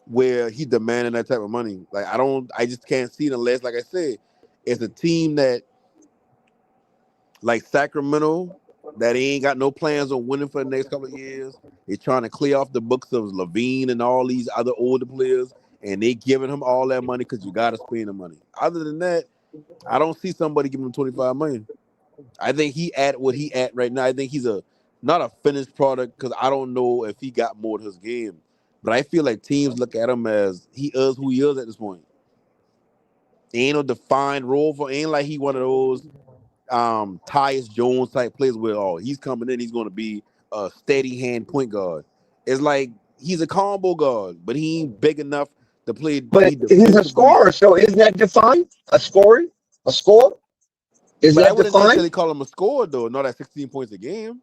where he demanding that type of money. Like, I just can't see it unless, like I said, it's a team that like Sacramento that ain't got no plans on winning for the next couple of years. They're trying to clear off the books of Levine and all these other older players, and they giving him all that money because you got to spend the money. Other than that, I don't see somebody giving him 25 million. I think he at what he at right now. I think he's not a finished product because I don't know if he got more to his game. But I feel like teams look at him as he is who he is at this point. Ain't no defined role for. Ain't like he one of those Tyus Jones type players where he's coming in, he's going to be a steady hand point guard. It's like he's a combo guard, but he ain't big enough to But be he's a defensively. scorer, so isn't that defined? A score? Is But I that wouldn't defined? necessarily call him a scorer though. Not at 16 points a game.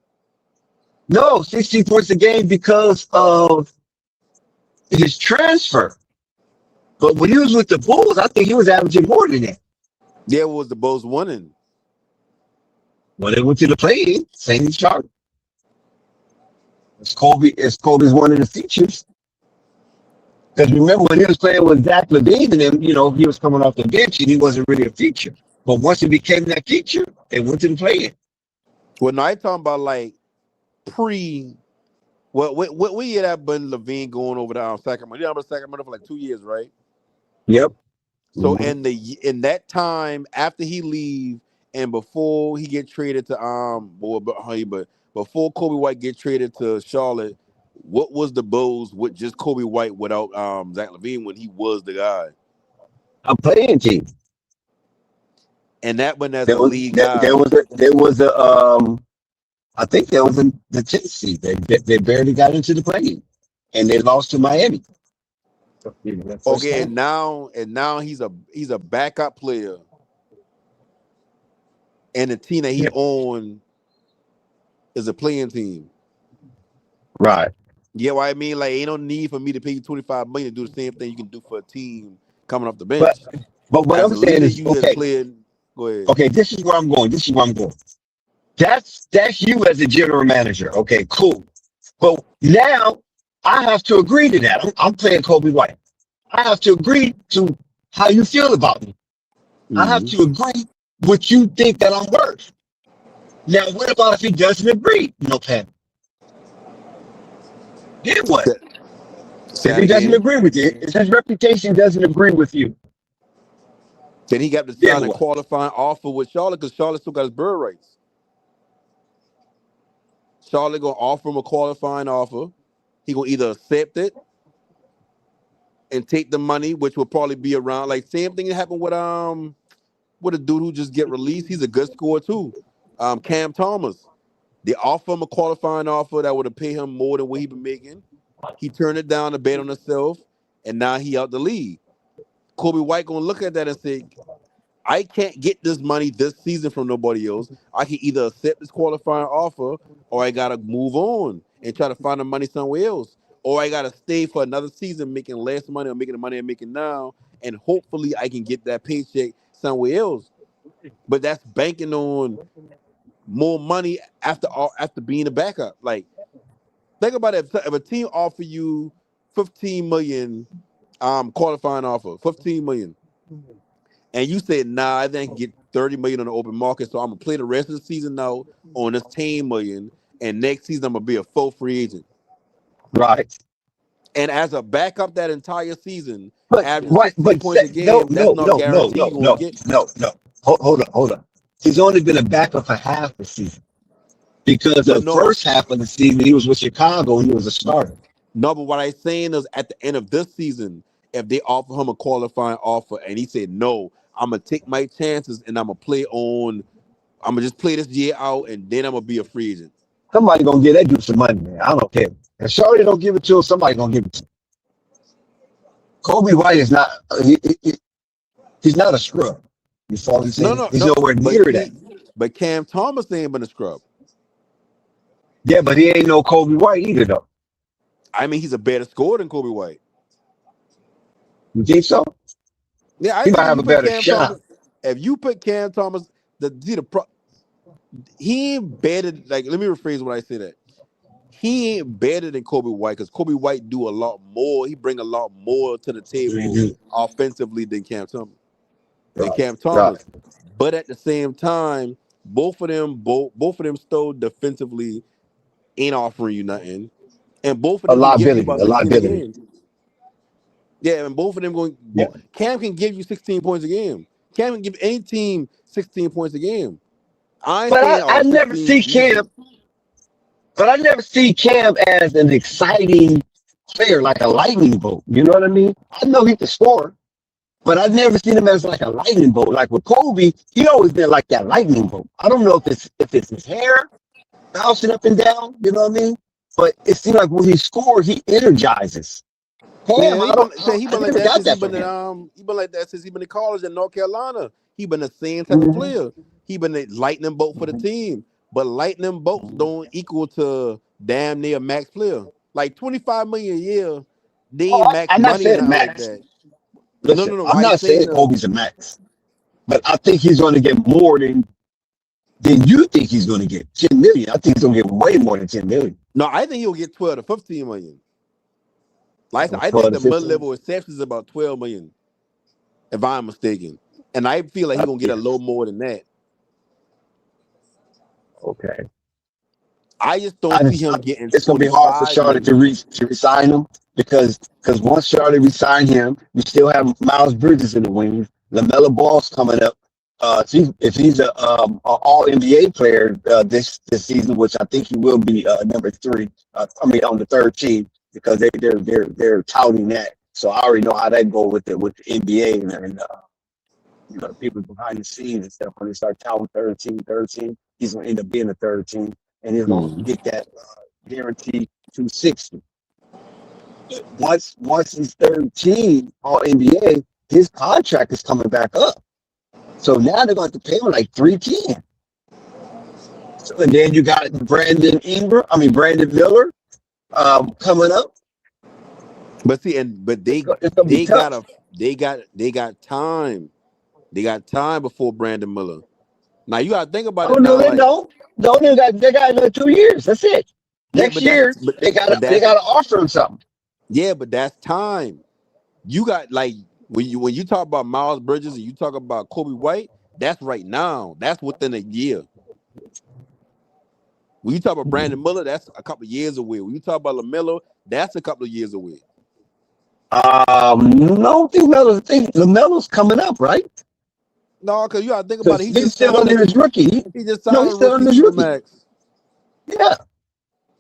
No, 16 points a game because of his transfer. But when he was with the Bulls, I think he was averaging more than that. Yeah, it was the Bulls winning. When they went to the play-in, same chart. Kobe's one of the features. Because remember when he was playing with Zach LaVine and them, he was coming off the bench and he wasn't really a feature. But once he became that feature, they went to the play-in. Well, no, I talking about like pre. What year that been Levine going over to Sacramento? You know, Sacramento for like 2 years, right? Yep. So Mhm. in that time after he leave and before he get traded to but before Kobe White get traded to Charlotte, what was the Bulls with just Kobe White without Zach LaVine when he was the guy? A play-in team. And that one as There a was lead there, there guy. was a there was a I think there was the Tennessee. They barely got into the play, and they lost to Miami. That first Okay, time. and now he's a backup player. and the team that he on is a playing team. Right. Yeah, what I mean, like, ain't no need for me to pay you $25 million to do the same thing you can do for a team coming off the But bench. what As I'm a saying leader, is, you as okay, player, go ahead. okay, this is where I'm going. This is where I'm going. That's you as a general manager. Okay, cool. But now I have to agree to that. I'm playing Kobe White. I have to agree to how you feel about me. I have Mm-hmm. to agree what you think that I'm worth. Now, what about if he doesn't agree? No pen. Then what? Say If that he doesn't again. agree with you, if his reputation doesn't agree with you, Then he got to then sign a what? qualifying offer with Charlotte because Charlotte still got his bird rights. Charlotte gonna offer him a qualifying offer. He gonna either accept it and take the money, which will probably be around like same thing that happened with a dude who just get released. He's a good scorer too. Cam Thomas. They offer him a qualifying offer that would have paid him more than what he been making. He turned it down to bet on himself, and now he out the league. Kobe White gonna look at that and say, I can't get this money this season from nobody else. I can either accept this qualifying offer or I gotta move on and try to find the money somewhere else. Or I gotta stay for another season making less money or making the money I'm making now, and hopefully I can get that paycheck somewhere else. But that's banking on more money after being a backup. Like, think about it. If a team offer you 15 million qualifying offer, 15 million, and you said, nah, I think I can get 30 million on the open market, so I'm gonna play the rest of the season now on this 10 million, and next season I'm gonna be a full free agent. Right. And as a backup that entire season, But averaging what? 16 points a No, game, that's no, not no, no, guaranteed no, you're gonna no, get. no. Hold on. He's only been a backup for half the season because But the no, first half of the season he was with Chicago and he was a starter. no, but what I'm saying is at the end of this season, if they offer him a qualifying offer and he said no, I'm gonna take my chances and I'm gonna just play this year out and then I'm gonna be a free agent. Somebody gonna give that dude some money, man. I don't care. If Shorty don't give it to him, somebody gonna give it to him. Kobe White is not. He's not a scrub. You follow what I'm No, saying? no, He's no. nowhere But near that. see, but Cam Thomas ain't been a scrub. Yeah, but he ain't no Kobe White either, though. I mean, he's a better scorer than Kobe White. You think so? Yeah, I He might think if have you a put better Cam Thomas, shot. if you put Cam Thomas, he ain't better. Like, let me rephrase what I said. That he ain't better than Kobe White because Kobe White do a lot more. He bring a lot more to the table Mhm. offensively than Cam Thomas. Than Right, Cam Thomas. right. But at the same time, both of them still defensively ain't offering you nothing, and both of A them can give you liability, about a 16 a liability. game. Yeah, and both of them Yeah. Cam can give you 16 points a game. Cam can give any team 16 points a game. I ain't But saying I oh never 16 see is easy. Cam. But I never see Cam as an exciting player, like a lightning bolt. You know what I mean? I know he can score, but I've never seen him as like a lightning bolt. Like with Kobe, he always been like that lightning bolt. I don't know if it's his hair bouncing up and down. You know what I mean? But it seems like when he scores, he energizes. Cam, Yeah, he I been like never that got since he that been from him. in college in North Carolina. He been the same type of Mhm. player. He been a lightning bolt for the team. But lightning bolts don't equal to damn near max player. Like 25 million a year, they Oh, ain't max I'm not money or saying nothing like max. that. No, Listen, no, no. I'm What I not saying saying is Kobe's a max, but I think he's going to get more than you think he's going to get. 10 million. I think he's going to get way more than 10 million. no, I think he'll get 12 to 15 million. Like I said, I think 12 to the 15. mid-level exception is about 12 million, if I'm mistaken. And I feel like he's gonna get a Yeah. little more than that. Okay. I just don't I see just, him getting it's going to be hard for 25 Charlotte to million. resign him because once Charlotte resign him, you still have Miles Bridges in the wings. Lamelo Ball's coming up. If he's a All NBA player this season, which I think he will be number three. On the third team because they're touting that. So I already know how that go with the NBA and the people behind the scenes and stuff. When they start touting third team, he's gonna end up being a third team, and he's gonna Mhm. get that guaranteed 260. Once he's third team All NBA, his contract is coming back up. So now they're going to pay him like 310. And then you got Brandon Miller coming up. But see, It's gonna be tough. they got time. They got time before Brandon Miller. Now you gotta think about Oh it no, now. they Like, don't. No, they got another 2 years. That's it. yeah, Next year they but they that's gotta offer him something. yeah, but that's time. You got like when you talk about Miles Bridges and you talk about Kobe White, that's right now. That's within a year. When you talk about Brandon Miller, that's a couple of years away. When you talk about Lamelo, that's a couple of years away. No, I think LaMelo's coming up, right? No, because you gotta think about Because it. he's still under his rookie. He just No, signed he's a still rookie under his rookie. supermax. Yeah.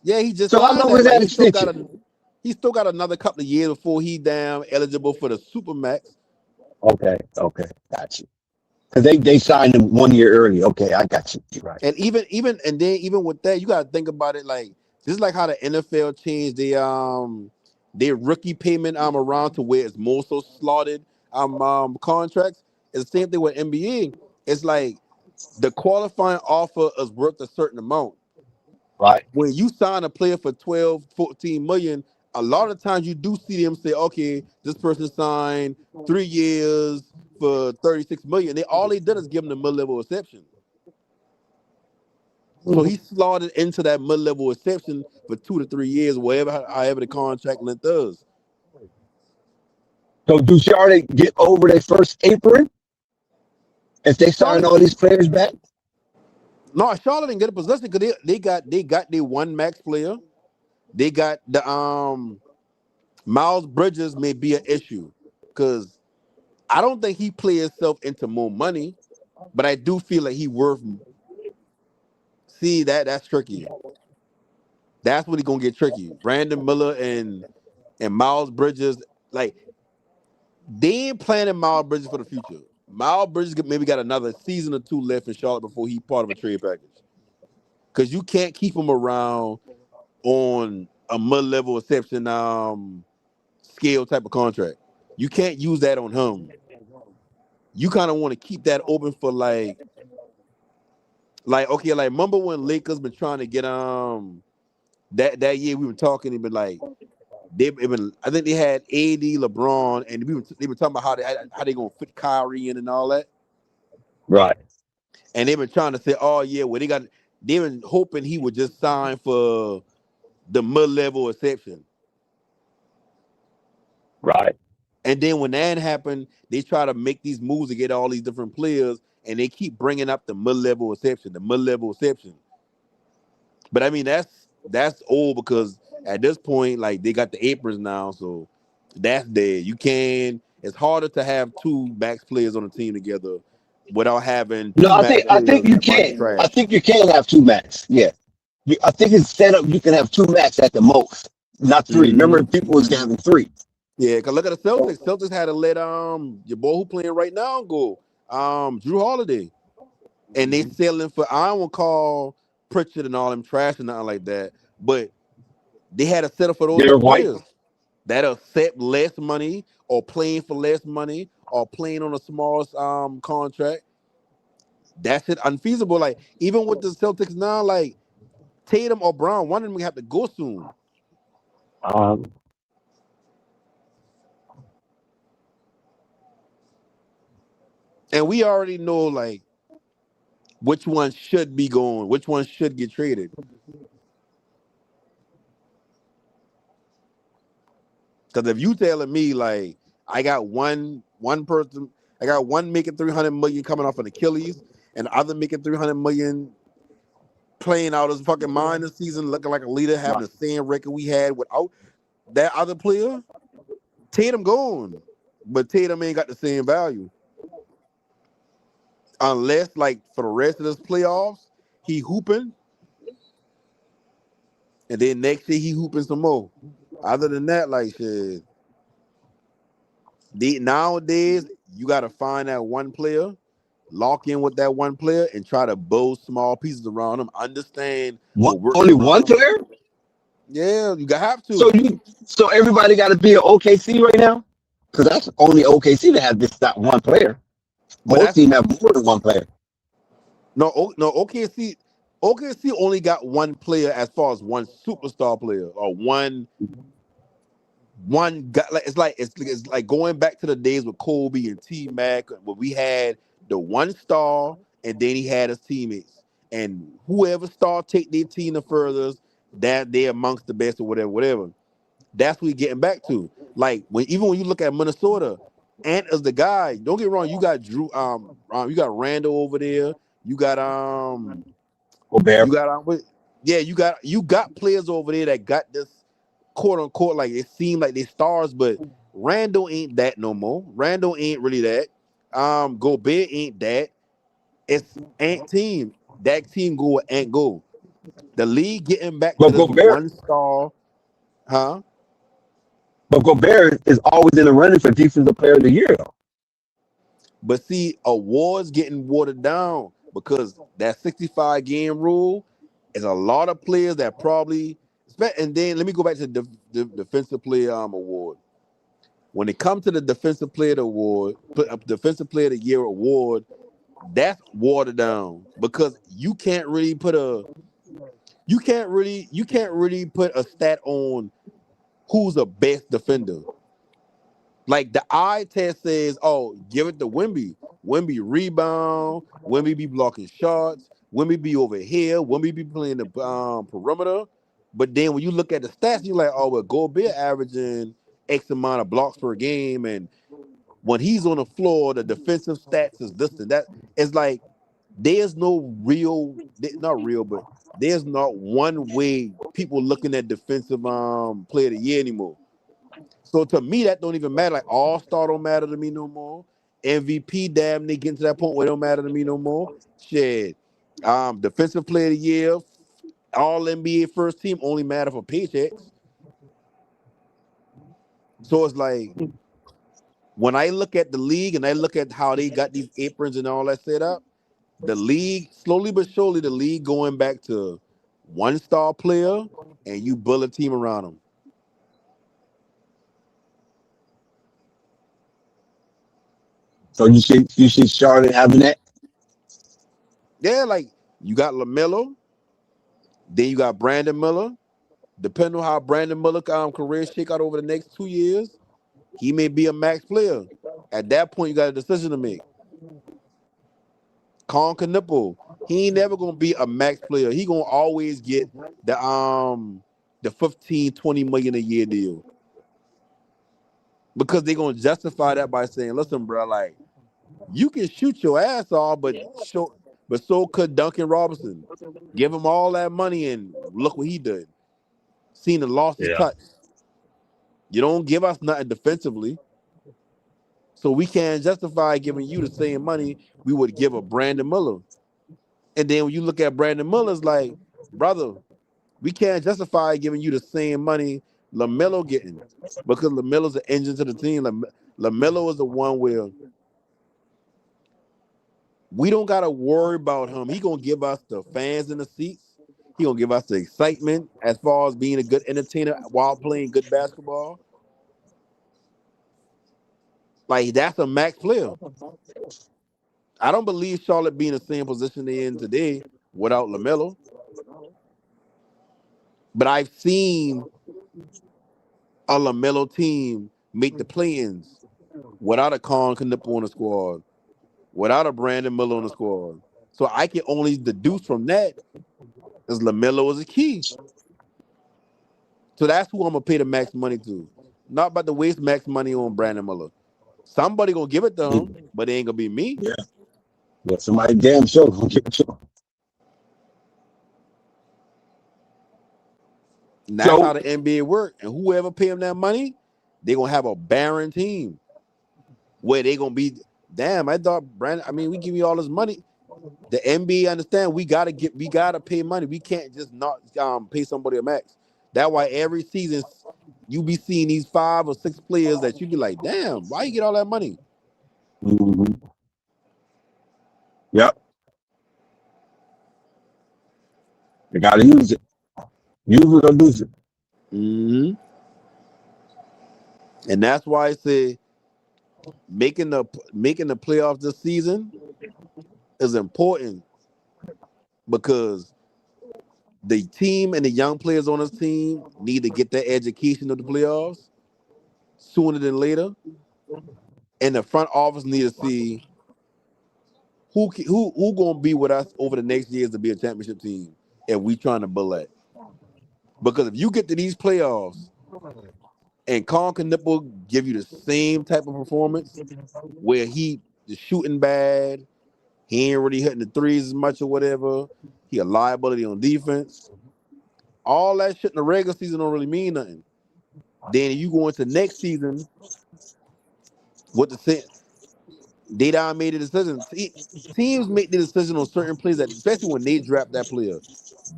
Yeah, he just So how signed long that. is Like that extension? he still got another couple of years before he damn eligible for the supermax. Okay, got you. Because they signed him 1 year early. Okay, I got you. You're right. And even with that, you gotta think about it like this is like how the NFL changed their rookie payment around to where it's more so slotted contracts. It's the same thing with NBA. It's like the qualifying offer is worth a certain amount. Right. When you sign a player for 12, 14 million, a lot of times you do see them say, okay, this person signed 3 years for 36 million. All they did is give him the mid-level exception. So he slotted into that mid-level exception for 2 to 3 years, however the contract length is. So do Charlotte get over their first apron if they sign Charlotte, all these players back? no, Charlotte didn't get a possession because they got their one max player. They got the Miles Bridges may be an issue because I don't think he plays himself into more money, but I do feel like he worth. See that's tricky. That's when he gonna get tricky. Brandon Miller and Miles Bridges, like they ain't planning Miles Bridges for the future. Miles Bridges maybe got another season or two left in Charlotte before he part of a trade package. Because you can't keep him around on a mid-level exception scale type of contract. You can't use that on him. You kind of want to keep that open for like okay, like remember when Lakers been trying to get that year we were talking, and been like I think they had AD, LeBron, and they were talking about how they gonna fit Kyrie in and all that. Right. And they've been trying to say, oh yeah, well they've been hoping he would just sign for the mid-level exception. Right. And then when that happened, they try to make these moves to get all these different players, and they keep bringing up the mid-level exception, the mid-level exception. But I mean, that's old because at this point, like they got the aprons now, so that's dead. It's harder to have two max players on the team together without having No, two max I think players you running can. I trash. think you can have two max. Yeah. I think it's set up. You can have two max at the most, not three. Mm-hmm. Remember, people was having three. Yeah, because look at the Celtics. Celtics had to let your boy who playing right now go, Drew Holiday. And they selling for I don't want to call Pritchard and all them trash and nothing like that, but they had to settle for those They're type of white. players that accept less money or playing for less money or playing on a small contract. That's it unfeasible. Like even with the Celtics now, like Tatum or Brown, one of them have to go soon. Um, And we already know like which one should be going, which one should get traded. Because if you telling me like I got one person, I got one making 300 million coming off an Achilles, and the other making 300 million playing out his fucking mind this season, looking like a leader, having the same record we had without that other player, Tatum gone, but Tatum ain't got the same value unless like for the rest of this playoffs he hooping, and then next year he hooping some more. Other than that, like shit. Nowadays, you got to find that one player, lock in with that one player, and try to build small pieces around him. Understand what works only one around him. player. Yeah, you have So to. everybody got to be an OKC right now, because that's only OKC to have this that one player. But Most teams have more than one player. no OKC. OKC only got one player as far as one superstar player or one guy. Like it's like going back to the days with Kobe and T Mac, where we had the one star and then he had his teammates, and whoever star take their team the furthest, that they're amongst the best or whatever. That's what we're getting back to. Like when you look at Minnesota, Ant is the guy. Don't get me wrong, you got Drew, you got Randall over there. You got Gobert. you got you got players over there that got this quote unquote, like it seemed like they stars, but Randall ain't that no more. Randall ain't really that. Gobert ain't that. It's Ant team. That team go with Ant go. The league getting back to But this Gobert, one star, huh? but Gobert is always in the running for defensive player of the year. But see, awards getting watered down because that 65 game rule is a lot of players that probably. And then let me go back to the defensive player award. When it comes to the defensive player award, defensive player of the year award, that's watered down because you can't really put a stat on who's the best defender. Like the eye test says, oh, give it to Wemby. Wemby rebound. Wemby be blocking shots. Wemby be over here. Wemby be playing the perimeter. But then when you look at the stats, you're like, oh, well, Gobert averaging X amount of blocks per game, and when he's on the floor, the defensive stats is this and that. It's like there's no not real, but there's not one way people looking at defensive player of the year anymore. So to me, that don't even matter. Like all star don't matter to me no more. MVP, damn, they getting to that point where it don't matter to me no more. Shit. Defensive player of the year, all NBA first team only matter for paychecks. So it's like when I look at the league and I look at how they got these aprons and all that set up, the league, slowly but surely, the league going back to one star player and you build a team around them. So you see Charlotte having that. Yeah, like you got Lamelo, then you got Brandon Miller. Depending on how Brandon Miller career shake out over the next 2 years, he may be a max player. At that point, you got a decision to make. Con Knipple, he ain't never gonna be a max player. He gonna always get the 15, 20 million a year deal. Because they're gonna justify that by saying, listen, bro, like you can shoot your ass off, but so could Duncan Robinson. Give him all that money and look what he did. Seen and lost his Yeah. touch. You don't give us nothing defensively. So we can't justify giving you the same money we would give a Brandon Miller. And then when you look at Brandon Miller's like, brother, we can't justify giving you the same money LaMelo getting because LaMelo's an engine to the team. LaMelo is the one where we don't got to worry about him. He going to give us the fans in the seats. He going to give us the excitement as far as being a good entertainer while playing good basketball. Like, that's a max player. I don't believe Charlotte be in the same position they're in today without LaMelo. But I've seen a LaMelo team make the play-ins without a Con Knipple on the squad, without a Brandon Miller on the squad. So I can only deduce from that is LaMelo is a key. So that's who I'm gonna pay the max money to. Not about to waste max money on Brandon Miller. Somebody gonna give it to him, but it ain't gonna be me. Yeah. But somebody damn sure gonna give it to him. And that's how So the NBA work. And whoever pay him that money, they gonna have a barren team where they gonna be. Damn, I thought Brandon. I mean, we give you all this money. The NBA understand we gotta pay money. We can't just not pay somebody a max. That's why every season you be seeing these 5 or 6 players that you be like, damn, why you get all that money? mhm. Yep, they gotta use it. Use it or lose it. Mm-hmm. And that's why I say making the playoffs this season is important because the team and the young players on this team need to get their education of the playoffs sooner than later, and the front office need to see who gonna be with us over the next years to be a championship team if we trying to build that. Because if you get to these playoffs and Colin Knipple give you the same type of performance where he is shooting bad, he ain't really hitting the threes as much or whatever, he a liability on defense, all that shit in the regular season don't really mean nothing. Then you go into next season with the same, they done made a decision. Teams make the decision on certain players, that, especially when they draft that player.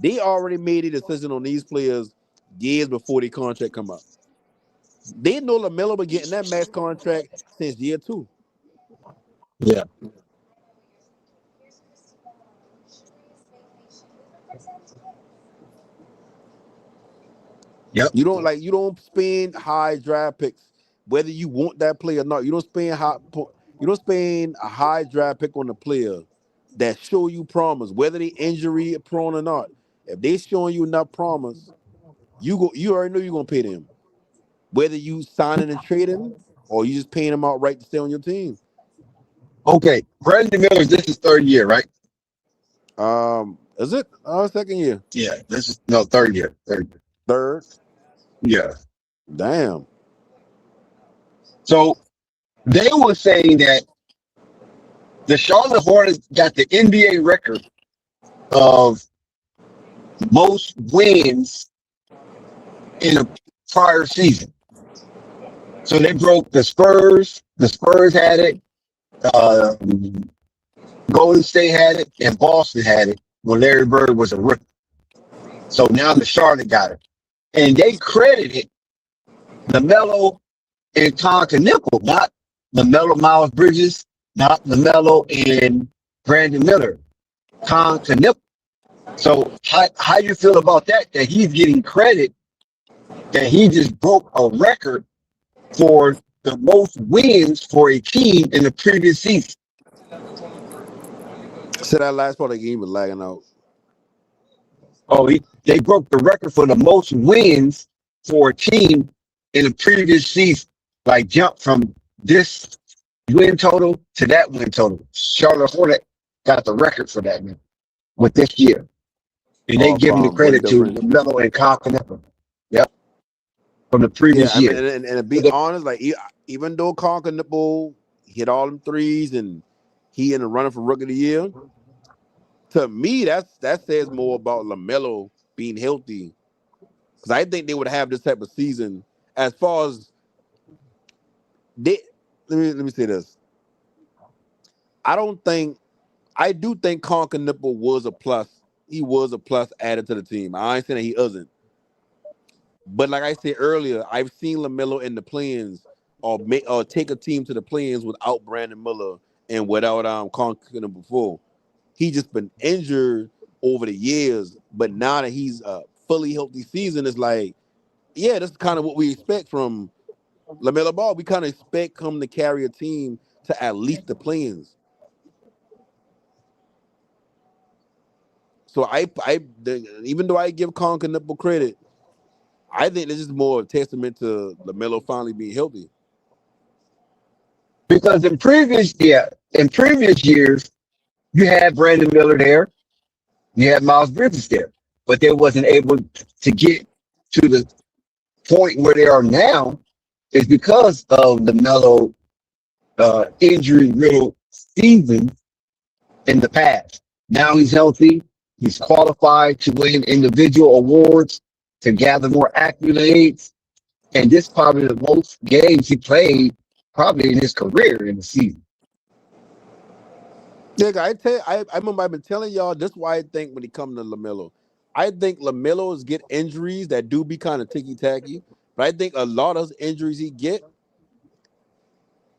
They already made a decision on these players years before their contract come up. They know LaMelo been getting that max contract since year 2. Yeah. Yep. You don't spend high draft picks whether you want that player or not. You don't spend a high draft pick on a player that show you promise, whether they injury prone or not. If they showing you enough promise, you already know you're gonna pay them. Whether you signing and trading or you just paying them outright to stay on your team. Okay. Brandon Miller, this is third year, right? Is it? Second year. Yeah. This is no third year. Third. Yeah. Damn. So they were saying that the Charlotte Hornets got the NBA record of most wins in a prior season. So they broke the Spurs. The Spurs had it. Golden State had it, and Boston had it when Larry Bird was a rookie. So now the Charlotte got it, and they credited Lamelo and Tom Knipple, not Lamelo Miles Bridges, not Lamelo and Brandon Miller, Tom Knipple. So how you feel about that? That he's getting credit, that he just broke a record for the most wins for a team in the previous season. So that last part of the game was lagging out. Oh, they broke the record for the most wins for a team in the previous season. Like jump from this win total to that win total. Charlotte Hornet got the record for that man with this year. And they giving the credit to Lamelo and Kyle Knipple. Yep. From the previous year. And to be honest, like even though Kyle Knipple hit all them threes and he in the running for Rookie of the Year, to me that says more about LaMelo being healthy. Because I think they would have this type of season as far as let me say this. I do think Conker Nipple was a plus. He was a plus added to the team. I ain't saying that he isn't. But like I said earlier, I've seen LaMelo in the play-ins or take a team to the play-ins without Brandon Miller and without Conker Nipple before. He just been injured over the years, but now that he's a fully healthy season, it's like, yeah, that's kind of what we expect from LaMelo Ball. We kind of expect him to carry a team to at least the play-ins. So even though I give Conker Nipple credit, I think this is more a testament to LaMelo finally being healthy. Because in previous years, you had Brandon Miller there, you had Miles Bridges there, but they wasn't able to get to the point where they are now is because of LaMelo injury-riddled season in the past. Now he's healthy. He's qualified to win individual awards, to gather more accolades. And this is probably the most games he played probably in his career in the season. Yeah, I remember I've been telling y'all this is why I think when it comes to LaMelo. I think LaMelo's get injuries that do be kind of ticky-tacky. But I think a lot of those injuries he get,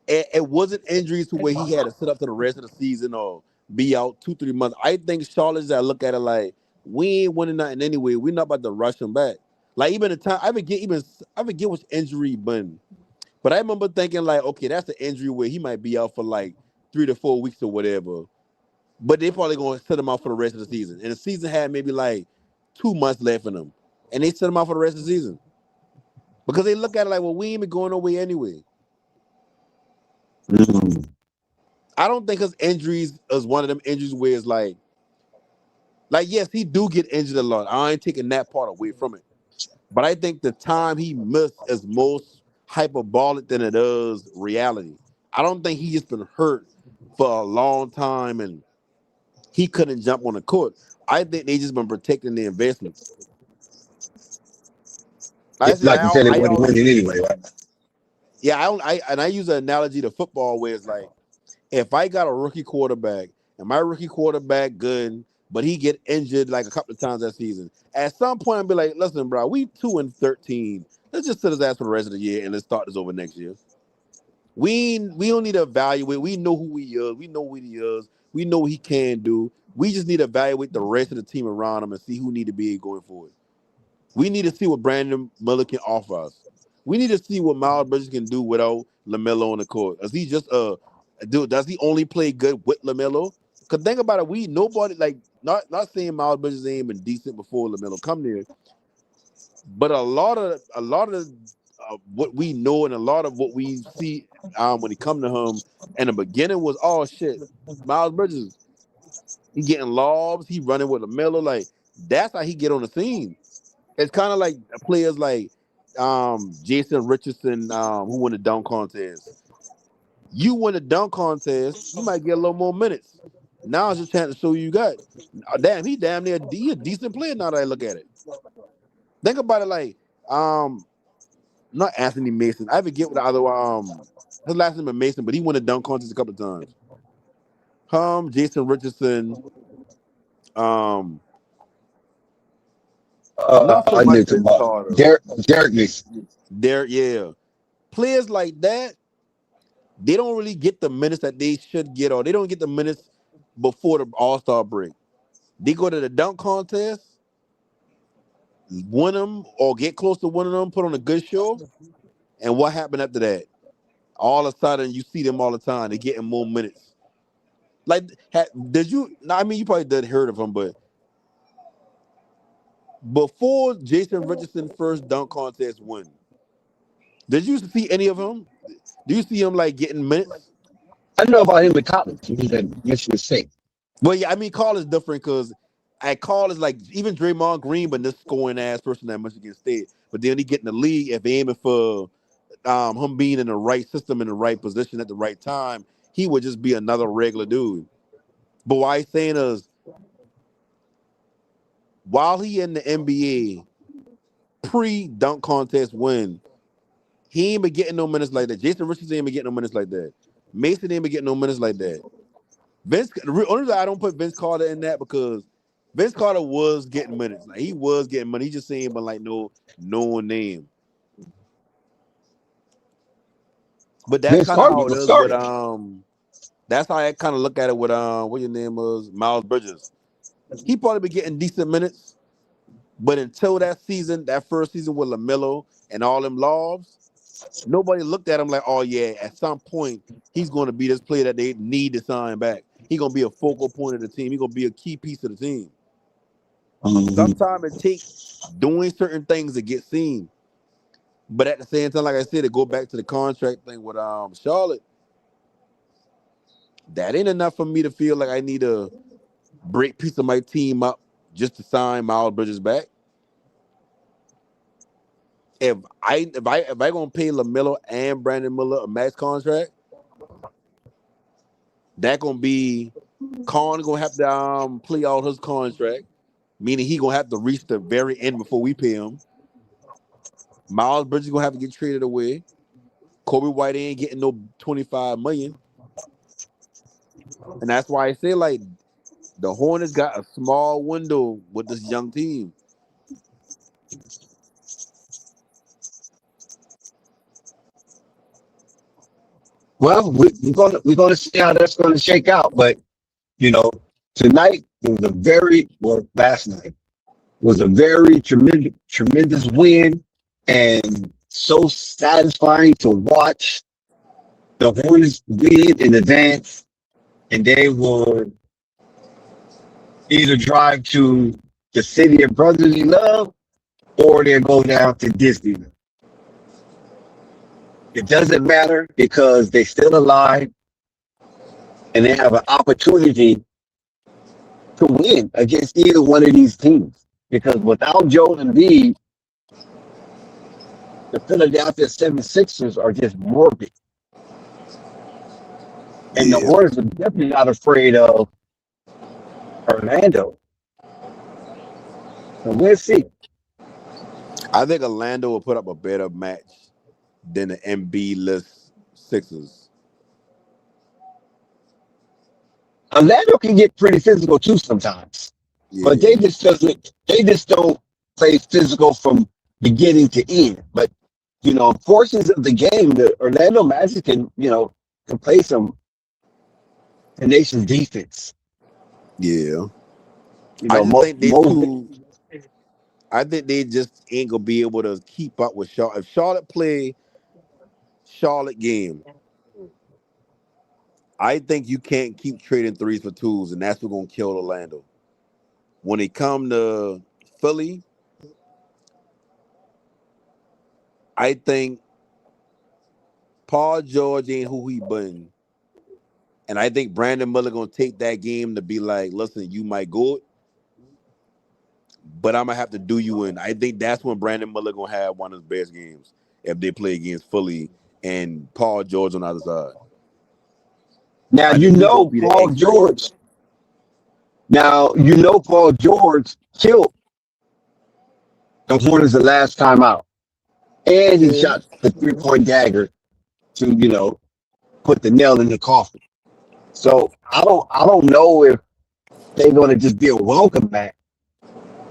it wasn't injuries to where he had to sit up to the rest of the season or be out 2-3 months. I think Charlotte's that look at it like, we ain't winning nothing anyway. We're not about to rush him back. Like even the time I forget which injury been, but I remember thinking like, okay, that's the injury where he might be out for like 3 to 4 weeks or whatever. But they probably gonna set him out for the rest of the season. And the season had maybe like 2 months left in him, and they send him out for the rest of the season because they look at it like, well, we ain't been going away anyway. Mm. I don't think his injuries is one of them injuries where it's like yes, he do get injured a lot. I ain't taking that part away from it, but I think the time he missed is most hyperbolic than it is reality. I don't think he just been hurt for a long time and he couldn't jump on the court. I think they just been protecting the investments. It's like you said, it wasn't winning anyway, right? Yeah, I use an analogy to football where it's like, if I got a rookie quarterback and my rookie quarterback good, but he get injured like a couple of times that season, at some point I'll be like, listen, bro, we 2-13. Let's just sit his ass for the rest of the year and let's start this over next year. We don't need to evaluate. We know who he is. We know what he is. We know what he can do. We just need to evaluate the rest of the team around him and see who need to be going forward. We need to see what Brandon Miller can offer us. We need to see what Miles Bridges can do without Lamelo on the court. Is he just dude? Does he only play good with Lamelo? Cause think about it, nobody like not saying Miles Bridges ain't been decent before Lamelo come there, but a lot of what we know and a lot of what we see when he come to him in the beginning was, oh shit, Miles Bridges, he getting lobs, he running with Lamelo, like that's how he get on the scene. It's kind of like players like Jason Richardson, who won the dunk contest. You win the dunk contest, you might get a little more minutes. Now it's just trying to show you got. Damn, he damn near he a decent player now that I look at it. Think about it like not Anthony Mason. I forget what the other his last name is Mason, but he won the dunk contest a couple of times. Jason Richardson, not so I much knew Vince about Carter. Derek Mason. Yeah. Players like that, they don't really get the minutes that they should get, or they don't get the minutes before the All-Star break. They go to the dunk contest, win them, or get close to winning them, put on a good show, and what happened after that? All of a sudden, you see them all the time. They're getting more minutes. Like, did you? I mean, you probably did heard of him, but before Jason Richardson first dunk contest win, did you see any of him? Do you see him like getting minutes? I know about him in college. He was at Michigan State. Well, yeah, I mean, college is different because at college, like even Draymond Green, but this scoring ass person at Michigan State. But then he get in the league if they aiming for him being in the right system in the right position at the right time, he would just be another regular dude. But why he's saying is, while he in the NBA pre-dunk contest win, he ain't been getting no minutes like that. Jason Richardson ain't been getting no minutes like that. Mason ain't been getting no minutes like that. The only reason I don't put Vince Carter in that because Vince Carter was getting minutes. Like he was getting money. He just saying, but like no name. But that's kind of how it is with that's how I kind of look at it with what your name was, Miles Bridges. He probably be getting decent minutes, but until that season, that first season with Lamelo and all them lobs, nobody looked at him like, oh yeah, at some point he's going to be this player that they need to sign back. He's going to be a focal point of the team. He's going to be a key piece of the team. Sometimes it takes doing certain things to get seen. But at the same time, like I said, to go back to the contract thing with Charlotte, that ain't enough for me to feel like I need to break piece of my team up just to sign Miles Bridges back. If I gonna pay LaMelo and Brandon Miller a max contract, that gonna be Khan gonna have to play out his contract, meaning he gonna have to reach the very end before we pay him. Miles Bridges gonna have to get traded away. Kobe White ain't getting no $25 million, and that's why I say like the Hornets got a small window with this young team. Well, we're gonna see how that's gonna shake out. But tonight last night was a very tremendous win, and so satisfying to watch the Hornets win in advance, and they will either drive to the city of brotherly love, or they'll go down to Disneyland. It doesn't matter because they're still alive and they have an opportunity to win against either one of these teams. Because without Joel Embiid, the Philadelphia 76ers are just morbid. And the Yeah. Hornets are definitely not afraid of Orlando. So we'll see. I think Orlando will put up a better match than the MB-less Sixers. Orlando can get pretty physical too sometimes. But Yeah. they just don't play physical from beginning to end. But portions of the game, the Orlando Magic can play some tenacious defense. Yeah. You I know, just think they most too. I think they just ain't gonna be able to keep up with Charlotte. If Charlotte play Charlotte game, I think you can't keep trading threes for twos, and that's what's gonna kill Orlando. When it come to Philly, I think Paul George ain't who he been, and I think Brandon Miller gonna take that game to be like, listen, you might go it, but I'm gonna have to do you in. I think that's when Brandon Miller gonna have one of his best games if they play against Philly and Paul George on the other side. now I think he gonna be the X factor. Paul George killed the Hornets the last time out. And he Yeah. shot the 3-point dagger to, put the nail in the coffin. So I don't know if they're gonna just be a welcome back.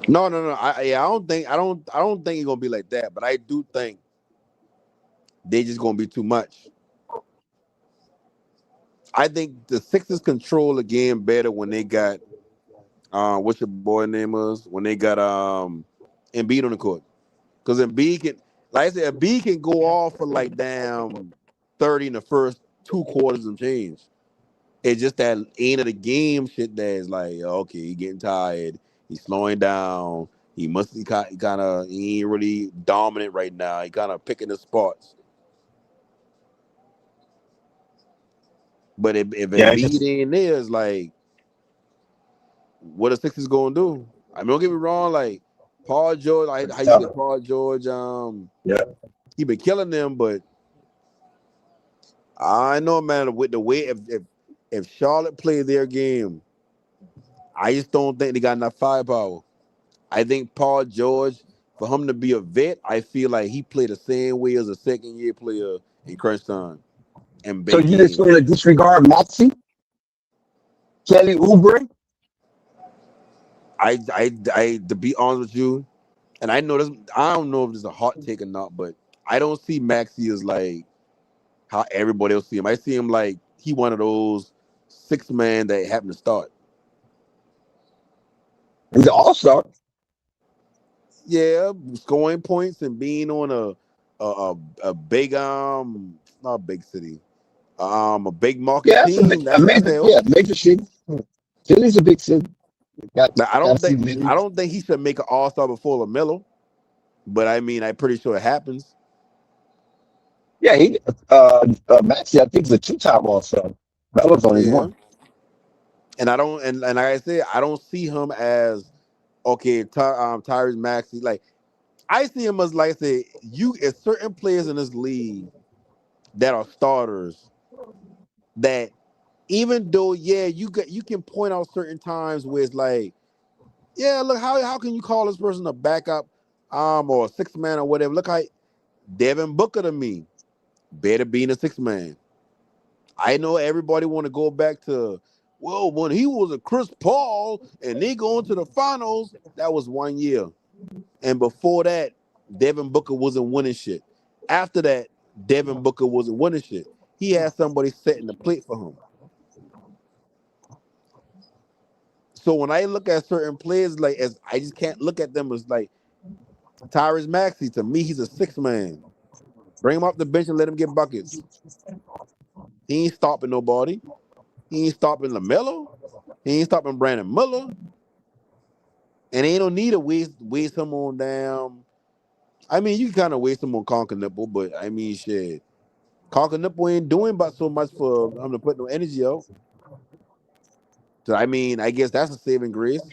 No. I don't think it's gonna be like that. But I do think they just gonna be too much. I think the Sixers control the game better when they got what's your boy name was when they got Embiid on the court. Because Embiid can, like I said, Embiid can go off for like damn 30 in the first 2 quarters and change. It's just that end of the game shit that is like, okay, he getting tired. He's slowing down. He must be kind of, he ain't really dominant right now. He kind of picking the spots. But if Yeah, Embiid ain't there, it's like, what the Sixers gonna do? I mean, don't get me wrong, like Paul George, like it's how you tough. say Paul George, Yeah. he been killing them, but I know, man, with the way if Charlotte play their game, I just don't think they got enough firepower. I think Paul George, for him to be a vet, I feel like he played the same way as a second year player in crunch time and So big you just games. gonna disregard Maxi, Kelly Oubre? I to be honest with you, and I know this. I don't know if this is a hot take or not, but I don't see Maxi as like how everybody else see him. I see him like he one of those 6 man that happened to start. He's an all-star. Yeah, scoring points and being on a big not a big city, a big market Yeah, it's team. a That's hell. major city. Philly's a big city. Got Now, got to see many. I don't think he should make an All Star before Lamelo, but I mean I'm pretty sure it happens. Yeah, Maxi, I think, is a two-time all-star. Melo's only Yeah, one. and I don't and like I said, I don't see him as okay. Tyrese Maxey, like I see him as like I said, you as certain players in this league that are starters that even though you can point out certain times where it's like yeah look how can you call this person a backup or a 6 man or whatever look how Devin Booker to me better being a 6 man. I know everybody want to go back to well when he was a Chris Paul and they going to the finals that was 1 year and before that Devin Booker wasn't winning shit. After that Devin Booker wasn't winning shit. He had somebody setting the plate for him. So when I look at certain players, like as I just can't look at them as like Tyrese Maxey. To me, he's a 6 man. Bring him off the bench and let him get buckets. He ain't stopping nobody. He ain't stopping Lamelo. He ain't stopping Brandon Miller. And ain't no need to waste him on damn. I mean, you can kind of waste him on Conker Nipple, but I mean, shit. Conker Nipple ain't doing but so much for him to put no energy out. So, I mean, I guess that's a saving grace.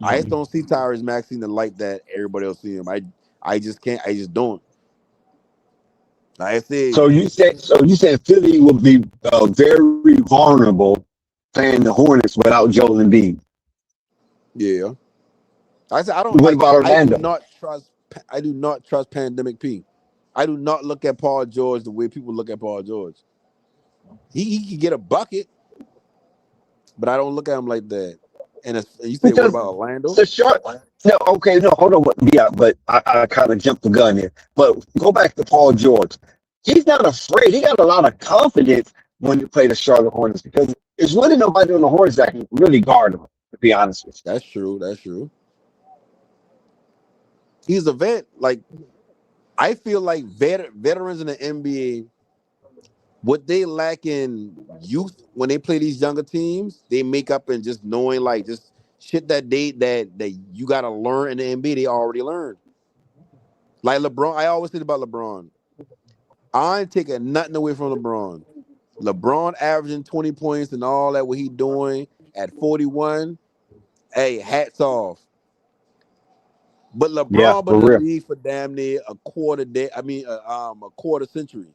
I just don't see Tyrese Maxey the light that everybody else see him. I just can't. I just don't. Like I said, So you said Philly would be very vulnerable playing the Hornets without Joel Embiid. yeah. I said I don't What like. about I do Orlando? not trust. I do not trust Pandemic P. I do not look at Paul George the way people look at Paul George. He can get a bucket, but I don't look at him like that. And you say what Because about Orlando? the short. No, okay, no, hold on. Yeah, but I kind of jumped the gun here. But go back to Paul George. He's not afraid. He got a lot of confidence when you play the Charlotte Hornets because there's really nobody on the Hornets that can really guard him. To be honest with That's true. That's true. He's a vet. Like I feel like veterans in the NBA, what they lack in youth when they play these younger teams, they make up in just knowing like just shit that you gotta learn in the NBA. They already learned. Like LeBron, I always think about LeBron. I ain't taking nothing away from LeBron. LeBron averaging 20 points and all that, what he doing at 41. Hey, hats off. But you. Yeah, LeBron been for in the real. league for damn near a quarter century.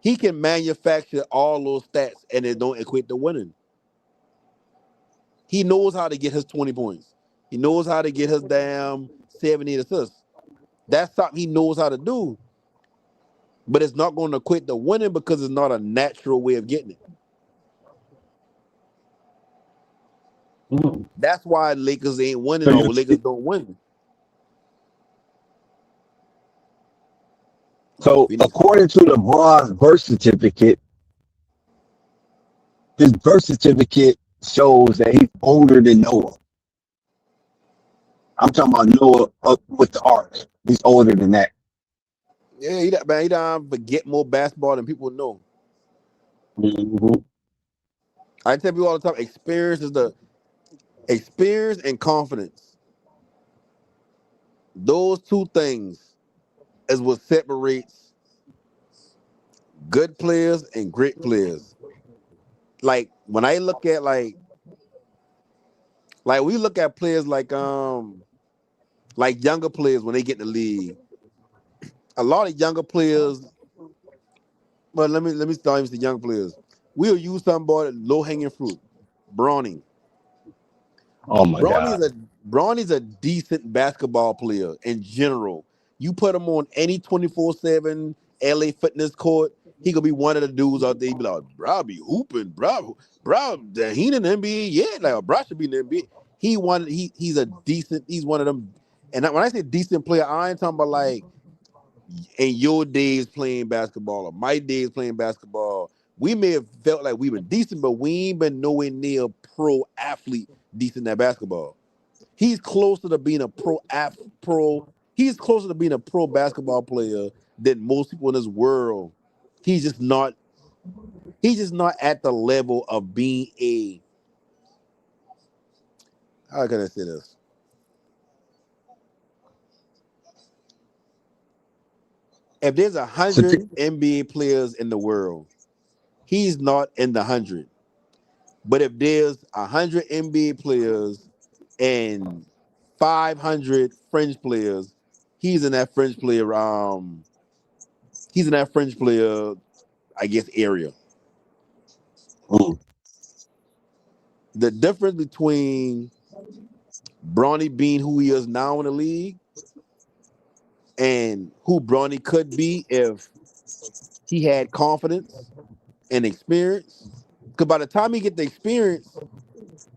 He can manufacture all those stats and it don't equate to winning. He knows how to get his 20 points. He knows how to get his damn 70 assists. That's something he knows how to do. But it's not going to equate to winning because it's not a natural way of getting it. Mhm. That's why Lakers ain't winning So or you, Lakers don't win. so Phoenix. according to LeBron's birth certificate, his birth certificate shows that he's older than Noah. I'm talking about Noah up with the ark. He's older than that. Yeah, he done forget more basketball than people know. Mhm. I tell people all the time, experience and confidence. Those two things is what separates good players and great players. Like when I look at like we look at players like younger players when they get in the league. A lot of younger players, well let me start with the young players. We'll use somebody low hanging fruit. Bronny. Oh my Bronny's God. a Bronny's a decent basketball player in general. You put him on any 24/7 LA fitness court, he could be one of the dudes out there. He be like, bro, I be hooping, bro, he in the NBA, yeah, like bro should be in the NBA. He's a decent, he's one of them. And when I say decent player, I ain't talking about like in your days playing basketball or my days playing basketball. We may have felt like we were decent, but we ain't been nowhere near pro athlete decent at basketball. He's closer to being a pro. He's closer to being a pro basketball player than most people in this world. He's just not. He's just not at the level of being a. How can I say this? If there's a So hundred NBA players in the world, he's not in the 100. But if there's 100 NBA players and 500 French players, he's in that French player. He's in that French player, I guess, area. mm, The difference between Bronny being who he is now in the league and who Bronny could be if he had confidence and experience. Because by the time he get the experience,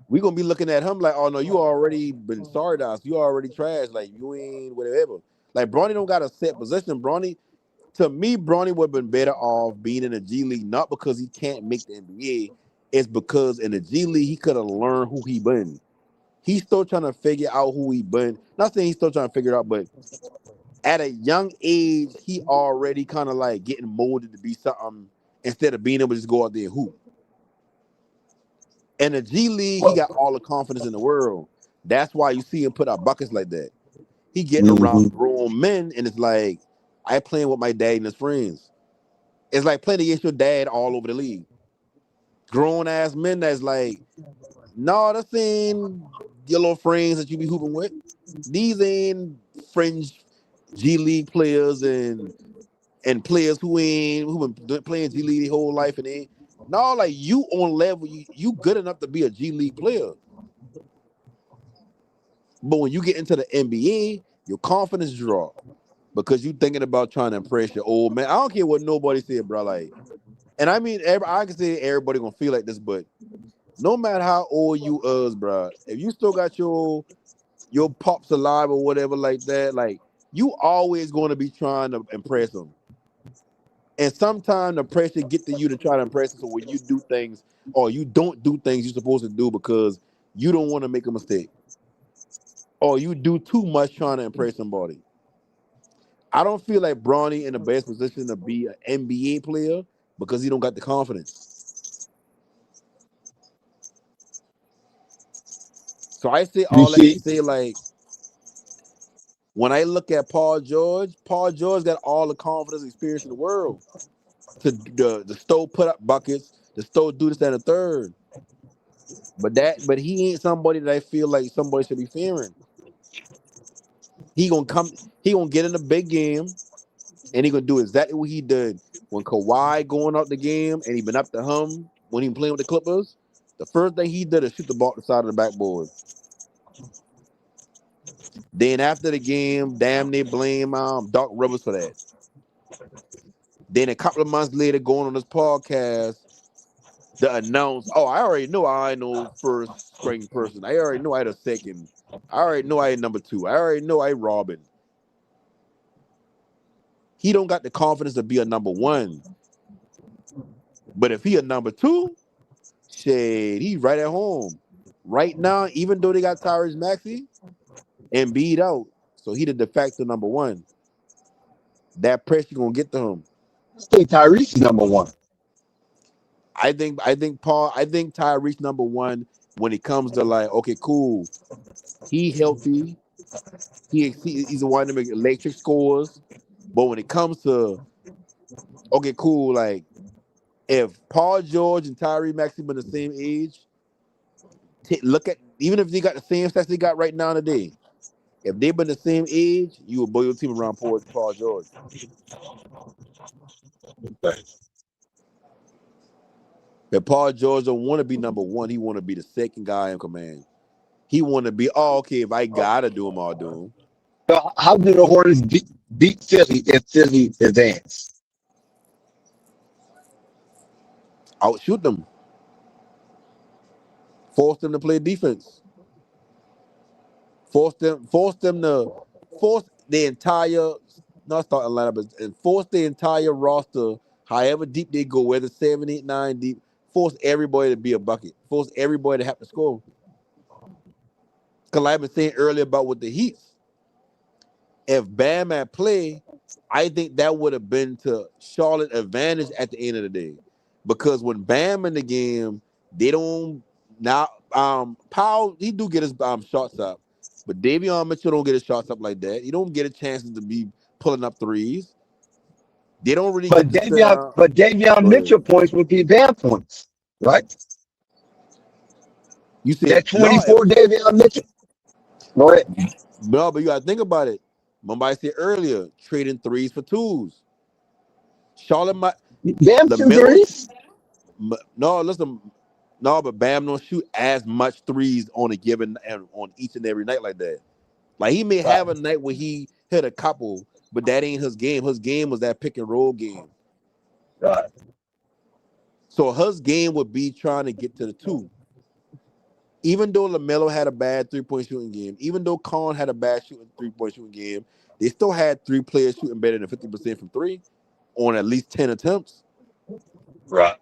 we gonna be looking at him like, oh no, you already been sawdust, you already trash, like you ain't whatever. Like Bronny don't got a set position. Bronny, to me, Bronny would have been better off being in the G League, not because he can't make the NBA, it's because in the G League he could have learned who he been. He's still trying to figure out who he been. Not saying he's still trying to figure it out, but at a young age, he already kind of like getting molded to be something instead of being able to just go out there and hoop. In the G League, he got all the confidence in the world. That's why you see him put out buckets like that. He getting around grown men, and it's like I playing with my dad and his friends. It's like playing against your dad all over the league. Grown ass men that's like, no, that's ain't your little friends that you be hooping with. These ain't fringe G League players and players who been playing G League their whole life and ain't. No, like you on level, you good enough to be a G League player. But when you get into the NBA, your confidence drop because you thinking about trying to impress your old man. I don't care what nobody said, bro. Like, and I mean, I can say everybody gonna feel like this, but no matter how old you is, bro, if you still got your pops alive or whatever like that, like you always going to be trying to impress them. And sometimes the pressure get to you to try to impress them. So when you do things or you don't do things you're supposed to do because you don't want to make a mistake, or you do too much trying to impress somebody. I don't feel like Bronny in the best position to be an NBA player because he don't got the confidence. So I say You all that to see, say, like, when I look at Paul George got all the confidence and experience in the world to the still put up buckets, to still do this and the third. But he ain't somebody that I feel like somebody should be fearing. He gonna come, he gonna get in a big game, and he gonna do exactly what he did when Kawhi going out the game, and he been up to him when he been playing with the Clippers. The first thing he did is shoot the ball to the side of the backboard. Then after the game, damn near blame Doc Rivers for that. Then a couple of months later, going on this podcast to announce, oh, I already know I ain't no first string person. I already know I had a second. I already know I had number two. I already know I Robin. He don't got the confidence to be a number one. But if he a number two, shit, he right at home. Right now, even though they got Tyrese Maxey and beat out, so he the de facto number one. That pressure gonna get to him. I think Tyrese is number one. I think Tyrese number one when it comes to like, okay, cool. He healthy. He's the one to make electric scores. But when it comes to okay, cool, like if Paul George and Tyree Maxey been the same age, look at even if they got the same stats they got right now today. If they been the same age, you would build your team around Paul George. But Paul George don't want to be number one. He want to be the second guy in command. He want to be, oh, okay, if I gotta do him, I'll do him. So how do the Hornets beat Philly if Philly advance? Outshoot them. Force them to play defense. Force them to force the entire not starting lineup and force the entire roster, however deep they go, whether 7, 8, 9 deep, force everybody to be a bucket. Force everybody to have to score. Cause like I've been saying earlier about with the Heats, if Bam had play, I think that would have been to Charlotte advantage at the end of the day. Because when Bam in the game, they don't now Powell, he do get his shots up. But Davion Mitchell don't get his shots up like that. He don't get a chance to be pulling up threes. They don't really But get to sit down. Davion Go ahead. Mitchell points would be Bam points, right? You said That no, 24 Davion Mitchell. Go ahead. no, but you gotta think about it. Remember I said earlier, trading threes for twos. Charlotte might Bam two LaMelo. threes. No, listen. No, but Bam don't shoot as much threes on a given and on each and every night like that. Like he may Right. have a night where he hit a couple, but that ain't his game. His game was that pick and roll game. Right. So his game would be trying to get to the two. Even though LaMelo had a bad 3-point shooting game, even though Khan had a bad 3-point shooting game, they still had three players shooting better than 50% from three on at least 10 attempts. Right.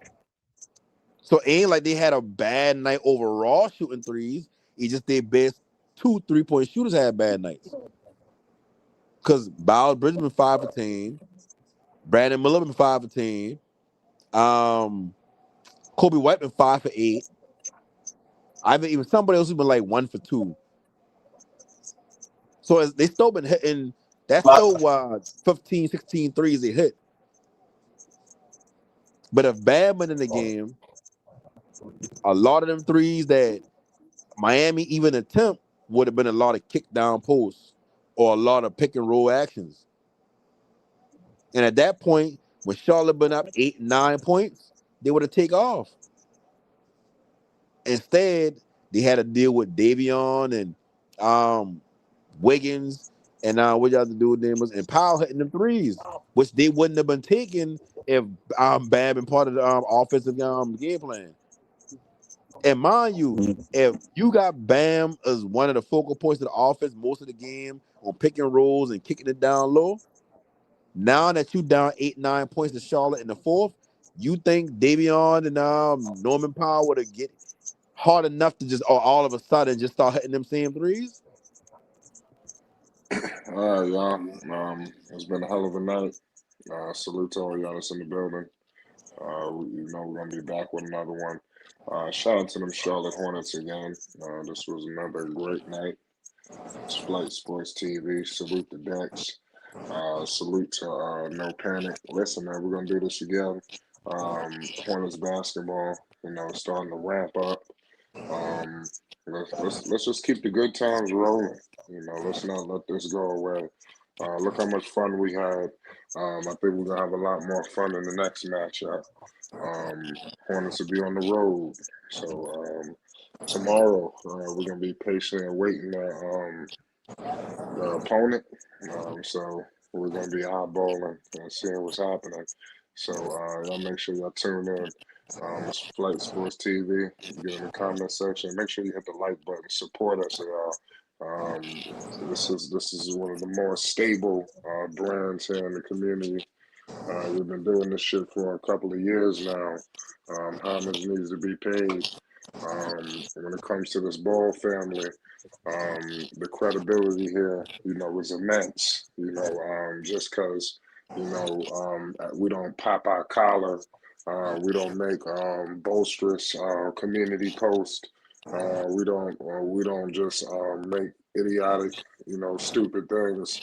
So it ain't like they had a bad night overall shooting threes. It's just their best 2 3-point shooters had bad nights. Because Bowles Bridgman 5 for 10, Brandon Miller been 5 for 10, Kobe White been 5 for 8. I've even somebody else who's been like 1 for 2. So they still been hitting. That's still 15, 16 threes they hit. But if Bam been in the game, a lot of them threes that Miami even attempt would have been a lot of kick down posts or a lot of pick and roll actions. And at that point, when Charlotte been up 8, 9 points, they would have take off. Instead, they had to deal with Davion and Wiggins and what y'all have to do with them and Powell hitting them threes, which they wouldn't have been taking if Bam been part of the offensive game plan. And mind you, if you got Bam as one of the focal points of the offense most of the game on pick and rolls and kicking it down low, now that you down 8, 9 points to Charlotte in the fourth, you think Davion and Norman Powell would have get hard enough to just all of a sudden just start hitting them same threes? All right, y'all. It's been a hell of a night. Salute to all y'all that's in the building. We're gonna be back with another one. Shout out to them Charlotte Hornets again. This was another great night. It's Flight Sports TV. Salute the decks. Salute to No Panic. Listen, man, we're gonna do this again. Hornets basketball, starting to ramp up. Let's just keep the good times rolling. Let's not let this go away. Look how much fun we had. I think we're gonna have a lot more fun in the next matchup. Hornets will be on the road, so tomorrow we're gonna be patient and waiting the opponent. So we're gonna be eyeballing and seeing what's happening. So y'all make sure y'all tune in. It's Flight Sports TV. Get in the comment section. Make sure you hit the like button. Support us, y'all. This is one of the more stable brands here in the community. We've been doing this shit for a couple of years now. Homage needs to be paid. When it comes to this Ball family, the credibility here, is immense. Just because, we don't pop our collar, we don't make boisterous community posts. We don't just make idiotic, stupid things.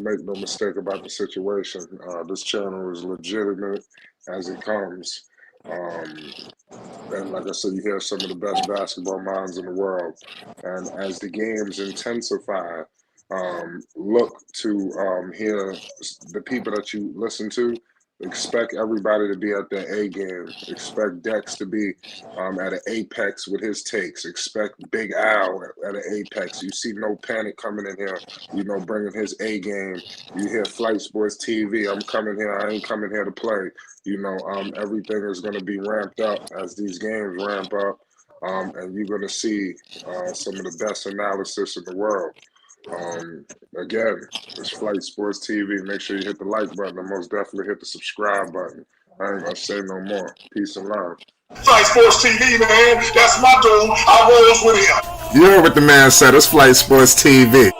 Make no mistake about the situation. This channel is legitimate as it comes. And like I said, you hear some of the best basketball minds in the world. And as the games intensify, look to hear the people that you listen to. Expect everybody to be at their A game. Expect Dex to be at an apex with his takes. Expect Big Al at an apex. You see No Panic coming in here, bringing his A game. You hear Flight Sports TV. I'm coming here. I ain't coming here to play. Everything is going to be ramped up as these games ramp up. And you're going to see some of the best analysis in the world. Again, it's Flight Sports TV. Make sure you hit the like button and most definitely hit the subscribe button. I ain't gonna say no more. Peace and love. Flight Sports TV, man. That's my dude. I rolls with him. You heard what the man said. It's Flight Sports TV.